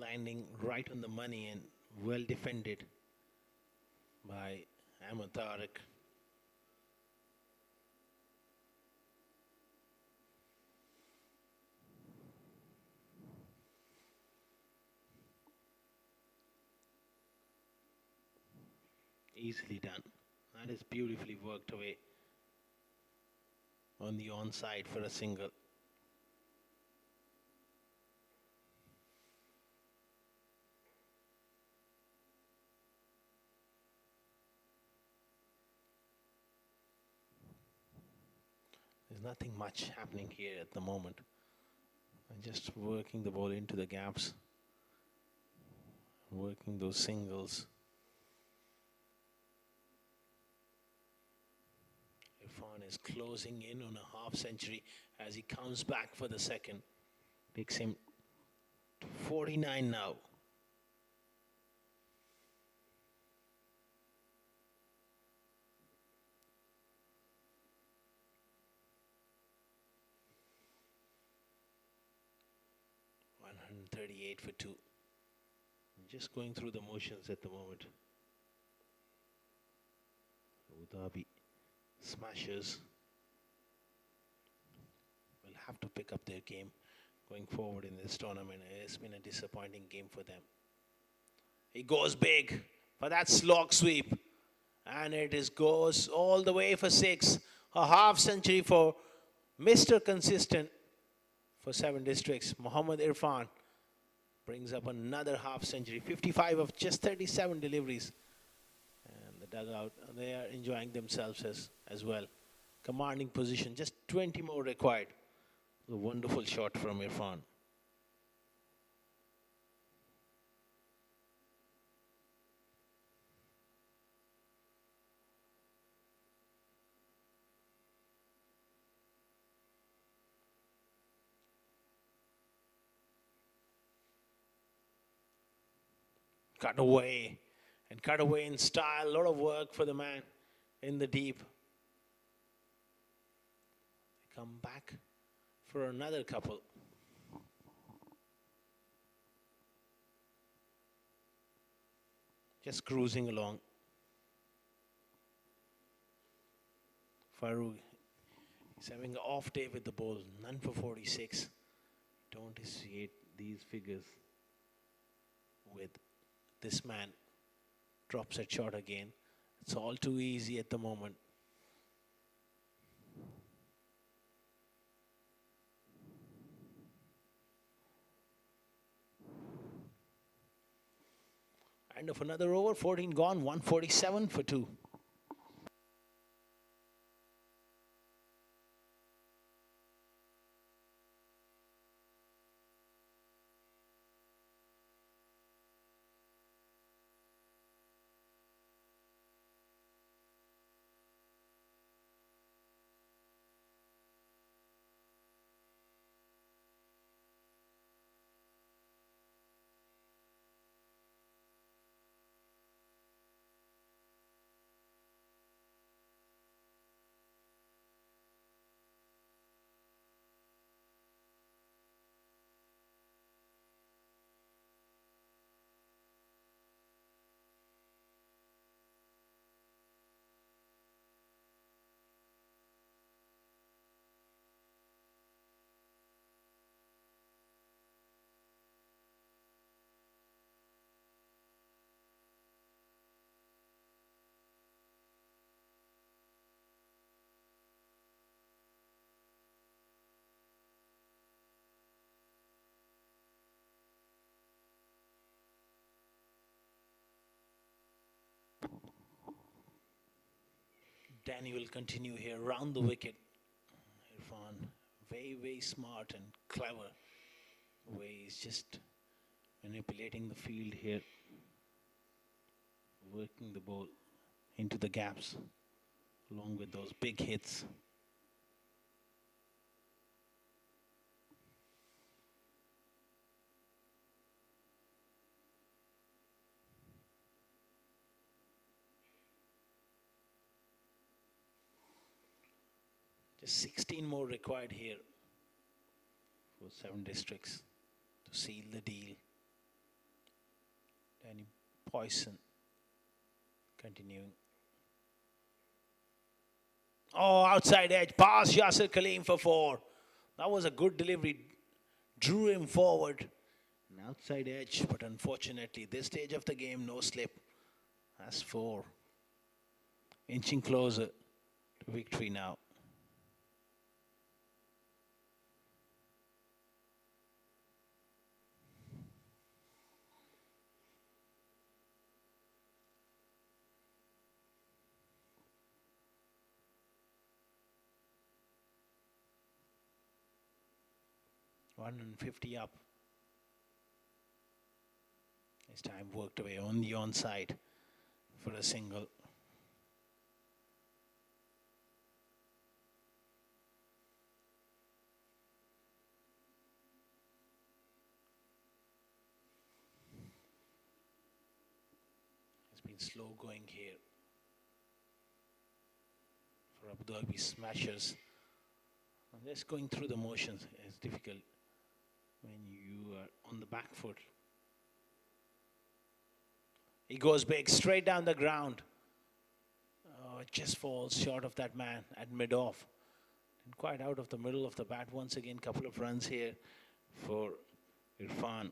landing right on the money and well defended by Ahmed Tariq. Easily done. That is beautifully worked away on the onside for a single. There's nothing much happening here at the moment. I'm just working the ball into the gaps, working those singles. Irfan is closing in on a half century as he comes back for the second. Takes him to 49 now. $138 for two. Just going through the motions at the moment. Dhabi Smashers will have to pick up their game going forward in this tournament. It's been a disappointing game for them. He goes big for that slog sweep, and goes all the way for six. A half century for Mr. Consistent for 7 districts. Mohammad Irfan brings up another half century, 55 of just 37 deliveries. And the dugout, they are enjoying themselves as well. Commanding position, just 20 more required. A wonderful shot from Irfan. Cut away, and cut away in style. A lot of work for the man in the deep. They come back for another couple. Just cruising along. Farouk is having an off day with the ball. None for 46. Don't associate these figures with this man. Drops that shot again. It's all too easy at the moment. End of another over, 14 gone, 147 for two. Danny will continue here around the wicket. Irfan, very, very smart and clever way. He's just manipulating the field here, working the ball into the gaps along with those big hits. Just 16 more required here for 7 districts to seal the deal. Danny Poisson continuing. Oh, outside edge pass, Yasser Kaleem for 4. That was a good delivery. Drew him forward. An outside edge, but unfortunately, this stage of the game, no slip. That's 4. Inching closer to victory now. $150 up. This time worked away on the onside for a single. It's been slow going here for Abu Dhabi smashers. And just going through the motions is difficult when you are on the back foot. He goes big, straight down the ground. Oh, it just falls short of that man at mid-off. And quite out of the middle of the bat. Once again, couple of runs here for Irfan.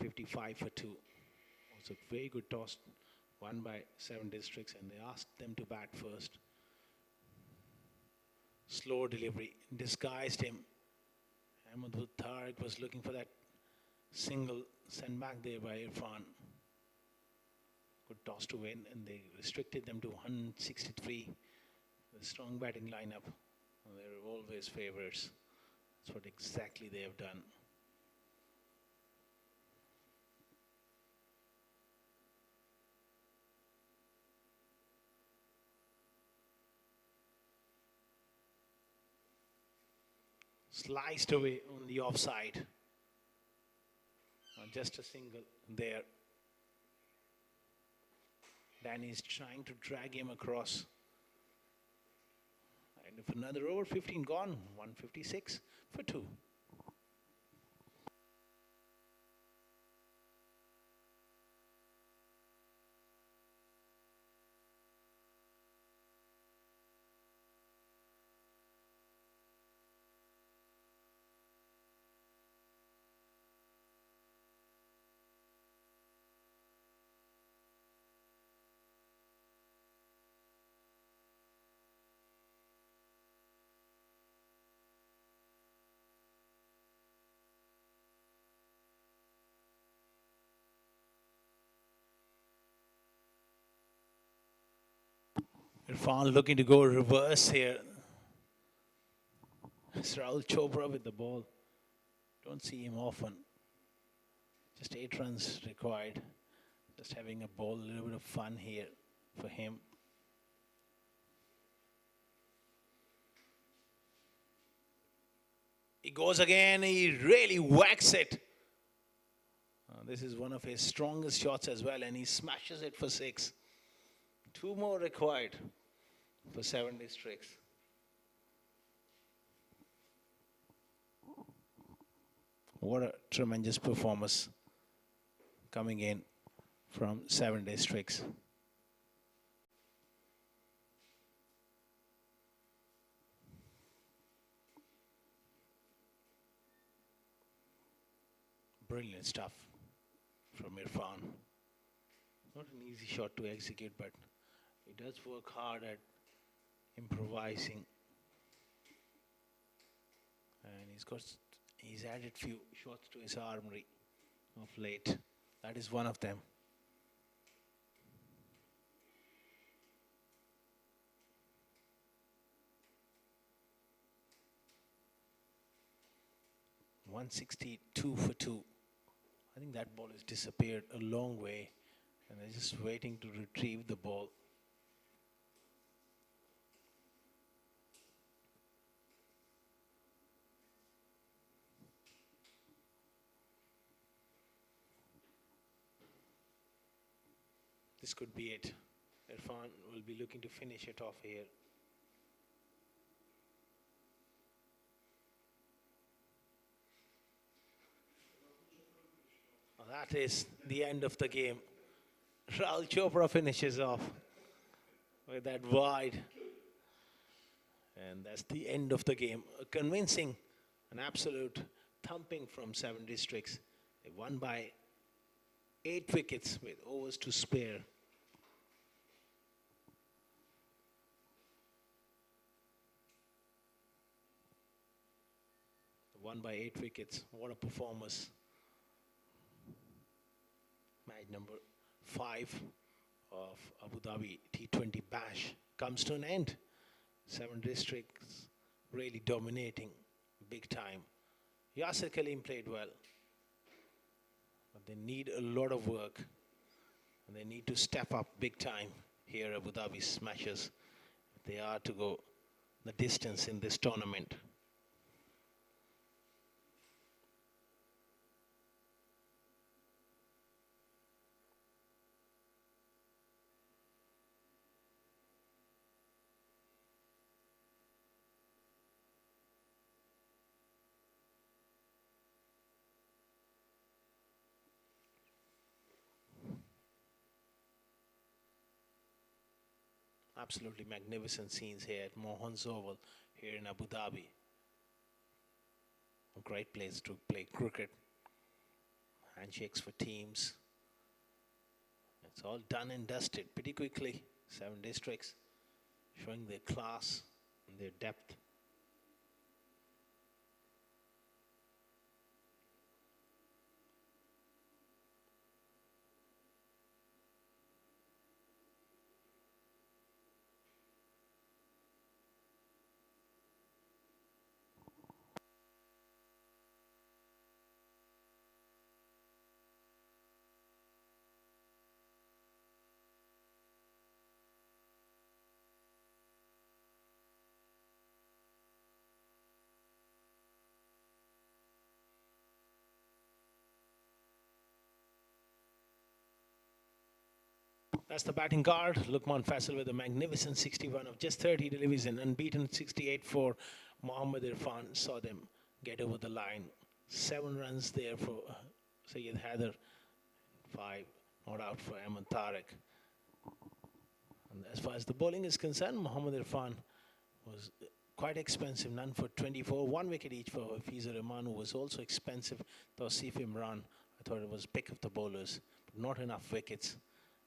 $155 for 2. It was a very good toss, won by 7 districts, and they asked them to bat first. Slow delivery, disguised him. Ahmedud Tariq was looking for that single sent back there by Irfan. Good toss to win, and they restricted them to 163. The strong batting lineup. They're always favorites. That's what exactly they have done. Sliced away on the offside. Just a single there. Danny's trying to drag him across. And if another over 15 gone, 156 for 2. Irfan looking to go reverse here. It's Rahul Chopra with the ball. Don't see him often. Just 8 runs required. Just having a ball, a little bit of fun here for him. He goes again, he really whacks it. This is one of his strongest shots as well, and he smashes it for 6. 2 more required for 7 districts. What a tremendous performance coming in from 7 districts. Brilliant stuff from Irfan. Not an easy shot to execute, but he does work hard at improvising. And he's added few shots to his armory of late. That is one of them. $162 for 2. I think that ball has disappeared a long way, and they're just waiting to retrieve the ball. This could be it. Irfan will be looking to finish it off here. Well, that is the end of the game. Rahul Chopra finishes off with that wide. And that's the end of the game. A convincing, an absolute thumping from 7 districts. They won by 8 wickets with overs to spare. Won by 8 wickets. What a performance. Match number 5 of Abu Dhabi T20 Bash comes to an end. 7 districts really dominating big time. Yasir Kaleem played well, but they need a lot of work and they need to step up big time here. Abu Dhabi Smashers, they are to go the distance in this tournament. Absolutely magnificent scenes here at Mohan's Oval here in Abu Dhabi. A great place to play cricket. Handshakes for teams. It's all done and dusted pretty quickly. 7 districts showing their class and their depth. That's the batting guard. Lukman Faisal with a magnificent 61 of just 30 deliveries and unbeaten 68 for Mohammad Irfan. Saw them get over the line. 7 runs there for Syed Haider. 5 not out for Ahmed Tariq. And as far as the bowling is concerned, Mohammad Irfan was quite expensive. None for 24. 1 wicket each for Hafiz Rahman, who was also expensive. Tawsif Imran, I thought it was pick of the bowlers, but not enough wickets.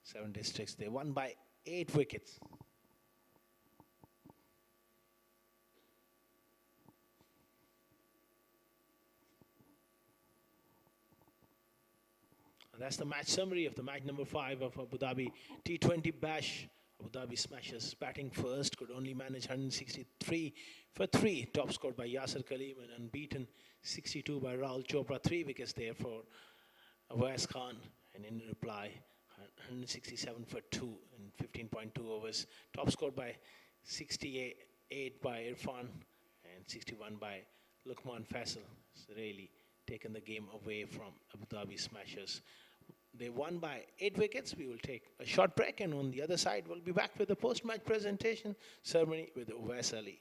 7 districts. They won by 8 wickets. And that's the match summary of the match number 5 of Abu Dhabi T20 Bash. Abu Dhabi Smashers batting first, could only manage 163 for 3. Top scored by Yasir Kaleem and unbeaten 62 by Rahul Chopra. 3 wickets there for Awais Khan. And in reply, 167 for 2 in 15.2 overs. Top scored by 68 by Irfan and 61 by Lukman Faisal. It's really taken the game away from Abu Dhabi Smashers. They won by 8 wickets. We will take a short break, and on the other side, we'll be back with the post-match presentation ceremony with Awais Ali.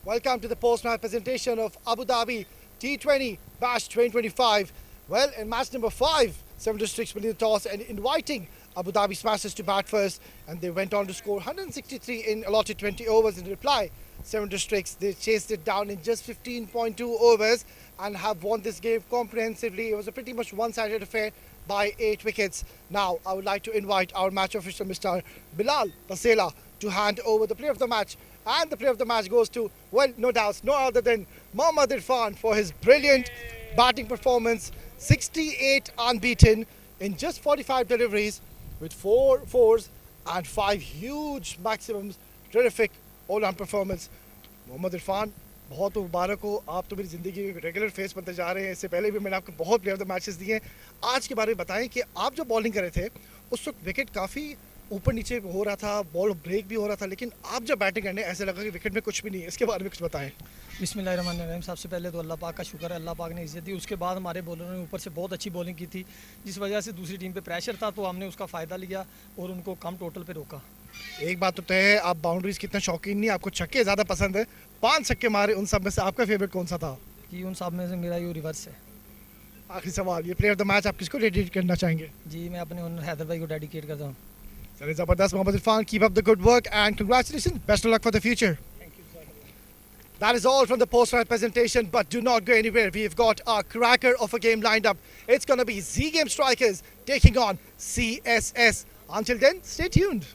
Welcome to the post-match presentation of Abu Dhabi T20 Bash 2025. Well, in match number 5, 7 districts winning the toss and inviting Abu Dhabi Smashers to bat first, and they went on to score 163 in allotted 20 overs. In reply, 7 districts, they chased it down in just 15.2 overs and have won this game comprehensively. It was a pretty much one-sided affair by 8 wickets. Now, I would like to invite our match official, Mr. Bilal Pasela, to hand over the player of the match. And the player of the match goes to, well, no doubts, no other than Mohammad Irfan for his brilliant batting performance. 68 unbeaten in just 45 deliveries with 4 fours and 5 huge maximums. Terrific all-round performance. Mohammad Irfan, बहुत मुबारक हो, आप तो मेरी ज़िंदगी में regular face बनते जा रहे हैं. इससे पहले भी मैंने आपको बहुत प्लेयर ऑफ द मैचेस दिए हैं. आज के बारे में बताएं कि आप जो बॉलिंग कर रहे थे उस वक्त विकेट काफ़ी ऊपर नीचे हो रहा था, बॉल ब्रेक भी हो रहा था, लेकिन आप जब बैटिंग करने ऐसे लगा कि विकेट में कुछ भी नहीं है. इसके बारे में कुछ बताएं. बिस्मिल्लाहिर्रहमानिर्रहीम. सबसे पहले तो अल्लाह पाक का शुक्र है, अल्लाह पाक ने इज़्ज़त दी. उसके बाद हमारे बॉलरों ने ऊपर से बहुत अच्छी बॉलिंग की थी, जिस वजह से दूसरी टीम पे प्रेशर था, तो हमने उसका फ़ायदा लिया और उनको कम टोटल पे रोका. एक बात तो तय है, आप बाउंड्रीज के इतना शौकीन नहीं, आपको छक्के ज़्यादा पसंद है. 5 छक्के मारे, उन सब में से आपका फेवरेट कौन सा था? कि उन सब में से मेरा ये रिवर्स है. आखिरी सवाल, ये प्लेयर ऑफ द मैच आप किसको डेडिकेट करना चाहेंगे? जी, मैं अपने ओनर हैदर भाई को डेडिकेट करता हूँ. चलिए, ज़बरदस्त Mohammad Irfan, keep up the good work and congratulations, best of luck for the future. That is all from the post-match presentation, but do not go anywhere. We've got a cracker of a game lined up. It's going to be Z Game Strikers taking on CSS. Until then, stay tuned.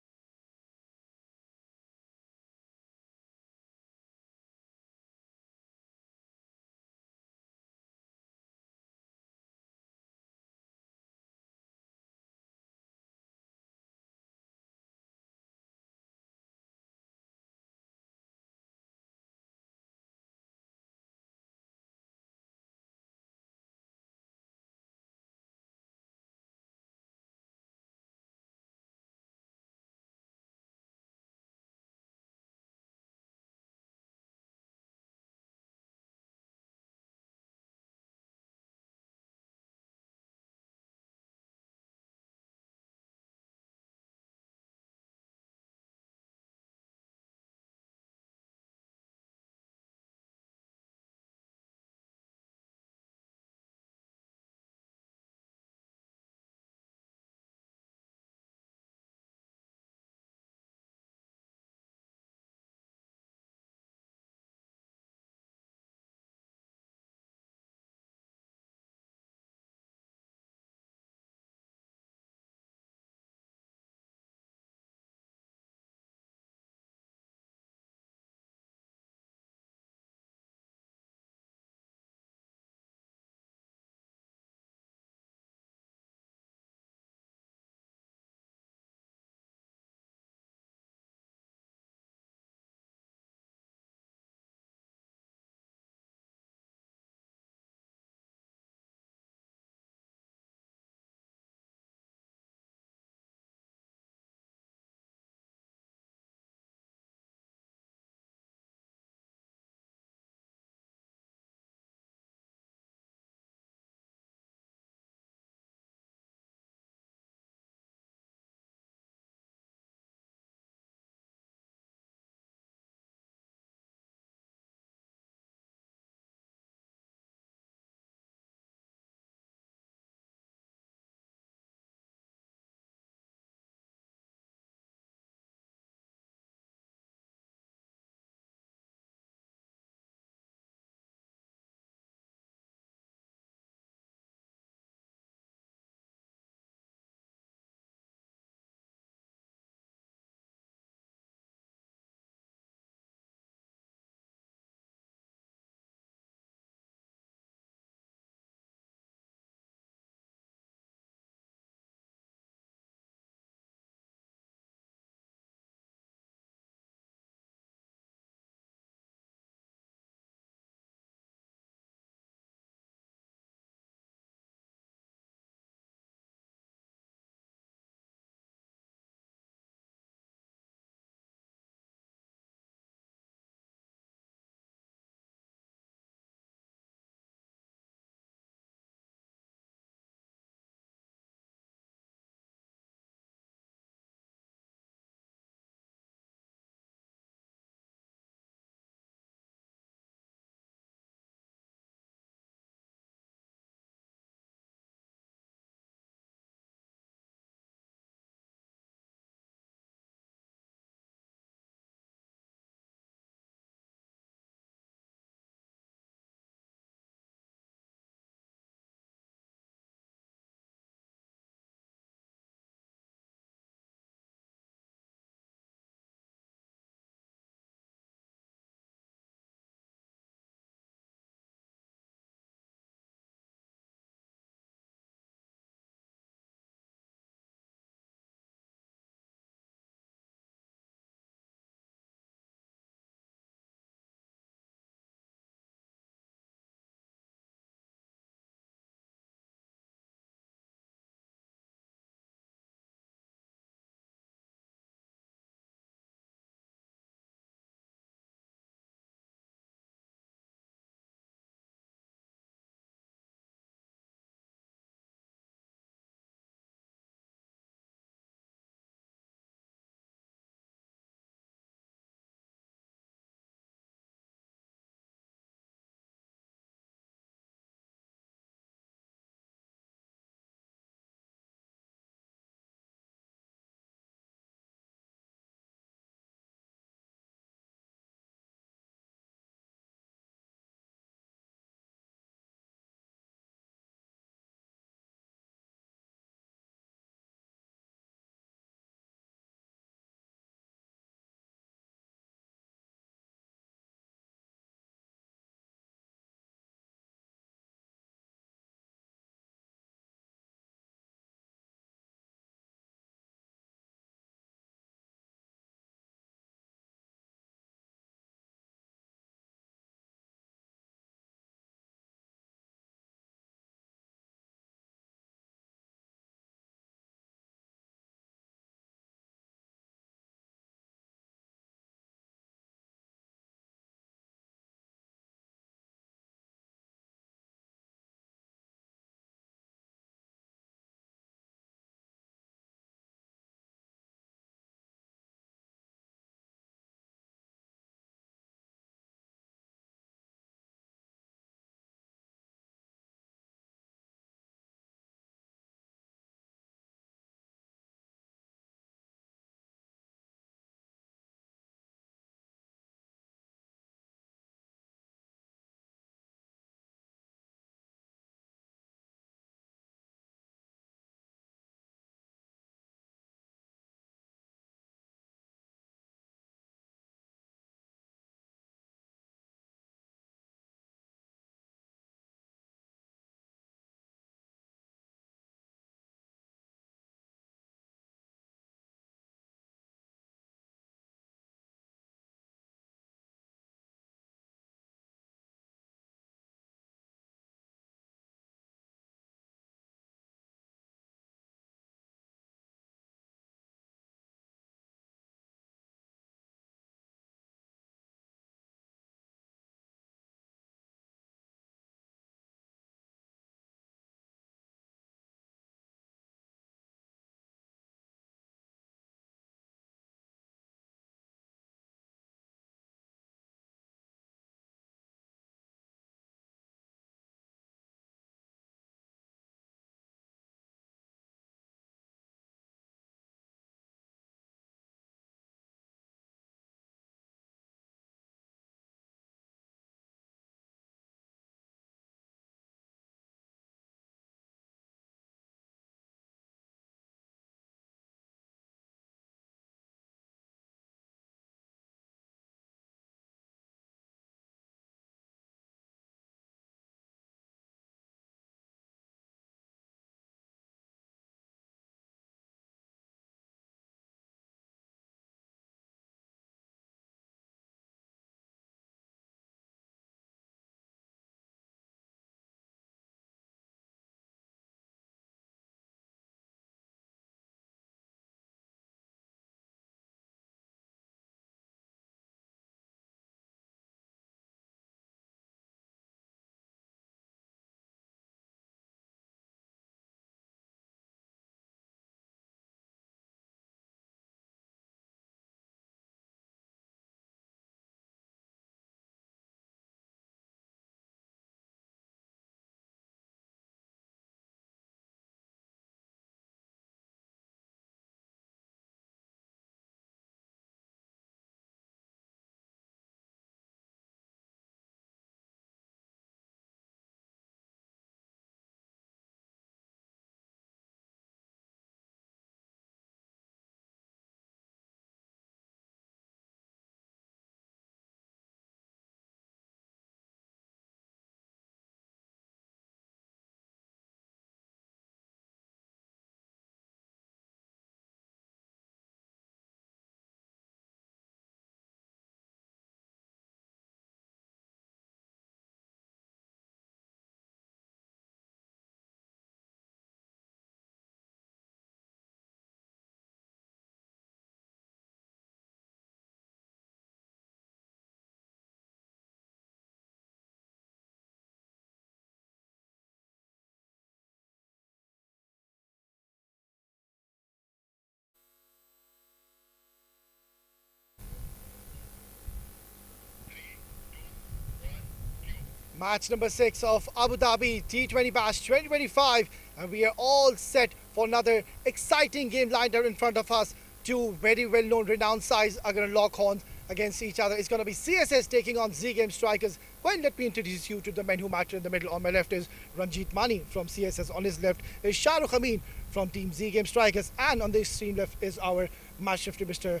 Match number 6 of Abu Dhabi T20 Bash 2025, and we are all set for another exciting game lined up in front of us. Two very well-known, renowned sides are going to lock horns against each other. It's going to be CSS taking on Z Game Strikers. Well, let me introduce you to the men who matter in the middle. On my left is Ranjit Mani from CSS. On his left is Shahrukh Amin from Team Z Game Strikers. And on the extreme left is our match shifter, Mr.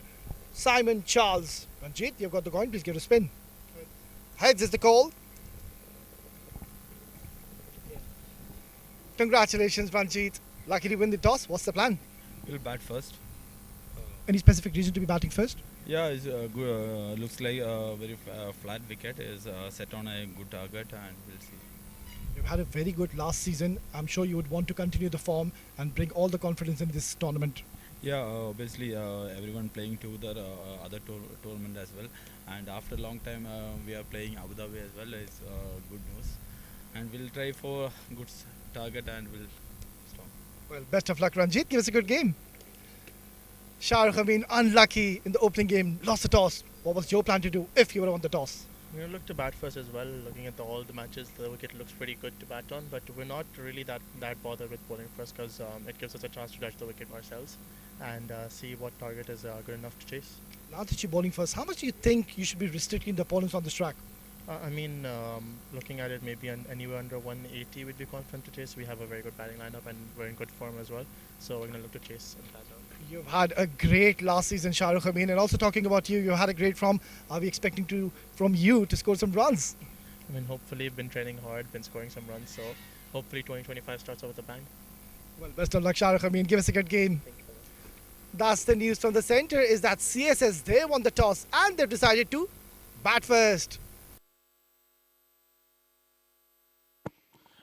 Simon Charles. Ranjit, you've got the coin. Please give it a spin. Heads is the call. Congratulations, Ranjit. Lucky to win the toss. What's the plan? We'll bat first. Any specific reason to be batting first? Yeah, it's good. Looks like a very flat wicket is set on a good target, and we'll see. You've had a very good last season. I'm sure you would want to continue the form and bring all the confidence in this tournament. Yeah, obviously everyone playing to the other tournament as well, and after a long time we are playing Abu Dhabi as well. It's good news, and we'll try for good target and we'll stop. Well, best of luck, Ranjit. Give us a good game. Shahrukh Amin, unlucky in the opening game, lost the toss. What was your plan to do if you would have won the toss? We're going to look to bat first as well. Looking at all the matches, the wicket looks pretty good to bat on, but we're not really that bothered with bowling first because it gives us a chance to touch the wicket ourselves and see what target is good enough to chase. Now that you're bowling first, how much do you think you should be restricting the opponents on this track? I mean, looking at it, maybe anywhere under 180 would be confident to chase. We have a very good batting lineup and we're in good form as well, so we're going to look to chase and bat out. You've had a great last season, Shahrukh Amin, and also talking about you, you had a great form. Are we expecting from you to score some runs? I mean, hopefully, been training hard, been scoring some runs, so hopefully 2025 starts off with a bang. Well, best of luck, Shahrukh Amin. Give us a good game. Thank you. That's the news from the center, is that CSS, they won the toss and they've decided to bat first.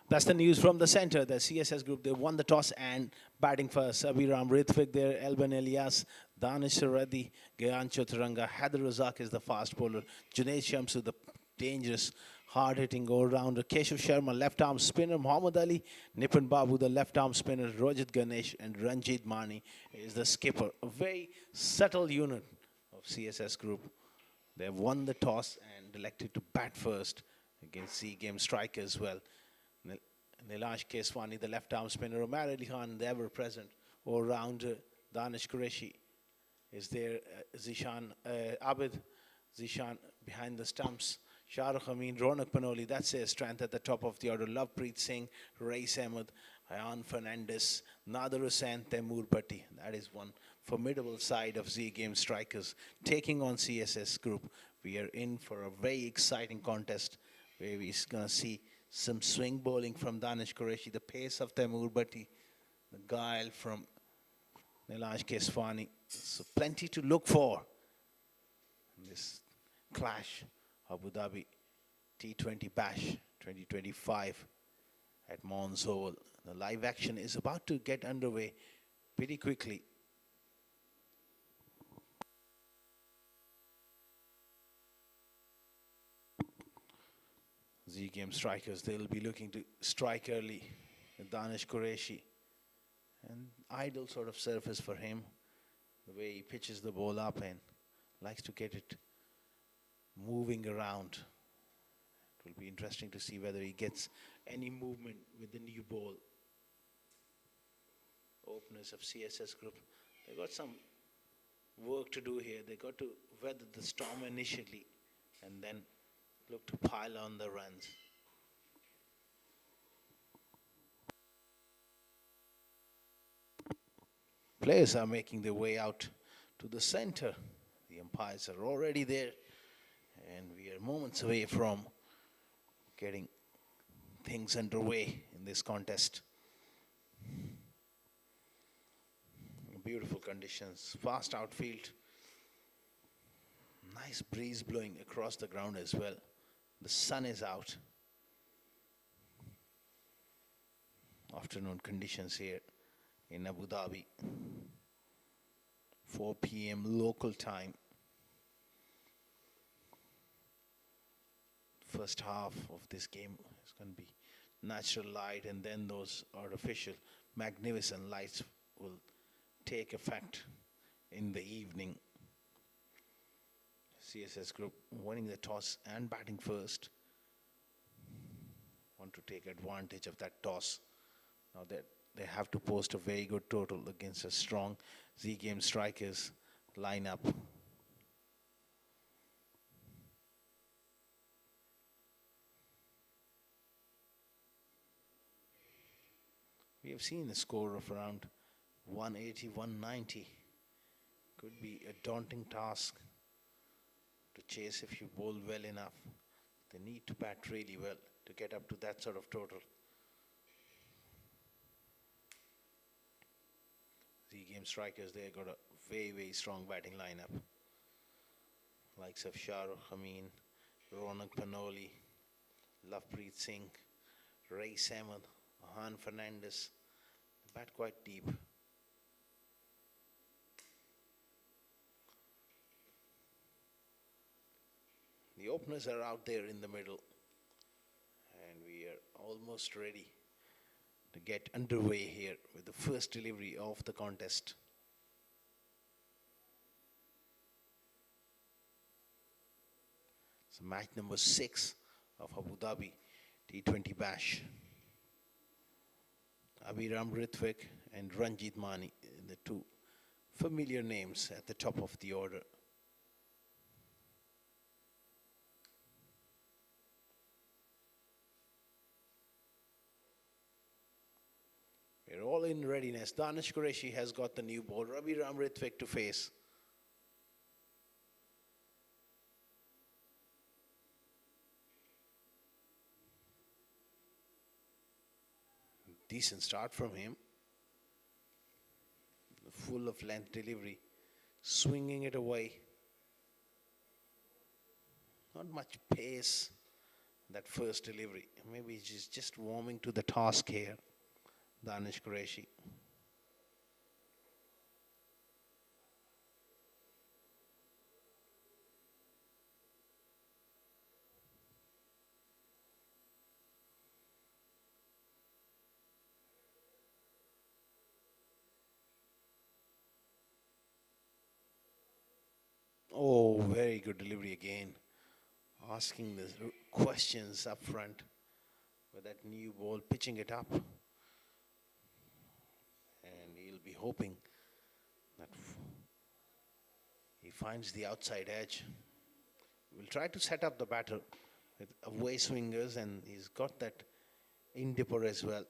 That's the news from the center. The CSS group, they won the toss and batting first. Abhiram Ritvik there, Elban Elias, Danish Reddy, Gayan Choturanga, Heather Razak is the fast bowler, Junaid Shamsu, the dangerous, hard-hitting all-rounder, Keshav Sharma, left-arm spinner, Muhammad Ali, Nipun Babu, the left-arm spinner, Rojit Ganesh, and Ranjit Mani is the skipper. A very subtle unit of CSS group. They have won the toss and elected to bat first against Z Game Strikers as well. Nilash Keswani, the left-arm spinner, Umar Ali Khan, the ever-present all-rounder, Danish Qureshi is there, Zishan Abid, Zishan behind the stumps, Shahrukh Amin, Ronak Panoli, that's their strength at the top of the order, Lovepreet Singh, Rais Ahmed, Ayan Fernandez, Nader Hussain, Temur Bhatti. That is one formidable side of Z Game Strikers taking on CSS group. We are in for a very exciting contest where we're going to see some swing bowling from Danish Qureshi, the pace of Temur Bhatti, the guile from Nilash Keswani. So plenty to look for in this clash. Abu Dhabi T20 Bash 2025 at Mons Oval. The live action is about to get underway pretty quickly. Z Game Strikers, they'll be looking to strike early with Danish Qureshi. And ideal sort of surface for him, the way he pitches the ball up and likes to get it moving around. It will be interesting to see whether he gets any movement with the new ball. Openers of CSS group, they got some work to do here. They got to weather the storm initially and then look to pile on the runs. Players are making their way out to the center. The umpires are already there, and we are moments away from getting things underway in this contest. Beautiful conditions, fast outfield, nice breeze blowing across the ground as well. The sun is out. Afternoon conditions here in Abu Dhabi. 4 p.m. local time. First half of this game is going to be natural light, and then those artificial magnificent lights will take effect in the evening. CSS group winning the toss and batting first. want to take advantage of that toss. Now that they have to post a very good total against a strong Z Game strikers lineup. We have seen a score of around 180, 190. Could be a daunting task to chase if you bowl well enough. They need to bat really well to get up to that sort of total. Z Game strikers, they got a very, very strong batting lineup. Likes of Shahrukh Amin, Ronak Panoli, Lovepreet Singh, Rais Ahmed, Ahan Fernandez. They bat quite deep. The openers are out there in the middle, and we are almost ready to get underway here with the first delivery of the contest. So match number 6 of Abu Dhabi T20 Bash. Abhiram Ritwik and Ranjit Mani, the two familiar names at the top of the order. We're all in readiness. Danish Qureshi has got the new ball. Abhiram Ritwik to face. Decent start from him. Full of length delivery. Swinging it away. Not much pace, that first delivery. Maybe he's just warming to the task here. Danish Qureshi. Oh, very good delivery again. Asking the questions up front with that new ball, pitching it up. And he'll be hoping that he finds the outside edge. We'll try to set up the batter with away swingers, and he's got that in dipper as well.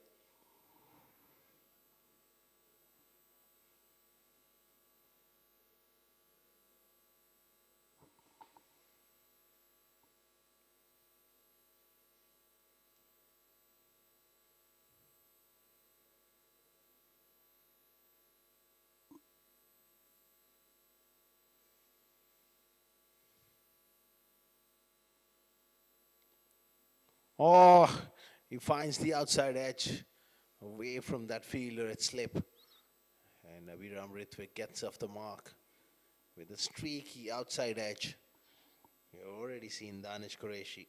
Oh, he finds the outside edge away from that fielder at slip. And Abhiram Ritwik gets off the mark with a streaky outside edge. You've already seen Danish Qureshi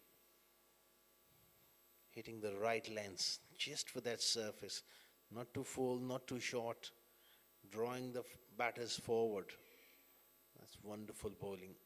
hitting the right length just for that surface. Not too full, not too short. Drawing the batters forward. That's wonderful bowling.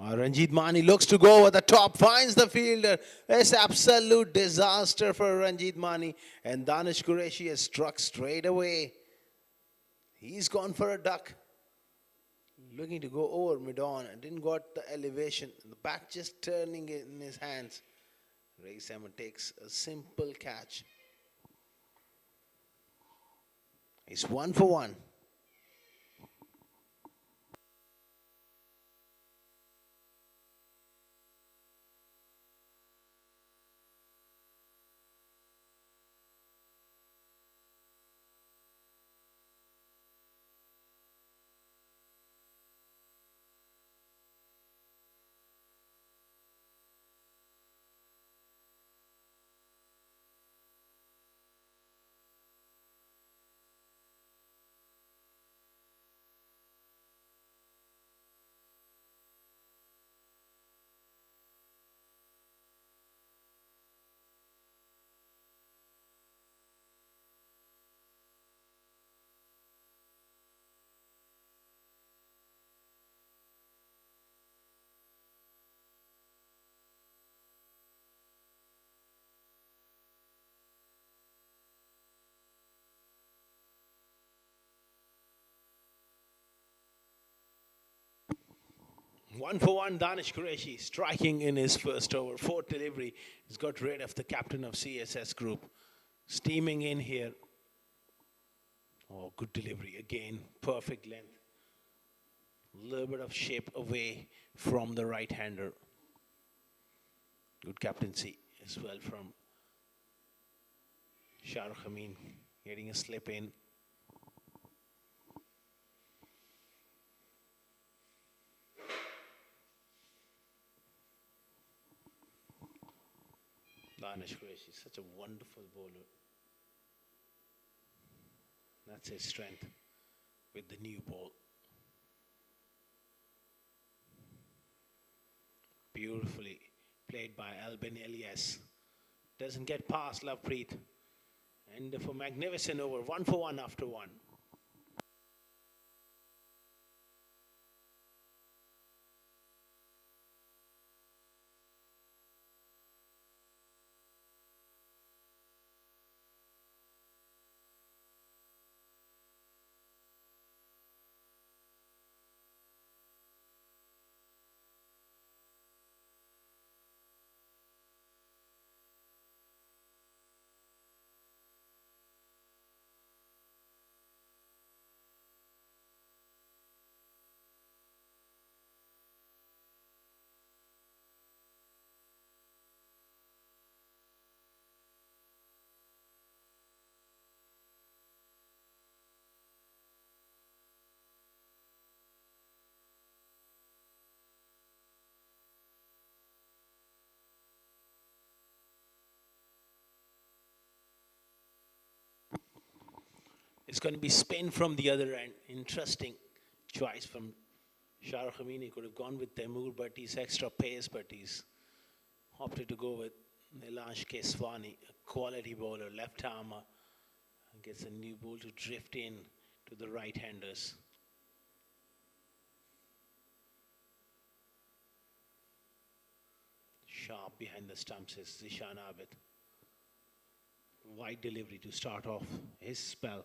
Ranjit Mani looks to go over the top, finds the fielder. It's absolute disaster for Ranjit Mani. And Danish Qureshi has struck straight away. He's gone for a duck. Looking to go over mid-on and didn't got the elevation. The bat just turning it in his hands. Rais Ahmed takes a simple catch. He's 1 for 1. 1 for 1, Danish Qureshi striking in his first over. Fourth delivery. He's got rid of the captain of CSS group. Steaming in here. Oh, good delivery again. Perfect length. A little bit of shape away from the right-hander. Good captaincy as well from Shahrukh Amin. Getting a slip in. Danish Qureshi, such a wonderful bowler. That's his strength with the new ball. Beautifully played by Albin Elias. Doesn't get past Lovepreet. And for magnificent over, 1 for 1 after 1. It's going to be spin from the other end. Interesting choice from Shahrukh Amin. He could have gone with Taimur, but he's extra pace, but he's opted to go with Nilansh Keswani, a quality bowler, left armer. Gets a new ball to drift in to the right-handers. Sharp behind the stumps is Zishan Abid. Wide delivery to start off his spell.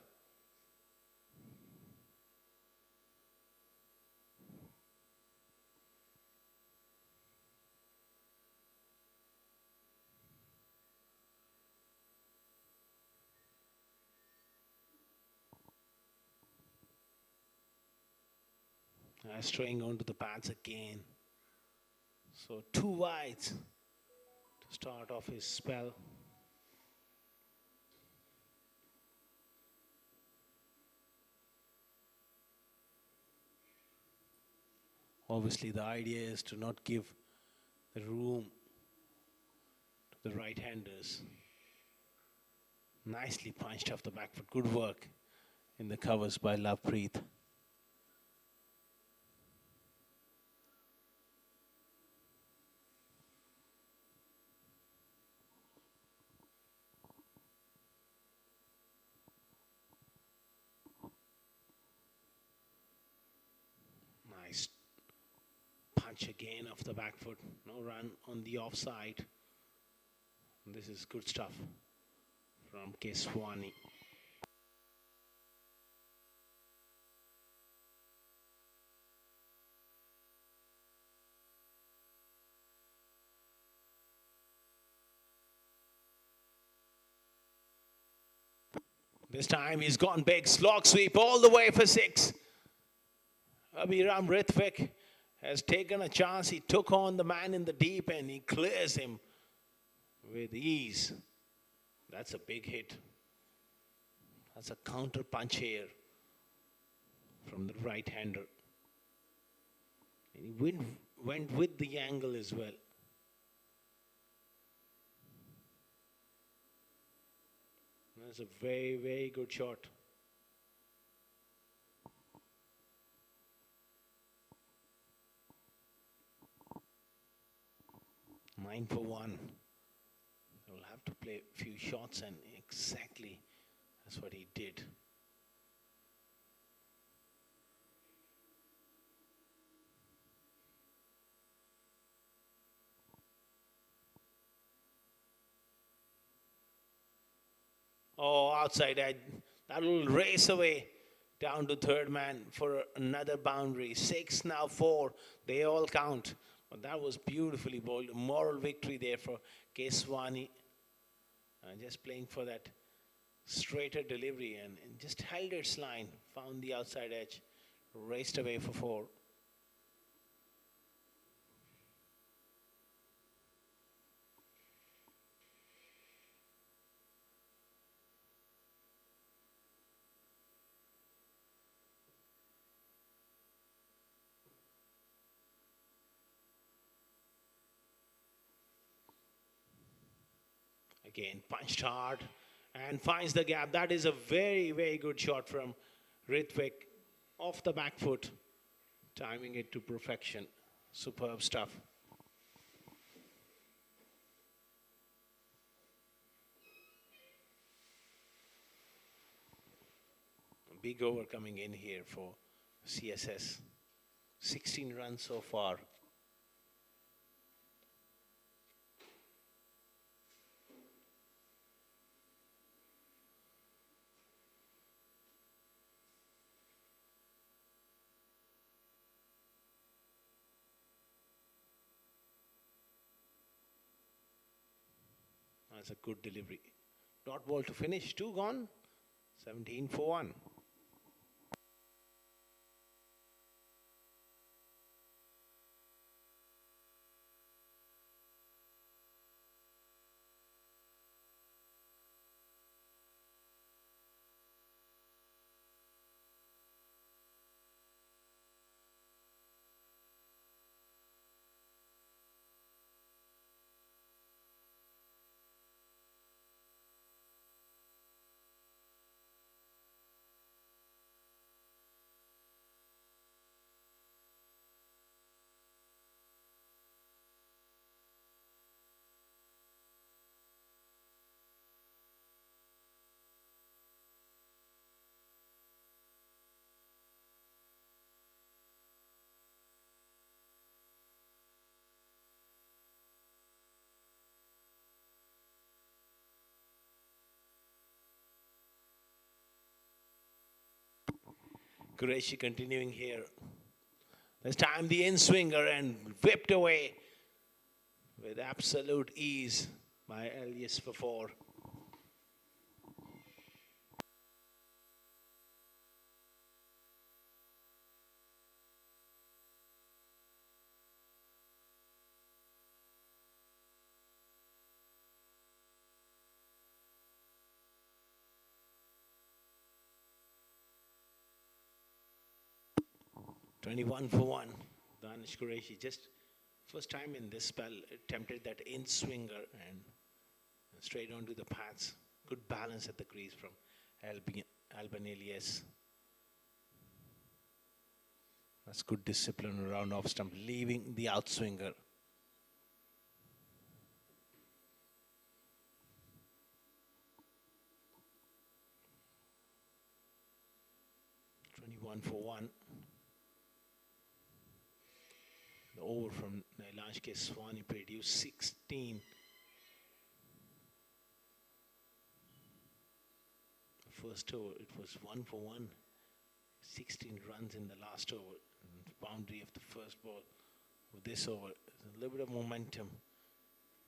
Straying onto the pads again. So 2 wides to start off his spell. Obviously the idea is to not give the room to the right-handers. Nicely punched off the back foot. Good work in the covers by Lovepreet. Nice punch again off the back foot. No run on the offside. This is good stuff from Keswani. This time he's gone big. Slog sweep all the way for 6. Abhiram Rithvik has taken a chance. He took on the man in the deep and he clears him with ease. That's a big hit. That's a counter punch here from the right-hander. And he went with the angle as well. That's a very, very good shot. Nine for 1. He'll have to play a few shots, and exactly that's what he did. Oh, outside edge. That will race away Down to third man for another boundary. 6, now 4. They all count. But that was beautifully bowled. Moral victory there for Keswani. Just playing for that straighter delivery and just held its line. Found the outside edge. Raced away for 4. Again, punched hard and finds the gap. That is a very, very good shot from Ritwik off the back foot, timing it to perfection. Superb stuff. A big over coming in here for CSS. 16 runs so far. That's a good delivery. Dot ball to finish. 2 gone. 17 for 1. Qureshi continuing here. This time the in-swinger and whipped away with absolute ease by Elias for 4. $21 for 1. Danish Qureshi just first time in this spell attempted that in-swinger and straight onto the pads. Good balance at the crease from Alban Elias. That's good discipline around off stump, leaving the outswinger. $21 for 1. The over from Nailansh Keswani produced 16. The first over, it was 1 for 1. 16 runs in the last over. Boundary of the first ball. With this over, a little bit of momentum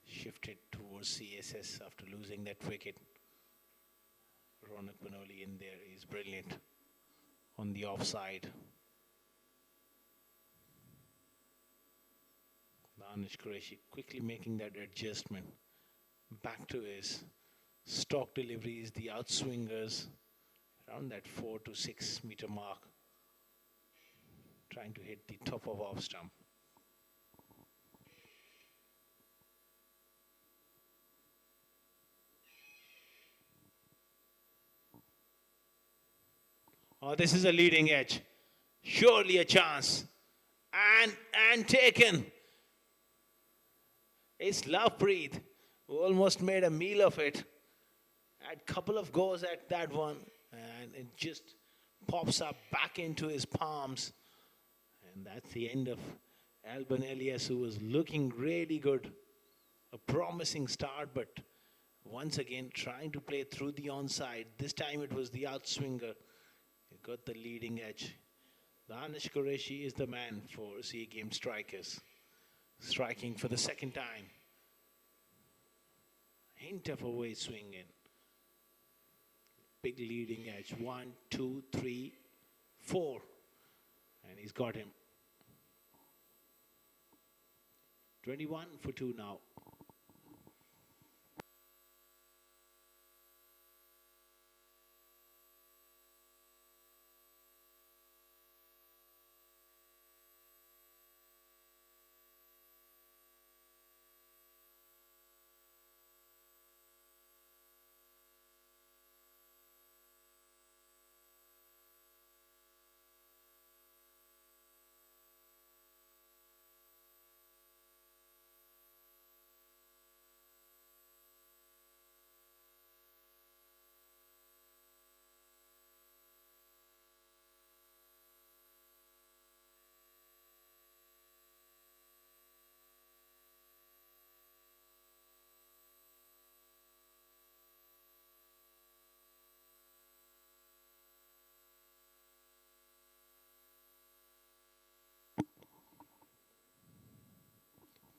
shifted towards CSS after losing that wicket. Ronak Panoli in there is brilliant on the offside. Danish Qureshi quickly making that adjustment back to his stock deliveries, the outswingers around that 4 to 6 meter mark, trying to hit the top of off stump. Oh, this is a leading edge. Surely a chance. And taken. It's Lovepreet who almost made a meal of it. Had a couple of goes at that one. And it just pops up back into his palms. And that's the end of Alban Elias, who was looking really good. A promising start, but once again trying to play through the onside. This time it was the outswinger He got the leading edge. Danish Qureshi is the man for SEA Games strikers. Striking for the second time. Hint of a way swing in. Big leading edge. 1, 2, 3, 4. And he's got him. 21 for 2 now.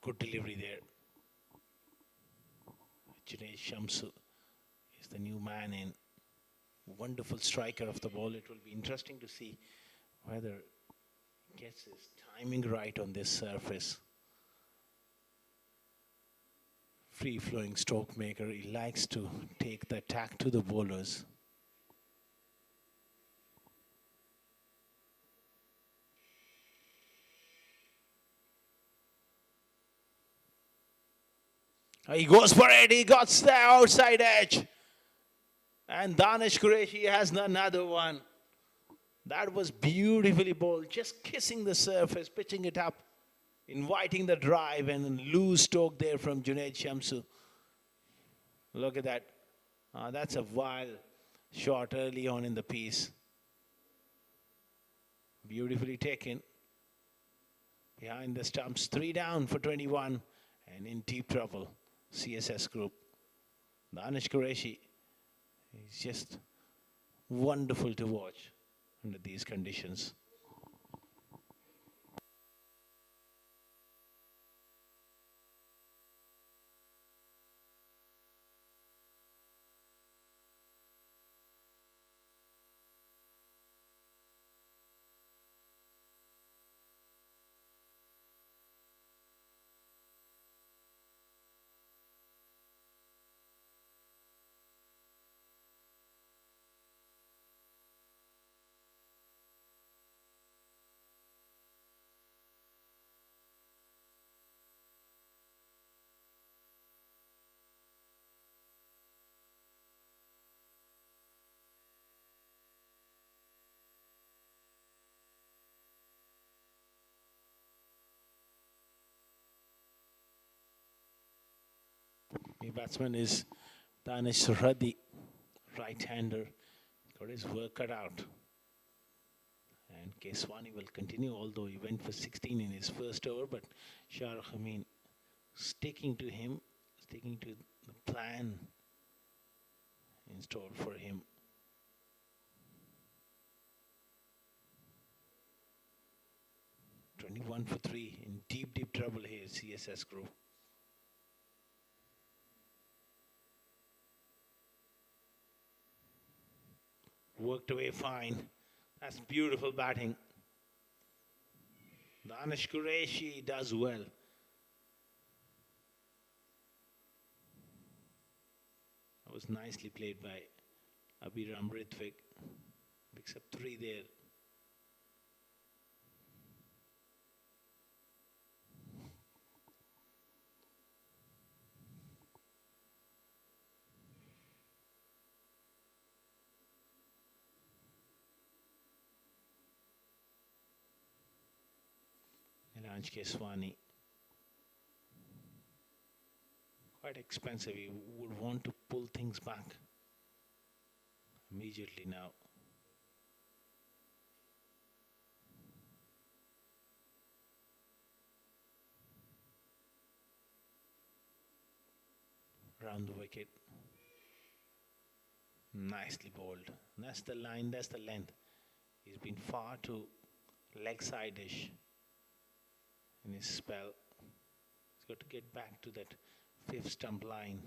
Good delivery there. Junaid Shamsu is the new man in. Wonderful striker of the ball. It will be interesting to see whether he gets his timing right on this surface. Free-flowing stroke maker. He likes to take the attack to the bowlers. He goes for it. He got the outside edge. And Danish Qureshi has another one. That was beautifully bowled. Just kissing the surface, pitching it up, inviting the drive, and loose stroke there from Junaid Shamsu. Look at that. That's a wild shot early on in the piece. Beautifully taken. Behind the stumps. 3 down for 21. And in deep trouble. CSS group. Danish Qureshi is just wonderful to watch under these conditions. The batsman is Danish Surhadi, right-hander. Got his work cut out. And Keswani will continue, although he went for 16 in his first over. But Shahrukh Amin sticking to him, sticking to the plan installed for him. (21 for 3) in deep trouble here, CSS group. Worked away fine. That's beautiful batting. Danish Qureshi does well. That was nicely played by Abhiram Ritvik. Picks up 3 there. Keswani. Quite expensive. He would want to pull things back immediately now. Round the wicket. Nicely bowled. That's the line, that's the length. He's been far too leg side-ish in his spell. He's got to get back to that fifth stump line.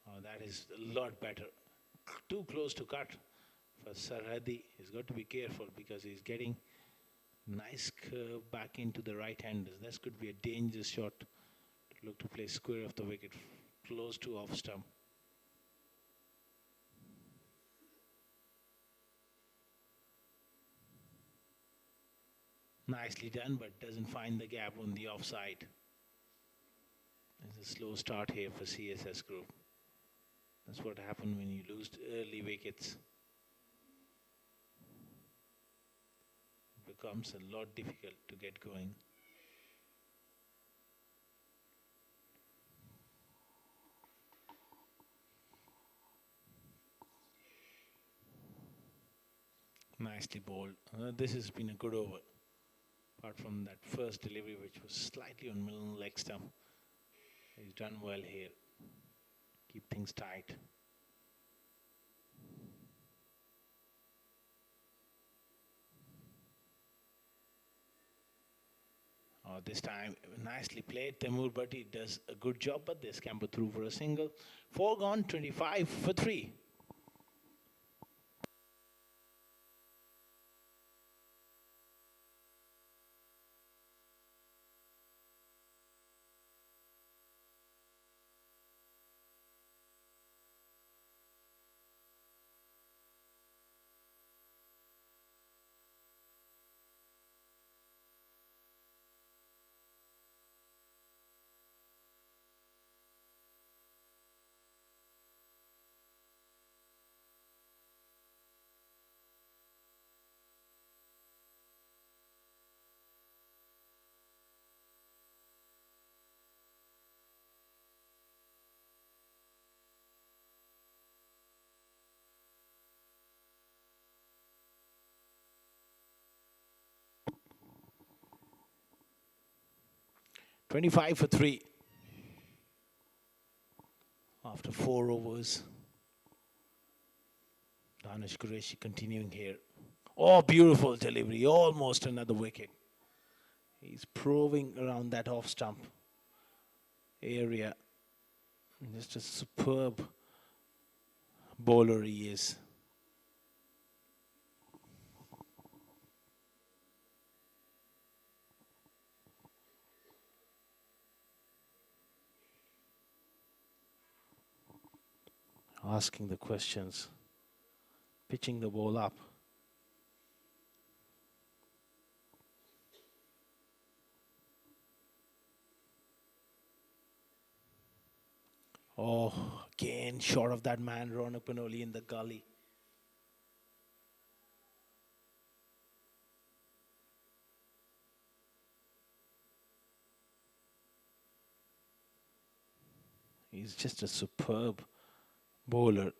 Oh, that is a lot better. Too close to cut for Sarhadi. He's got to be careful because he's getting nice curve back into the right-handers. This could be a dangerous shot to look to play square of the wicket, close to off stump. Nicely done, but doesn't find the gap on the offside. There's a slow start here for CSS group. That's what happens when you lose early wickets. It becomes a lot difficult to get going. Nicely bowled. This has been a good over. Apart from that first delivery, which was slightly on middle leg stump. He's done well here. Keep things tight. Oh, this time nicely played. Taimur Bhatti does a good job, but they scamper through for a single. 4 gone, 25 for 3. $25 for 3. After 4 overs. Danish Qureshi continuing here. Oh, beautiful delivery. Almost another wicket. He's probing around that off stump area. Just a superb bowler he is. Asking the questions, pitching the ball up. Oh, again, short of that man, Ronak Panoli in the gully. He's just a superb bowler.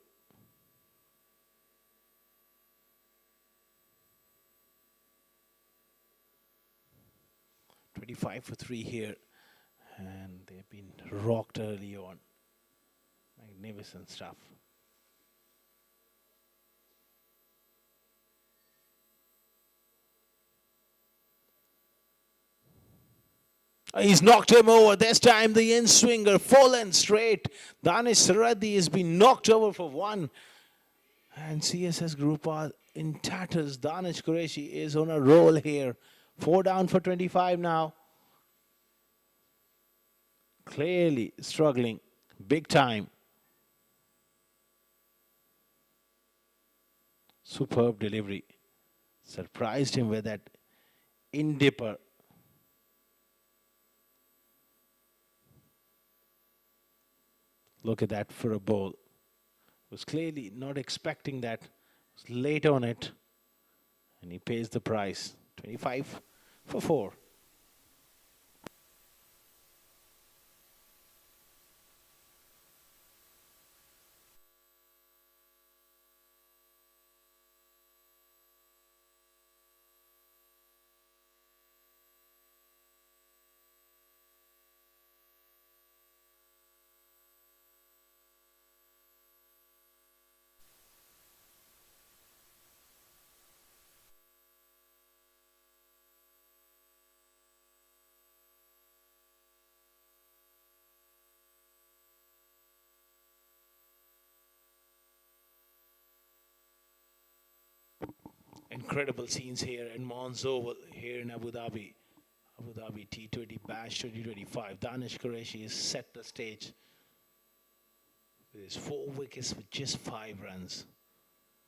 $25 for 3 here, and they've been rocked early on. Magnificent stuff. He's knocked him over. This time the in-swinger, full and straight. Danish Sarhadi has been knocked over for 1. And CSS group are in tatters. Danish Qureshi is on a roll here. 4 down for 25 now. Clearly struggling. Big time. Superb delivery. Surprised him with that in-dipper. Look at that for a bowl. Was clearly not expecting that. Was late on it. And he pays the price. 25 for 4. Incredible scenes here in Mons Oval here in Abu Dhabi. Abu Dhabi T20 Bash 2025. Danish Qureshi has set the stage with his 4 wickets with just 5 runs.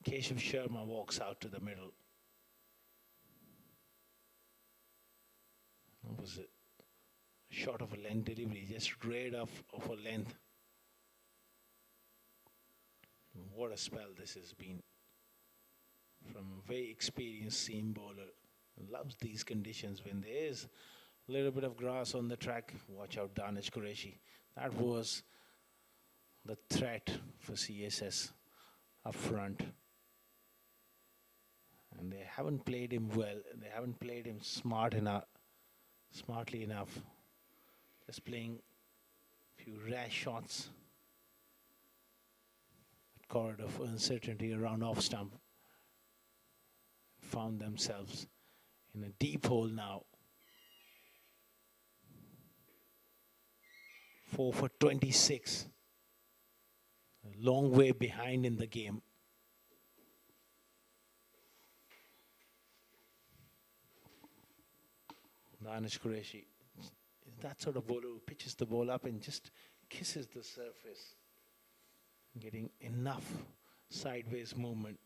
Keshav Sharma walks out to the middle. That was a shot of a length delivery, just read of a length. What a spell this has been from a very experienced seam bowler. Loves these conditions when there is a little bit of grass on the track. Watch out, Danish Qureshi. That was the threat for CSS up front. And they haven't played him well. They haven't played him smartly enough. Just playing a few rash shots. That corridor of uncertainty around off stump. Found themselves in a deep hole now. 4 for 26. A long way behind in the game. Danish Qureshi is that sort of bowler who pitches the ball up and just kisses the surface, getting enough sideways movement.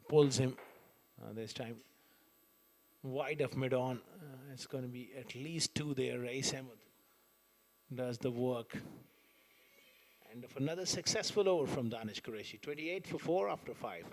Pulls him this time wide of mid-on. It's going to be at least 2 there. Rais Ahmed does the work. And of another successful over from Danish Qureshi. 28 for 4 after 5.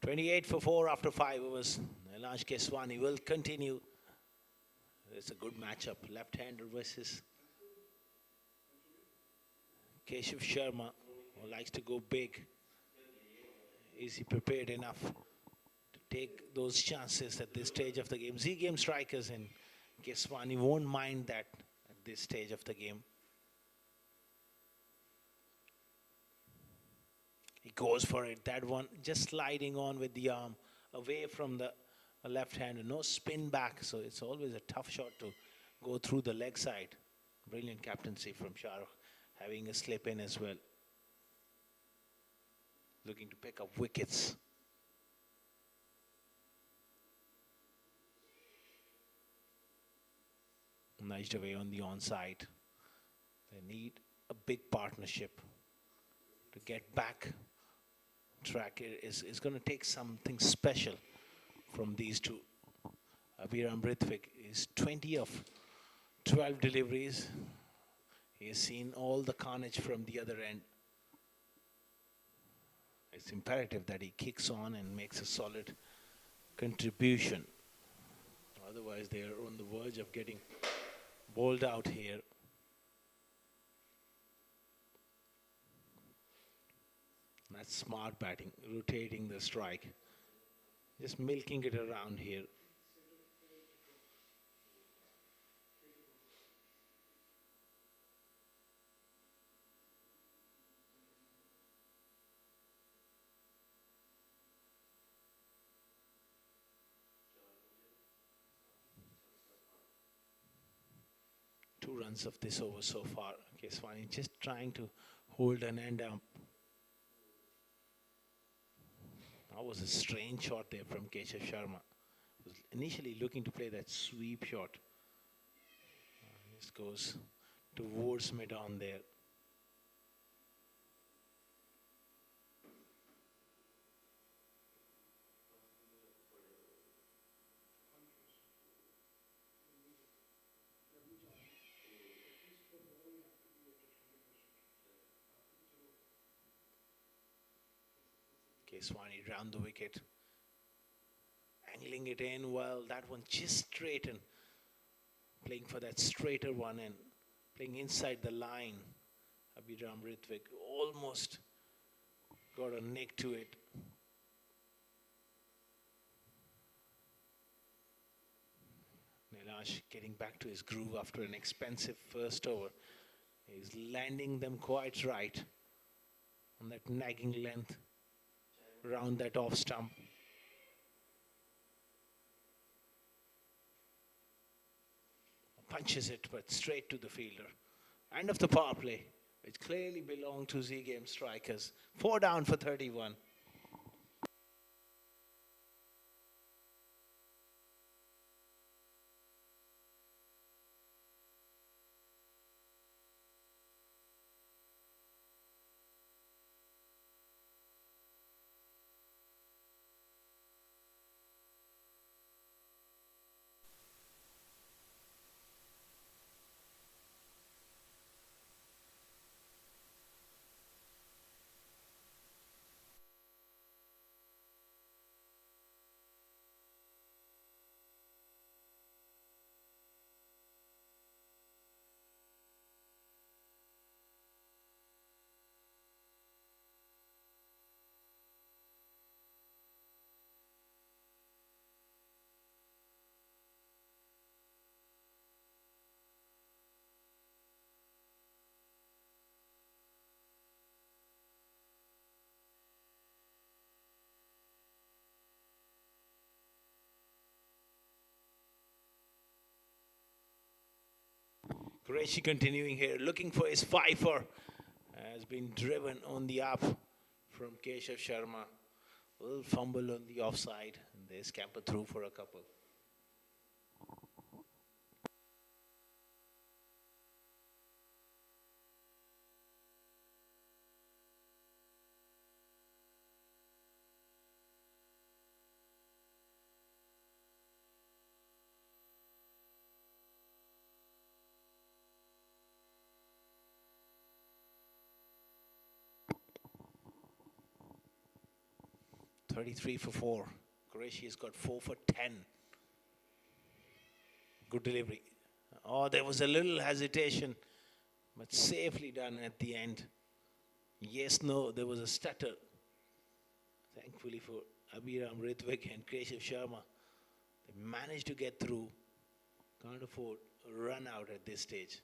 .28 for 4 after 5 overs. Elash Keswani will continue. It's a good matchup. Left-hander versus Keshav Sharma, who likes to go big. Is he prepared enough to take those chances at this stage of the game? Z-game strikers and Keswani won't mind that at this stage of the game. He goes for it. That one just sliding on with the arm away from the left hander. No spin back. So it's always a tough shot to go through the leg side. Brilliant captaincy from Shahrukh. Having a slip in as well. Looking to pick up wickets. Niced away on the onside. They need a big partnership to get back track. Is going to take something special from these two. Abhiram Brithvik is 20 of 12 deliveries. He has seen all the carnage from the other end. It's imperative that he kicks on and makes a solid contribution. Otherwise, they are on the verge of getting bowled out here. That's smart batting, rotating the strike, just milking it around here. Two runs of this over so far. Keswani just trying to hold an end up. That was a strange shot there from Keshav Sharma. Was initially looking to play that sweep shot. Just goes towards mid-on there. Keswani round the wicket. Angling it in, well, that one just straightened. Playing for that straighter one and playing inside the line. Abhiram Ritvik almost got a nick to it. Nilash getting back to his groove after an expensive first over. He's landing them quite right on that nagging length around that off stump. Punches it, but straight to the fielder. End of the power play, which clearly belonged to Z Game strikers. 4 down for 31. Qureshi continuing here, looking for his fifer. Has been driven on the up from Keshav Sharma. A little fumble on the offside, and they scamper through for a couple. Thirty-three for 4. Qureshi has got 4 for 10. Good delivery. Oh, there was a little hesitation, but safely done at the end. Yes, no, there was a stutter. Thankfully for Abhiram Ritvik and Keshav Sharma, they managed to get through. Can't afford a run out at this stage.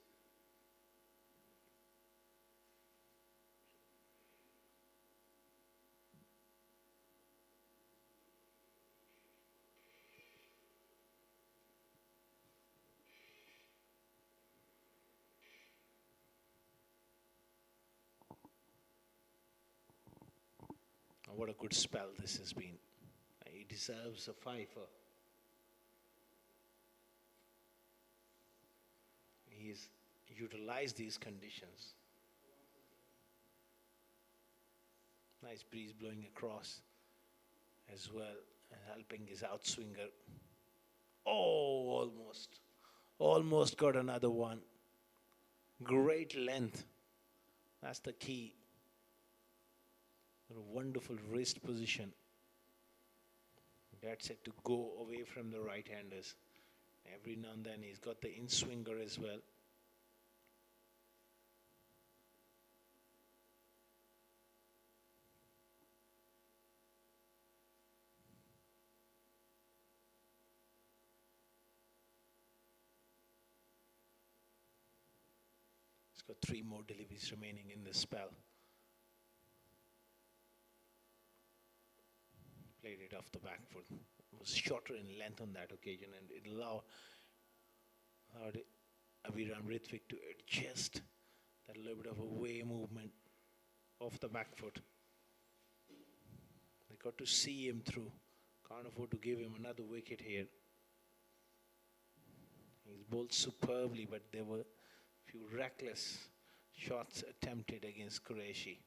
What a good spell this has been. He deserves a fifer. He's utilized these conditions. Nice breeze blowing across as well, and helping his outswinger. Oh, almost. Almost got another one. Great length. That's the key. A wonderful wrist position. That's it to go away from the right-handers. Every now and then he's got the in-swinger as well. He's got 3 more deliveries remaining in this spell. Played it off the back foot. It was shorter in length on that occasion, and it allowed Abhiram Ritvik to adjust that little bit of a way movement off the back foot. They got to see him through. Can't afford to give him another wicket here. He's bowled superbly, but there were a few reckless shots attempted against Qureshi.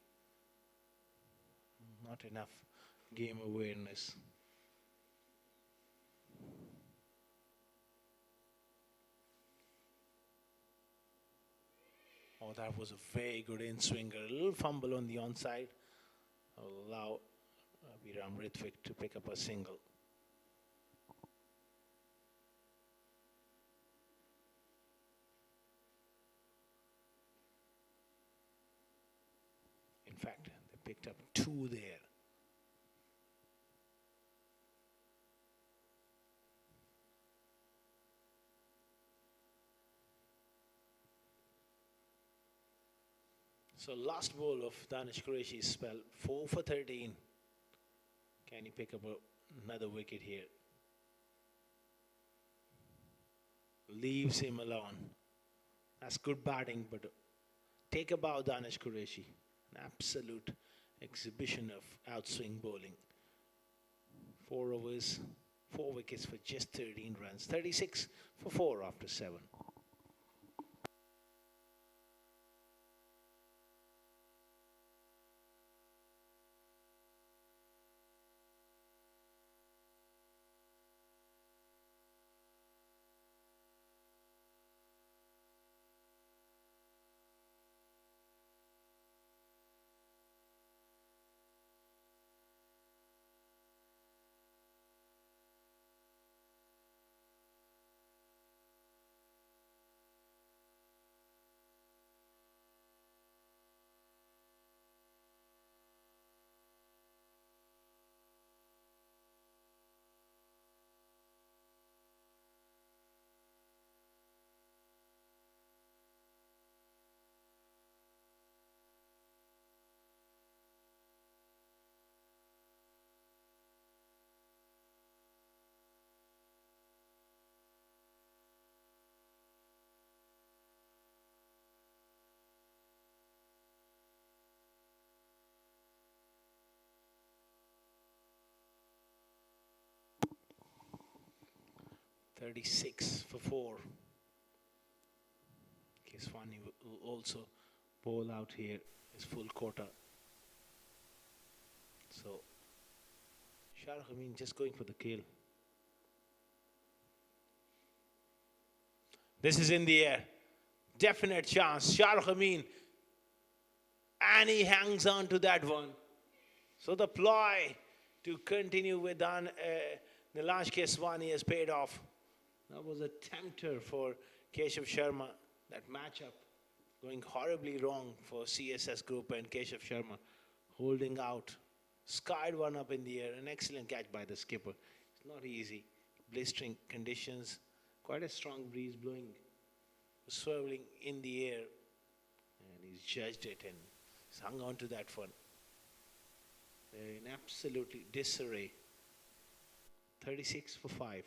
Not enough game awareness. Oh, that was a very good in-swinger. A little fumble on the onside. Allow Viram Ritvik to pick up a single. In fact, they picked up 2 there. So last ball of Danish Qureshi's spell, 4 for 13. Can he pick up another wicket here? Leaves him alone. That's good batting, but take a bow, Danish Qureshi. An absolute exhibition of outswing bowling. 4 overs, 4 wickets for just 13 runs. 36 for 4 after 7. .36 for 4. Keswani will also bowl out here his full quota. So Shahrukh Amin just going for the kill. This is in the air. Definite chance. Shahrukh Amin. And he hangs on to that one. So the ploy to continue with Nilansh Keswani has paid off. That was a tempter for Keshav Sharma. That matchup going horribly wrong for CSS Group and Keshav Sharma holding out. Skied one up in the air. An excellent catch by the skipper. It's not easy. Blistering conditions. Quite a strong breeze blowing, swirling in the air. And he's judged it and he's hung on to that one. They're in absolutely disarray. 36 for 5.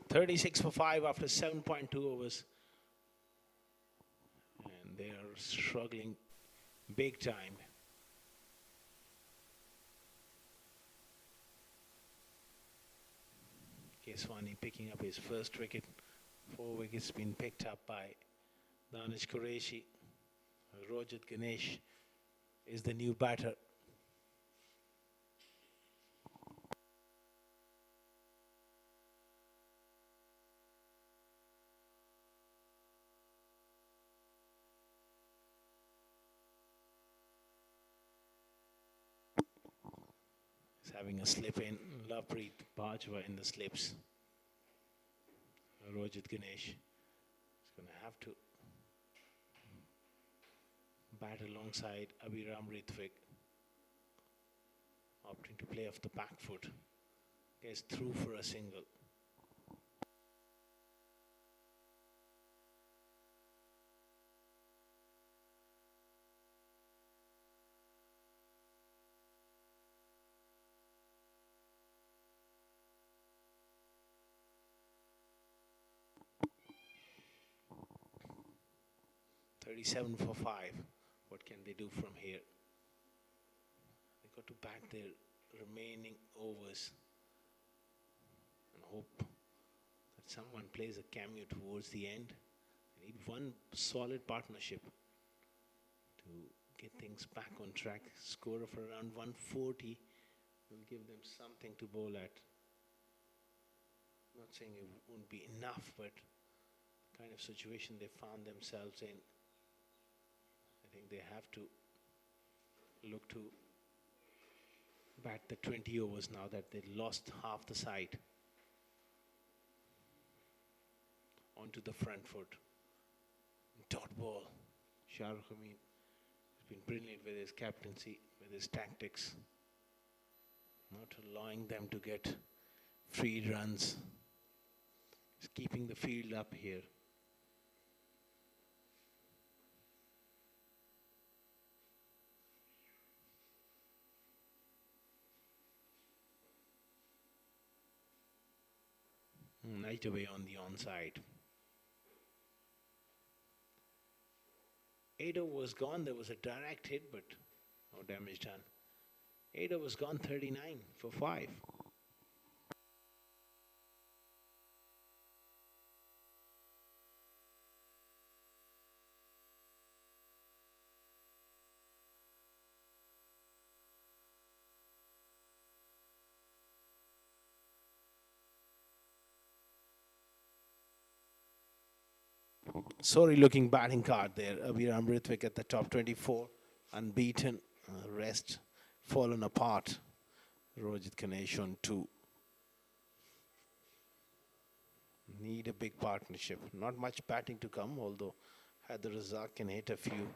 .36 for 5 after 7.2 overs. And they are struggling big time. Keswani picking up his first wicket. 4 wickets been picked up by Danish Qureshi. Rojat Ganesh is the new batter. Having a slip in. Lovepreet Bajwa in the slips. Rojat Ganesh is going to have to bat alongside Abhiram Ritvik. Opting to play off the back foot. Gets through for a single. 37 for 5. What can they do from here? They got to bat their remaining overs and hope that someone plays a cameo towards the end. They need one solid partnership to get things back on track. Score of around 140 will give them something to bowl at. Not saying it won't be enough, but the kind of situation they found themselves in, I think they have to look to bat the 20 overs now that they lost half the side. Onto the front foot. Dot ball. Shah Rukh Amin has been brilliant with his captaincy, with his tactics. Not allowing them to get free runs. He's keeping the field up here. Right away on the onside. 8 over was gone. There was a direct hit, but no damage done. 8 over was gone, 39 for 5. Sorry looking batting card there. Abir Amritwik at the top 24. Unbeaten. Rest fallen apart. Rojit Ganesh on 2. Need a big partnership. Not much batting to come, although Haider Razak can hit a few.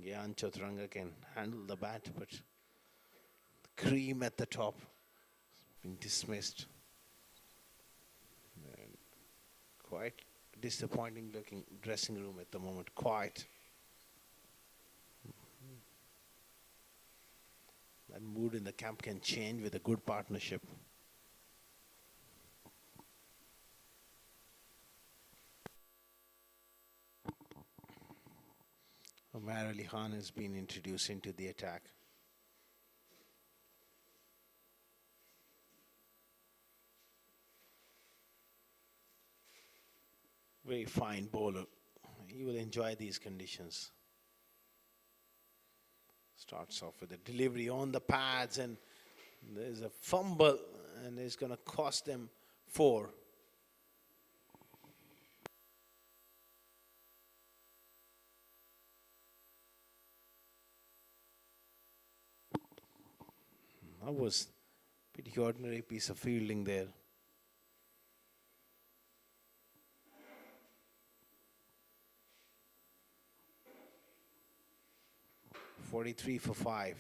Gyan Chaturanga can handle the bat, but the cream at the top has been dismissed. And quite disappointing looking dressing room at the moment. Quiet. That mood in the camp can change with a good partnership. Umar Ali Khan has been introduced into the attack. Very fine bowler. He will enjoy these conditions. Starts off with a delivery on the pads, and there's a fumble, and it's going to cost them 4. That was a pretty ordinary piece of fielding there. .43 for 5.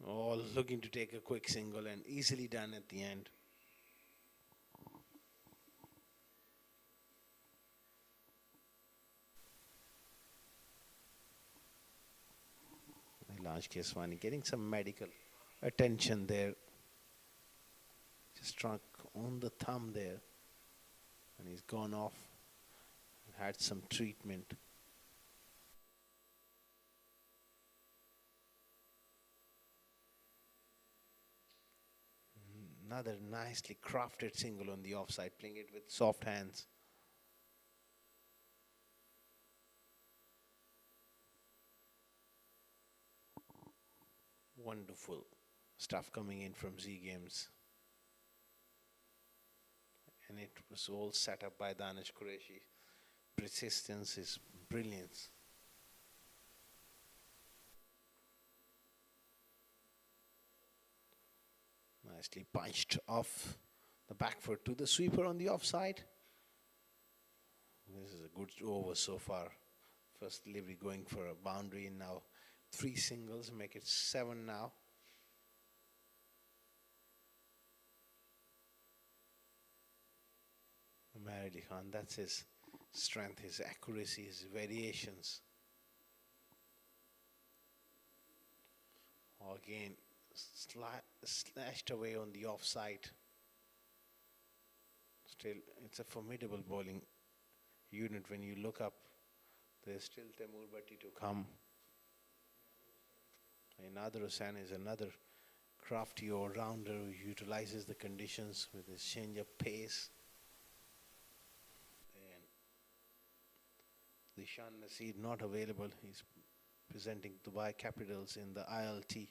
All looking to take a quick single, and easily done at the end. Ilaj Keswani getting some medical attention there. Just struck on the thumb there, and he's gone off and had some treatment. Another nicely crafted single on the offside, playing it with soft hands. Wonderful stuff coming in from Z Games. And it was all set up by Danish Qureshi. Persistence is brilliance. Nicely punched off the back foot to the sweeper on the offside. This is a good over so far. First delivery going for a boundary, and now 3 singles, make it 7 now. Umar Ali Khan, that's his strength, his accuracy, his variations. Again, slashed away on the offside. Still, it's a formidable bowling unit. When you look up, there's still Temur Bhatti to come. Nader Hussain is another crafty all-rounder who utilizes the conditions with his change of pace. And Dishan Naseer not available. He's presenting Dubai Capitals in the ILT.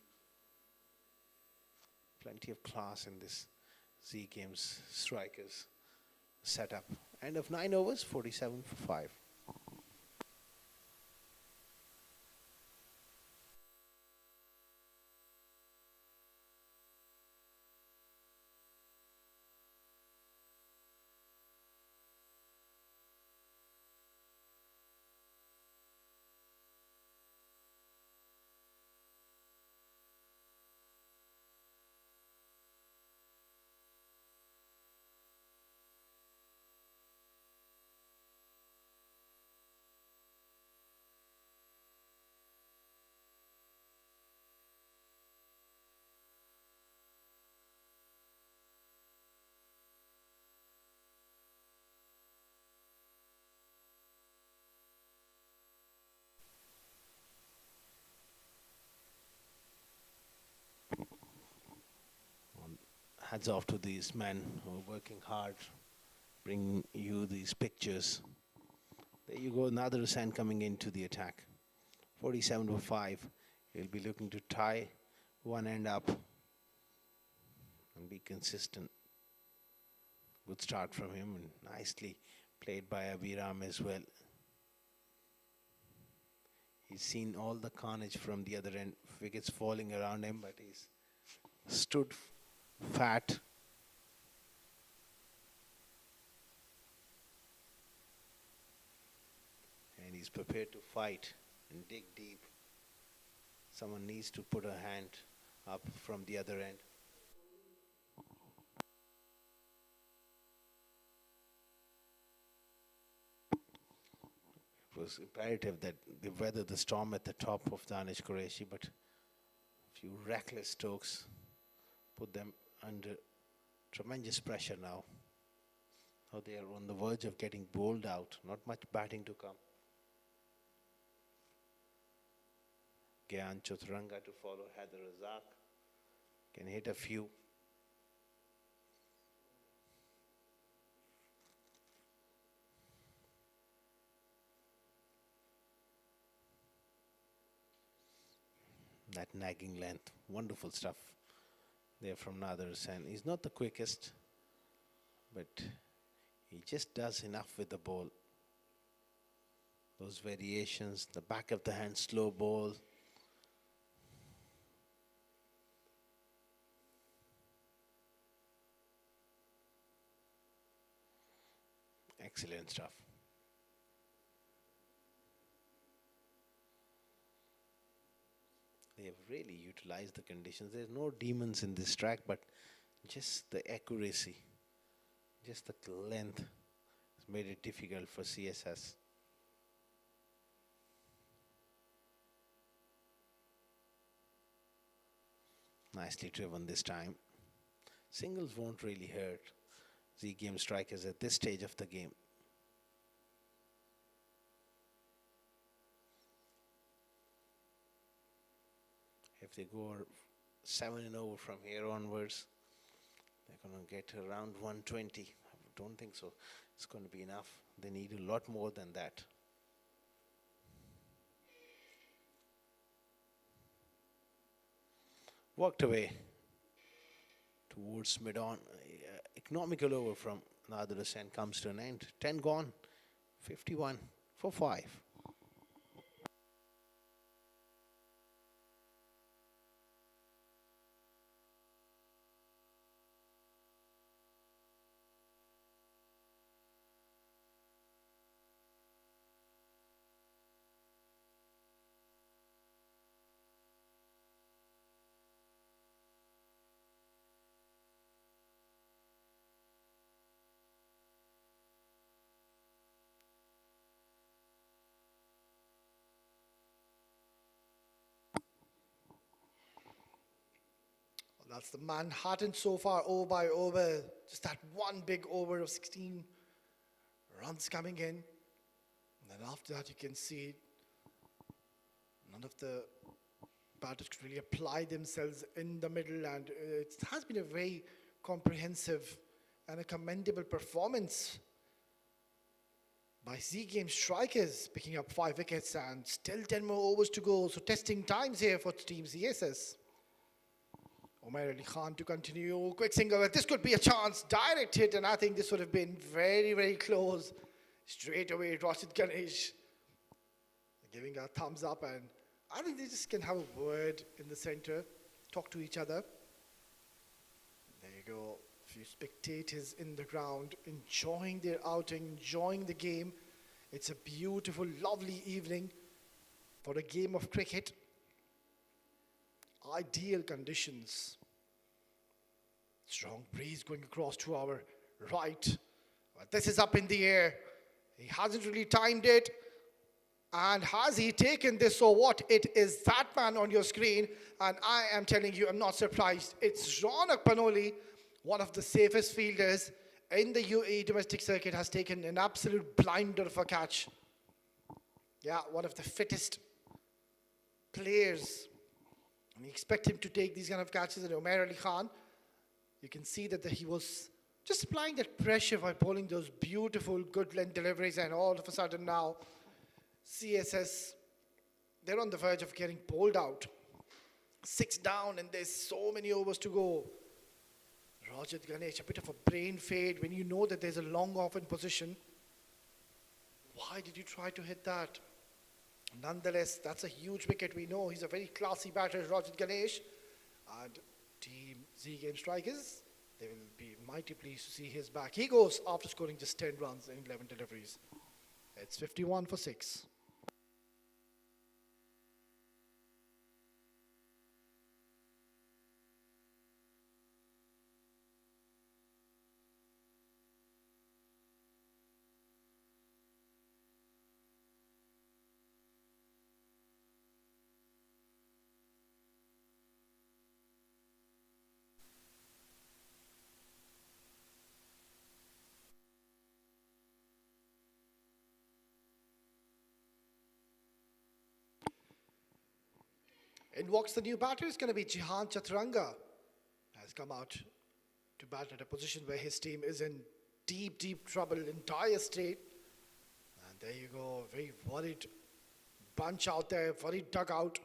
Plenty of class in this Z Games strikers setup. End of 9 overs, 47 for 5. Hats off to these men who are working hard, bringing you these pictures. There you go, Nader Hussain coming into the attack. 47 for 5. He'll be looking to tie one end up and be consistent. Good start from him and nicely played by Abhiram as well. He's seen all the carnage from the other end, wickets falling around him, but he's stood fat. And he's prepared to fight and dig deep. Someone needs to put a hand up from the other end. It was imperative that they weather the storm at the top of Danish Qureshi, but a few reckless strokes put them under tremendous pressure now. Now they are on the verge of getting bowled out. Not much batting to come. Gyan Choturanga to follow. Haider Razak can hit a few. That nagging length, wonderful stuff there from Nader Hussain. He's not the quickest, but he just does enough with the ball. Those variations, the back of the hand slow ball. Excellent stuff. They have really utilized the conditions. There's no demons in this track, but just the accuracy, just the length has made it difficult for CSS. Nicely driven this time. Singles won't really hurt Z Game strikers at this stage of the game. If they go 7 and over from here onwards, they're going to get around 120. I don't think so. It's going to be enough. They need a lot more than that. Walked away towards mid-on. Economical over from Nader Hussain comes to an end. 10 gone, 51 for 5. That's the Manhattan so far, over by over. Just that one big over of 16 runs coming in. And then after that, you can see none of the batters could really apply themselves in the middle, and it has been a very comprehensive and a commendable performance by Z Game strikers, picking up 5 wickets and still 10 more overs to go. So testing times here for Team CSS. Umair Ali Khan to continue, quick single. This could be a chance, direct hit, and I think this would have been very, very close. Straight away, Rashid Ganesh giving a thumbs up, and I think they just can have a word in the center, talk to each other. There you go, a few spectators in the ground, enjoying their outing, enjoying the game. It's a beautiful, lovely evening for a game of cricket. Ideal conditions. Strong breeze going across to our right. But this is up in the air. He hasn't really timed it. And has he taken this? So what? It is that man on your screen. And I am telling you, I'm not surprised. It's Ronak Panoli, one of the safest fielders in the UAE domestic circuit, has taken an absolute blinder of a catch. Yeah, one of the fittest players. And you expect him to take these kind of catches. And Umair Ali Khan, you can see that he was just applying that pressure by bowling those beautiful, good length deliveries. And all of a sudden now, CSS, they're on the verge of getting bowled out. 6 down, and there's so many overs to go. Rashid Ganesh, a bit of a brain fade when you know that there's a long off in position. Why did you try to hit that? Nonetheless, that's a huge wicket. We know he's a very classy batter, Rashid Ganesh. And Team Z Game strikers, they will be mighty pleased to see his back. He goes after scoring just 10 runs in 11 deliveries. It's 51 for 6. In walks the new batter. Is going to be Jihan Chaturanga. Has come out to bat at a position where his team is in deep, deep trouble, in dire state. And there you go, very worried bunch out there, worried dugout.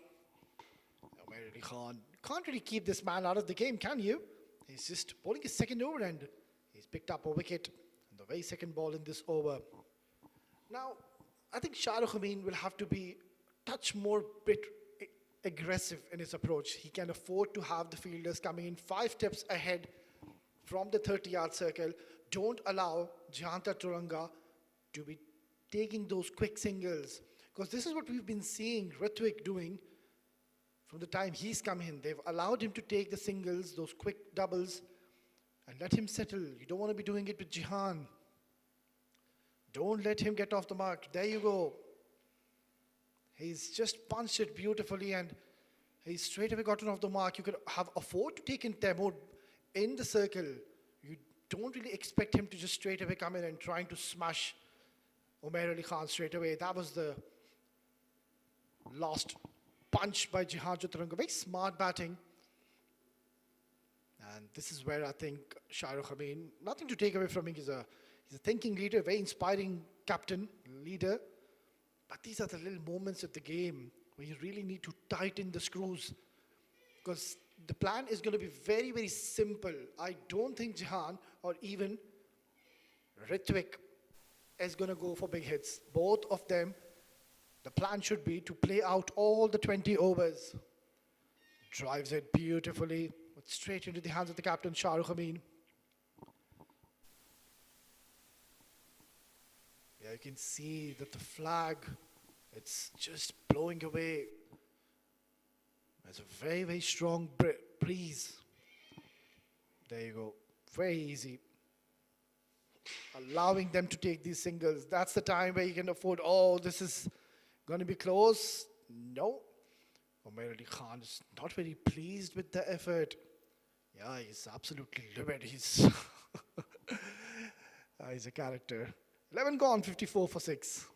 Umair Ali Khan, can't really keep this man out of the game, can you? He's just bowling his second over, and he's picked up a wicket on the very second ball in this over. Now, I think Shahrukh Amin will have to be a touch more aggressive in his approach. He can afford to have the fielders coming in 5 steps ahead from the 30-yard circle. Don't allow Jihan Chaturanga to be taking those quick singles, because this is what we've been seeing Ritwik doing from the time he's come in. They've allowed him to take the singles, those quick doubles, and let him settle. You don't want to be doing it with Jihan. Don't let him get off the mark. There you go. He's just punched it beautifully, and he's straight away gotten off the mark. You could have afford to take in Temur in the circle. You don't really expect him to just straight away come in and trying to smash Umair Ali Khan straight away. That was the last punch by Jihan Chaturanga. Very smart batting. And this is where I think Shahrukh Amin, nothing to take away from him. He's a thinking leader, very inspiring captain, leader. But these are the little moments of the game where you really need to tighten the screws, because the plan is going to be very, very simple. I don't think Jihan or even Ritwik is going to go for big hits. Both of them, the plan should be to play out all the 20 overs. Drives it beautifully, straight into the hands of the captain, Shahrukh Amin. Yeah, you can see that the flag, it's just blowing away. There's a very, very strong breeze. There you go. Very easy. Allowing them to take these singles. That's the time where you can afford, oh, this is going to be close. No. Umair Ali Khan is not very pleased with the effort. Yeah, he's absolutely livid. He's a character. 11 gone, 54 for 6.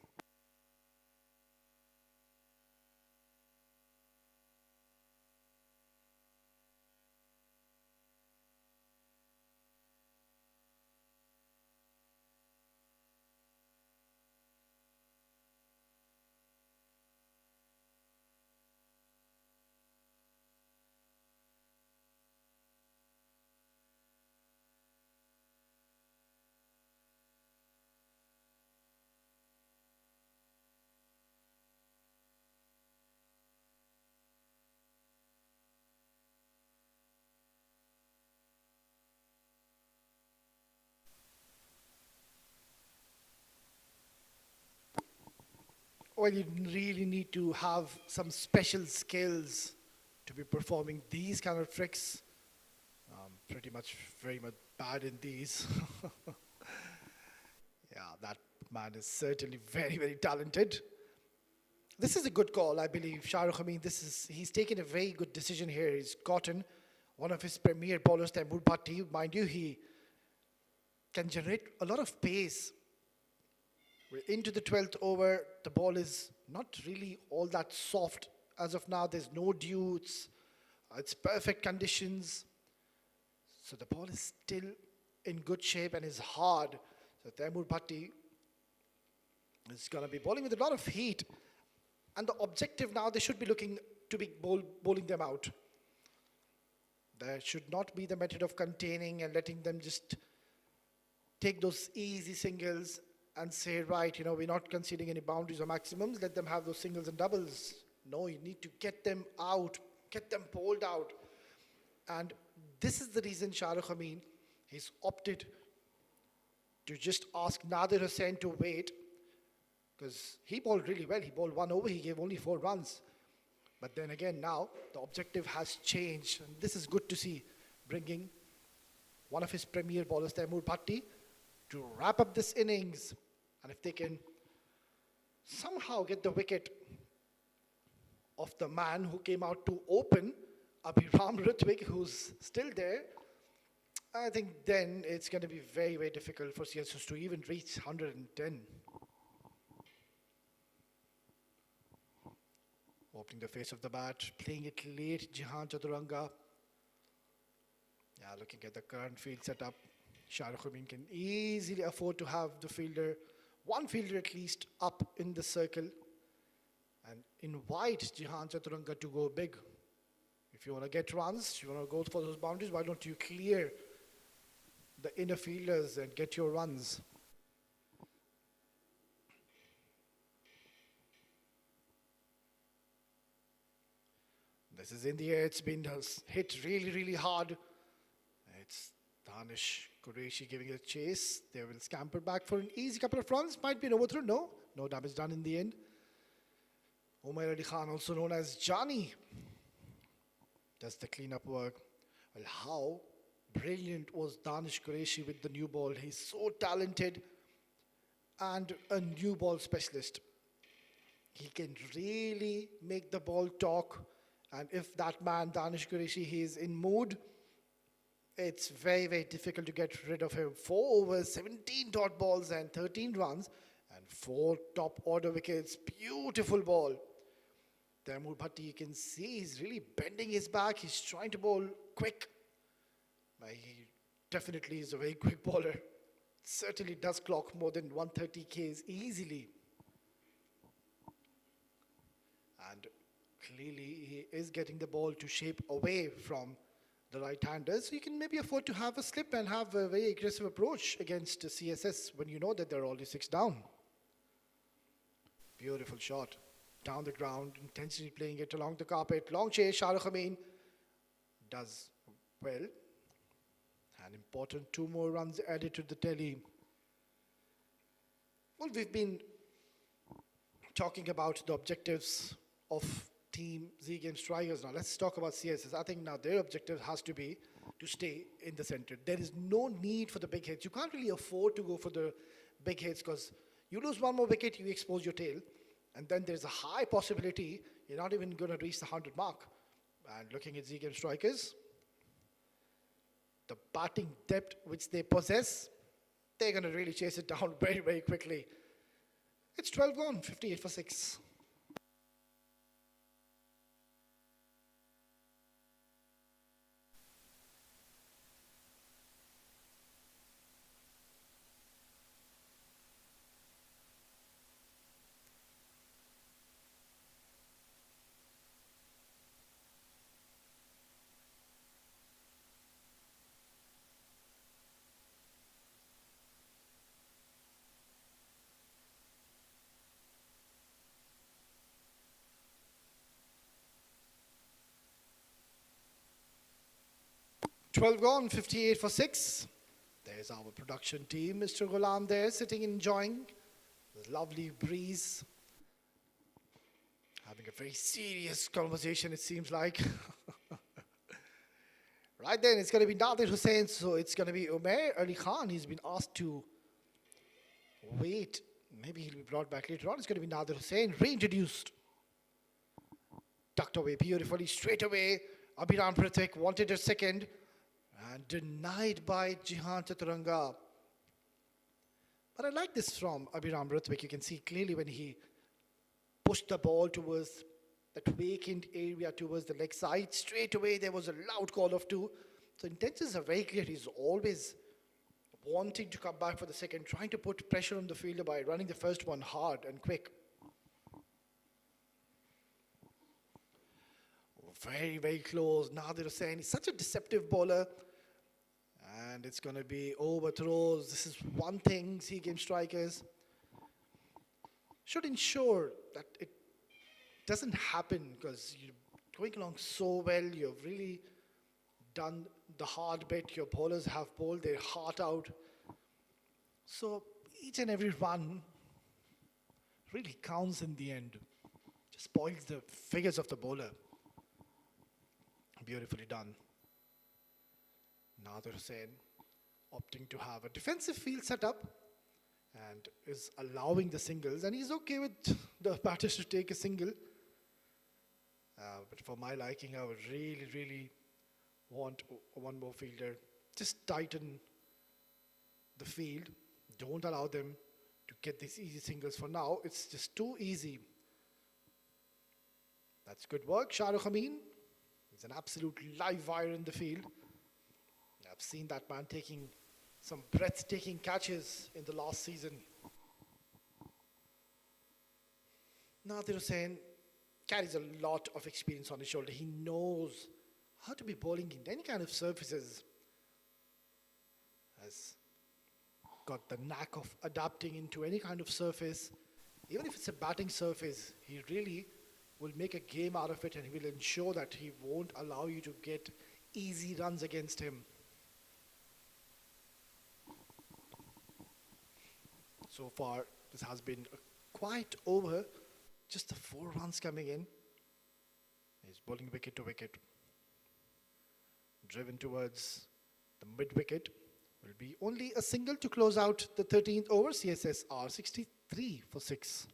Well, you really need to have some special skills to be performing these kind of tricks. Pretty much very much bad in these. Yeah, that man is certainly very, very talented. This is a good call, I believe. Shahrukh, I mean, he's taken a very good decision here. He's gotten one of his premier bowlers, Taimur Bhatti. Mind you, he can generate a lot of pace. We're into the 12th over. The ball is not really all that soft. As of now, there's no dew. It's perfect conditions. So the ball is still in good shape and is hard. So Taimur Bhatti is going to be bowling with a lot of heat. And the objective now, they should be looking to be bowling them out. There should not be the method of containing and letting them just take those easy singles and say, right, you know, we're not conceding any boundaries or maximums. Let them have those singles and doubles. No, you need to get them out, get them bowled out. And this is the reason Shahrukh Amin, he's opted to just ask Nadir Hussain to wait, because he bowled really well. He bowled 1 over, he gave only 4 runs. But then again, now the objective has changed. And this is good to see, bringing one of his premier bowlers, Taimur Bhatti, to wrap up this innings. And if they can somehow get the wicket of the man who came out to open, Abhiram Ritwik, who's still there, I think then it's going to be very, very difficult for CSS to even reach 110. Opening the face of the bat, playing it late, Jihan Chaturanga. Yeah, looking at the current field setup, Shahrukh Amin can easily afford to have the fielder, one fielder at least, up in the circle and invite Jihan Chaturanga to go big. If you want to get runs, you want to go for those boundaries, why don't you clear the inner fielders and get your runs? This is in the air, it's been hit really, really hard. It's Danish Qureshi giving it a chase. They will scamper back for an easy couple of runs. Might be an overthrow. No damage done in the end. Umair Ali Khan, also known as Johnny, does the cleanup work. Well, how brilliant was Danish Qureshi with the new ball. He's so talented and a new ball specialist. He can really make the ball talk. And if that man, Danish Qureshi, he is in mood, it's very, very difficult to get rid of him. 4 overs, 17 dot balls and 13 runs and 4 top order wickets. Beautiful ball. Taimur Bhatti, you can see he's really bending his back. He's trying to bowl quick. But he definitely is a very quick bowler. Certainly does clock more than 130 Ks easily. And clearly he is getting the ball to shape away from the right-handers. So you can maybe afford to have a slip and have a very aggressive approach against CSS when you know that they're already 6 down. Beautiful shot. Down the ground, intentionally playing it along the carpet. Long chase, Shahrukh Amin does well. An important 2 more runs added to the tally. Well, we've been talking about the objectives of Team Z Game Strikers. Now let's talk about CSS. I think now their objective has to be to stay in the center. There is no need for the big hits. You can't really afford to go for the big hits because you lose 1 more wicket, you expose your tail. And then there's a high possibility you're not even going to reach the 100 mark. And looking at Z Game Strikers, the batting depth which they possess, they're going to really chase it down very, very quickly. It's 12 gone, 58 for 6. Twelve gone, 58 for 6. There's our production team, Mr. Ghulam there, sitting enjoying the lovely breeze. Having a very serious conversation, it seems like. Right then, it's going to be Nadir Hussain, so it's going to be Umair Ali Khan. He's been asked to wait. Maybe he'll be brought back later on. It's going to be Nadir Hussain, reintroduced. Tucked away beautifully, straight away. Abhiram Pratik wanted a second and denied by Jihan Chaturanga. But I like this from Abhiram Pratik. You can see clearly when he pushed the ball towards that vacant area towards the leg side. Straight away, there was a loud call of 2. So intentions are very clear. He's always wanting to come back for the second, trying to put pressure on the fielder by running the first one hard and quick. Very, very close. Nadir Hussain is such a deceptive bowler. And it's going to be overthrows. This is one thing Sea Game strikers should ensure that it doesn't happen, because you're going along so well. You've really done the hard bit. Your bowlers have bowled their heart out. So each and every run really counts in the end. Just spoils the figures of the bowler. Beautifully done. Nadir Hussain opting to have a defensive field set up and is allowing the singles, and he's okay with the batters to take a single. But for my liking, I would really, really want one more fielder. Just tighten the field. Don't allow them to get these easy singles. For now, it's just too easy. That's good work, Shahrukh Amin. He's an absolute live wire in the field. I've seen that man taking some breathtaking catches in the last season. Nadir Hussain carries a lot of experience on his shoulder. He knows how to be bowling in any kind of surfaces. Has got the knack of adapting into any kind of surface. Even if it's a batting surface, he really will make a game out of it, and he will ensure that he won't allow you to get easy runs against him. So far, this has been a quiet over. Just the 4 runs coming in. He's bowling wicket to wicket. Driven towards the mid wicket. Will be only a single to close out the 13th over. CSS are 63 for 6.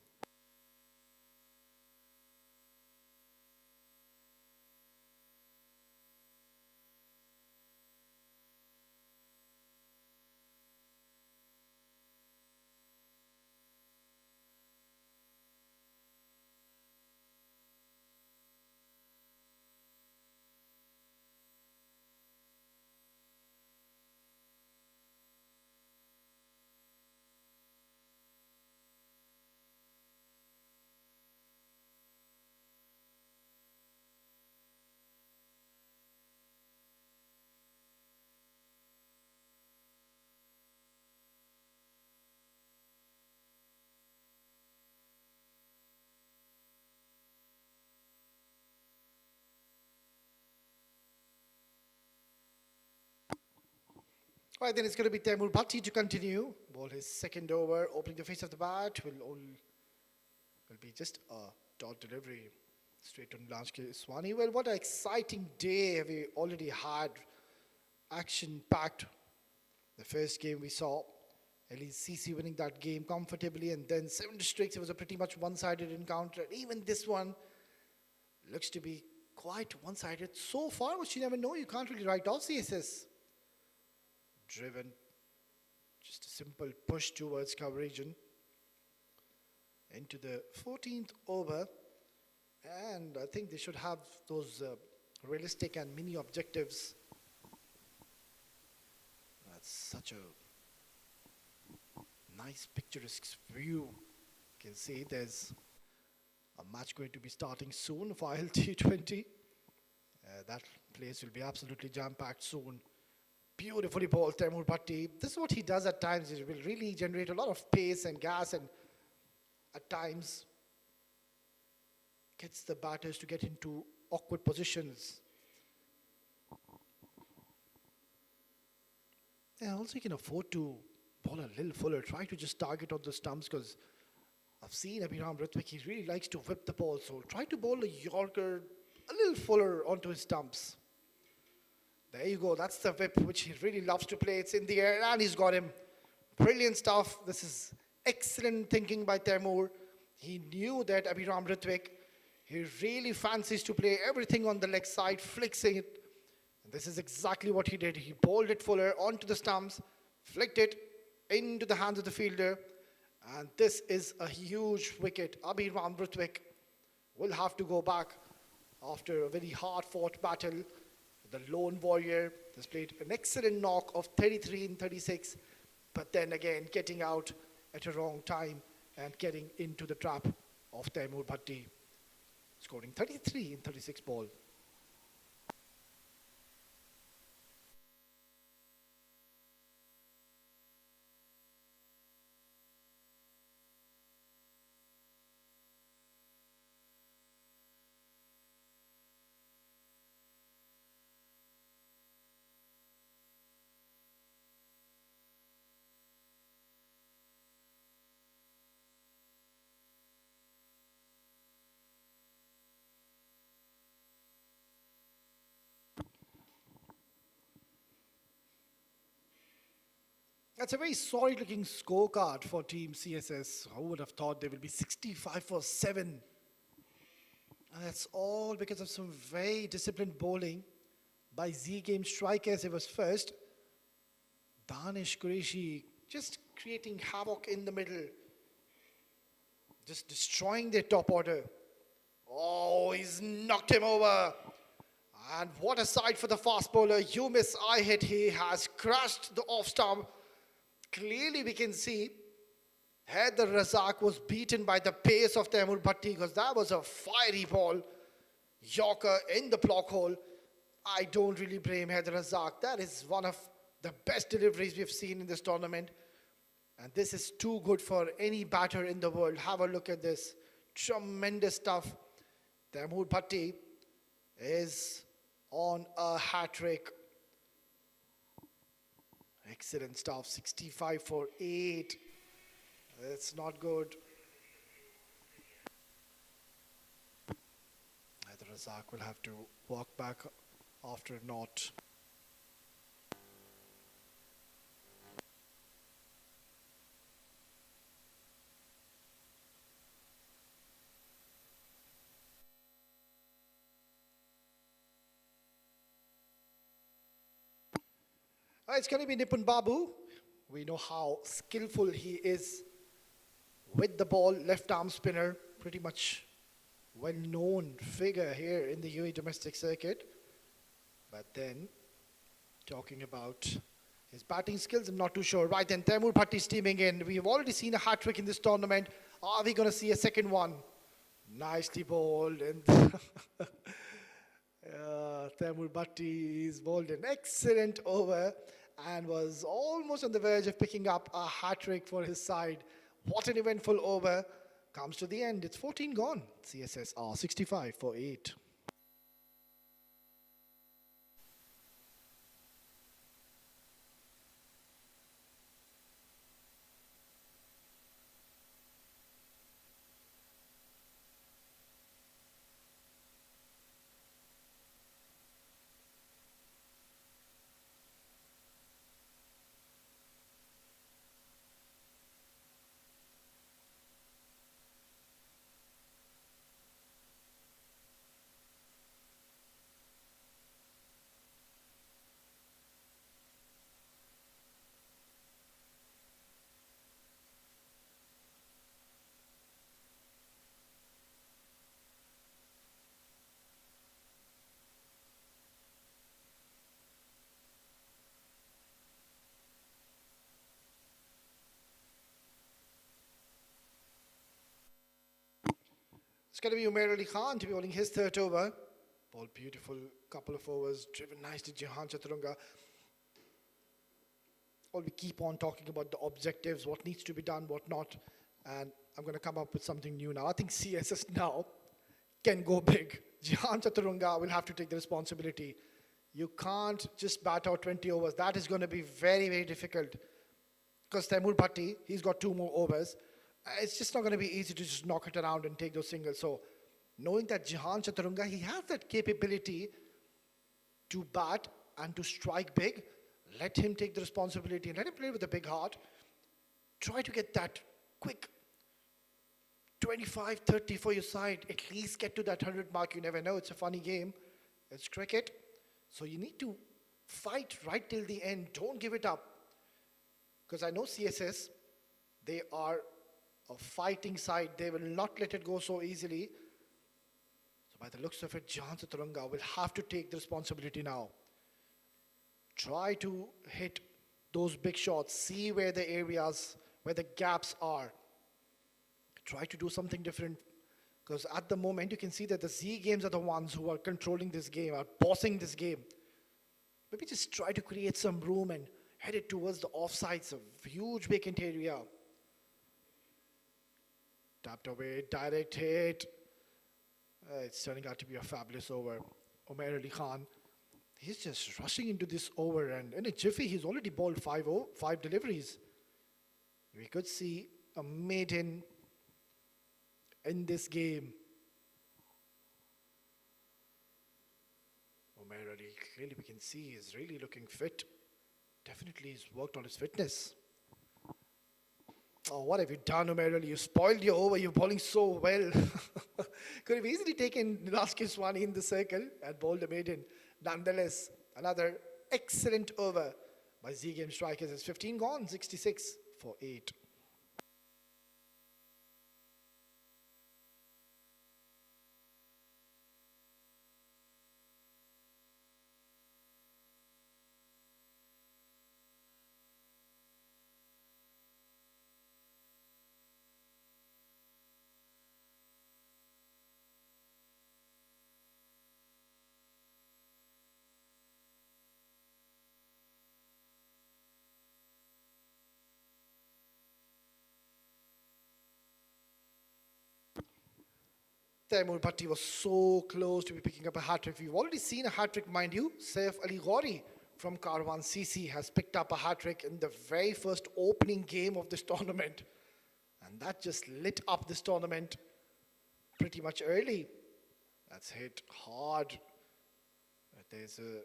All right, then it's going to be Taimur Bhatti to continue. Ball his second over, opening the face of the bat. Will be just a dot delivery straight on Lanchke Swani. Well, what an exciting day have we already had. Action-packed. The first game we saw, LECC winning that game comfortably, and then 7 districts. It was a pretty much one-sided encounter. And even this one looks to be quite one-sided so far, but you never know. You can't really write off CSS. driven. Just a simple push towards coverage into the 14th over. And I think they should have those realistic and mini objectives. That's such a nice picturesque view. You can see there's a match going to be starting soon for T20. That place will be absolutely jam-packed soon. Beautifully bowled, Taimur Bhatti. This is what he does at times. He will really generate a lot of pace and gas, and at times gets the batters to get into awkward positions. Yeah, also you can afford to bowl a little fuller. Try to just target on the stumps, because I've seen Abhiram Ritwik, he really likes to whip the ball. So try to bowl a Yorker a little fuller onto his stumps. There you go. That's the whip which he really loves to play. It's in the air and he's got him. Brilliant stuff. This is excellent thinking by Taimur. He knew that Abhiram Ritwik, he really fancies to play everything on the leg side, flicking it. And this is exactly what he did. He bowled it fuller onto the stumps, flicked it into the hands of the fielder. And this is a huge wicket. Abhiram Ritwik will have to go back after a very hard-fought battle. The lone warrior has played an excellent knock of 33 in 36, but then again getting out at a wrong time and getting into the trap of Taimur Bhatti, scoring 33 in 36 ball. That's a very solid looking scorecard for Team CSS. Who would have thought they will be 65 for 7? And that's all because of some very disciplined bowling by Z Game Strikers. It was first. Danish Qureshi just creating havoc in the middle. Just destroying their top order. Oh, he's knocked him over. And what a sight for the fast bowler. You miss, I hit. He has crushed the off stump. Clearly we can see Haider Razak was beaten by the pace of Taimur Bhatti, because that was a fiery ball. Yorker in the block hole. I don't really blame Haider Razak. That is one of the best deliveries we've seen in this tournament. And this is too good for any batter in the world. Have a look at this. Tremendous stuff. Taimur Bhatti is on a hat-trick. Excellent stuff. 65 for 8. That's not good. Haider Razak will have to walk back after a not. It's going to be Nipun Babu. We know how skillful he is with the ball, left arm spinner, pretty much well-known figure here in the UAE domestic circuit. But then, talking about his batting skills, I'm not too sure. Right then, Taimur Bhatti steaming in. We've already seen a hat-trick in this tournament. Are we going to see a second one? Nicely bowled. And Taimur Bhatti is bowled an excellent over and was almost on the verge of picking up a hat-trick for his side. What an eventful over. Comes to the end. It's 14 gone. CSS are 65 for 8. It's going to be Umair Ali Khan to be bowling his third over. Ball beautiful, couple of overs, driven nicely Jihan Chaturanga. Well, we keep on talking about the objectives, what needs to be done, what not. And I'm going to come up with something new now. I think CSS now can go big. Jihan Chaturanga will have to take the responsibility. You can't just bat out 20 overs. That is going to be very, very difficult. Because Taimur Bhatti, he's got 2 more overs. It's just not going to be easy to just knock it around and take those singles. So knowing that Jihan Chaturanga, he has that capability to bat and to strike big, let him take the responsibility and let him play with a big heart. Try to get that quick 25, 30 for your side. At least get to that 100 mark. You never know. It's a funny game. It's cricket. So you need to fight right till the end. Don't give it up. Because I know CSS, they are a fighting side. They will not let it go so easily. So by the looks of it, Jihan Chaturanga will have to take the responsibility now. Try to hit those big shots. See where the areas, where the gaps are. Try to do something different. Because at the moment, you can see that the Z games are the ones who are controlling this game, are bossing this game. Maybe just try to create some room and head it towards the offsides, a huge vacant area. Tapped away, direct hit. It's turning out to be a fabulous over. Umair Ali Khan, he's just rushing into this over, and in a jiffy, he's already bowled 5 deliveries. We could see a maiden in this game. Umair Ali, clearly we can see he's really looking fit. Definitely he's worked on his fitness. Oh, what have you done, Umair Ali? You spoiled your over. You're bowling so well. Could have easily taken Nilesh Kiswani in the circle and bowled a maiden. Nonetheless, another excellent over by Z Game Strikers. It's 15 gone, 66 for 8. Taimur Bhatti was so close to be picking up a hat-trick. We've already seen a hat-trick, mind you. Saif Ali Ghori from Karwan CC has picked up a hat-trick in the very first opening game of this tournament. And that just lit up this tournament pretty much early. That's hit hard. There's a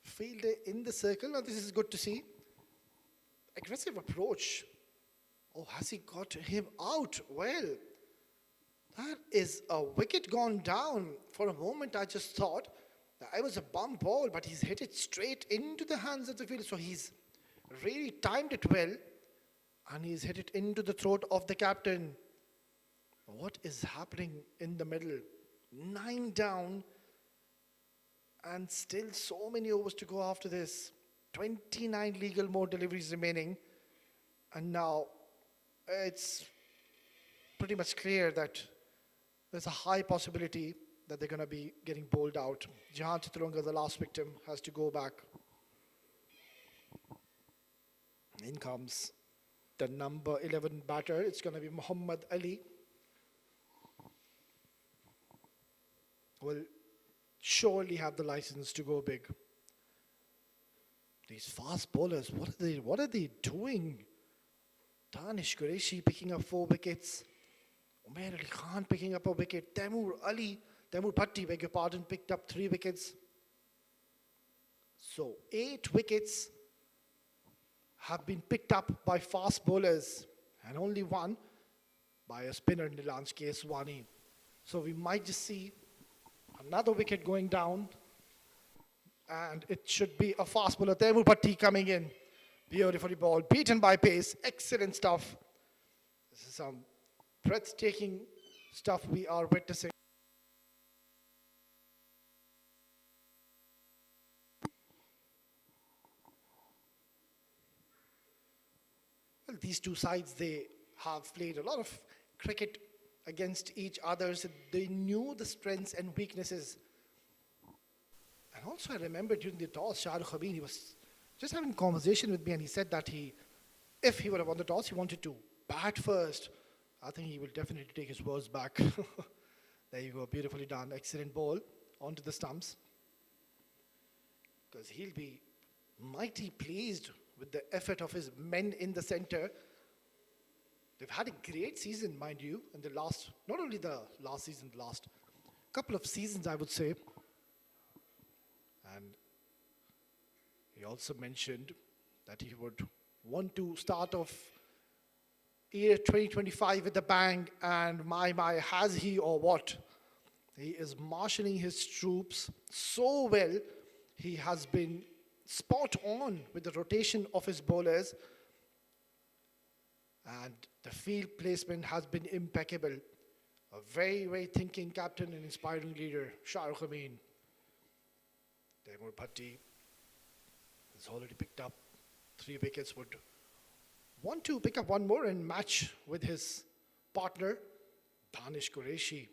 fielder in the circle. Now this is good to see. Aggressive approach. Oh, has he got him out? Well, that is a wicket gone down. For a moment, I just thought that I was a bum ball, but he's hit it straight into the hands of the fielder. So he's really timed it well, and he's hit it into the throat of the captain. What is happening in the middle? 9 down, and still so many overs to go after this. 29 legal more deliveries remaining, and now it's pretty much clear that there's a high possibility that they're going to be getting bowled out. Jihan Chaturanga, the last victim, has to go back. In comes the number 11 batter. It's going to be Muhammad Ali. Will surely have the license to go big. These fast bowlers, what are they doing? Danish Qureshi picking up 4 wickets. Umair Ali Khan picking up a wicket. Taimur Bhatti, beg your pardon, picked up 3 wickets. So 8 wickets have been picked up by fast bowlers, and only 1 by a spinner, Nilesh Kiswani. So we might just see another wicket going down, and it should be a fast bowler. Taimur Bhatti coming in. Beautifully bowled, beaten by pace. Excellent stuff. This is some breathtaking stuff we are witnessing. Well, these two sides, they have played a lot of cricket against each other, so they knew the strengths and weaknesses. And also I remember during the toss, Shahrukh Khan, he was just having a conversation with me, and he said that if he would have won the toss, he wanted to bat first. I think he will definitely take his words back. There you go, beautifully done. Excellent ball onto the stumps. Because he'll be mighty pleased with the effort of his men in the center. They've had a great season, mind you, in the last, not only the last season, the last couple of seasons, I would say. And he also mentioned that he would want to start off year 2025 with a bang, and my, has he or what? He is marshalling his troops so well. He has been spot on with the rotation of his bowlers, and the field placement has been impeccable. A very, very thinking captain and inspiring leader, Shahrukh Khan. Taimur Bhatti has already picked up 3 wickets, would want to pick up 1 more and match with his partner, Danish Qureshi,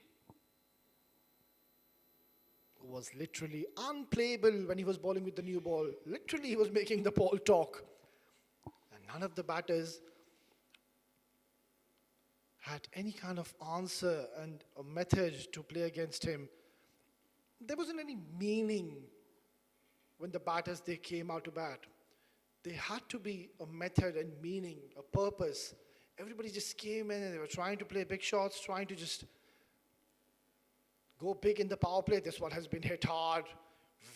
who was literally unplayable when he was bowling with the new ball. Literally, he was making the ball talk. And none of the batters had any kind of answer and a method to play against him. There wasn't any meaning when the batters, they came out to bat. There had to be a method and meaning, a purpose. Everybody just came in and they were trying to play big shots, trying to just go big in the power play. This one has been hit hard,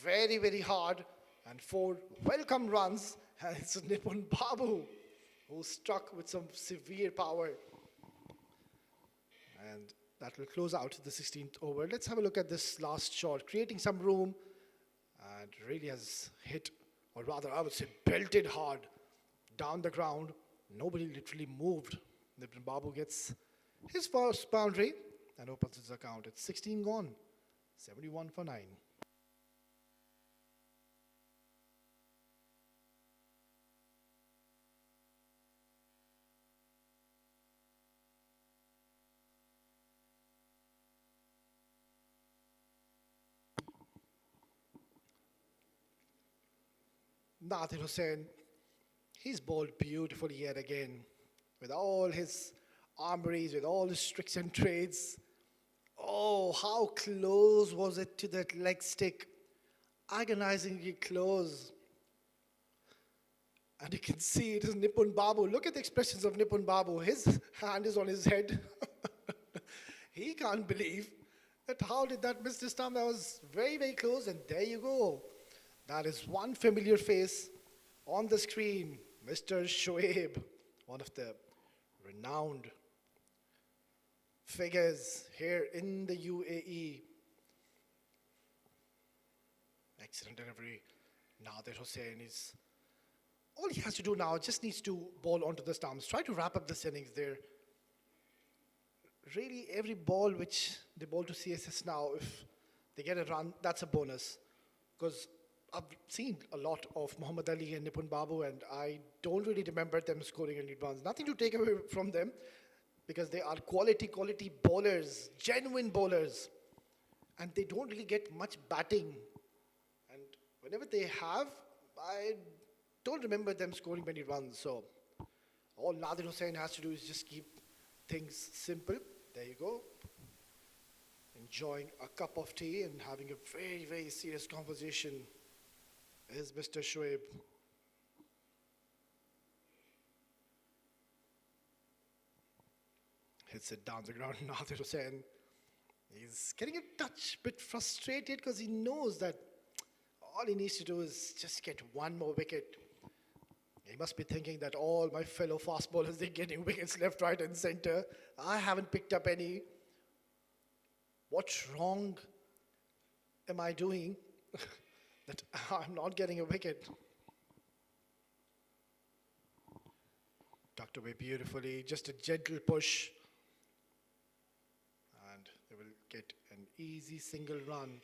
very, very hard, and 4 welcome runs. And it's Nipun Babu who struck with some severe power. And that will close out the 16th over. Let's have a look at this last shot, creating some room, and really has hit, or rather I would say belted hard down the ground. Nobody literally moved. Nipun Babu gets his first boundary and opens his account. It's 16 gone, 71 for 9. Nadir Hussain, he's bowled beautifully yet again, with all his armories, with all his tricks and trades. Oh, how close was it to that leg stick? Agonizingly close. And you can see it is Nipun Babu. Look at the expressions of Nipun Babu. His hand is on his head. He can't believe that how did that miss this time? That was very, very close, and there you go. That is one familiar face on the screen, Mr. Shoaib, one of the renowned figures here in the UAE. Excellent delivery. Nadir Hussain is, all he has to do now, just needs to bowl onto the stumps, try to wrap up this innings there. Really, every ball which they bowl to CSS now, if they get a run, that's a bonus. Because I've seen a lot of Muhammad Ali and Nipun Babu, and I don't really remember them scoring any runs. Nothing to take away from them, because they are quality bowlers, genuine bowlers. And they don't really get much batting. And whenever they have, I don't remember them scoring many runs. So all Nadir Hussain has to do is just keep things simple. There you go. Enjoying a cup of tea and having a very, very serious conversation is Mr. Shoaib. Hits it down the ground. Nadir Hussain, he's getting a touch bit frustrated because he knows that all he needs to do is just get 1 more wicket. He must be thinking that all my fellow fast bowlers, they're getting wickets left, right and center. I haven't picked up any. What's wrong am I doing that I'm not getting a wicket? Tucked away beautifully, just a gentle push. And they will get an easy single run.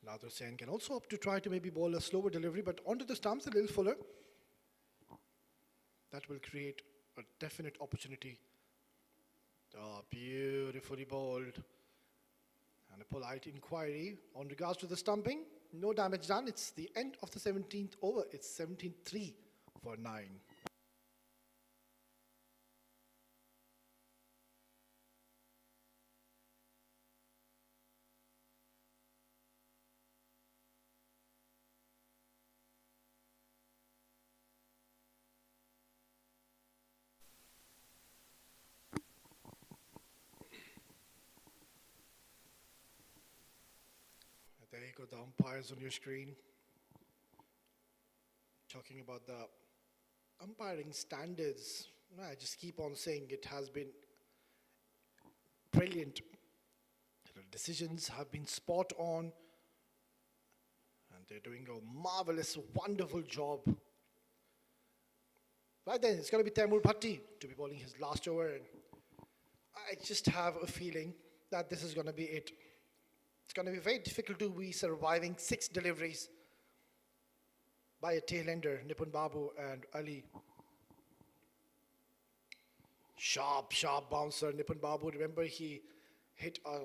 Ladro Sen can also opt to try to maybe bowl a slower delivery, but onto the stumps a little fuller. That will create a definite opportunity. Oh, beautifully bowled. And a polite inquiry on regards to the stumping. No damage done. It's the end of the 17th over. It's 17-3 for 9. There you go, the umpires on your screen. Talking about the umpiring standards, I just keep on saying it has been brilliant. The decisions have been spot on, and they're doing a marvelous, wonderful job. Right then, it's going to be Taimur Bhatti to be bowling his last over, and I just have a feeling that this is going to be it. It's going to be very difficult to be surviving 6 deliveries by a tail-ender, Nipun Babu and Ali. Sharp, sharp bouncer, Nipun Babu. Remember, he hit a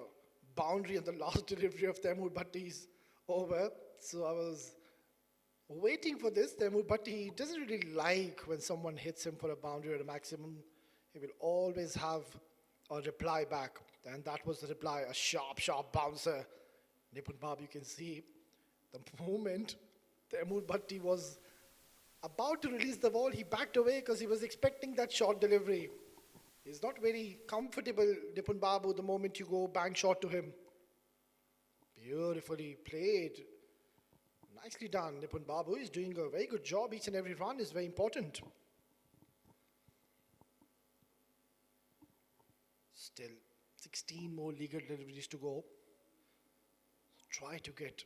boundary on the last delivery of Taimur Bhatti's over. So I was waiting for this. Taimur Bhatti doesn't really like when someone hits him for a boundary or a maximum. He will always have a reply back. And that was the reply, a sharp, sharp bouncer. Nipun Babu, you can see the moment Taimur Bhatti was about to release the ball, he backed away because he was expecting that short delivery. He's not very comfortable, Nipun Babu, the moment you go bang shot to him. Beautifully played. Nicely done. Nipun Babu is doing a very good job. Each and every run is very important. Still 16 more legal deliveries to go. Try to get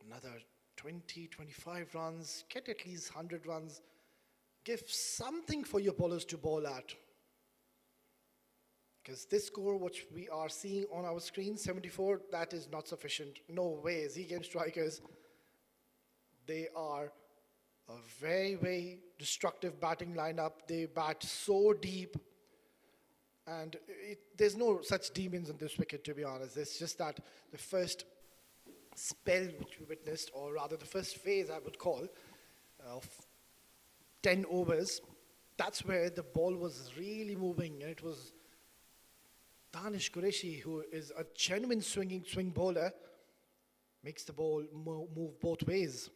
another 20, 25 runs, get at least 100 runs. Give something for your bowlers to bowl at. Because this score, which we are seeing on our screen, 74, that is not sufficient. No way. Z-Game strikers, they are a very, very destructive batting lineup. They bat so deep. And there's no such demons on this wicket, to be honest. It's just that the first spell which we witnessed, or rather the first phase I would call, of 10 overs, that's where the ball was really moving. And it was Danish Qureshi, who is a genuine swing bowler, makes the ball move both ways.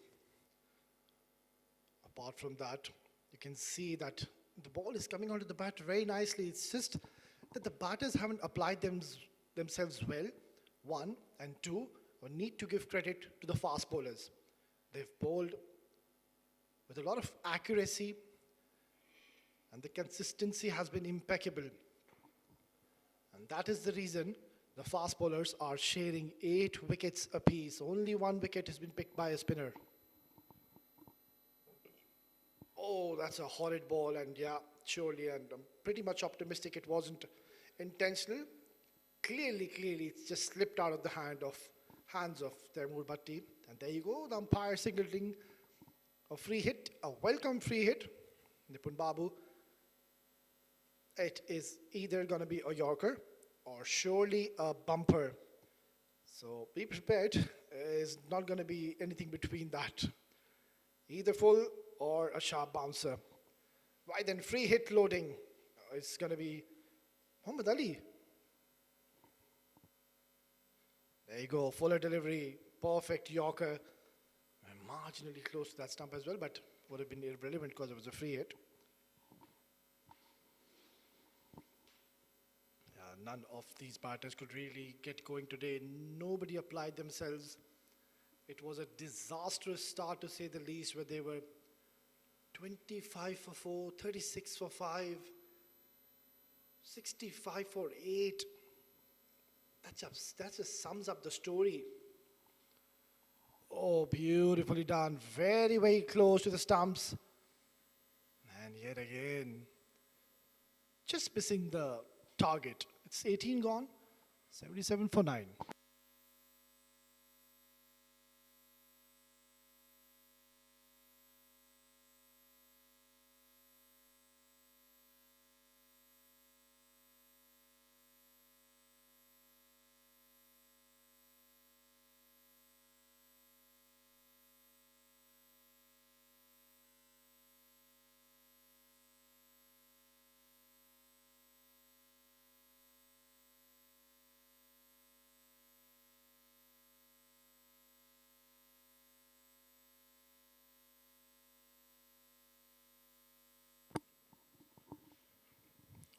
Apart from that, you can see that the ball is coming onto the bat very nicely. It's just that the batters haven't applied themselves well, 1, and 2, we need to give credit to the fast bowlers. They've bowled with a lot of accuracy, and the consistency has been impeccable. And that is the reason the fast bowlers are sharing 8 wickets apiece. Only 1 wicket has been picked by a spinner. Oh, that's a horrid ball, and yeah, surely, and I'm pretty much optimistic it wasn't intentional. Clearly, it's just slipped out of the hands of Taimur Bhatti. And there you go, the umpire signaling a free hit, a welcome free hit. Nipun Babu. It is either going to be a Yorker or surely a bumper. So be prepared. It's not going to be anything between that. Either full or a sharp bouncer. Right then, free hit loading. It's going to be Muhammad Ali. There you go, fuller delivery, perfect Yorker. Marginally close to that stump as well, but would have been irrelevant because it was a free hit. None of these batters could really get going today. Nobody applied themselves. It was a disastrous start, to say the least, where they were 25 for 4, 36 for 5, 65 for 8. That just sums up the story. Oh, beautifully done. Very, very close to the stumps. And yet again, just missing the target. It's 18 gone, 77 for 9.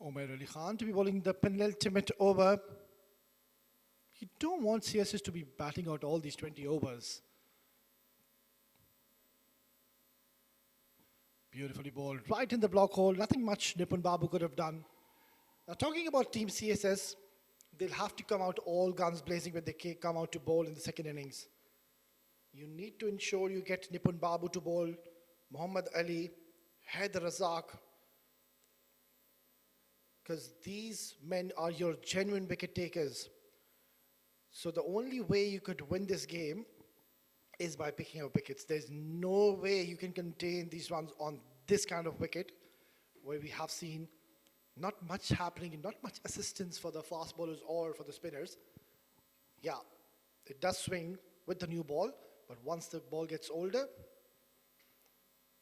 Umair Ali Khan to be bowling the penultimate over. You don't want CSS to be batting out all these 20 overs. Beautifully bowled, right in the block hole. Nothing much Nipun Babu could have done. Now talking about Team CSS, they'll have to come out all guns blazing when they come out to bowl in the second innings. You need to ensure you get Nipun Babu to bowl, Muhammad Ali, Haider Razak, because these men are your genuine wicket takers. So the only way you could win this game is by picking up wickets. There's no way you can contain these runs on this kind of wicket, where we have seen not much happening and not much assistance for the fast bowlers or for the spinners. Yeah, it does swing with the new ball, but once the ball gets older,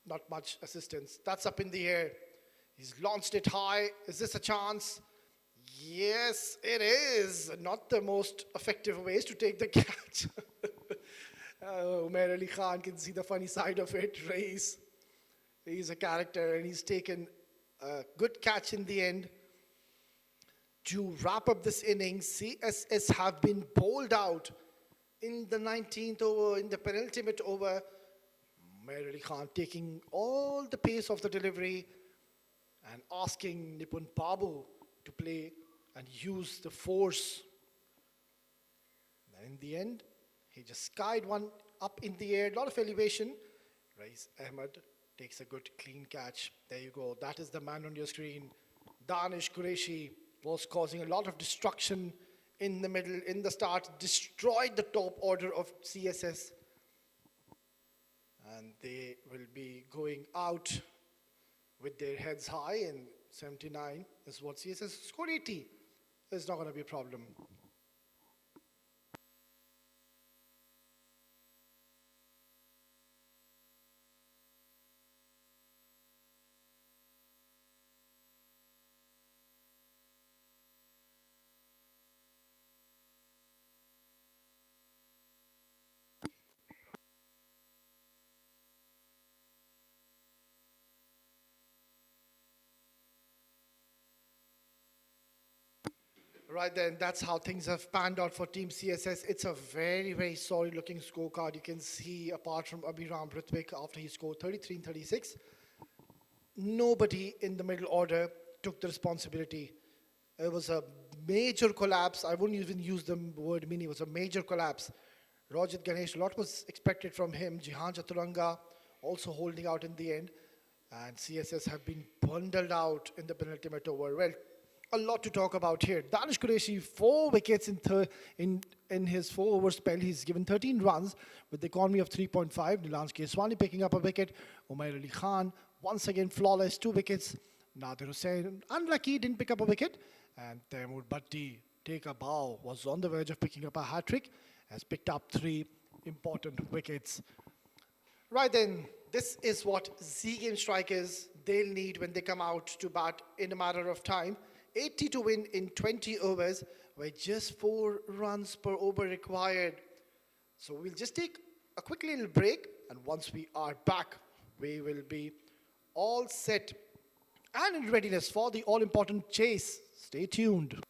not much assistance. That's up in the air. He's launched it high. Is this a chance? Yes, it is. Not the most effective ways to take the catch. Umair Ali Khan can see the funny side of it. Reis, he's a character and he's taken a good catch in the end. To wrap up this innings, CSS have been bowled out in the 19th over, in the penultimate over. Umair Ali Khan taking all the pace of the delivery and asking Nipun Babu to play and use the force. And in the end, he just skied one up in the air, a lot of elevation. Reis Ahmed takes a good clean catch. There you go. That is the man on your screen. Danish Qureshi was causing a lot of destruction in the middle, in the start, destroyed the top order of CSS. And they will be going out with their heads high, and 79 is what CSS scored. 80 is not going to be a problem. Right then, that's how things have panned out for Team CSS. It's a very, very sorry looking scorecard. You can see, apart from Abhiram Rithwik, after he scored 33 and 36, nobody in the middle order took the responsibility. It was a major collapse. I wouldn't even use the word mini. It was a major collapse. Rajat Ganesh, a lot was expected from him. Jihan Chaturanga also holding out in the end. And CSS have been bundled out in the penultimate over. Well, a lot to talk about here. Danish Qureshi, 4 wickets in his 4-over spell. He's given 13 runs with the economy of 3.5. Nilanj Keswani picking up a wicket. Umair Ali Khan, once again flawless, 2 wickets. Nadir Hussain, unlucky, didn't pick up a wicket. And Taimur Bhatti, take a bow, was on the verge of picking up a hat-trick, has picked up 3 important wickets. Right then, this is what Z-game strikers, they'll need when they come out to bat in a matter of time. 80 to win in 20 overs, with just 4 runs per over required. So we'll just take a quick little break, and once we are back, we will be all set and in readiness for the all-important chase. Stay tuned.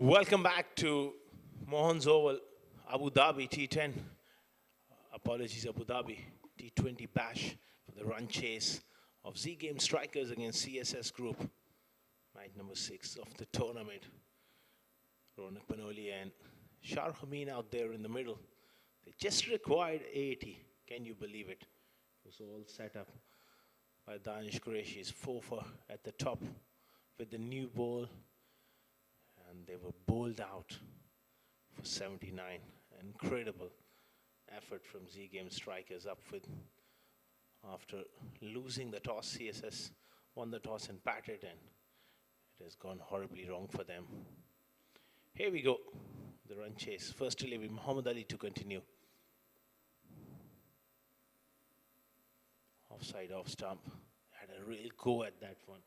Welcome back to Mohan's Oval, Abu Dhabi T10. Apologies, Abu Dhabi T20 bash for the run chase of Z Game Strikers against CSS Group. Night number 6 of the tournament. Ronak Panoli and Shah Hameen out there in the middle. They just required 80. Can you believe it? It was all set up by Danish Qureshi's Fofa at the top with the new ball. And they were bowled out for 79. Incredible effort from Z Game Strikers up with. After losing the toss, CSS won the toss and batted, and it has gone horribly wrong for them. Here we go, the run chase. First delivery, Muhammad Ali to continue. Offside, off stump. Had a real go at that one.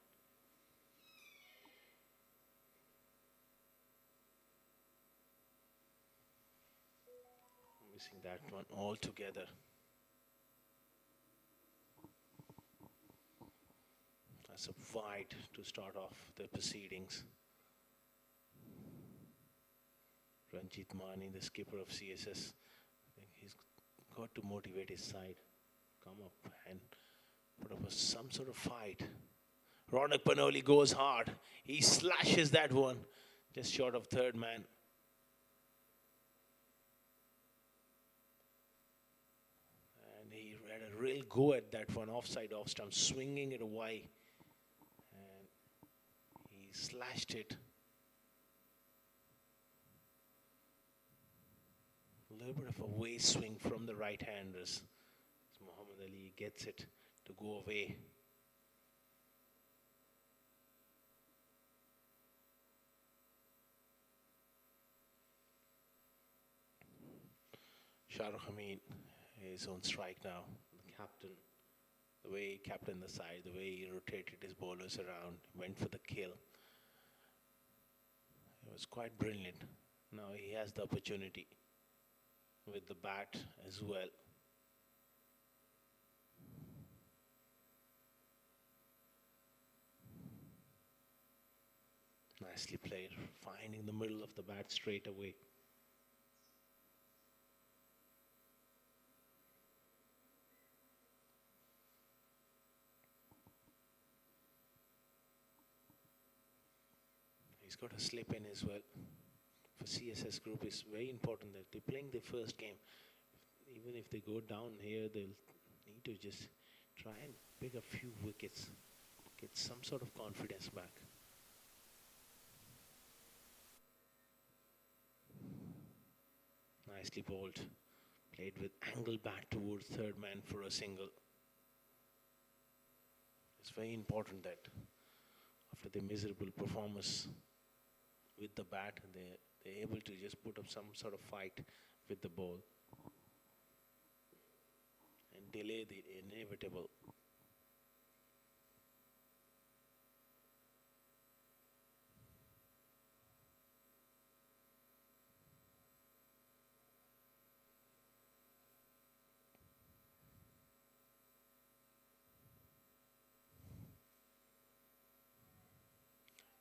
Missing that one altogether. That's a wide to start off the proceedings. Ranjit Mani, the skipper of CSS, I think he's got to motivate his side. Come up and put up some sort of fight. Ronak Panoli goes hard. He slashes that one just short of third man. And he had a real go at that one, offside, off stump, swinging it away. And he slashed it. A little bit of a way swing from the right-handers. Muhammad Ali gets it to go away. Shah Hameen is on strike now. The captain, the way he captained the side, the way he rotated his bowlers around, went for the kill. It was quite brilliant. Now he has the opportunity with the bat as well. Nicely played, finding the middle of the bat straight away. He's got a slip in as well. For CSS Group, it's very important that they're playing their first game. Even if they go down here, they'll need to just try and pick a few wickets, get some sort of confidence back. Nicely bowled. Played with angle bat towards third man for a single. It's very important that after the miserable performance with the bat, they're able to just put up some sort of fight with the ball and delay the inevitable.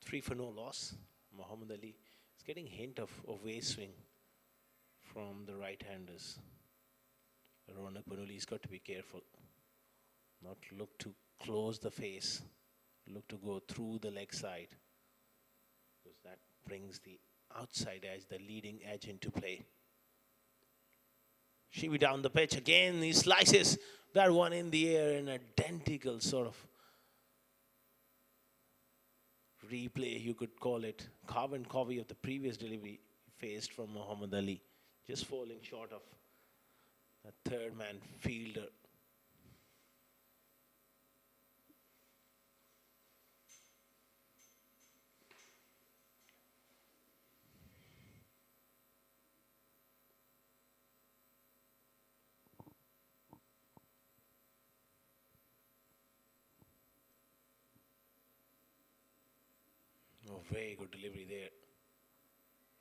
Three for no loss. Muhammad Ali is getting hint of way swing from the right-handers. Ronak Panoli's got to be careful. Not look to close the face. Look to go through the leg side. Because that brings the outside edge, the leading edge into play. Shivi down the pitch again. He slices that one in the air in identical sort of replay, you could call it, carbon copy of the previous delivery faced from Muhammad Ali, just falling short of that third man fielder. Oh, very good delivery there.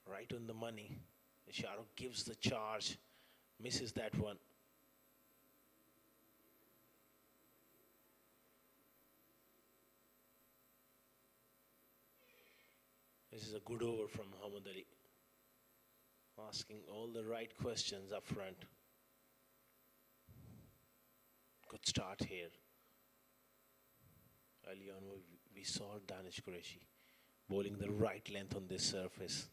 Right on the money. Shah Rukh gives the charge, misses that one. This is a good over from Muhammad Ali. Asking all the right questions up front. Good start here. Early on, we saw Danish Qureshi bowling the right length on this surface.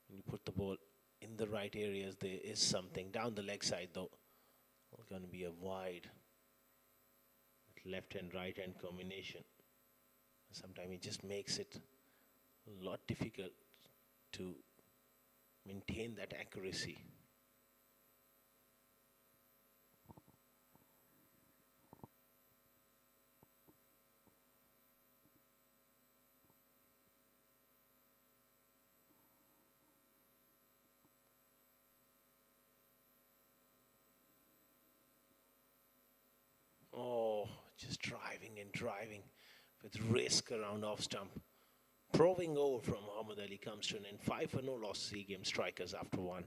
When you put the ball in the right areas, there is something. Down the leg side, though, going to be a wide left hand, right hand combination. Sometimes it just makes it a lot difficult to maintain that accuracy. Oh, just driving and driving with risk around off stump. Proving over from Muhammad Ali comes to an end. 5 for no loss, SEA Games strikers after 1.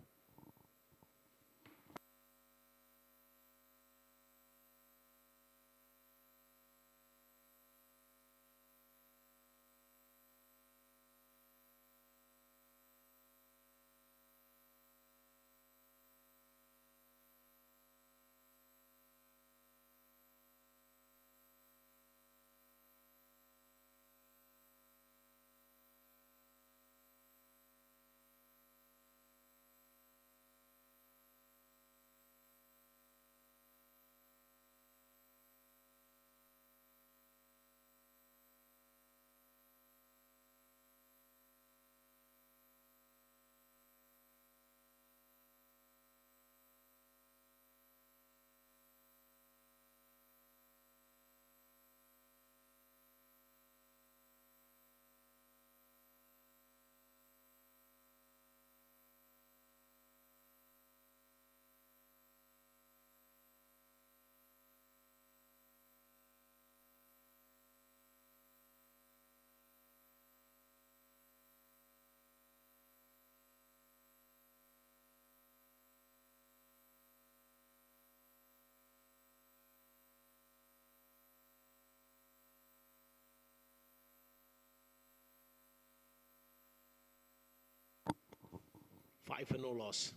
Five for no loss.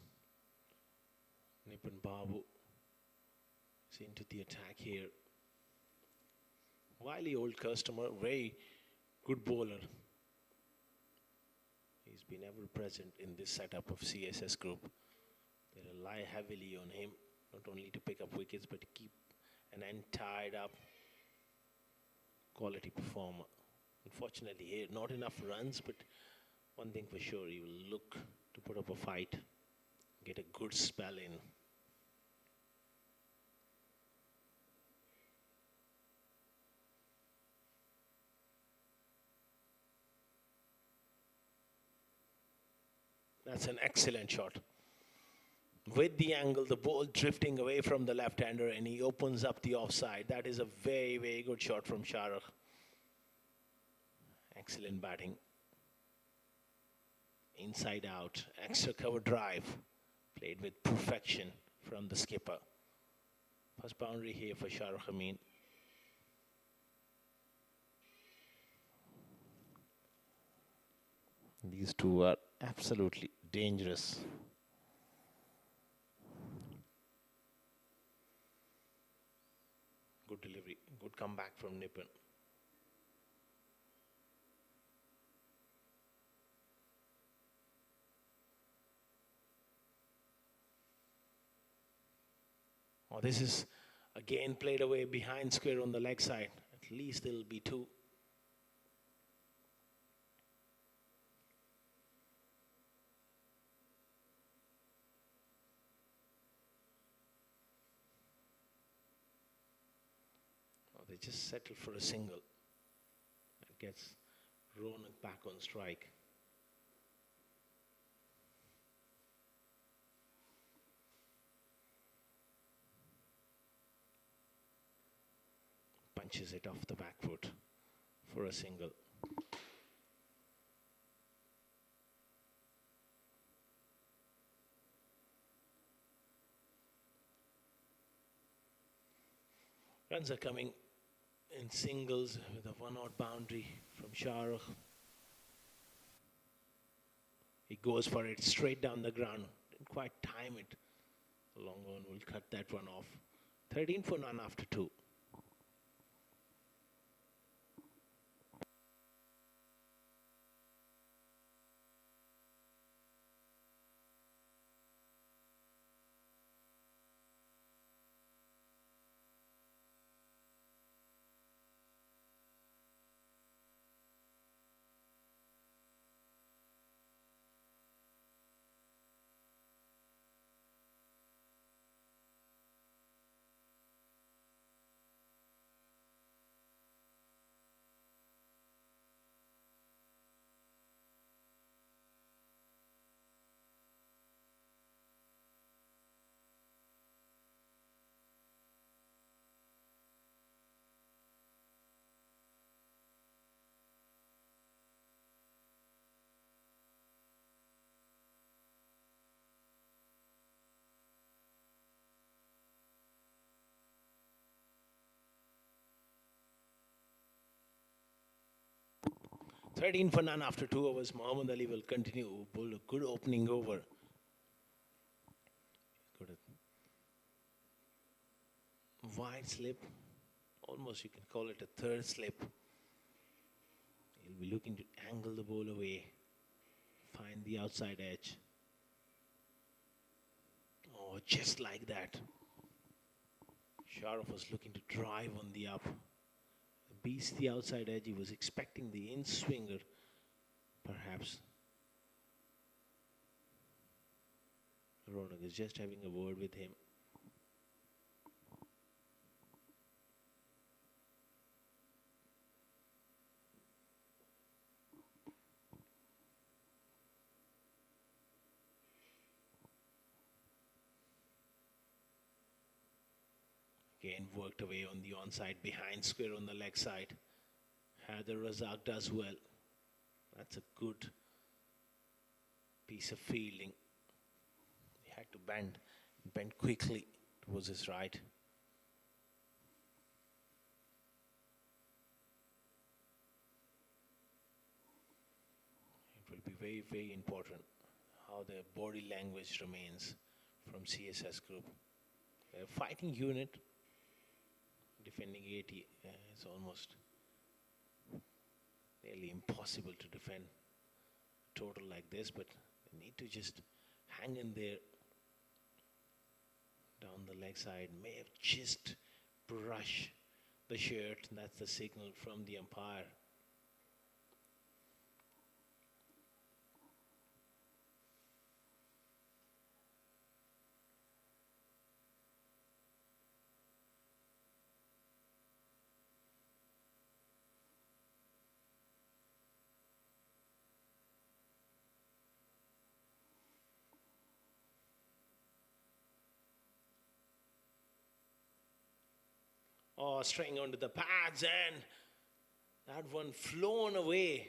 Nipun Babu is into the attack here. Wily old customer, very good bowler. He's been ever present in this setup of CSS group. They rely heavily on him, not only to pick up wickets, but to keep an end tied up. Quality performer. Unfortunately here, not enough runs, but one thing for sure, he will look to put up a fight, get a good spell in. That's an excellent shot. With the angle, the ball drifting away from the left-hander, and he opens up the offside. That is a very, very good shot from Shah Rukh. Excellent batting. Inside out, extra cover drive, played with perfection from the skipper. First boundary here for Shah Rukh Amin. These two are absolutely dangerous. Good delivery, good comeback from Nipun. Oh, this is again played away behind square on the leg side. At least there will be 2. Oh, they just settle for a single. That gets Ronak back on strike. Punches it off the back foot for a single. Runs are coming in singles with a 1-out boundary from Shah Rukh. He goes for it straight down the ground. Didn't quite time it. The long one will cut that one off. 13 for none after 2. Thirteen for none after 2 overs. Muhammad Ali will continue. Bowl a good opening over. Got a wide slip. Almost you can call it a third slip. He'll be looking to angle the ball away. Find the outside edge. Oh, just like that. Sharaf was looking to drive on the up. Beats the outside edge. He was expecting the in swinger, perhaps. Ronak is just having a word with him. Again, worked away on the onside, behind square on the leg side. Haider Razak does well. That's a good piece of fielding. He had to bend quickly towards his right. It will be very, very important how their body language remains from CSS group. A fighting unit. Defending 80 is almost nearly impossible to defend a total like this, but they need to just hang in there. Down the leg side, may have just brush the shirt. That's the signal from the umpire. Oh, straying onto the pads, and that one flown away.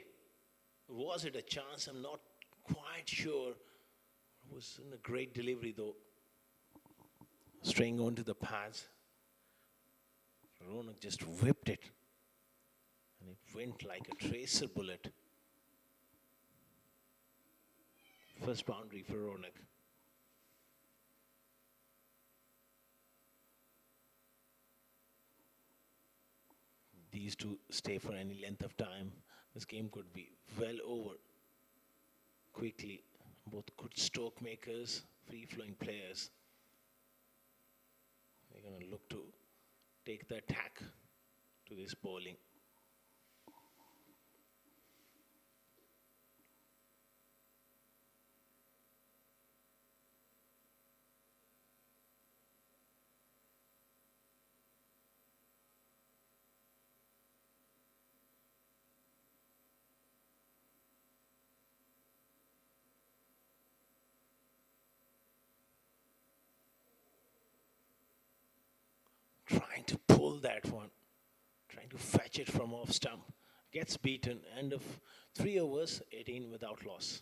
Was it a chance? I'm not quite sure. It was in a great delivery though. Straying onto the pads. Ronak just whipped it. And it went like a tracer bullet. First boundary for Ronak. These two stay for any length of time. This game could be well over quickly. Both good stroke makers, free-flowing players. They're going to look to take the attack to this bowling. Trying to pull that one, trying to fetch it from off stump, gets beaten. End of 3 overs, 18 without loss.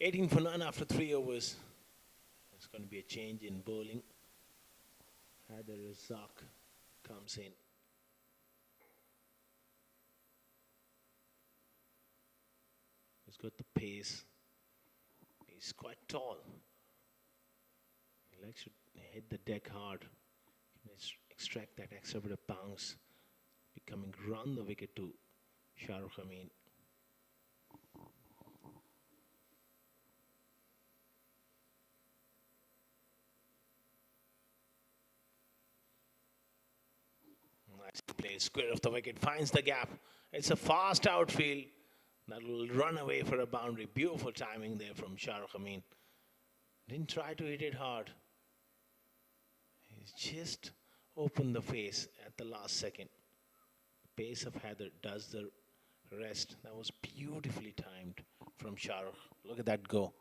18 for none after 3 overs. There's going to be a change in bowling. Haider Razak comes in. He's got the pace. He's quite tall. He likes to hit the deck hard. Let's extract that extra bit of bounce. Becoming round the wicket to Shahrukh Amin. Nicely played, square of the wicket, finds the gap. It's a fast outfield that will run away for a boundary. Beautiful timing there from Shahrukh Amin. Didn't try to hit it hard. He's just opened the face at the last second. The pace of Haider does the rest. That was beautifully timed from Shahrukh. Look at that go.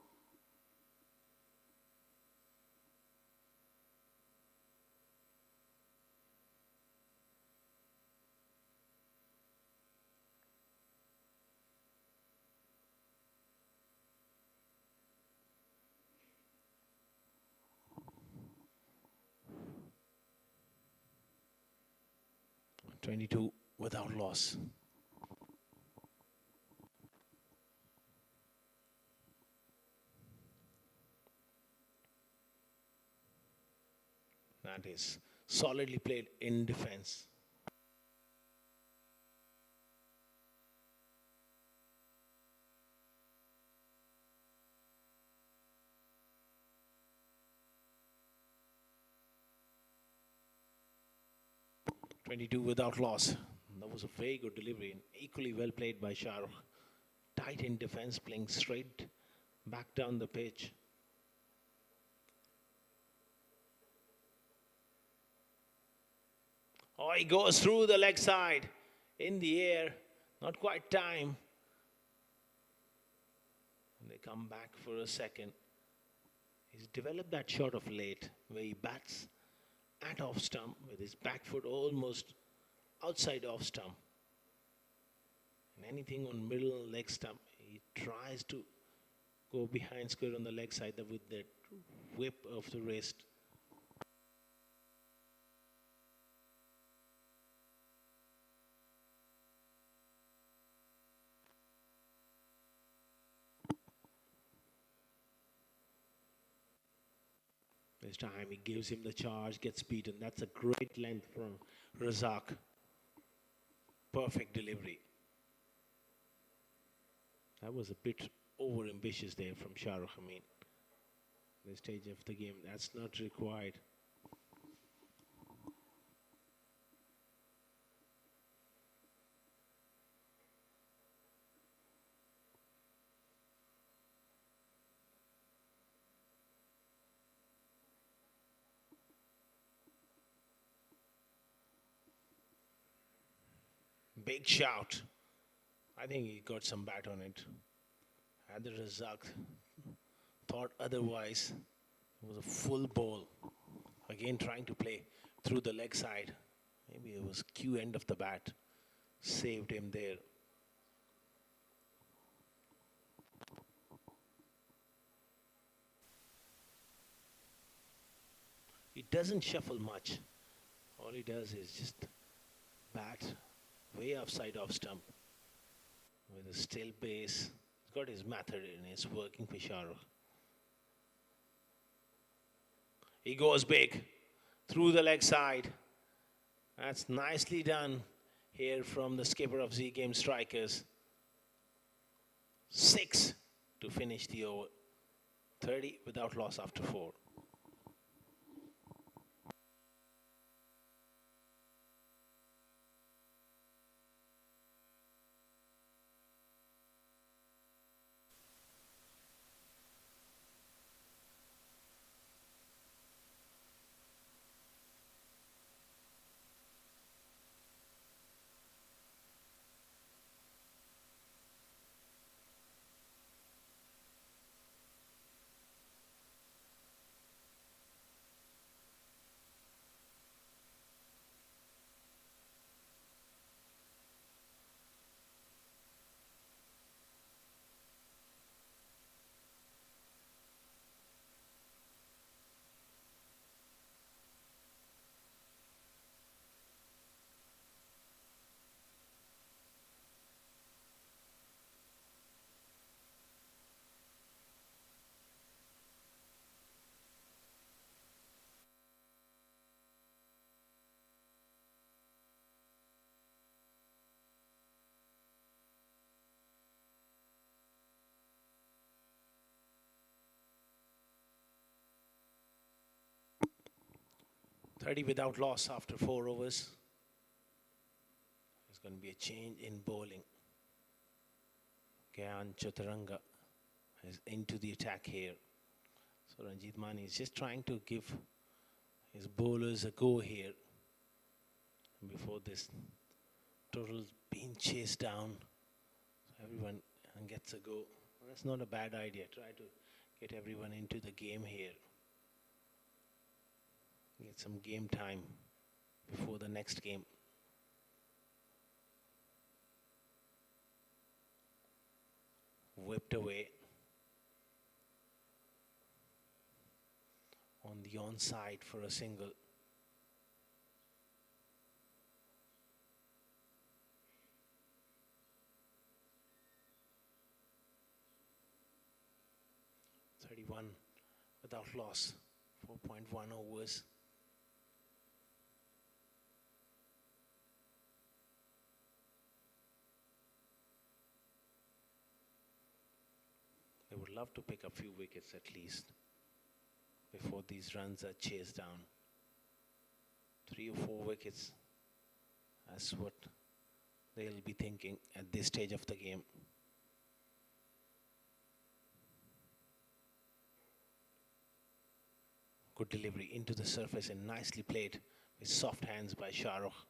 .22 without loss. That is solidly played in defense. .22 without loss. That was a very good delivery and equally well played by Shahrukh. Tight in defense, playing straight back down the pitch. Oh, he goes through the leg side in the air. Not quite time. And they come back for a second. He's developed that shot of late where he bats at off stump with his back foot almost outside off stump. And anything on middle leg stump, he tries to go behind square on the leg side with that whip of the wrist. This time he gives him the charge, gets beaten. That's a great length from Razak. Perfect delivery. That was a bit over ambitious there from Shahrukh Amin. This stage of the game, that's not required. Big shout. I think he got some bat on it. Haider Razak thought otherwise. It was a full ball. Again trying to play through the leg side. Maybe it was Q end of the bat. Saved him there. He doesn't shuffle much. All he does is just bat way offside off stump with a still base. He's got his method and it's working for Shahrukh. He goes big through the leg side. That's nicely done here from the skipper of Z Game Strikers. 6 to finish the over. 30 without loss after 4. Ready without loss after 4 overs. There's going to be a change in bowling. Gyan Chaturanga is into the attack here. So Ranjit Mani is just trying to give his bowlers a go here. Before this total being chased down, so everyone gets a go. Well, that's not a bad idea. Try to get everyone into the game here. Get some game time before the next game. Whipped away on the onside for a single. Without loss, 4.1 overs. They would love to pick a few wickets at least before these runs are chased down. 3 or 4 wickets, that's what they'll be thinking at this stage of the game. Good delivery into the surface and nicely played with soft hands by Shah Rukh.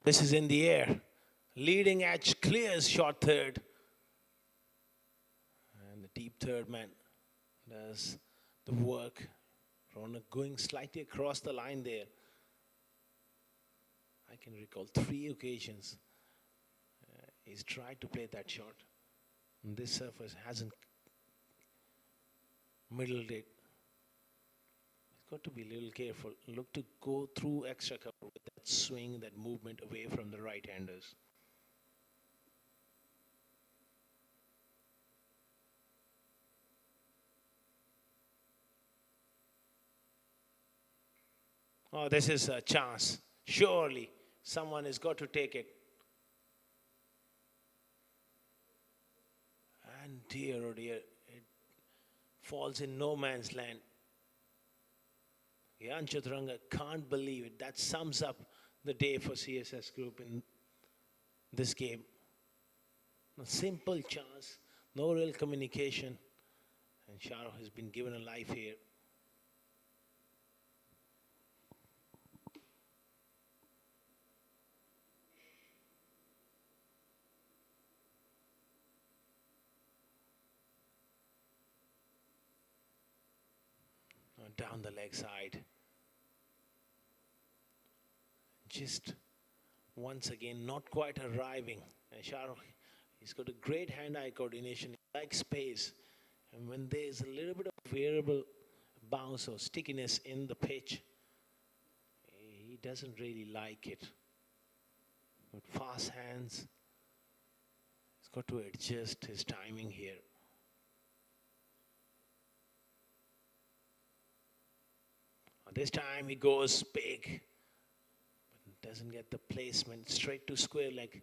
This is in the air. Leading edge clears short third. And the deep third man does the work. Ronak going slightly across the line there. I can recall 3 occasions he's tried to play that shot. And this surface hasn't middled it. Got to be a little careful. Look to go through extra cover with that swing, that movement away from the right-handers. Oh, this is a chance. Surely someone has got to take it. And dear, oh dear, it falls in no man's land. Gyan Chaturanga can't believe it. That sums up the day for CSS Group in this game. A simple chance, no real communication, and Shah Rukh has been given a life here. Down the leg side. Just once again, not quite arriving. And Shah Rukh, he's got a great hand-eye coordination. He likes space. And when there's a little bit of variable bounce or stickiness in the pitch, he doesn't really like it. With fast hands, he's got to adjust his timing here. This time he goes big, but doesn't get the placement. Straight to square leg,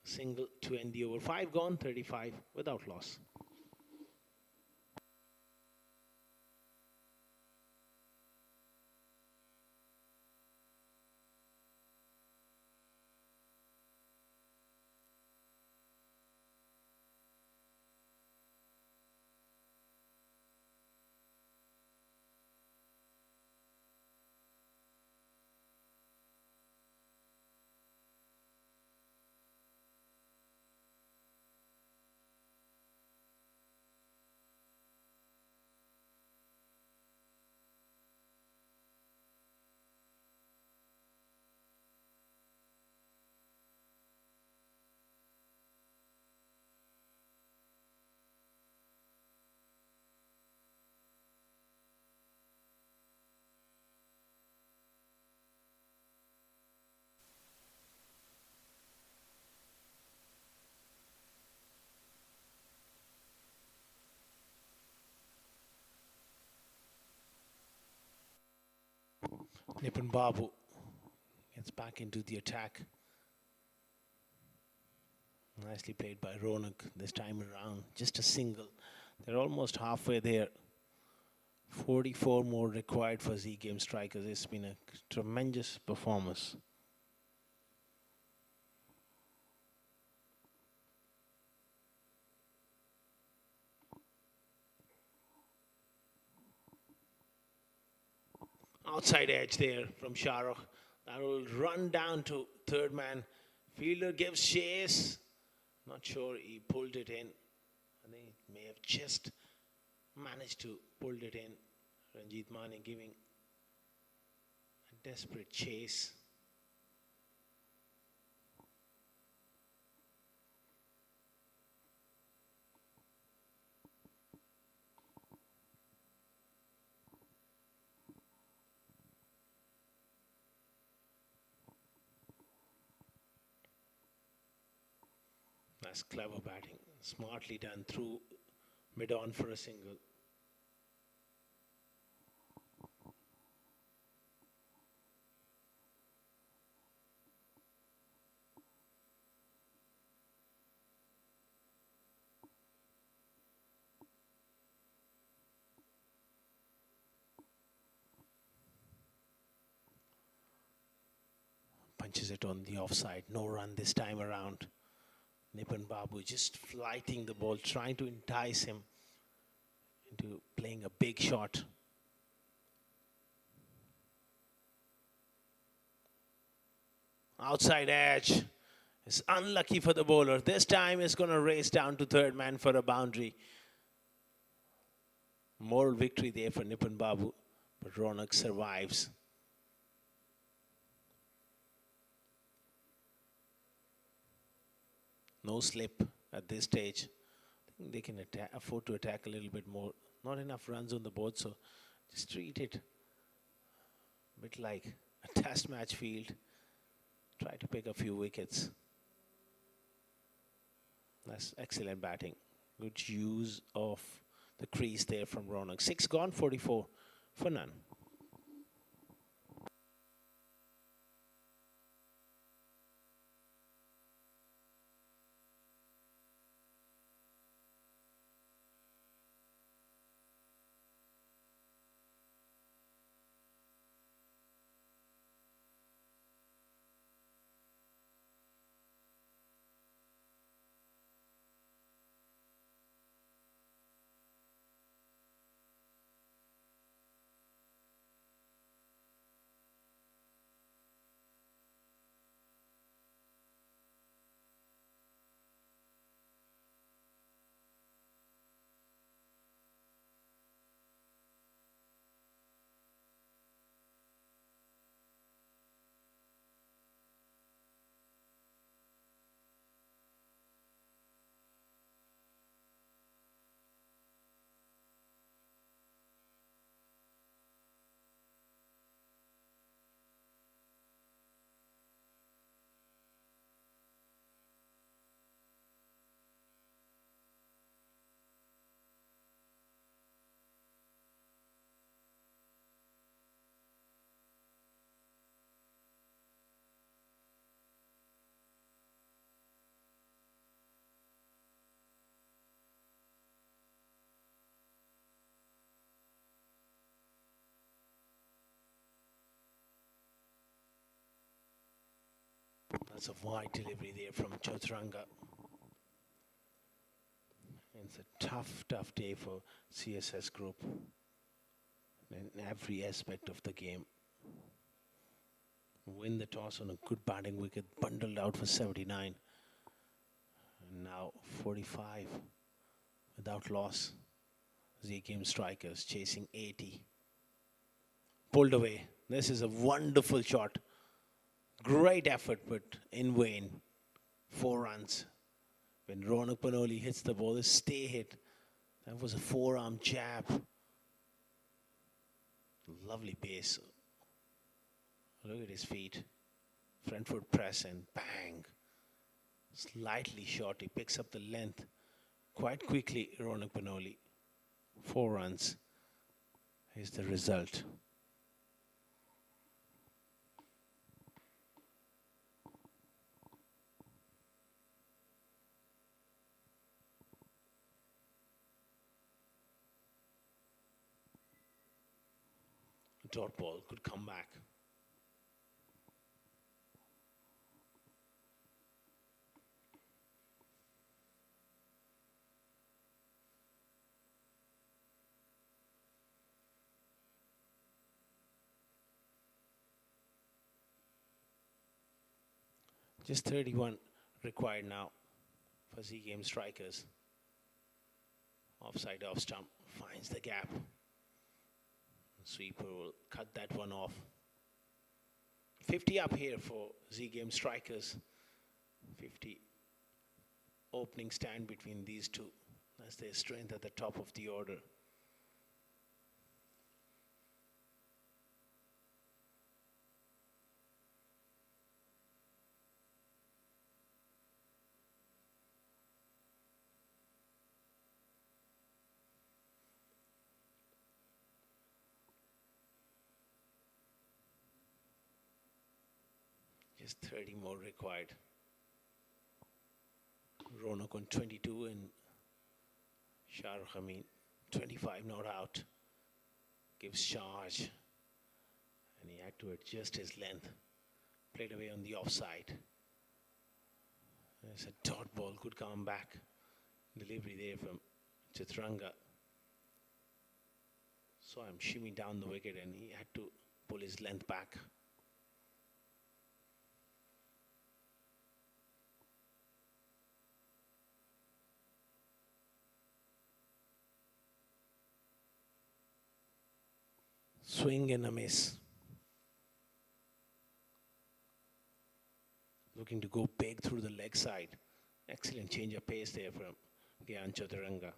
single to end the over. 5 gone, 35 without loss. Nipun Babu gets back into the attack. Nicely played by Ronak this time around. Just a single. They're almost halfway there. 44 more required for Z Game Strikers. It's been a tremendous performance. Outside edge there from Shahrukh. That will run down to third man. Fielder gives chase. Not sure he pulled it in. I think he may have just managed to pull it in. Ranjit Mane giving a desperate chase. That's clever batting. Smartly done through mid-on for a single. Punches it on the offside. No run this time around. Nipun Babu just flighting the ball, trying to entice him into playing a big shot. Outside edge. It's unlucky for the bowler. This time it's going to race down to third man for a boundary. Moral victory there for Nipun Babu, but Ronak survives. No slip at this stage. I think they can afford to attack a little bit more. Not enough runs on the board, so just treat it a bit like a test match field. Try to pick a few wickets. That's excellent batting. Good use of the crease there from Ronak. 6 gone, 44 for none. That's a wide delivery there from Chaturanga. It's a tough day for CSS group in every aspect of the game. Win the toss on a good batting wicket, bundled out for 79. And now 45 without loss. Z Game Strikers chasing 80. Pulled away. This is a wonderful shot. Great effort, but in vain. 4 runs. When Ronak Panoli hits the ball, it's stay hit. That was a forearm jab. Lovely pace. Look at his feet. Front foot press and bang. Slightly short. He picks up the length quite quickly, Ronak Panoli. 4 runs is the result. dot ball could come back. Just 31 required now for Z Game strikers. Offside off stump, finds the gap. Sweeper will cut that one off. 50 up here for Z Game strikers. 50 opening stand between these two. That's their strength at the top of the order. Just 30 more required. Ronak on 22 and Shahrukh Amin 25 not out. Gives charge. And he had to adjust his length. Played away on the offside. There's a dot ball, could come back. Delivery there from Chitranga. Saw him shimmy down the wicket and he had to pull his length back. Swing and a miss. Looking to go big through the leg side. Excellent change of pace there from Gyan Chaturanga.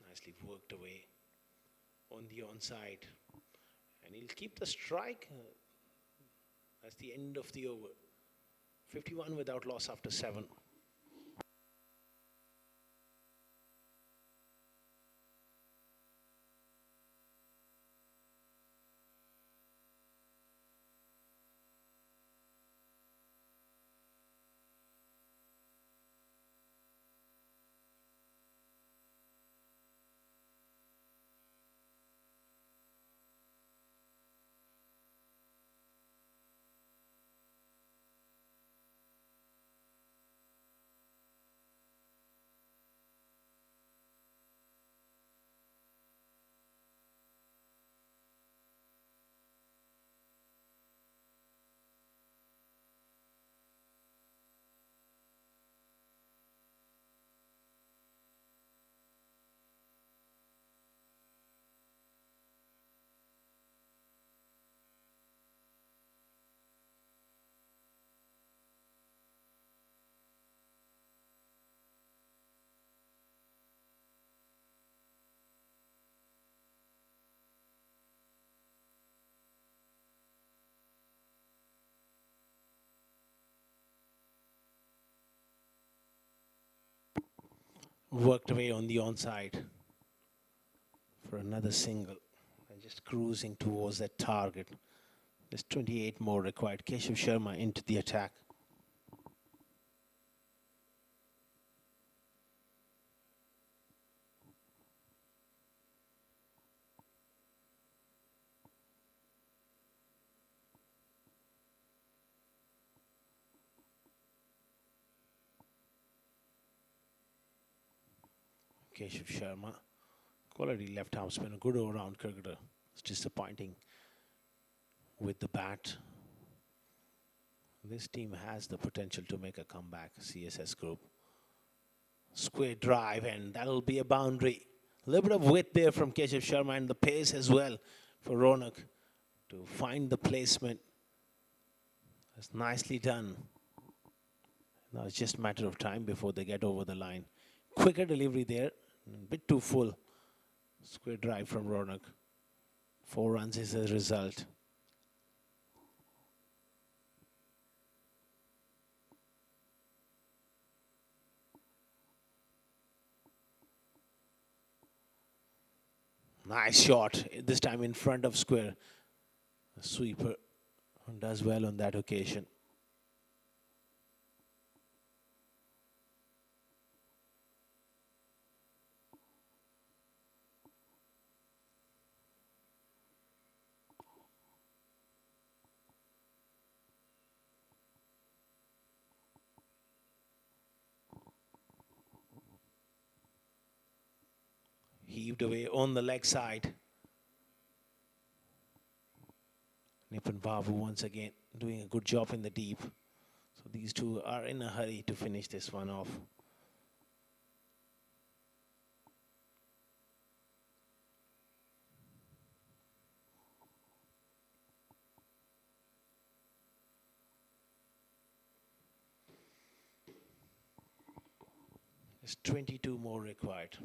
Nicely worked away on the onside, and he'll keep the strike. That's the end of the over. 51 without loss after 7. Worked away on the onside for another single and just cruising towards that target. There's 28 more required. Keshav Sharma into the attack. Keshav Sharma, quality left arm spinner, good all-round cricketer. It's disappointing with the bat. This team has the potential to make a comeback, CSS group. Square drive, and that'll be a boundary. A little bit of width there from Keshav Sharma, and the pace as well for Ronak to find the placement. That's nicely done. Now it's just a matter of time before they get over the line. Quicker delivery there, a bit too full. Square drive from Ronak. 4 runs is the result. Nice shot, this time in front of square. The sweeper does well on that occasion. Heaved away on the leg side. Nipun Babu once again doing a good job in the deep. So these two are in a hurry to finish this one off. There's 22 more required.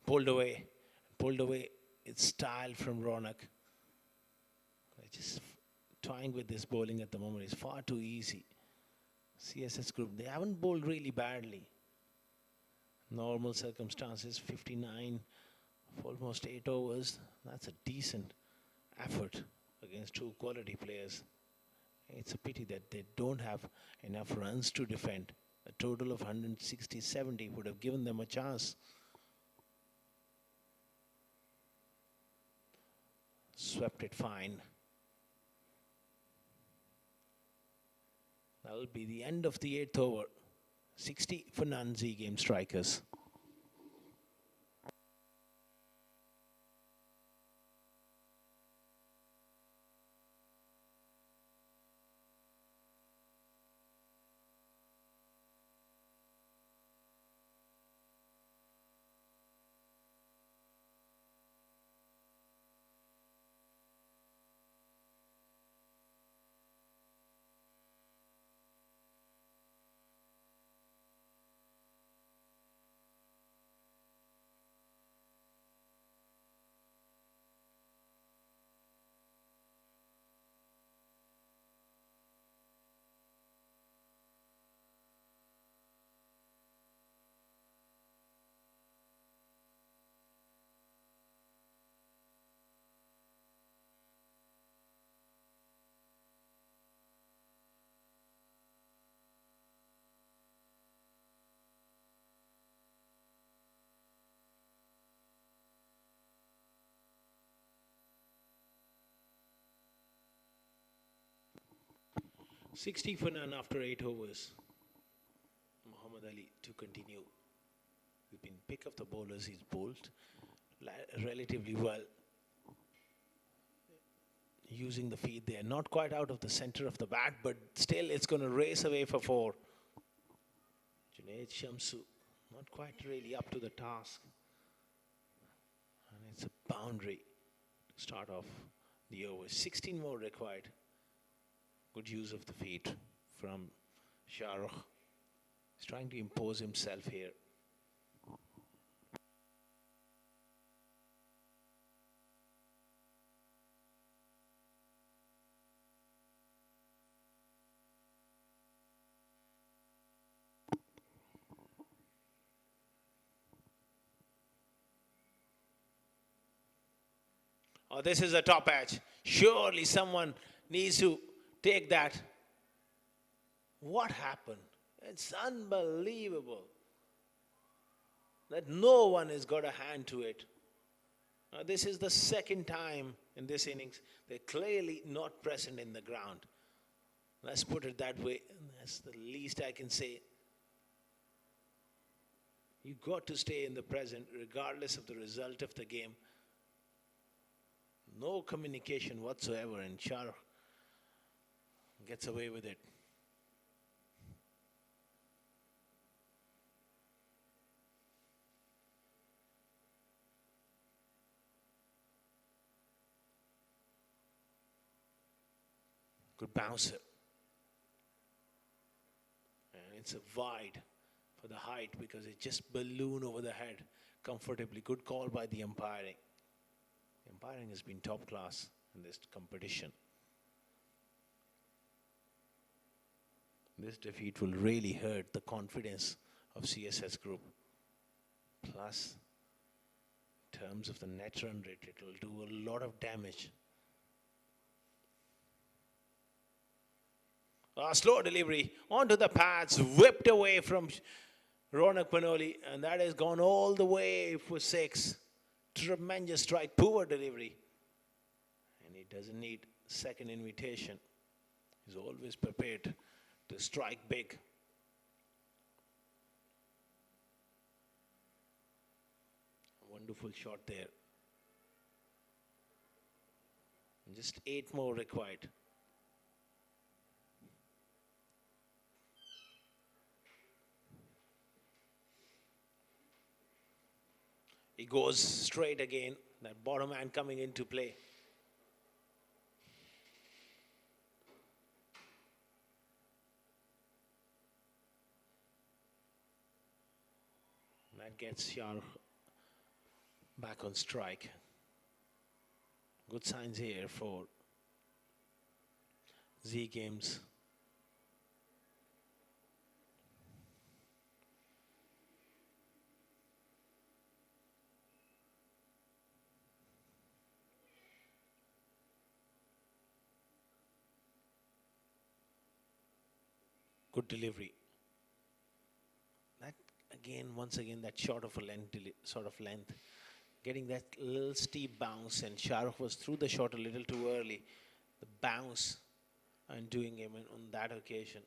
Pulled away. It's style from Ronak. Just toying with this bowling at the moment is far too easy. CSS group, they haven't bowled really badly. Normal circumstances, 59 for almost 8 overs. That's a decent effort against two quality players. It's a pity that they don't have enough runs to defend. A total of 160-70 would have given them a chance. Swept it fine. That will be the end of the 8th over. 60 for none, Z Game strikers. $60 for none after 8 overs. Muhammad Ali to continue. We've been pick of the bowlers. He's bowled relatively well. Using the feet there. Not quite out of the center of the bat, but still it's going to race away for 4. Junaid Shamsu, not quite really up to the task. And it's a boundary to start off the over. 16 more required. Good use of the feet from Shah Rukh. He's trying to impose himself here. Oh, this is a top edge. Surely someone needs to take that. What happened? It's unbelievable that no one has got a hand to it. Now, this is the second time in this innings. They're clearly not present in the ground. Let's put it that way. That's the least I can say. You got to stay in the present regardless of the result of the game. No communication whatsoever, and Shah Rukh gets away with it. Good bouncer. And it's a wide for the height because it just ballooned over the head comfortably. Good call by the umpiring. The umpiring has been top class in this competition. This defeat will really hurt the confidence of CSS group. Plus, in terms of the net run rate, it will do a lot of damage. Slow delivery onto the pads, whipped away from Ronak Panoli, and that has gone all the way for 6. Tremendous strike, poor delivery. And he doesn't need second invitation. He's always prepared to strike big. Wonderful shot there. And just 8 more required. He goes straight again. That bottom hand coming into play. That gets Shah back on strike. Good signs here for Z Games. Good delivery. That again, once again, that short of a length, sort of length, getting that little steep bounce, and Shah Rukh was through the shot a little too early. The bounce and doing him on that occasion.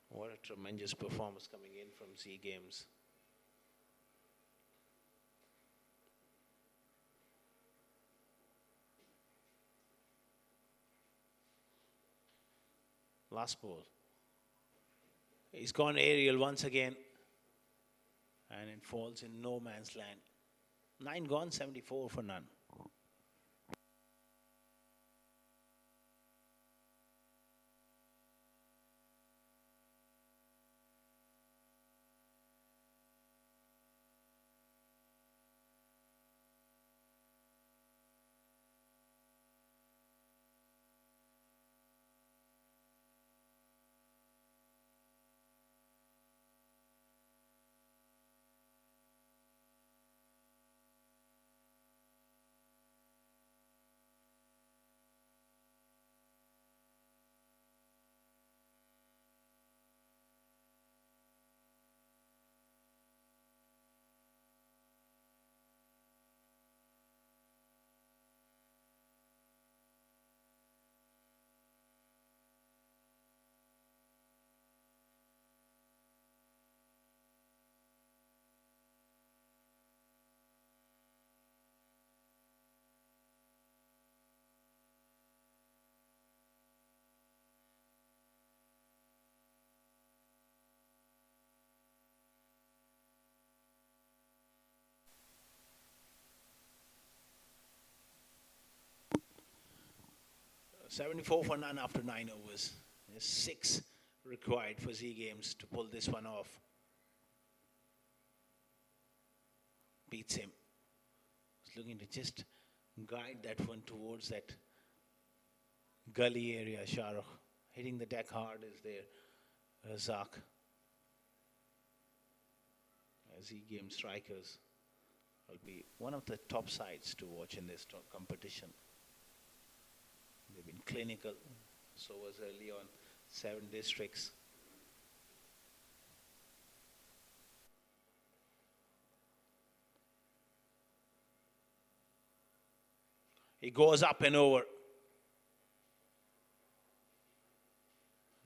What a tremendous performance coming in from Z Games. Last ball. He's gone aerial once again. And it falls in no man's land. 9 gone, 74 for none. $74 for none after 9 overs. There's 6 required for Z Games to pull this one off. Beats him. He's looking to just guide that one towards that gully area. Shah Rukh hitting the deck hard is there. Razak. Z Game strikers will be one of the top sides to watch in this competition. They've been clinical. So was early on 7 districts. He goes up and over.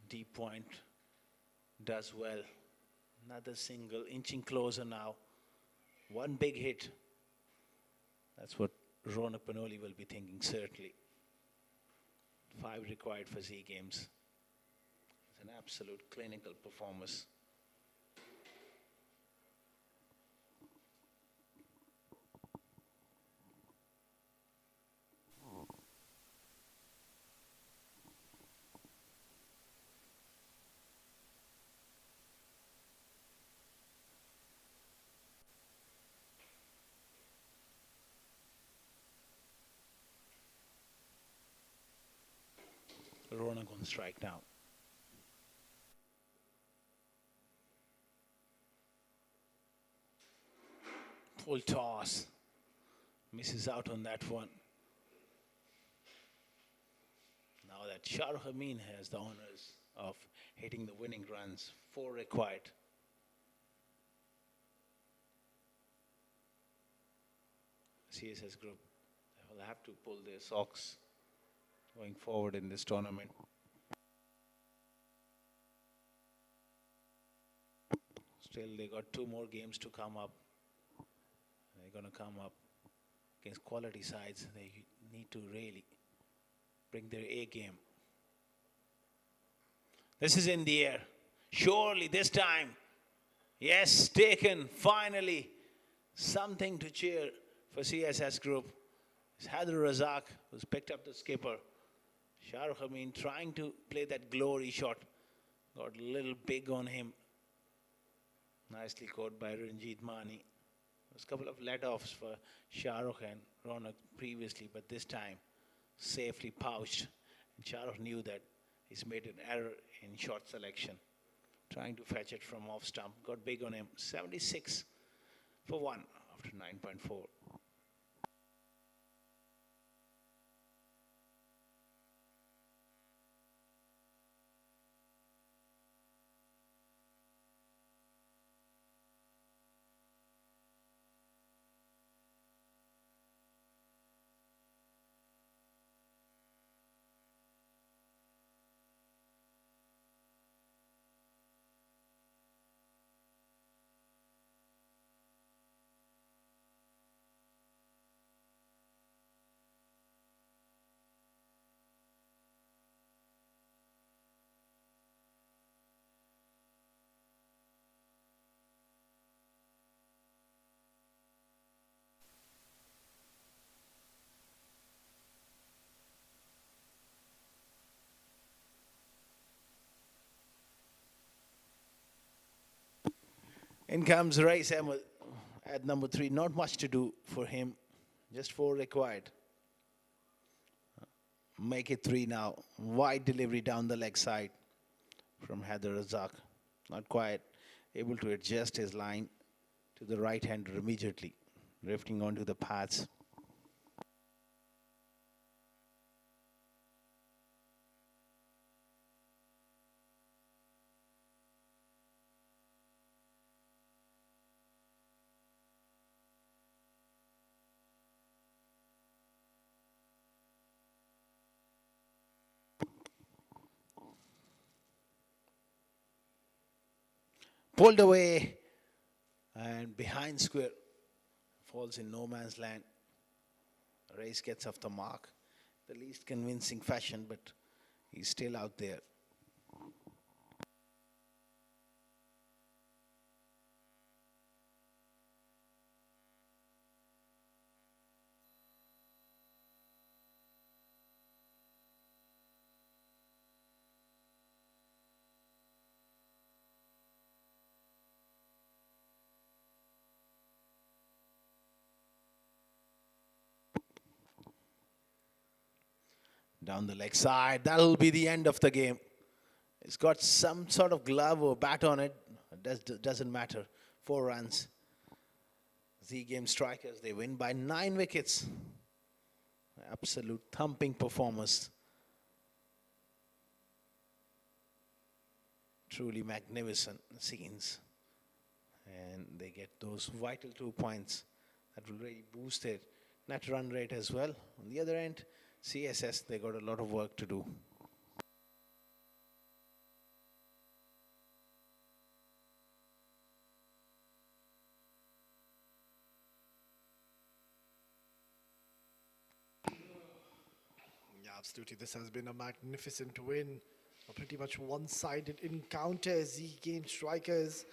Deep point does well. Another single, inching closer now. One big hit. That's what Ronak Panoli will be thinking, certainly. 5 required for Z Games. It's an absolute clinical performance. Ronak on strike now. Full toss. Misses out on that one. Now that Shahrukh Amin has the honors of hitting the winning runs. 4 required. CSS group will have to pull their socks going forward in this tournament. Still, they got 2 more games to come up. They're going to come up against quality sides. They need to really bring their A game. This is in the air. Surely this time. Yes, taken. Finally, something to cheer for CSS group. It's Haider Razak who's picked up the skipper. Shahrukh Amin trying to play that glory shot. Got a little big on him. Nicely caught by Ranjit Mani. There's a couple of let-offs for Shahrukh and Ronak previously, but this time safely pouched. And Shahrukh knew that he's made an error in shot selection. Trying to fetch it from off stump. Got big on him. 76 for 1 after 9.4. In comes Rais Ahmed at number 3. Not much to do for him. Just 4 required. Make it 3 now. Wide delivery down the leg side from Haider Razak. Not quite able to adjust his line to the right-hander immediately. Drifting onto the paths. Pulled away and behind square. Falls in no man's land. Race gets off the mark. The least convincing fashion, but he's still out there. Down the leg side. That'll be the end of the game. It's got some sort of glove or bat on it. Doesn't matter. 4 runs. Z Game Strikers, they win by 9 wickets. Absolute thumping performance. Truly magnificent scenes. And they get those vital 2 points that will really boost their net run rate as well. On the other end, CSS, they got a lot of work to do. Yeah, absolutely. This has been a magnificent win. A pretty much one-sided encounter. Z Game Strikers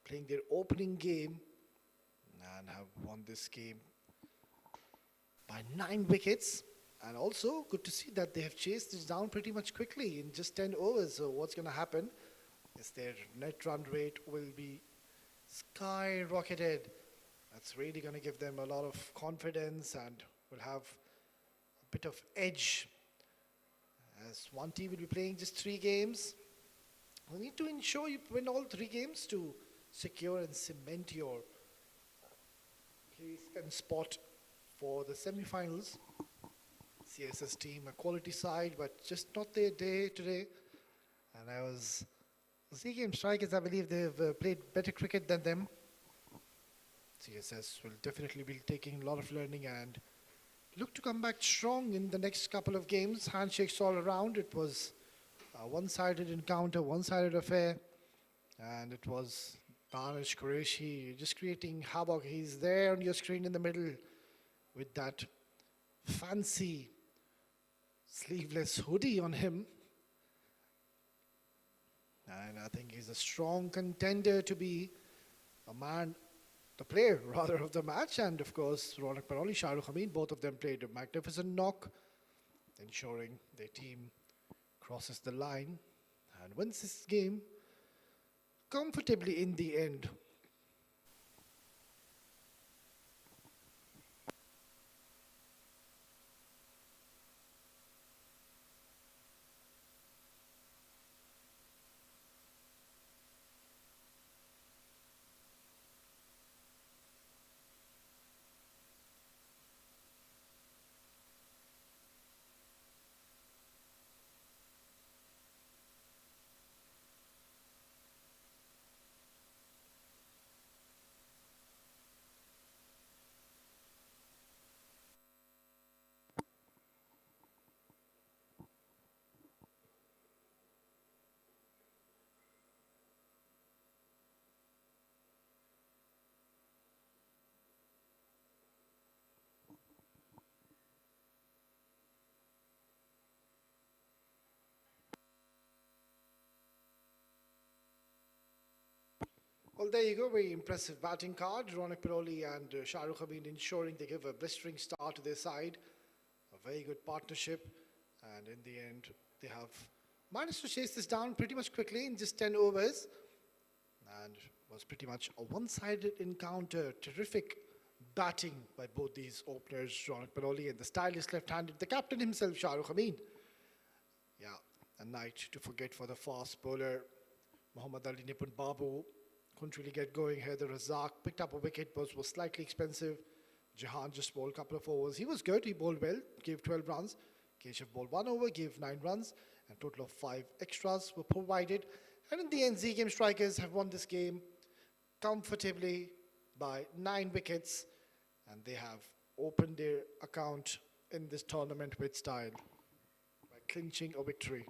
playing their opening game and have won this game by 9 wickets. And also good to see that they have chased this down pretty much quickly in just 10 overs. So what's going to happen is their net run rate will be skyrocketed. That's really going to give them a lot of confidence and will have a bit of edge. As one team will be playing just 3 games, you need to ensure you win all 3 games to secure and cement your He's in spot for the semi-finals. CSS team, a quality side, but just not their day today. And I was Z-Game Strikers, I believe they've played better cricket than them. CSS will definitely be taking a lot of learning and look to come back strong in the next couple of games. Handshakes all around. It was a one-sided encounter, one-sided affair. And it was Danish Qureshi just creating havoc. He's there on your screen in the middle with that fancy sleeveless hoodie on him. And I think he's a strong contender to be the player rather of the match. And of course, Ronak Paroli, Shahrukh Amin, both of them played a magnificent knock, ensuring their team crosses the line and wins this game comfortably in the end. Well, there you go. Very impressive batting card. Ronak Paroli and Shahrukh Amin ensuring they give a blistering start to their side. A very good partnership. And in the end, they have managed to chase this down pretty much quickly in just 10 overs. And it was pretty much a one-sided encounter. Terrific batting by both these openers, Ronak Paroli and the stylish left-handed, the captain himself, Shahrukh Amin. Yeah, a night to forget for the fast bowler, Muhammad Ali Nipun Babu. Couldn't really get going here. The Razak picked up a wicket, but was slightly expensive. Jahan just bowled a couple of overs. He was good. He bowled well, gave 12 runs. Keshav bowled 1 over, gave 9 runs. And a total of 5 extras were provided. And in the end, Z-Game Strikers have won this game comfortably by 9 wickets. And they have opened their account in this tournament with style by clinching a victory.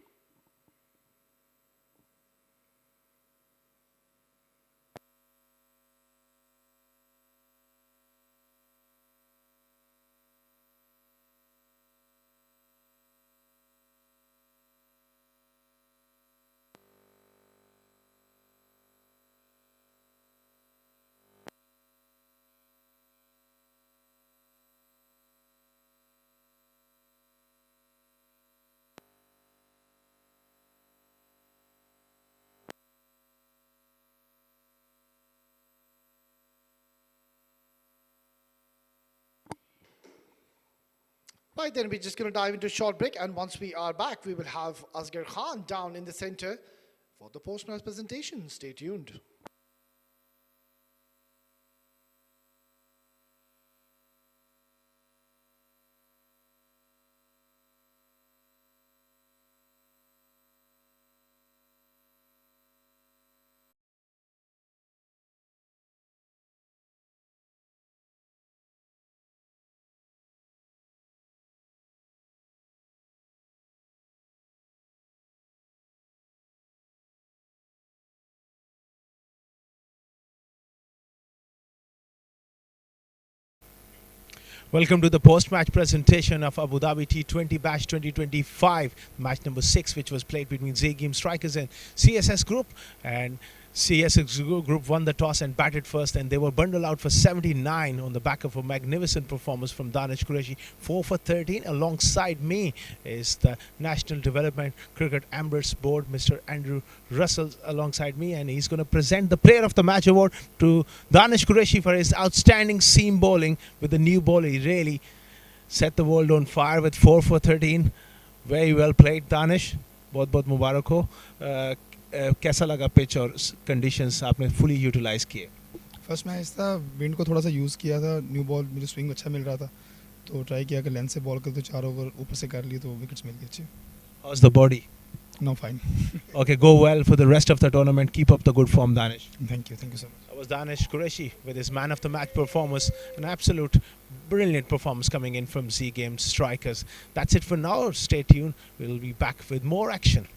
Right then, we're just going to dive into a short break, and once we are back, we will have Asghar Khan down in the center for the post-match presentation. Stay tuned. Welcome to the post-match presentation of Abu Dhabi T20 Batch 2025, match number 6, which was played between Z-Game Strikers and CSS Group. And CSS Group won the toss and batted first, and they were bundled out for 79 on the back of a magnificent performance from Danish Qureshi, 4 for 13. Alongside me is the National Development Cricket Ambers Board, Mr. Andrew Russell, alongside me, and he's going to present the Player of the Match award to Danish Qureshi for his outstanding seam bowling with the new ball. He really set the world on fire with 4 for 13. Very well played, Danish. बहुत मुबारक हो. कैसा लगा pitch और conditions आपने fully utilise किए? First match था, wind को थोड़ा सा यूज़ किया था, न्यू बॉल मुझे स्विंग अच्छा मिल रहा था, तो ट्राई किया कि लेंथ से बॉल कर तो 4 ओवर ऊपर से कर लिए तो विकेट्स मिल गई अच्छी. How's the body? No, fine. Okay, go well for the rest of the tournament. Keep up the good form, Danish. Thank you so much. That was Danish Qureshi with his man of the match performance. An absolute brilliant performance coming in from Z Games Strikers. That's it for now. Stay tuned. We'll be back with more action.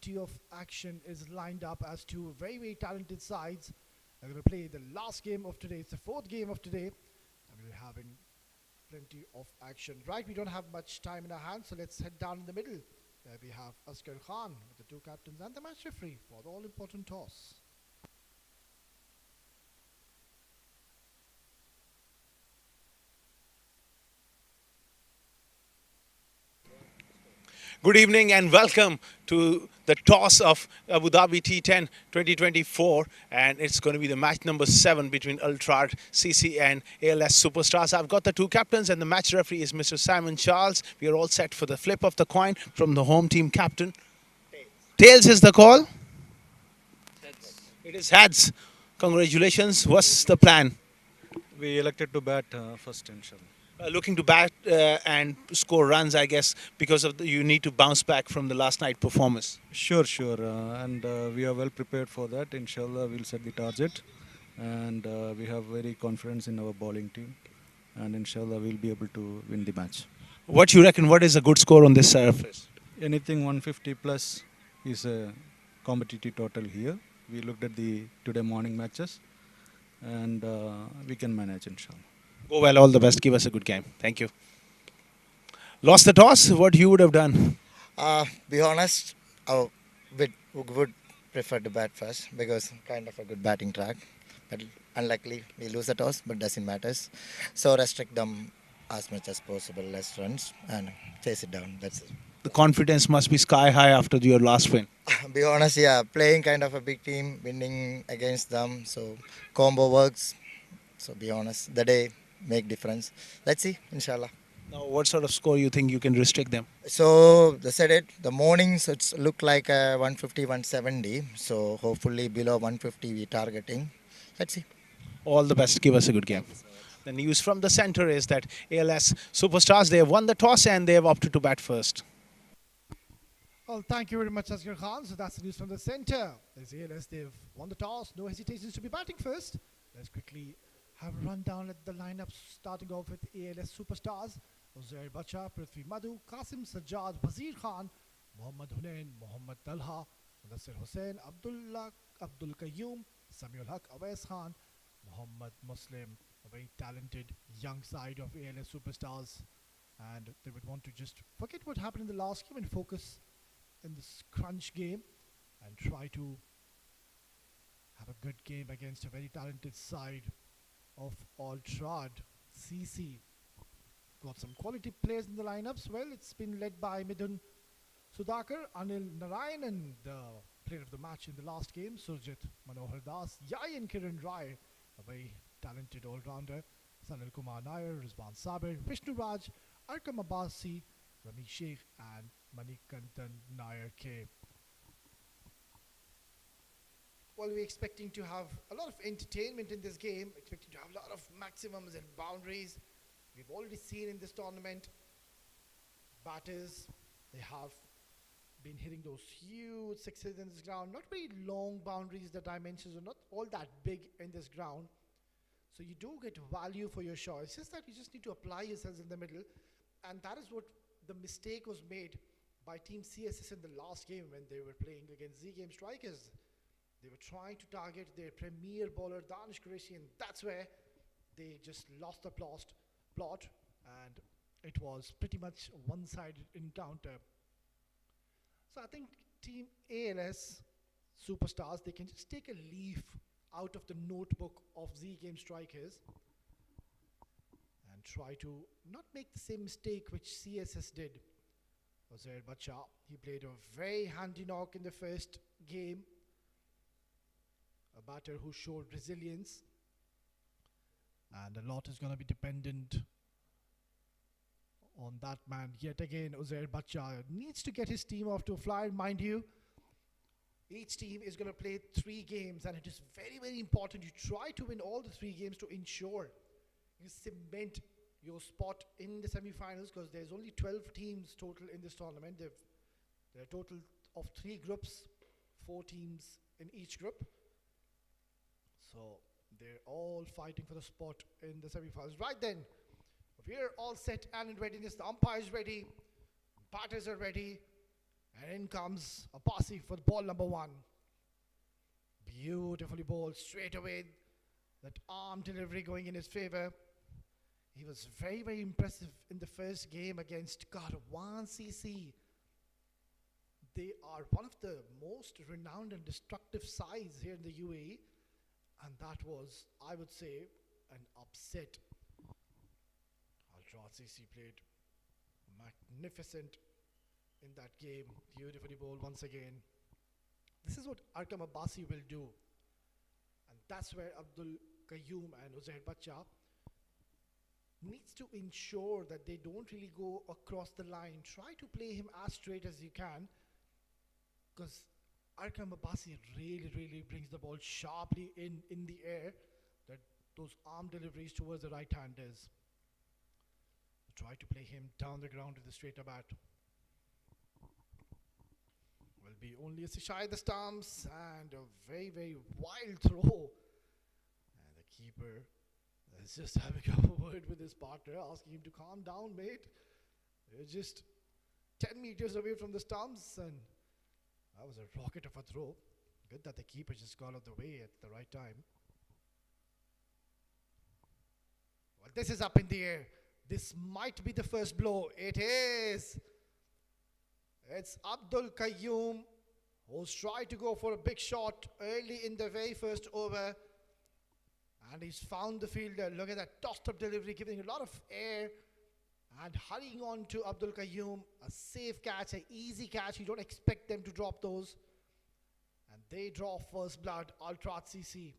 plenty of action is lined up as two very, very talented sides. They're going to play the last game of today. It's the fourth game of today. And we're having plenty of action. Right, we don't have much time in our hands, so let's head down in the middle. There we have Asghar Khan with the two captains and the match referee for the all-important toss. Good evening and welcome to the toss of Abu Dhabi T10 2024, and it's going to be the match number 7 between Ultrad, CC and ALS Superstars. I've got the two captains and the match referee is Mr. Simon Charles. We are all set for the flip of the coin from the home team captain. Tails is the call. Heads. It is heads. Congratulations. What's the plan? We elected to bat first, inshallah. Looking to bat and score runs, I guess, because of you need to bounce back from the last night performance. Sure. And we are well prepared for that. Inshallah, we'll set the target. And we have very confidence in our bowling team. And inshallah, we'll be able to win the match. What you reckon, what is a good score on this surface? Anything 150 plus is a competitive total here. We looked at the today morning matches. And we can manage, inshallah. Go well, all the best. Give us a good game. Thank you. Lost the toss, what you would have done? Be honest, I would prefer to bat first because kind of a good batting track. But unluckily, we lose the toss, but doesn't matter. So restrict them as much as possible, less runs, and chase it down. That's it. The confidence must be sky high after your last win. Be honest, yeah, playing kind of a big team, winning against them, so combo works. So be honest, the day make difference. Let's see, inshallah. Now, what sort of score you think you can restrict them? So they said it. The mornings it's look like 150, 170. So hopefully below 150 we targeting. Let's see. All the best. Give us a good game. The news from the center is that ALS Superstars, they have won the toss and they have opted to bat first. Well, thank you very much, Asghar Khan. So that's the news from the center. There's ALS, they've won the toss. No hesitations to be batting first. Let's quickly have a rundown at the lineup, starting off with ALS Superstars. Uzair Bacha, Prithvi Madhu, Qasim Sajjad, Wazir Khan, Mohammad Hunain, Mohammad Talha, Nasir Hussain, Abdullah, Abdul Qayyum, Samuel Haq, Awais Khan, Mohammad Muslim, a very talented young side of ALS Superstars. And they would want to just forget what happened in the last game and focus in this crunch game and try to have a good game against a very talented side of Ultrad. CC got some quality players in the lineups. Well, it's been led by Midun Sudhakar, Anil Narayan, and the player of the match in the last game, Surjit Manohar Das, Yai and Kiran Rai, a very talented all-rounder, Sanil Kumar Nair, Rizwan Sabir, Vishnu Raj, Arkam Abbasi, Rami Sheikh, and Manikantan Nair K. Well, we're expecting to have a lot of entertainment in this game, expecting to have a lot of maximums and boundaries. We've already seen in this tournament, batters, they have been hitting those huge sixes in this ground. Not very long boundaries, the dimensions are not all that big in this ground. So you do get value for your shot. It's just that you just need to apply yourselves in the middle. And that is what the mistake was made by Team CSS in the last game when they were playing against Z Game Strikers. They were trying to target their premier bowler, Danish Qureshi, and that's where they just lost the plot, and it was pretty much a one-sided encounter. So I think Team ALS Superstars, they can just take a leaf out of the notebook of Z Game Strikers and try to not make the same mistake which CSS did. Uzair Bacha, he played a very handy knock in the first game. A batter who showed resilience, and a lot is going to be dependent on that man. Yet again, Uzair Bacha needs to get his team off to a flyer. Mind you, each team is going to play 3 games, and it is very, very important you try to win all the 3 games to ensure you cement your spot in the semi-finals, because there's only 12 teams total in this tournament. There are a total of 3 groups, 4 teams in each group. So they're all fighting for the spot in the semi-finals. Right then, we're all set and in readiness. The umpire is ready, batters are ready, And in comes Abbasi for ball number 1. Beautifully bowled straight away. That arm delivery going in his favor. He was very, very impressive in the first game against Karwan CC. They are one of the most renowned and destructive sides here in the UAE. And that was, I would say, an upset. Ultra CC played magnificent in that game. Beautifully bowled once again. This is what Arkam Abbasi will do. And that's where Abdul Qayyum and Uzair Bacha needs to ensure that they don't really go across the line. Try to play him as straight as you can, because Arkam Abbasi really, really brings the ball sharply in the air. That those arm deliveries towards the right-handers. Try to play him down the ground with the straighter bat. Will be only a shy the stumps and a very, very wild throw. And the keeper is just having a word with his partner, asking him to calm down, mate. You're just 10 meters away from the stumps, and that was a rocket of a throw. Good that the keeper just got out of the way at the right time. Well, this is up in the air. This might be the first blow. It is. It's Abdul Qayyum, who's tried to go for a big shot early in the very first over. And he's found the fielder. Look at that tossed up delivery, giving a lot of air. And hurrying on to Abdul Qayyum. A safe catch, an easy catch. You don't expect them to drop those. And they draw first blood, Ultra CC.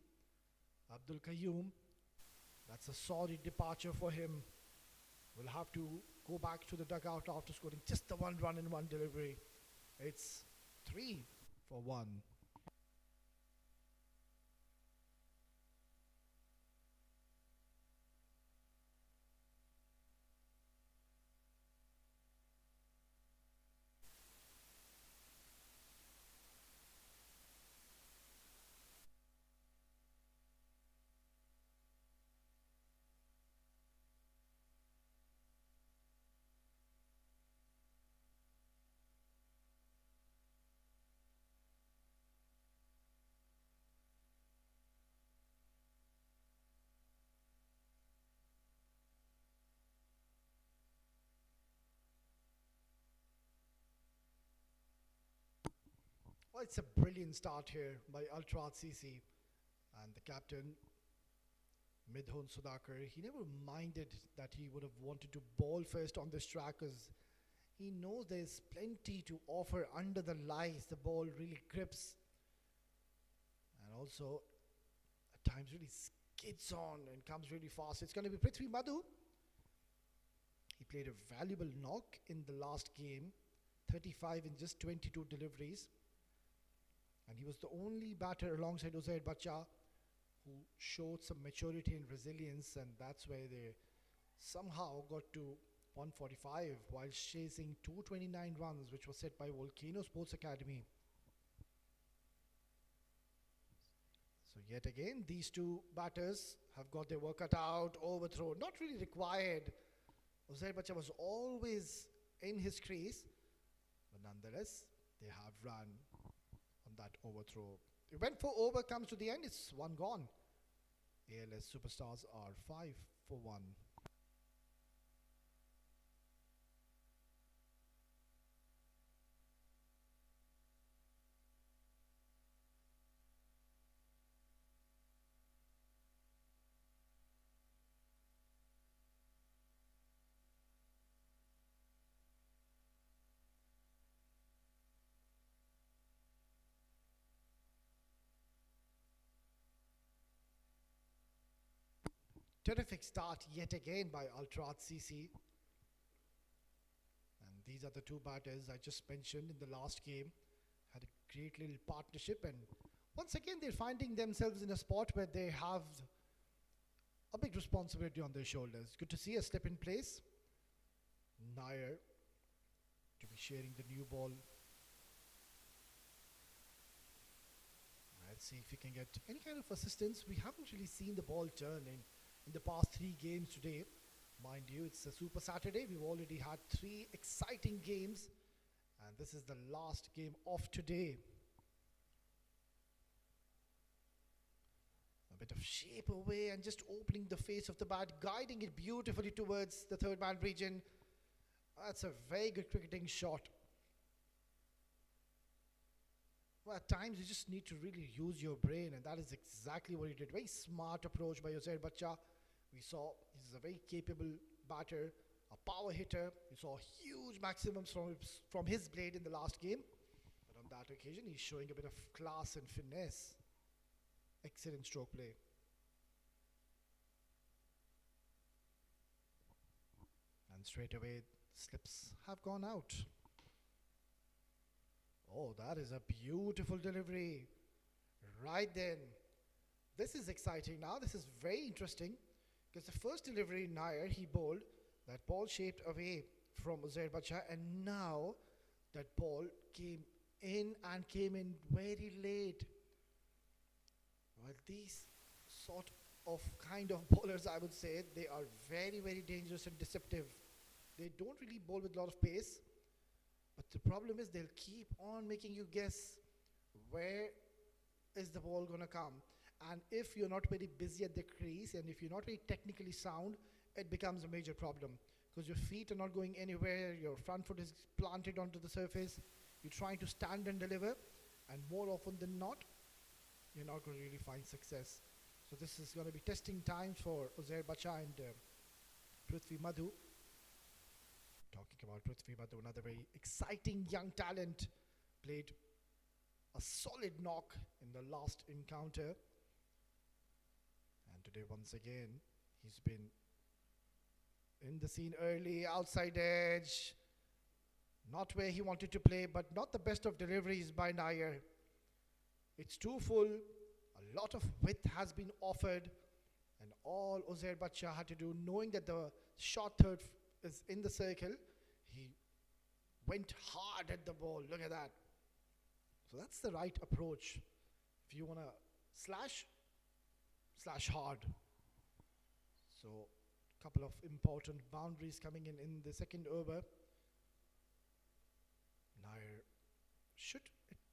Abdul Qayyum, that's a sorry departure for him. Will have to go back to the dugout after scoring just the 1 run in 1 delivery. It's 3 for 1. Well, it's a brilliant start here by Ultra CC, and the captain Midhun Sudhakar. He never minded that he would have wanted to bowl first on this track, because he knows there's plenty to offer under the lights. The ball really grips, and also at times really skids on and comes really fast. It's going to be Prithvi Madhu. He played a valuable knock in the last game, 35 in just 22 deliveries. And he was the only batter alongside Uzair Bacha who showed some maturity and resilience, and that's where they somehow got to 145 while chasing 229 runs, which was set by Volcano Sports Academy. So yet again, these two batters have got their work cut out. Overthrow, not really required. Uzair Bacha was always in his crease, but nonetheless, they have run on that overthrow. It went for over, comes to the end, it's 1 gone. ALS Superstars are 5 for 1. Terrific start yet again by Ultrat CC. And these are the two batters I just mentioned in the last game. Had a great little partnership, and once again they're finding themselves in a spot where they have a big responsibility on their shoulders. Good to see a step in place. Nair to be sharing the new ball. Let's see if we can get any kind of assistance. We haven't really seen the ball turn in the past 3 games today. Mind you, it's a Super Saturday. We've already had 3 exciting games, And this is the last game of today. A bit of shape away and just opening the face of the bat, guiding it beautifully towards the third man region. That's a very good cricketing shot. Well, at times you just need to really use your brain, and that is exactly what he did. Very smart approach by Uzair Bacha. We saw he's a very capable batter, a power hitter. We saw huge maximums from his blade in the last game. But on that occasion, he's showing a bit of class and finesse. Excellent stroke play. And straight away, slips have gone out. Oh, that is a beautiful delivery. Right then. This is exciting now. This is very interesting. Because the first delivery, Nair, he bowled. That ball shaped away from Uzair Bacha. And now, that ball came in and came in very late. Well, these sort of kind of bowlers, I would say, they are very, very dangerous and deceptive. They don't really bowl with a lot of pace. But the problem is they'll keep on making you guess where is the ball going to come. And if you're not very busy at the crease and if you're not very technically sound, it becomes a major problem. Because your feet are not going anywhere, your front foot is planted onto the surface, you're trying to stand and deliver, and more often than not, you're not going to really find success. So this is going to be testing times for Uzair Bacha and Prithvi Madhu. Talking about Prithvi Madhu, another very exciting young talent, played a solid knock in the last encounter. And today once again, he's been in the scene early, outside edge, not where he wanted to play, but not the best of deliveries by Nair. It's too full, a lot of width has been offered, and all Uzair Bacha had to do, knowing that the short third is in the circle, he went hard at the ball. Look at that. So that's the right approach. If you want to slash hard. So a couple of important boundaries coming in the second over. Nair should,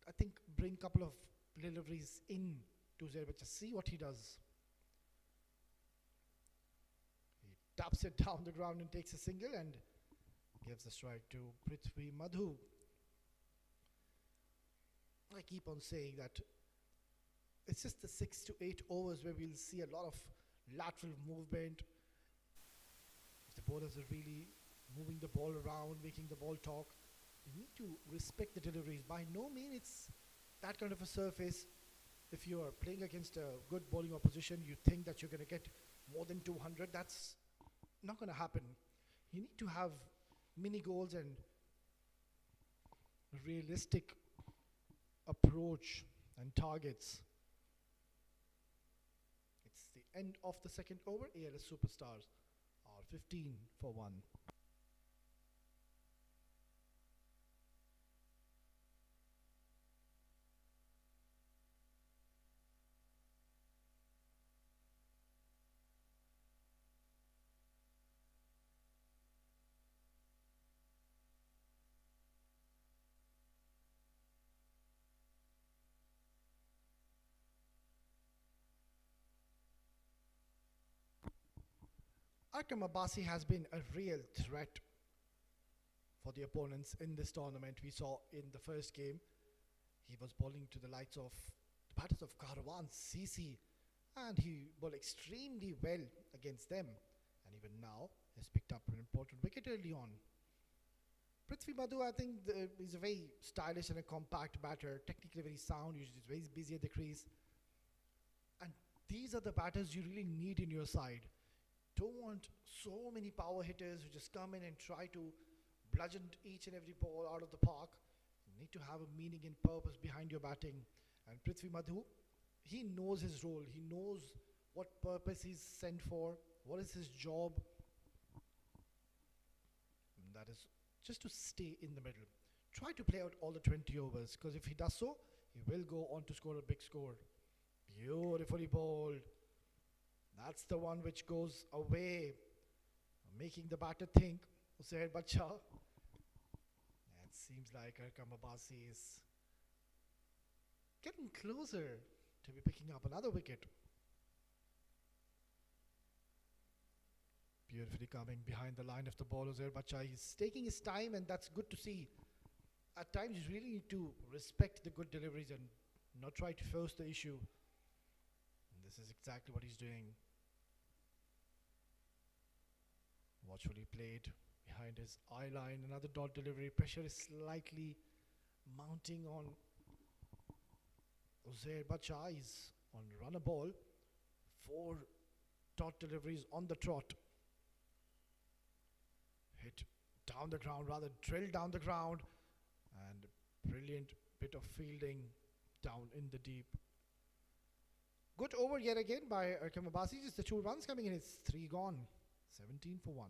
I think, bring a couple of deliveries in to Uzair Bacha. See what he does. He taps it down the ground and takes a single and gives the strike to Prithvi Madhu. I keep on saying that it's just the 6 to 8 overs where we'll see a lot of lateral movement. If the bowlers are really moving the ball around, making the ball talk, you need to respect the deliveries. By no means it's that kind of a surface. If you are playing against a good bowling opposition, you think that you're going to get more than 200. That's not going to happen. You need to have mini goals and realistic approach and targets. It's the end of the second over. ALS Superstars are 15 for 1. Akram Abbasi has been a real threat for the opponents in this tournament. We saw in the first game, he was bowling to the likes of the batters of Kahrawan, CC, and he bowled extremely well against them. And even now, has picked up an important wicket early on. Prithvi Madhu, I think, is a very stylish and a compact batter, technically very sound, usually very busy at the crease. And these are the batters you really need in your side. Don't want so many power hitters who just come in and try to bludgeon each and every ball out of the park. You need to have a meaning and purpose behind your batting. And Prithvi Madhu, he knows his role. He knows what purpose he's sent for, what is his job. And that is just to stay in the middle. Try to play out all the 20 overs, because if he does so, he will go on to score a big score. Beautifully bowled. That's the one which goes away, making the batter think, Uzair Bacha. Let's seems like Arkam Abbasi is getting closer to be picking up another wicket. Beautifully coming behind the line of the ball, Uzair Bacha. He's taking his time, and that's good to see. At times, you really need to respect the good deliveries and not try to force the issue. And this is exactly what he's doing. Watchfully played behind his eye line. Another dot delivery. Pressure is slightly mounting on Uzair Bacha. He's on run a ball. 4 dot deliveries on the trot. Hit down the ground, rather drilled down the ground, and brilliant bit of fielding down in the deep. Good over yet again by Arkam Abbasi. Just the 2 runs coming in. It's 3 gone. 17 for 1.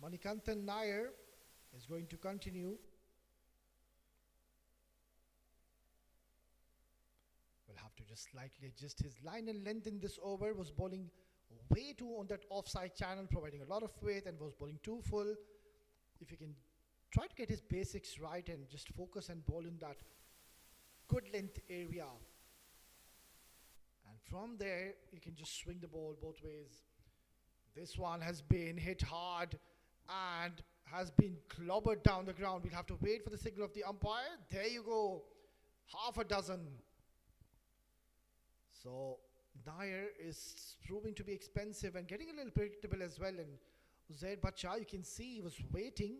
Manikanthan Nair is going to continue. Will have to just slightly adjust his line and length in this over. Was bowling way too on that offside channel, providing a lot of weight, and was bowling too full. If you can try to get his basics right and just focus and bowl in that good length area, and from there you can just swing the ball both ways. This one has been hit hard and has been clobbered down the ground. We'll have to wait for the signal of the umpire. There you go. Half a dozen. So Nair is proving to be expensive and getting a little predictable as well. And Uzair Bacha, you can see he was waiting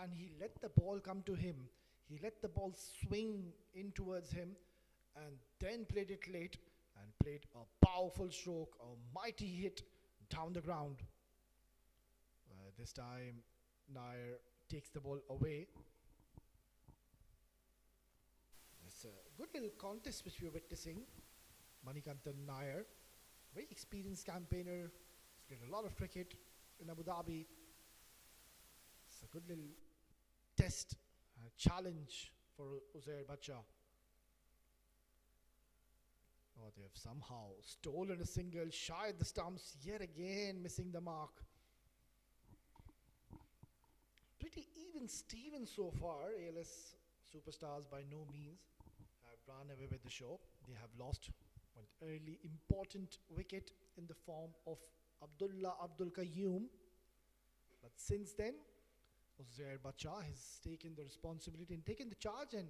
and he let the ball come to him. He let the ball swing in towards him and then played it late and played a powerful stroke, a mighty hit down the ground. This time Nair takes the ball away. It's a good little contest which we're witnessing. Manikanthan Nair, very experienced campaigner. He's played a lot of cricket in Abu Dhabi. It's a good little test, challenge for Uzair Bacha. Oh, they have somehow stolen a single, shy at the stumps, yet again missing the mark. Pretty even Steven so far. ALS superstars by no means have run away with the show. They have lost one early important wicket in the form of Abdullah Abdul Qayyum. But since then, Uzair Bacha has taken the responsibility and taken the charge. And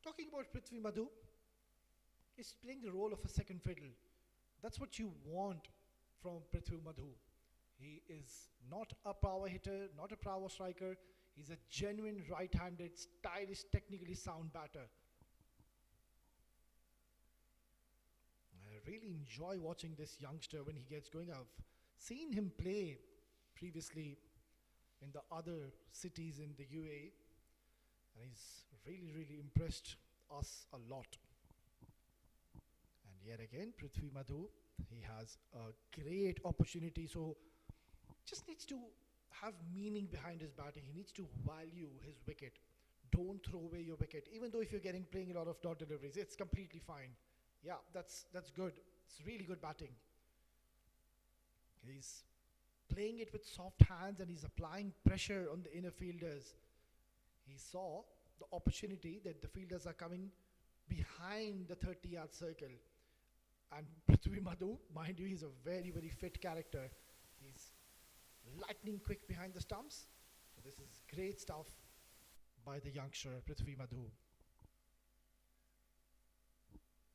talking about Prithvi Madhu, he's playing the role of a second fiddle. That's what you want from Prithvi Madhu. He is not a power hitter, not a power striker. He's a genuine right-handed, stylish, technically sound batter. I really enjoy watching this youngster when he gets going. I've seen him play previously in the other cities in the UAE, and he's really, really impressed us a lot. And yet again, Prithvi Madhu, he has a great opportunity. So just needs to have meaning behind his batting. He needs to value his wicket. Don't throw away your wicket. Even though if you're playing a lot of dot deliveries, it's completely fine. Yeah, that's good. It's really good batting. He's playing it with soft hands and he's applying pressure on the inner fielders. He saw the opportunity that the fielders are coming behind the 30-yard circle. And Prithvi Madhu, mind you, he's a very, very fit character. He's lightning quick behind the stumps. So this is great stuff by the youngster Prithvi Madhu.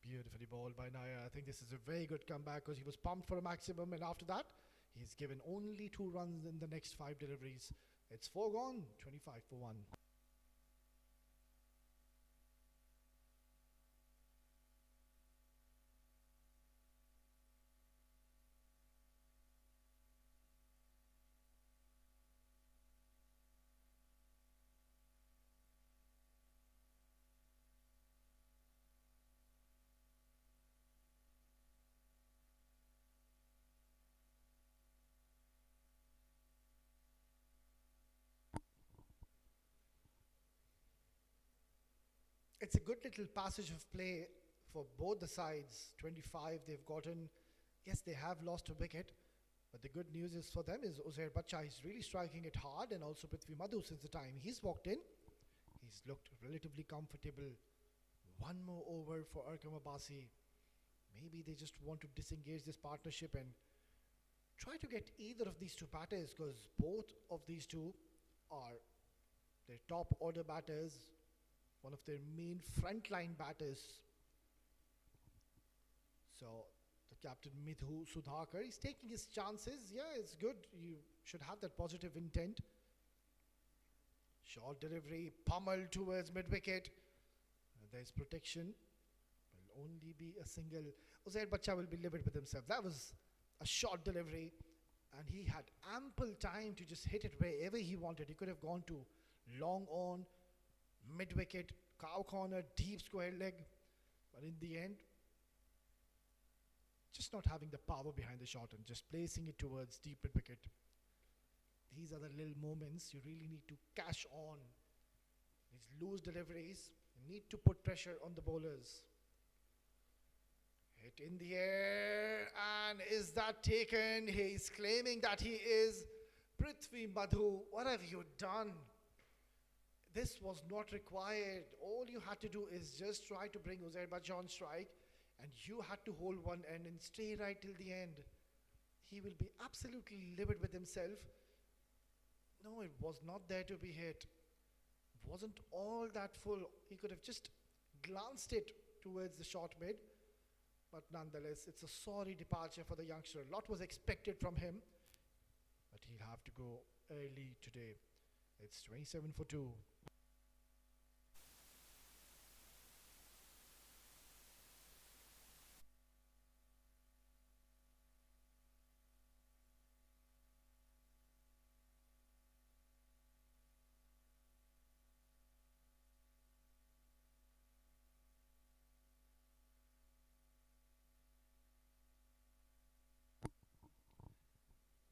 Beautifully bowled by Nair. I think this is a very good comeback because he was pumped for a maximum, and after that he's given only 2 runs in the next 5 deliveries. It's 4 gone, 25 for 1. It's a good little passage of play for both the sides. 25 they've gotten. Yes, they have lost a wicket, but the good news is for them is Uzair Bacha is really striking it hard, and also Prithvi Madhu since the time he's walked in. He's looked relatively comfortable. One more over for Arkam Abbasi. Maybe they just want to disengage this partnership and try to get either of these two batters, because both of these two are their top order batters, one of their main frontline batters. So the captain Midhu Sudhakar is taking his chances. Yeah, it's good. You should have that positive intent. Short delivery, pummel towards mid-wicket. There's protection. Will only be a single. Uzair Bacha will be livid with himself. That was a short delivery, and he had ample time to just hit it wherever he wanted. He could have gone to long on, mid-wicket, cow corner, deep square leg, but in the end, just not having the power behind the shot and just placing it towards deep mid-wicket. These are the little moments you really need to cash on. These loose deliveries, you need to put pressure on the bowlers. Hit in the air, and is that taken? He's claiming that he is. Prithvi Madhu, what have you done? This was not required. All you had to do is just try to bring Uzair Bacha on strike, and you had to hold one end and stay right till the end. He will be absolutely livid with himself. No, it was not there to be hit. It wasn't all that full. He could have just glanced it towards the short mid. But nonetheless, it's a sorry departure for the youngster. A lot was expected from him, but he'll have to go early today. It's 27 for 2.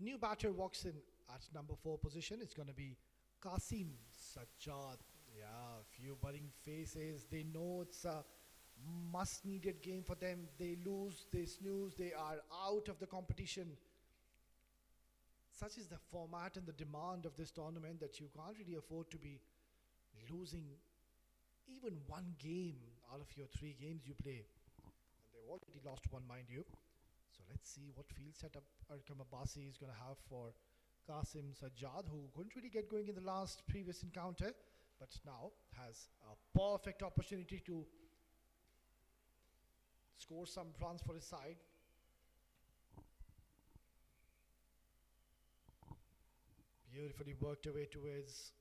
New batter walks in at number 4 position. It's going to be Qasim Sajjad. Yeah, a few budding faces. They know it's a must-needed game for them. They lose, they snooze, they are out of the competition. Such is the format and the demand of this tournament that you can't really afford to be losing even one game out of your 3 games you play. And they've already lost one, mind you. So let's see what field setup Arkam Abbasi is going to have for Qasim Sajjad, who couldn't really get going in the last previous encounter, but now has a perfect opportunity to score some runs for his side. Beautifully worked away towards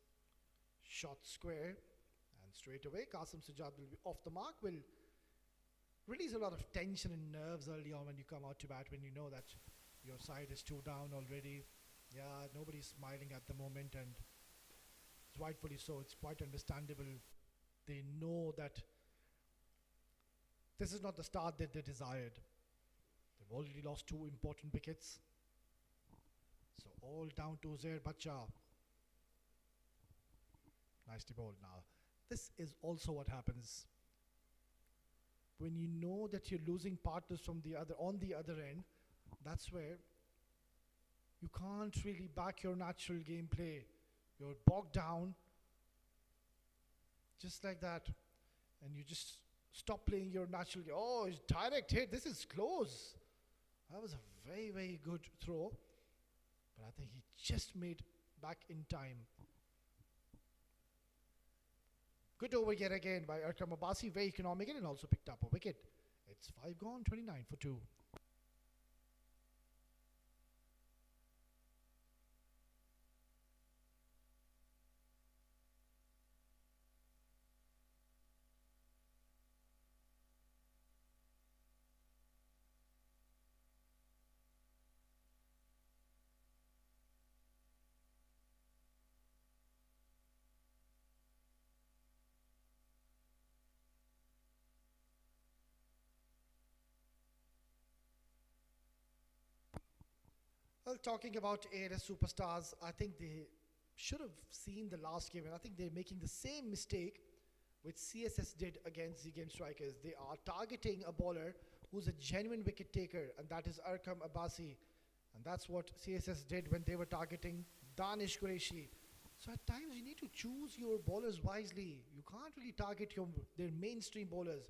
shot square, and straight away Qasim Sajjad will be off the mark, will release a lot of tension and nerves early on when you come out to bat, when you know that your side is 2 down already. Yeah, nobody's smiling at the moment, and rightfully so. It's quite understandable. They know that this is not the start that they desired. They've already lost 2 important wickets. So all down to Uzair Bacha. Nicely bowled now. This is also what happens when you know that you're losing partners from the other on the other end. That's where you can't really back your natural gameplay. You're bogged down just like that, and you just stop playing your natural game. Oh, it's direct hit. This is close. That was a very, very good throw, but I think he just made back in time. Good over yet again by Arkam Abbasi, very economical, and also picked up a wicket. It's 5 gone, 29 for 2. Well, talking about ALS superstars, I think they should have seen the last game, and I think they're making the same mistake which CSS did against the Game Strikers. They are targeting a bowler who's a genuine wicket taker, and that is Arqam Abbasi. And that's what CSS did when they were targeting Danish Qureshi. So at times you need to choose your bowlers wisely. You can't really target their mainstream bowlers.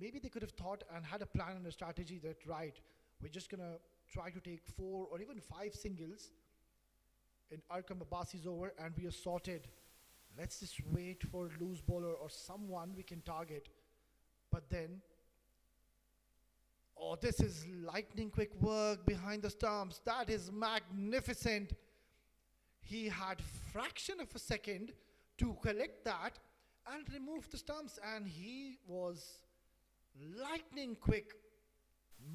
Maybe they could have thought and had a plan and a strategy that, right, we're just going to try to take 4 or even 5 singles in Arqam Abbasi's over and we are sorted. Let's just wait for a loose bowler or someone we can target. But then, oh, this is lightning quick work behind the stumps. That is magnificent. He had fraction of a second to collect that and remove the stumps, and he was lightning quick.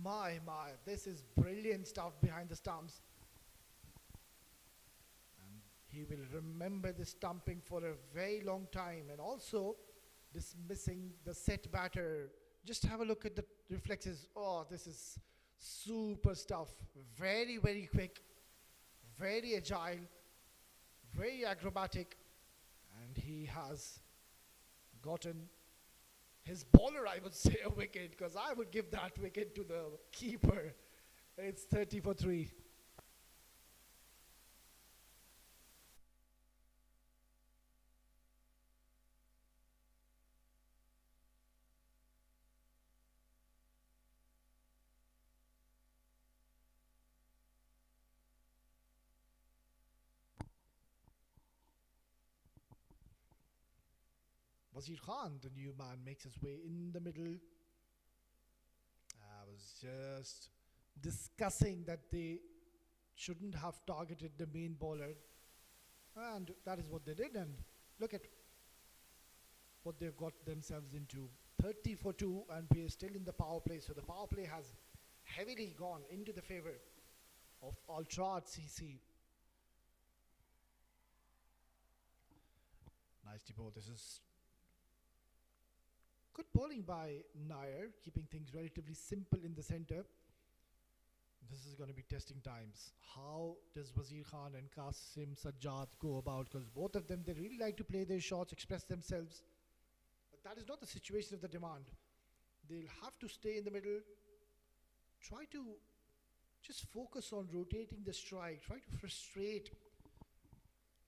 My, this is brilliant stuff behind the stumps. And he will remember this stumping for a very long time, and also dismissing the set batter. Just have a look at the reflexes. Oh, this is super stuff. Very, very quick, very agile, very acrobatic, and he has gotten his bowler, I would say, a wicket, because I would give that wicket to the keeper. It's 30 for 3. Wazir Khan, the new man, makes his way in the middle. I was just discussing that they shouldn't have targeted the main bowler, and that is what they did. And look at what they've got themselves into. 30 for 2, and we are still in the power play. So the power play has heavily gone into the favor of Ultra CC. Nicely bowled. This is good bowling by Nair, keeping things relatively simple in the center. This is going to be testing times. How does Wazir Khan and Qasim Sajjad go about? Because both of them, they really like to play their shots, express themselves. But that is not the situation of the demand. They'll have to stay in the middle, try to just focus on rotating the strike, try to frustrate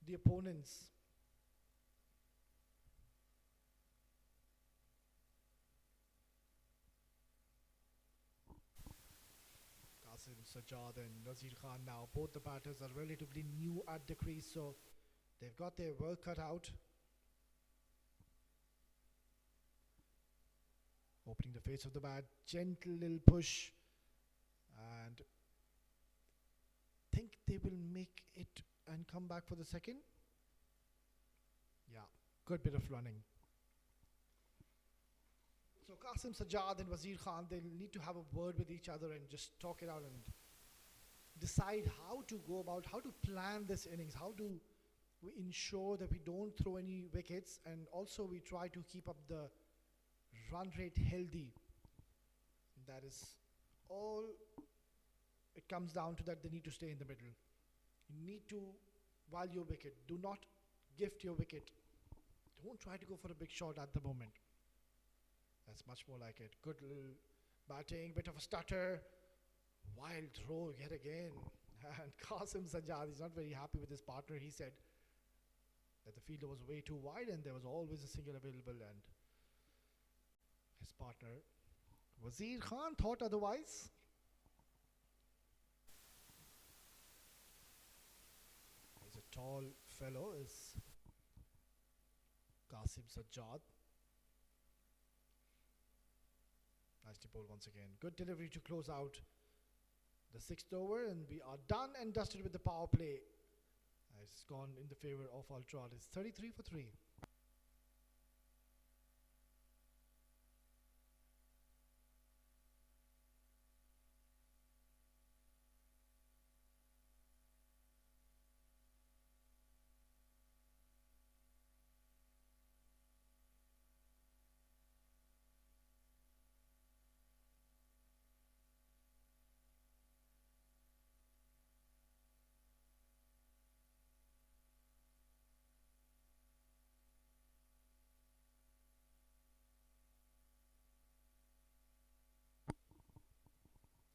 the opponents. Sajjad and Wazir Khan now, both the batters are relatively new at the crease, so they've got their work cut out. Opening the face of the bat, gentle little push, and think they will make it and come back for the second. Yeah, good bit of running. So Qasim Sajjad and Wazir Khan, they'll need to have a word with each other and just talk it out and decide how to go about, how to plan this innings, how do we ensure that we don't throw any wickets, and also we try to keep up the run rate healthy. That is all it comes down to, that they need to stay in the middle. You need to value your wicket. Do not gift your wicket. Don't try to go for a big shot at the moment. That's much more like it. Good little batting, bit of a stutter. Wild throw yet again. And Qasim Sajjad is not very happy with his partner. He said that the fielder was way too wide and there was always a single available, and his partner Wazir Khan thought otherwise. He's a tall fellow, is Qasim Sajjad. Nicely bowled once again. Good delivery to close out the 6th over, and we are done and dusted with the power play. It's gone in the favor of Ultra. It's 33 for 3.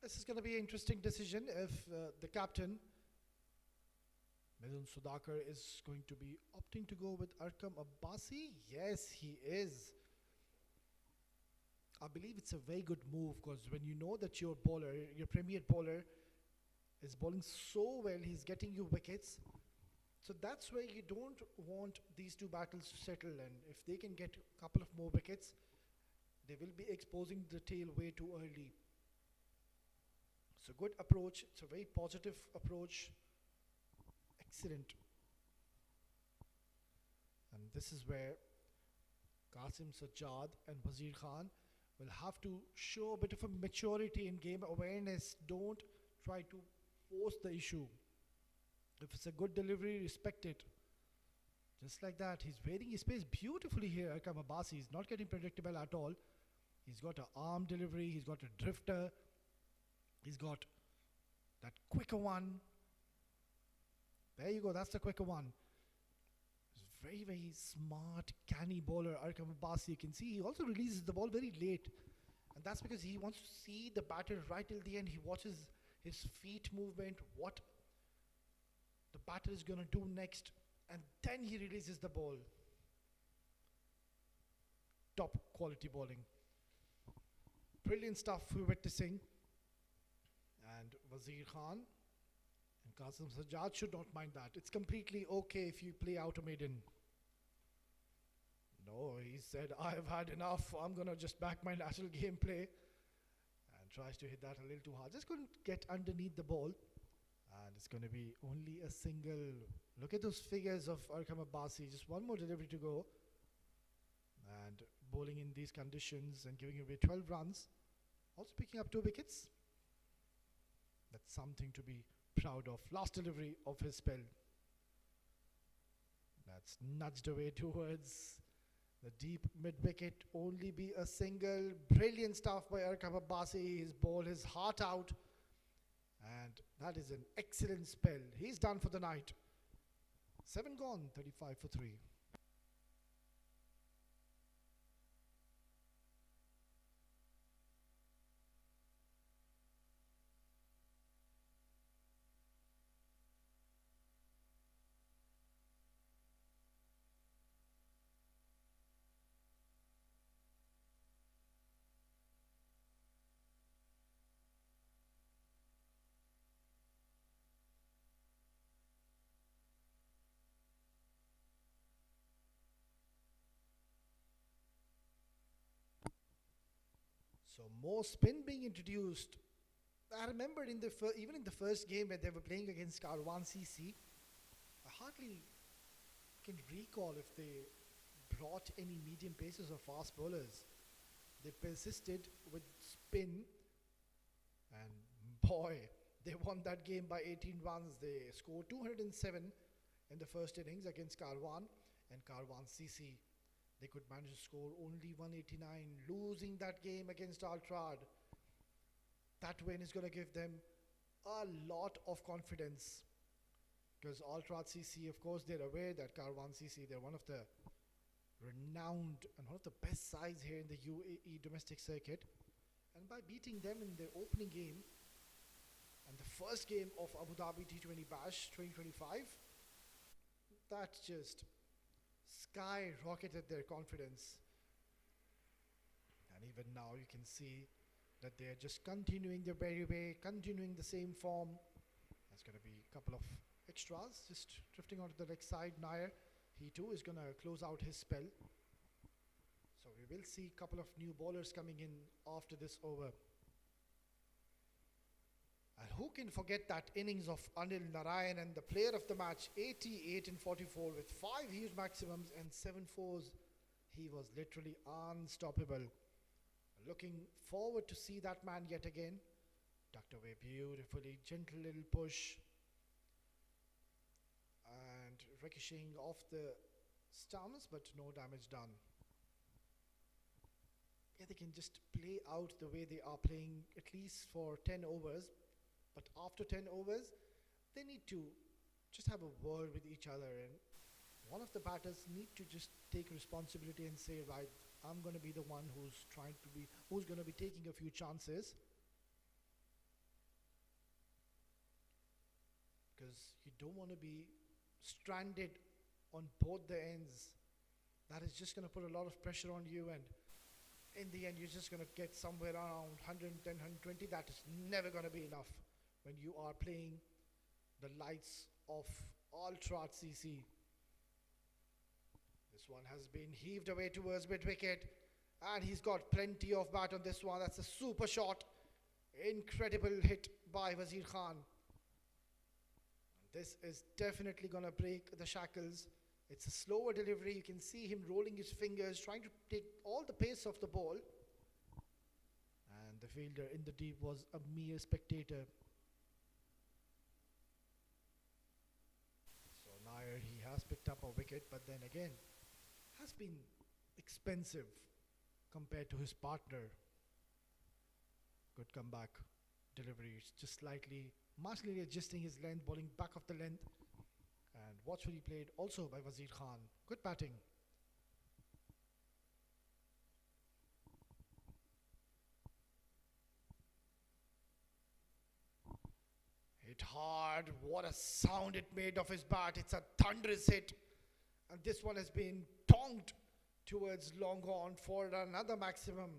This is going to be an interesting decision if the captain, Mithun Sudhakar, is going to be opting to go with Arkam Abbasi. Yes, he is. I believe it's a very good move because when you know that your bowler, your premier bowler, is bowling so well, he's getting you wickets. So that's where you don't want these two battles to settle, and if they can get a couple of more wickets, they will be exposing the tail way too early. It's a good approach. It's a very positive approach. Excellent. And this is where Qasim Sajjad and Wazir Khan will have to show a bit of a maturity in game awareness. Don't try to force the issue. If it's a good delivery, respect it. Just like that. He's reading his pace beautifully here. Arkam Abbasi is not getting predictable at all. He's got an arm delivery. He's got a drifter. He's got that quicker one. There you go. That's the quicker one. He's very, very smart, canny bowler, Arkam Abbasi. You can see he also releases the ball very late. And that's because he wants to see the batter right till the end. He watches his feet movement, what the batter is going to do next, and then he releases the ball. Top quality bowling. Brilliant stuff we're witnessing. And Wazir Khan and Qasim Sajjad should not mind that. It's completely okay if you play out a maiden. No, he said, I've had enough. I'm going to just back my natural gameplay. And tries to hit that a little too hard. Just couldn't get underneath the ball. And it's going to be only a single. Look at those figures of Arkam Abbasi. Just one more delivery to go. And bowling in these conditions and giving away 12 runs. Also picking up 2 wickets. That's something to be proud of. Last delivery of his spell. That's nudged away towards the deep mid-wicket. Only be a single. Brilliant stuff by Arkam Abbasi. His ball, his heart out. And that is an excellent spell. He's done for the night. 7 gone, 35 for 3. So more spin being introduced. I remember in the even in the first game when they were playing against Karwan CC, I hardly can recall if they brought any medium pacers or fast bowlers. They persisted with spin, and boy, they won that game by 18 runs. They scored 207 in the first innings against Karwan, and Karwan CC. They could manage to score only 189, losing that game against Altrad. That win is going to give them a lot of confidence. Because Altrad CC, of course, they're aware that Karwan CC, they're one of the renowned and one of the best sides here in the UAE domestic circuit. And by beating them in the opening game, and the first game of Abu Dhabi T20 Bash 2025, that just skyrocketed their confidence. And even now you can see that they're just continuing their merry way, continuing the same form. There's going to be a couple of extras just drifting onto the leg side. Nair, he too is going to close out his spell. So we will see a couple of new bowlers coming in after this over. And who can forget that innings of Anil Narayan, and the player of the match, 88 in 44 with 5 huge maximums and 7 fours. He was literally unstoppable. Looking forward to see that man yet again. Tucked away beautifully, gentle little push. And ricocheting off the stumps, but no damage done. Yeah, they can just play out the way they are playing, at least for 10 overs. But after 10 overs, they need to just have a word with each other, and one of the batters need to just take responsibility and say, right, I'm going to be the one who's going to be taking a few chances. because you don't want to be stranded on both the ends. That is just going to put a lot of pressure on you, and in the end you're just going to get somewhere around 110, 120. That is never going to be enough when you are playing the likes of Ultra CC. This one has been heaved away towards mid-wicket, and he's got plenty of bat on this one. That's a super shot. Incredible hit by Wazir Khan. This is definitely going to break the shackles. It's a slower delivery. You can see him rolling his fingers, trying to take all the pace of the ball. And the fielder in the deep was a mere spectator. So Nair, he has picked up a wicket, but then again, has been expensive compared to his partner. Good comeback delivery. It's just slightly, marginally adjusting his length, bowling back of the length. And watchfully played also by Wazir Khan. Good batting. Hit hard. What a sound it made of his bat. It's a thunderous hit. And this one has been tonked towards long on for another maximum.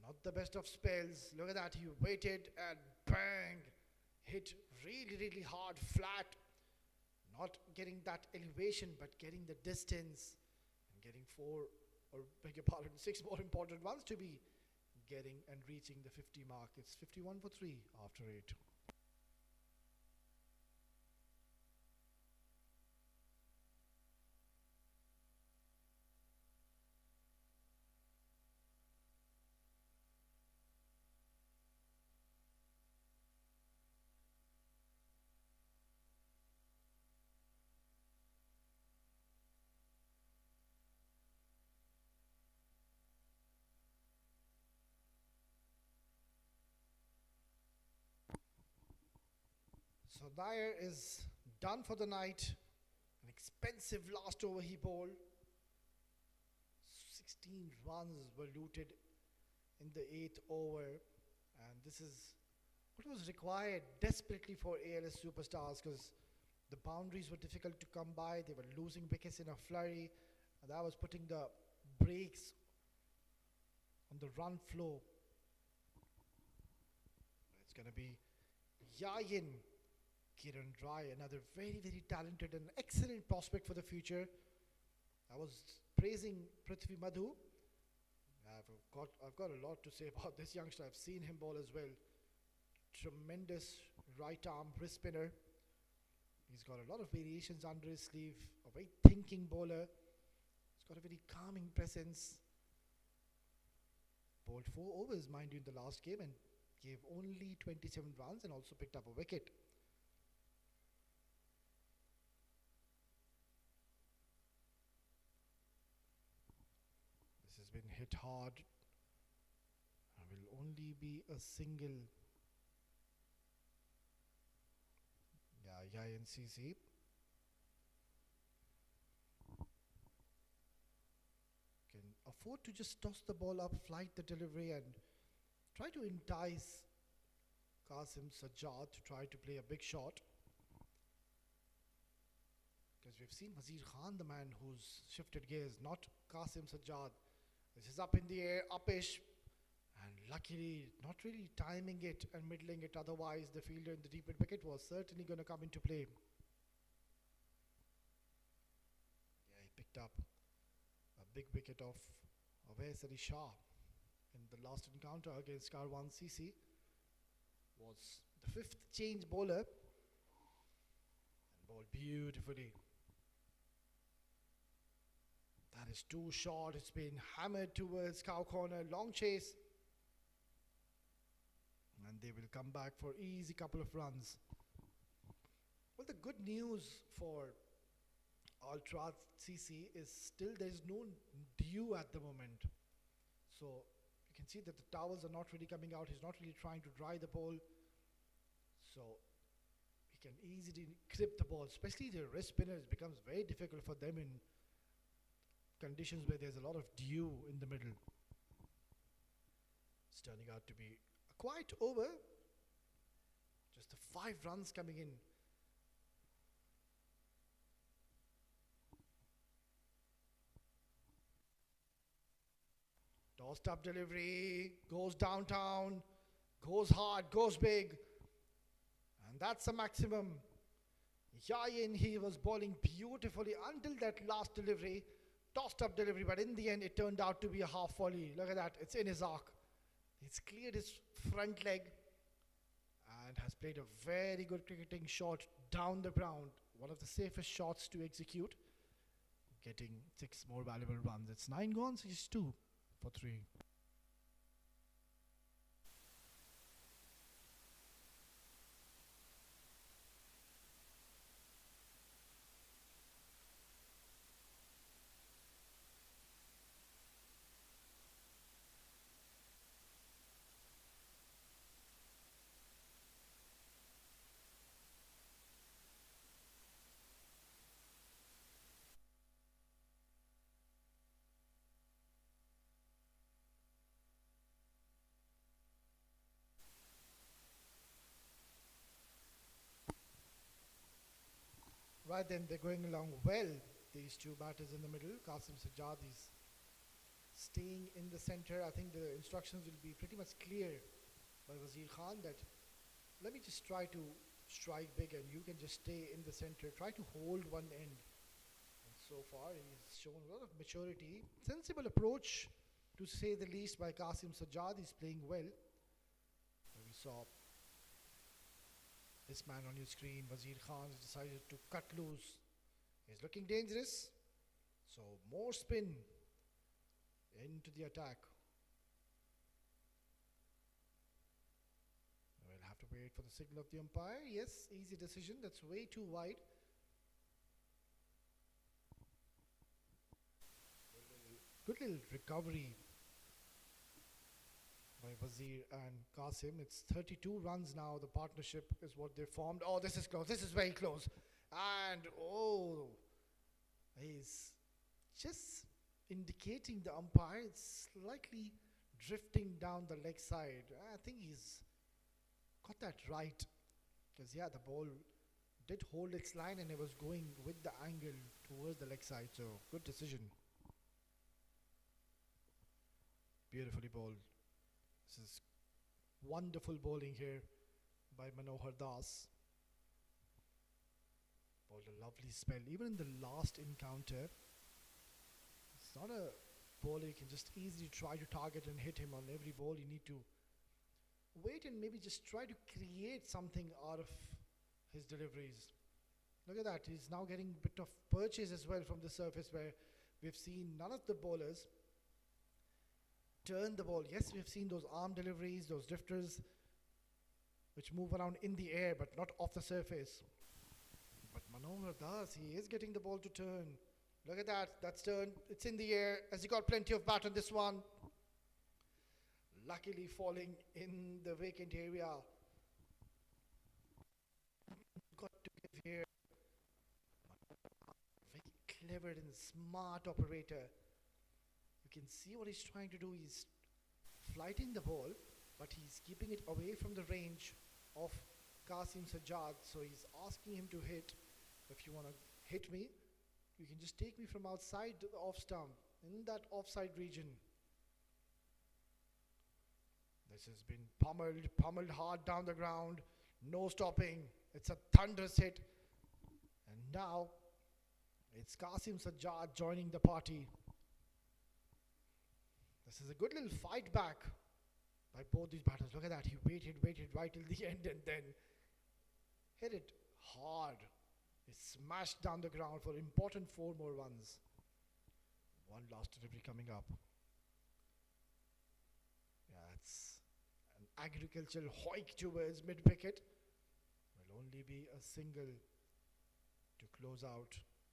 Not the best of spells. Look at that. He waited and bang. Hit really, really hard, flat. Not getting that elevation, but getting the distance. And getting 6 more important ones to be getting and reaching the 50 mark. It's 51 for 3 after 8. So Nair is done for the night. An expensive last over he bowled. 16 runs were looted in the 8th over. And this is what was required desperately for ALS Superstars, because the boundaries were difficult to come by. They were losing wickets in a flurry. And that was putting the brakes on the run flow. It's going to be Yayin Kiran Rai, another very, very talented and excellent prospect for the future. I was praising Prithvi Madhu. I've got a lot to say about this youngster. I've seen him bowl as well. Tremendous right arm wrist spinner. He's got a lot of variations under his sleeve. A very thinking bowler. He's got a very calming presence. Bowled 4 overs, mind you, in the last game, and gave only 27 runs and also picked up a wicket. This has been hit hard. Will only be a single. Yeah, CC. Can afford to just toss the ball up, flight the delivery, and try to entice Qasim Sajjad to try to play a big shot. Because we've seen Wazir Khan, the man who's shifted gears, not Qasim Sajjad. This is up in the air, uppish, and luckily not really timing it and middling it. Otherwise, the fielder in the deep mid wicket was certainly going to come into play. Yeah, he picked up a big wicket of Awais Ali Shah in the last encounter against Karwan CC. Was the 5th change bowler and bowled beautifully. That is too short. It's been hammered towards cow corner. Long chase. And they will come back for easy couple of runs. Well, the good news for Ultra CC is still there is no dew at the moment. So you can see that the towels are not really coming out. He's not really trying to dry the ball. So he can easily grip the ball, especially the wrist spinners. It becomes very difficult for them in conditions where there's a lot of dew in the middle. It's turning out to be a quiet over. Just the 5 runs coming in. Tossed up delivery, goes downtown, goes hard, goes big. And that's the maximum. Yayin, he was bowling beautifully until that last delivery. Tossed up delivery, but in the end it turned out to be a half volley. Look at that, it's in his arc. He's cleared his front leg and has played a very good cricketing shot down the ground. One of the safest shots to execute. Getting 6 more valuable runs. It's 9 gone, 6-2 for 3. Right then, they're going along well. These two batters in the middle. Qasim Sajjad is staying in the center. I think the instructions will be pretty much clear by Wazir Khan that let me just try to strike big and you can just stay in the center. Try to hold one end. And so far, he's shown a lot of maturity. Sensible approach, to say the least, by Qasim Sajjad. He's playing well. We saw this man on your screen, Wazir Khan, has decided to cut loose. He's looking dangerous. So more spin into the attack. We'll have to wait for the signal of the umpire. Yes, easy decision. That's way too wide. Good little recovery by Wazir and Qasim. It's 32 runs now. The partnership is what they formed. Oh, this is close. This is very close. And oh, he's just indicating the umpire. It's slightly drifting down the leg side. I think he's got that right. Because, yeah, the ball did hold its line and it was going with the angle towards the leg side. So, good decision. Beautifully bowled. This is wonderful bowling here by Manohar Das. Bowled a lovely spell. Even in the last encounter, it's not a bowler you can just easily try to target and hit him on every ball. You need to wait and maybe just try to create something out of his deliveries. Look at that. He's now getting a bit of purchase as well from the surface, where we've seen none of the bowlers turn the ball. Yes, we've seen those arm deliveries, those drifters, which move around in the air but not off the surface. But Manohar Das, he is getting the ball to turn. Look at that, that's turned. It's in the air. Has he got plenty of bat on this one? Luckily falling in the vacant area. Got to give here. Very clever and smart operator. You can see what he's trying to do. He's flighting the ball, but he's keeping it away from the range of Qasim Sajjad. So he's asking him to hit. If you want to hit me, you can just take me from outside the off stump, in that offside region. This has been pummeled hard down the ground. No stopping. It's a thunderous hit. And now it's Qasim Sajjad joining the party. This is a good little fight back by both these batters. Look at that. He waited right till the end and then hit it hard. He smashed down the ground for important 4 more runs. One last delivery coming up. Yeah, it's an agricultural hoik towards mid-wicket. Will only be a single to close out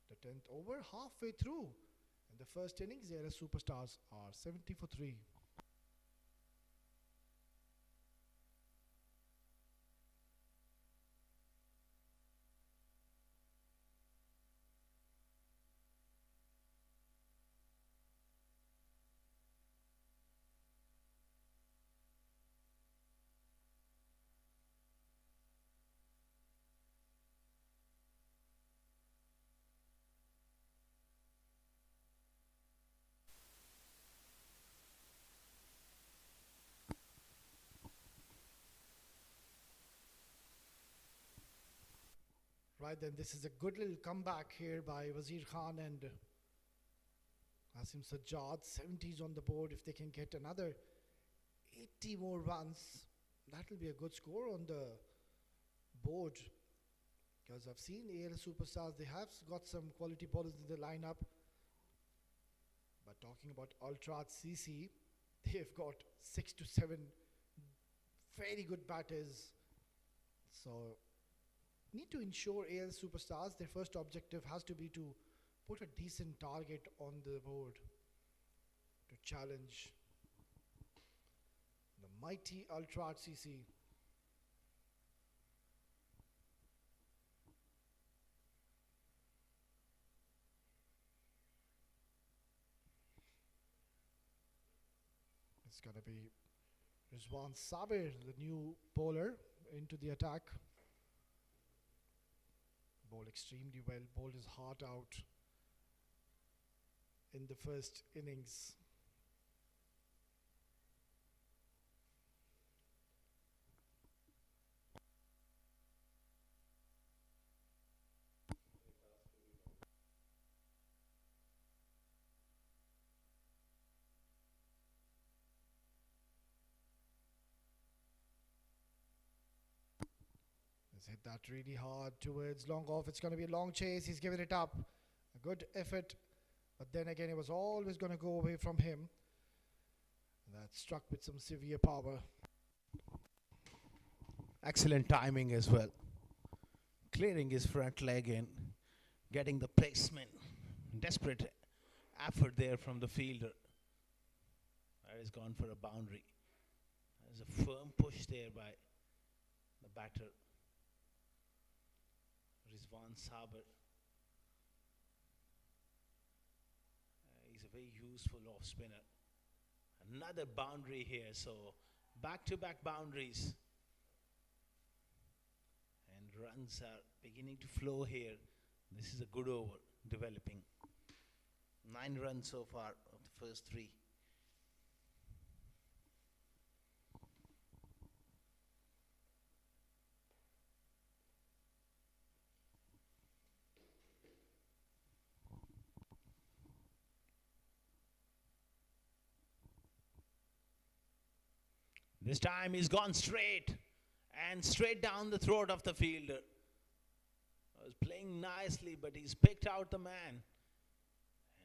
the 10th over, halfway through. In the first innings, the ALS Superstars are 70 for 3. Right then, this is a good little comeback here by Wazir Khan and Asim Sajjad. 70s on the board. If they can get another 80 more runs, that will be a good score on the board. Because I've seen AL Superstars, they have got some quality bowlers in the lineup. But talking about Ultra CC, they've got 6 to 7 very good batters. So, need to ensure AL Superstars, their first objective has to be to put a decent target on the board to challenge the mighty Ultra CC. It's going to be Rizwan Sabir, the new bowler, into the attack. Bowled extremely well, bowled his heart out in the first innings. He's hit that really hard towards long off. It's going to be a long chase. He's given it up. A good effort. But then again, it was always going to go away from him. That struck with some severe power. Excellent timing as well. Clearing his front leg and getting the placement. Desperate effort there from the fielder. That has gone for a boundary. There's a firm push there by the batter. Rizwan Sabir. He's a very useful off spinner. Another boundary here, so back-to-back boundaries. And runs are beginning to flow here. This is a good over developing. 9 runs so far of the first 3. This time he's gone straight and straight down the throat of the fielder. Was playing nicely, but he's picked out the man.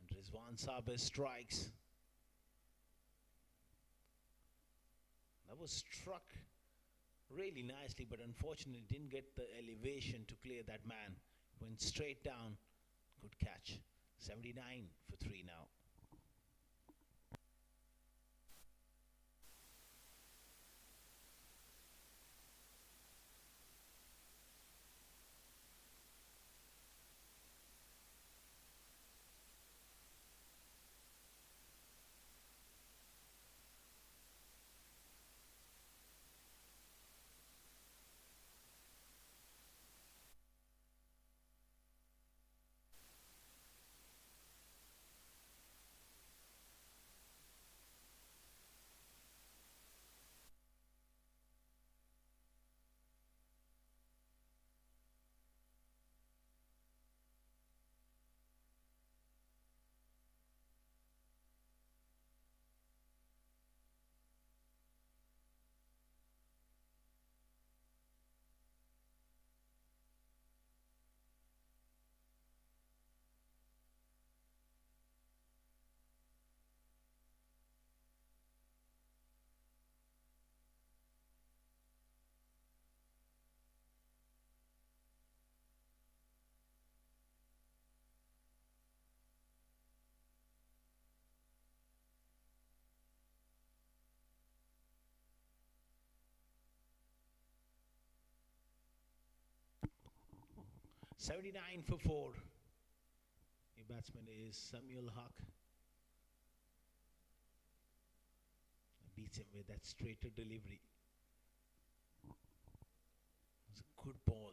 And Rizwan Sabir strikes. That was struck really nicely, but unfortunately didn't get the elevation to clear that man. Went straight down. Good catch. 79 for 3 now. $79 for 4. The batsman is Samuel Haq. Beats him with that straighter delivery. It was a good ball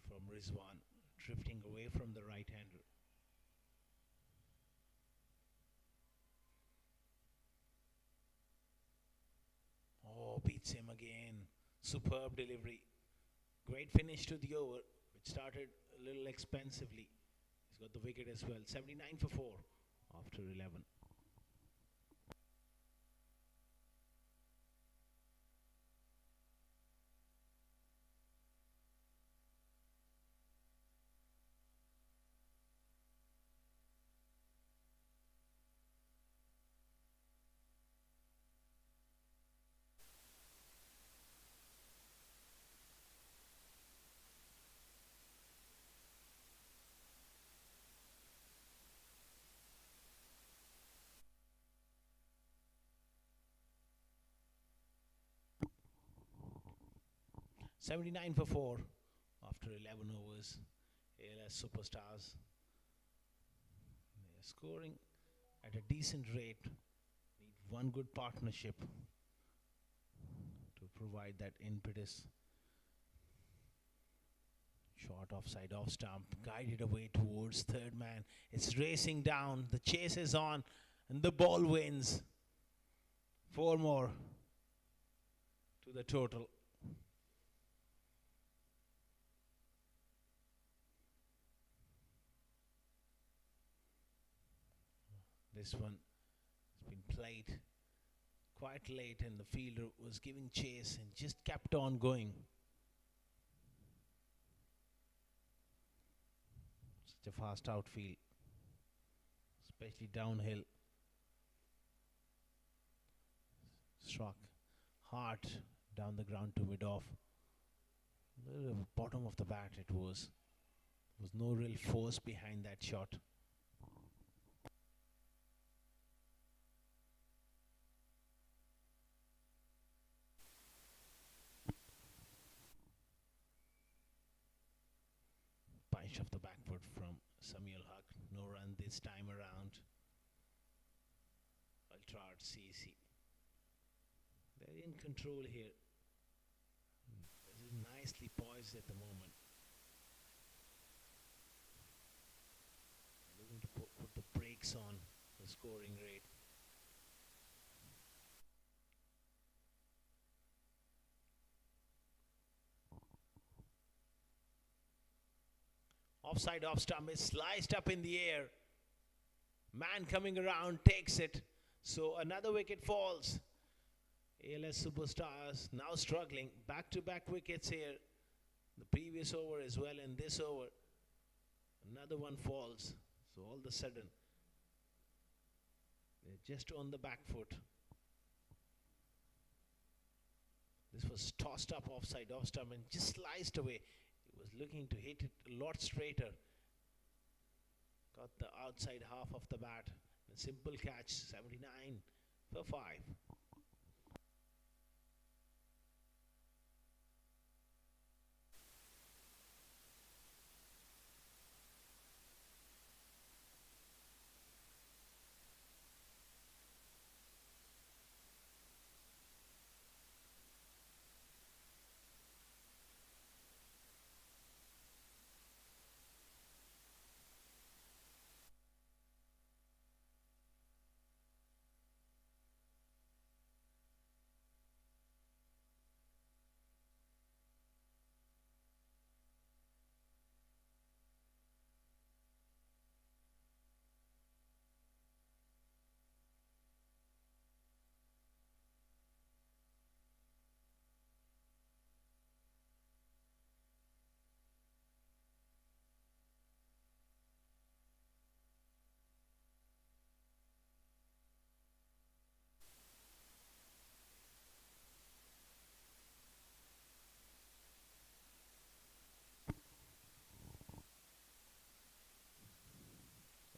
from Rizwan, drifting away from the right-hander. Oh, beats him again. Superb delivery. Great finish to the over, which started a little expensively. He's got the wicket as well. 79 for 4 after 11. $79 for 4 after 11 overs. ALS Superstars. They're scoring at a decent rate. Need one good partnership to provide that impetus. Short offside off stump, guided away towards third man. It's racing down. The chase is on, and the ball wins. 4 more to the total. This one has been played quite late, and the fielder was giving chase and just kept on going. Such a fast outfield, especially downhill. Struck hard down the ground to mid off. The bottom of the bat it was. There was no real force behind that shot. Punch off the back foot from Samuel Huck. No run this time around. Ultrad CC. They're in control here. This is nicely poised at the moment. Looking to put the brakes on the scoring rate. Offside off stump is sliced up in the air. Man coming around takes it. So another wicket falls. ALS Superstars now struggling. Back-to-back wickets here. The previous over as well, and this over. Another one falls. So all of a sudden, they're just on the back foot. This was tossed up offside off stump and just sliced away. He was looking to hit it a lot straighter. Got the outside half of the bat. A simple catch, 79 for 5.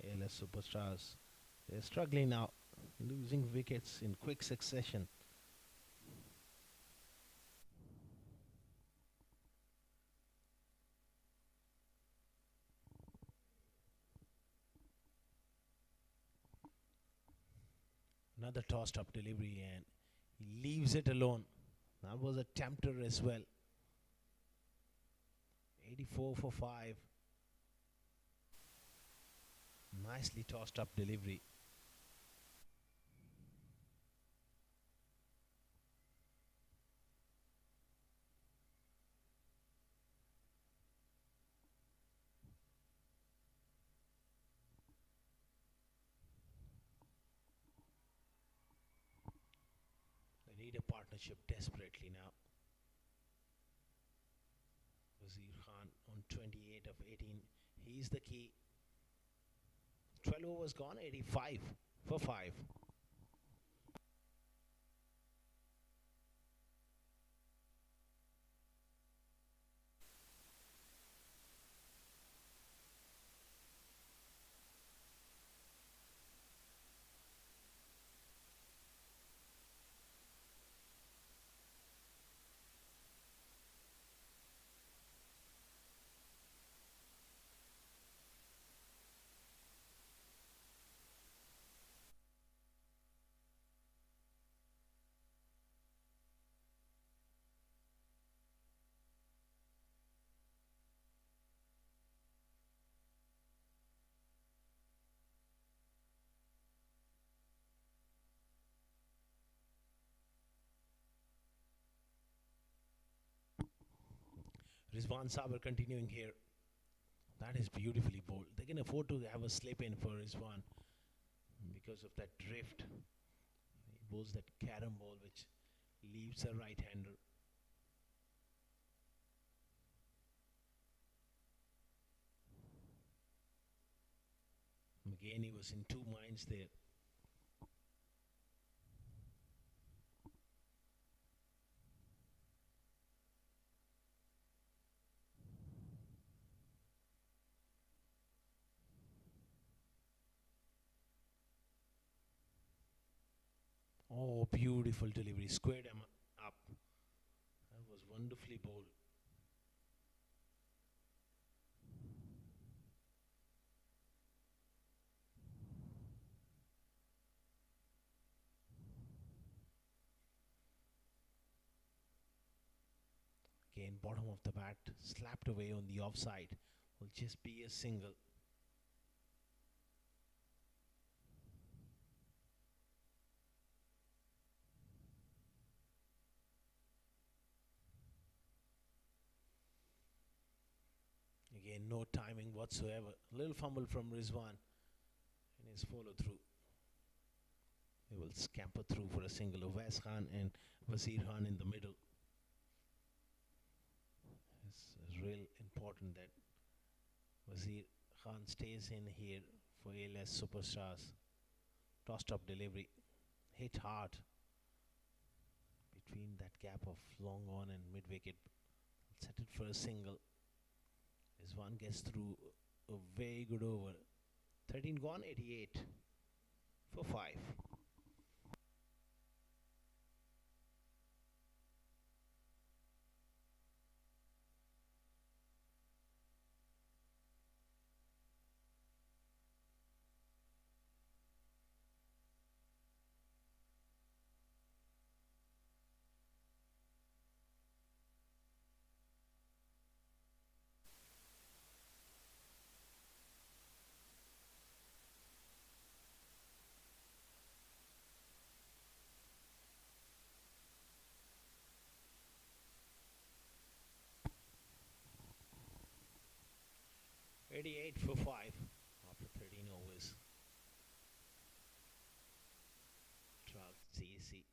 ALS Superstars, they're struggling now, losing wickets in quick succession. Another tossed up delivery, and he leaves it alone. That was a tempter as well. 84 for 5. Nicely tossed up delivery. need a partnership desperately now. Wazir Khan on 28 of 18. He's the key. 12 overs gone, 85 for 5. Rizwan Sabar continuing here. That is beautifully bowled. They can afford to have a slip in for Rizwan because of that drift. He bowls that carom ball which leaves a right-hander. Again, he was in two minds there. Oh, beautiful delivery. Squared him up. That was wonderfully bowled. Again, bottom of the bat, slapped away on the offside. Will just be a single. Again, no timing whatsoever. Little fumble from Rizwan and his follow through. They will scamper through for a single. Uwais Khan and Wazir Khan in the middle. It's real important that Wazir Khan stays in here for ALS Superstars. Tossed up delivery. Hit hard between that gap of long on and mid wicket. Set it for a single. This one gets through a very good over. 13 gone, 88 for 5. $88 for 5 after 13 overs. CSC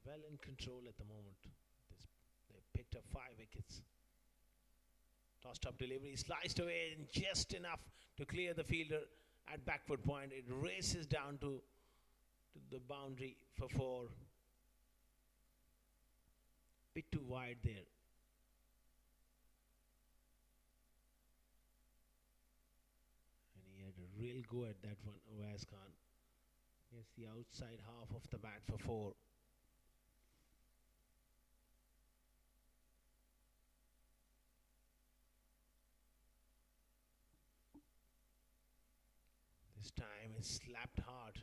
well in control at the moment. They picked up 5 wickets. Tossed up delivery, sliced away and just enough to clear the fielder at backward point. It races down to the boundary for 4. Bit too wide there. A real go at that one, Uwais Khan. Yes, the outside half of the bat for 4. This time it's slapped hard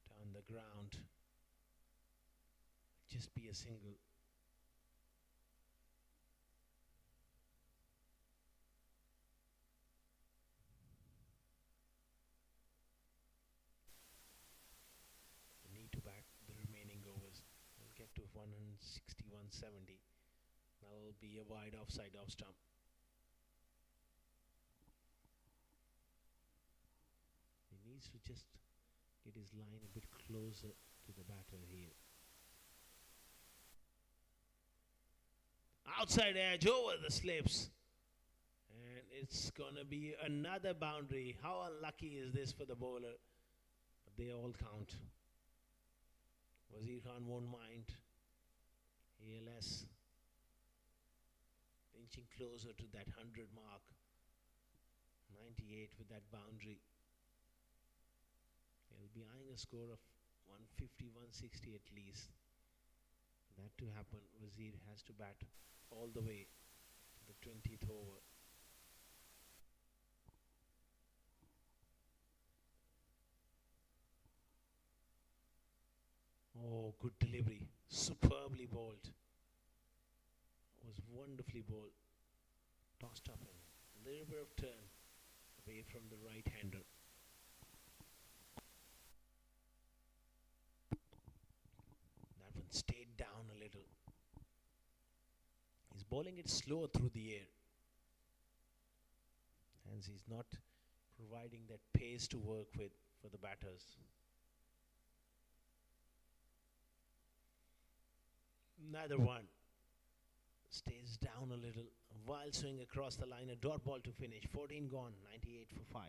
down the ground. Just be a single. To 160, 170. That will be a wide offside off stump. He needs to just get his line a bit closer to the batter here. outside edge over the slips. And it's going to be another boundary. How unlucky is this for the bowler? But they all count. Wazir Khan won't mind. ALS inching closer to that 100 mark. 98 with that boundary. He'll be eyeing a score of 150, 160 at least. For that to happen, Wazir has to bat all the way to the 20th over. Oh, good delivery. Superbly bowled. Was wonderfully bowled. Tossed up and a little bit of turn away from the right-hander. That one stayed down a little. He's bowling it slow through the air. Hence he's not providing that pace to work with for the batters. Another one. Stays down a little while swing across the line. A dot ball to finish. 14 gone. 98 for 5.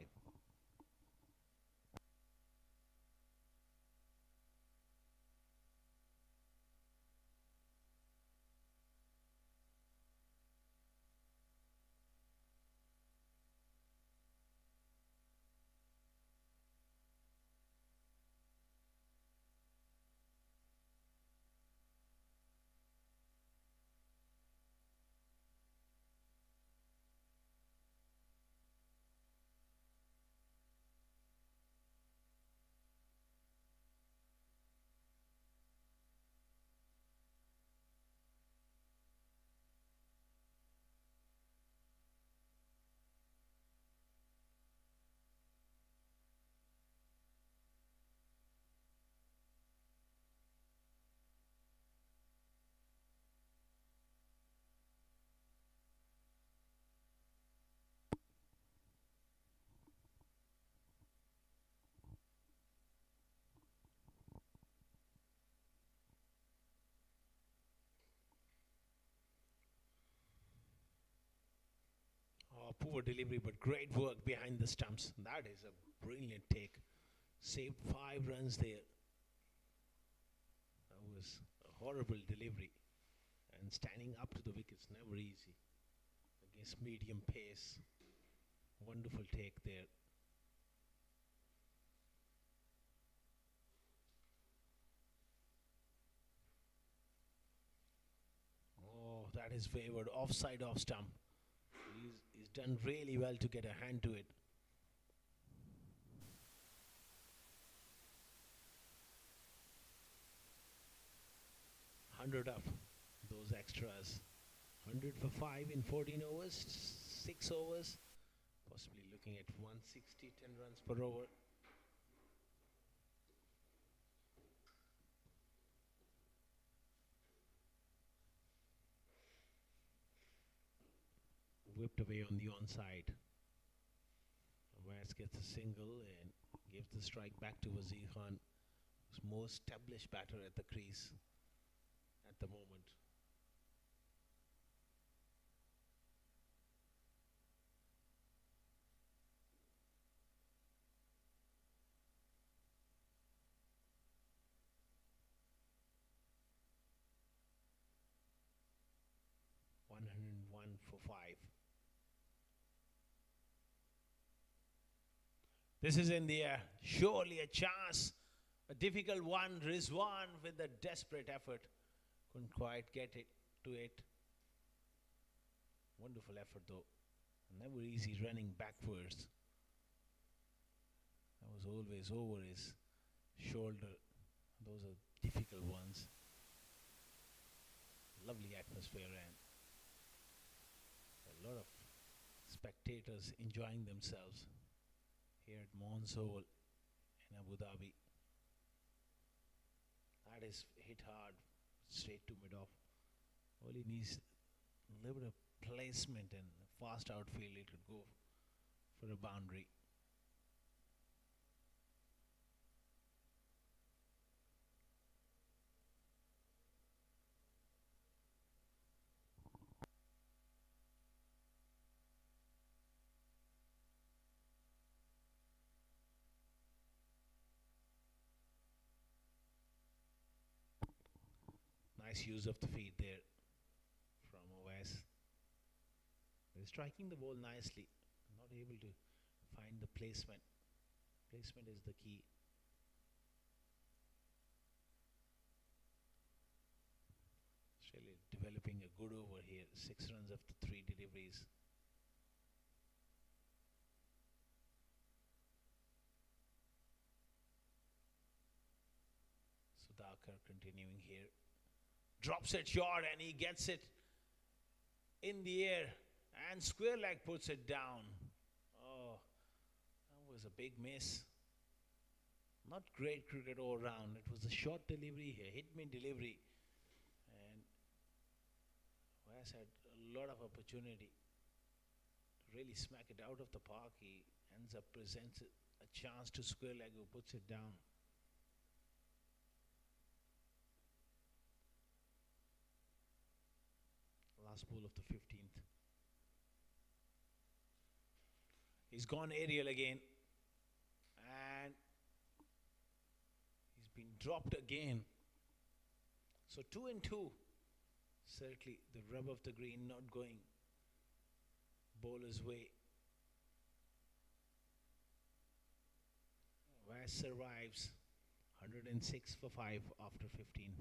Oh, poor delivery, but great work behind the stumps. That is a brilliant take. Saved 5 runs there. That was a horrible delivery. And standing up to the wicket's never easy. Against medium pace. Wonderful take there. Oh, that is favored. Offside off stump. He's done really well to get a hand to it. $100 up. Those extras. 100 for 5 in 14 overs. 6 overs. Possibly looking at 160, 10 runs per over. Whipped away on the onside. West gets a single and gives the strike back to Wazir Khan, who's most established batter at the crease at the moment. $101 for 5. This is in the air. Surely a chance. A difficult one. Rizwan with a desperate effort. Couldn't quite get it to it. Wonderful effort though. Never easy running backwards. That was always over his shoulder. Those are difficult ones. Lovely atmosphere and a lot of spectators enjoying themselves here at Mons Oval in Abu Dhabi. That is hit hard, straight to mid-off. All he needs a little bit of placement and fast outfield. It could go for a boundary. Nice use of the feet there from Owais. They're striking the ball nicely. Not able to find the placement. Placement is the key. Australia developing a good over here. 6 runs after 3 deliveries. Sudhakar continuing here. Drops it short and he gets it in the air. And square leg puts it down. Oh, that was a big miss. Not great cricket all round. It was a short delivery here, hit me delivery. And Wes had a lot of opportunity to really smack it out of the park. He ends up presents a chance to square leg who puts it down. Last ball of the 15th. He's gone aerial again. And he's been dropped again. So 2 and 2. Certainly the rub of the green not going bowler's way. West survives 106 for 5 after 15.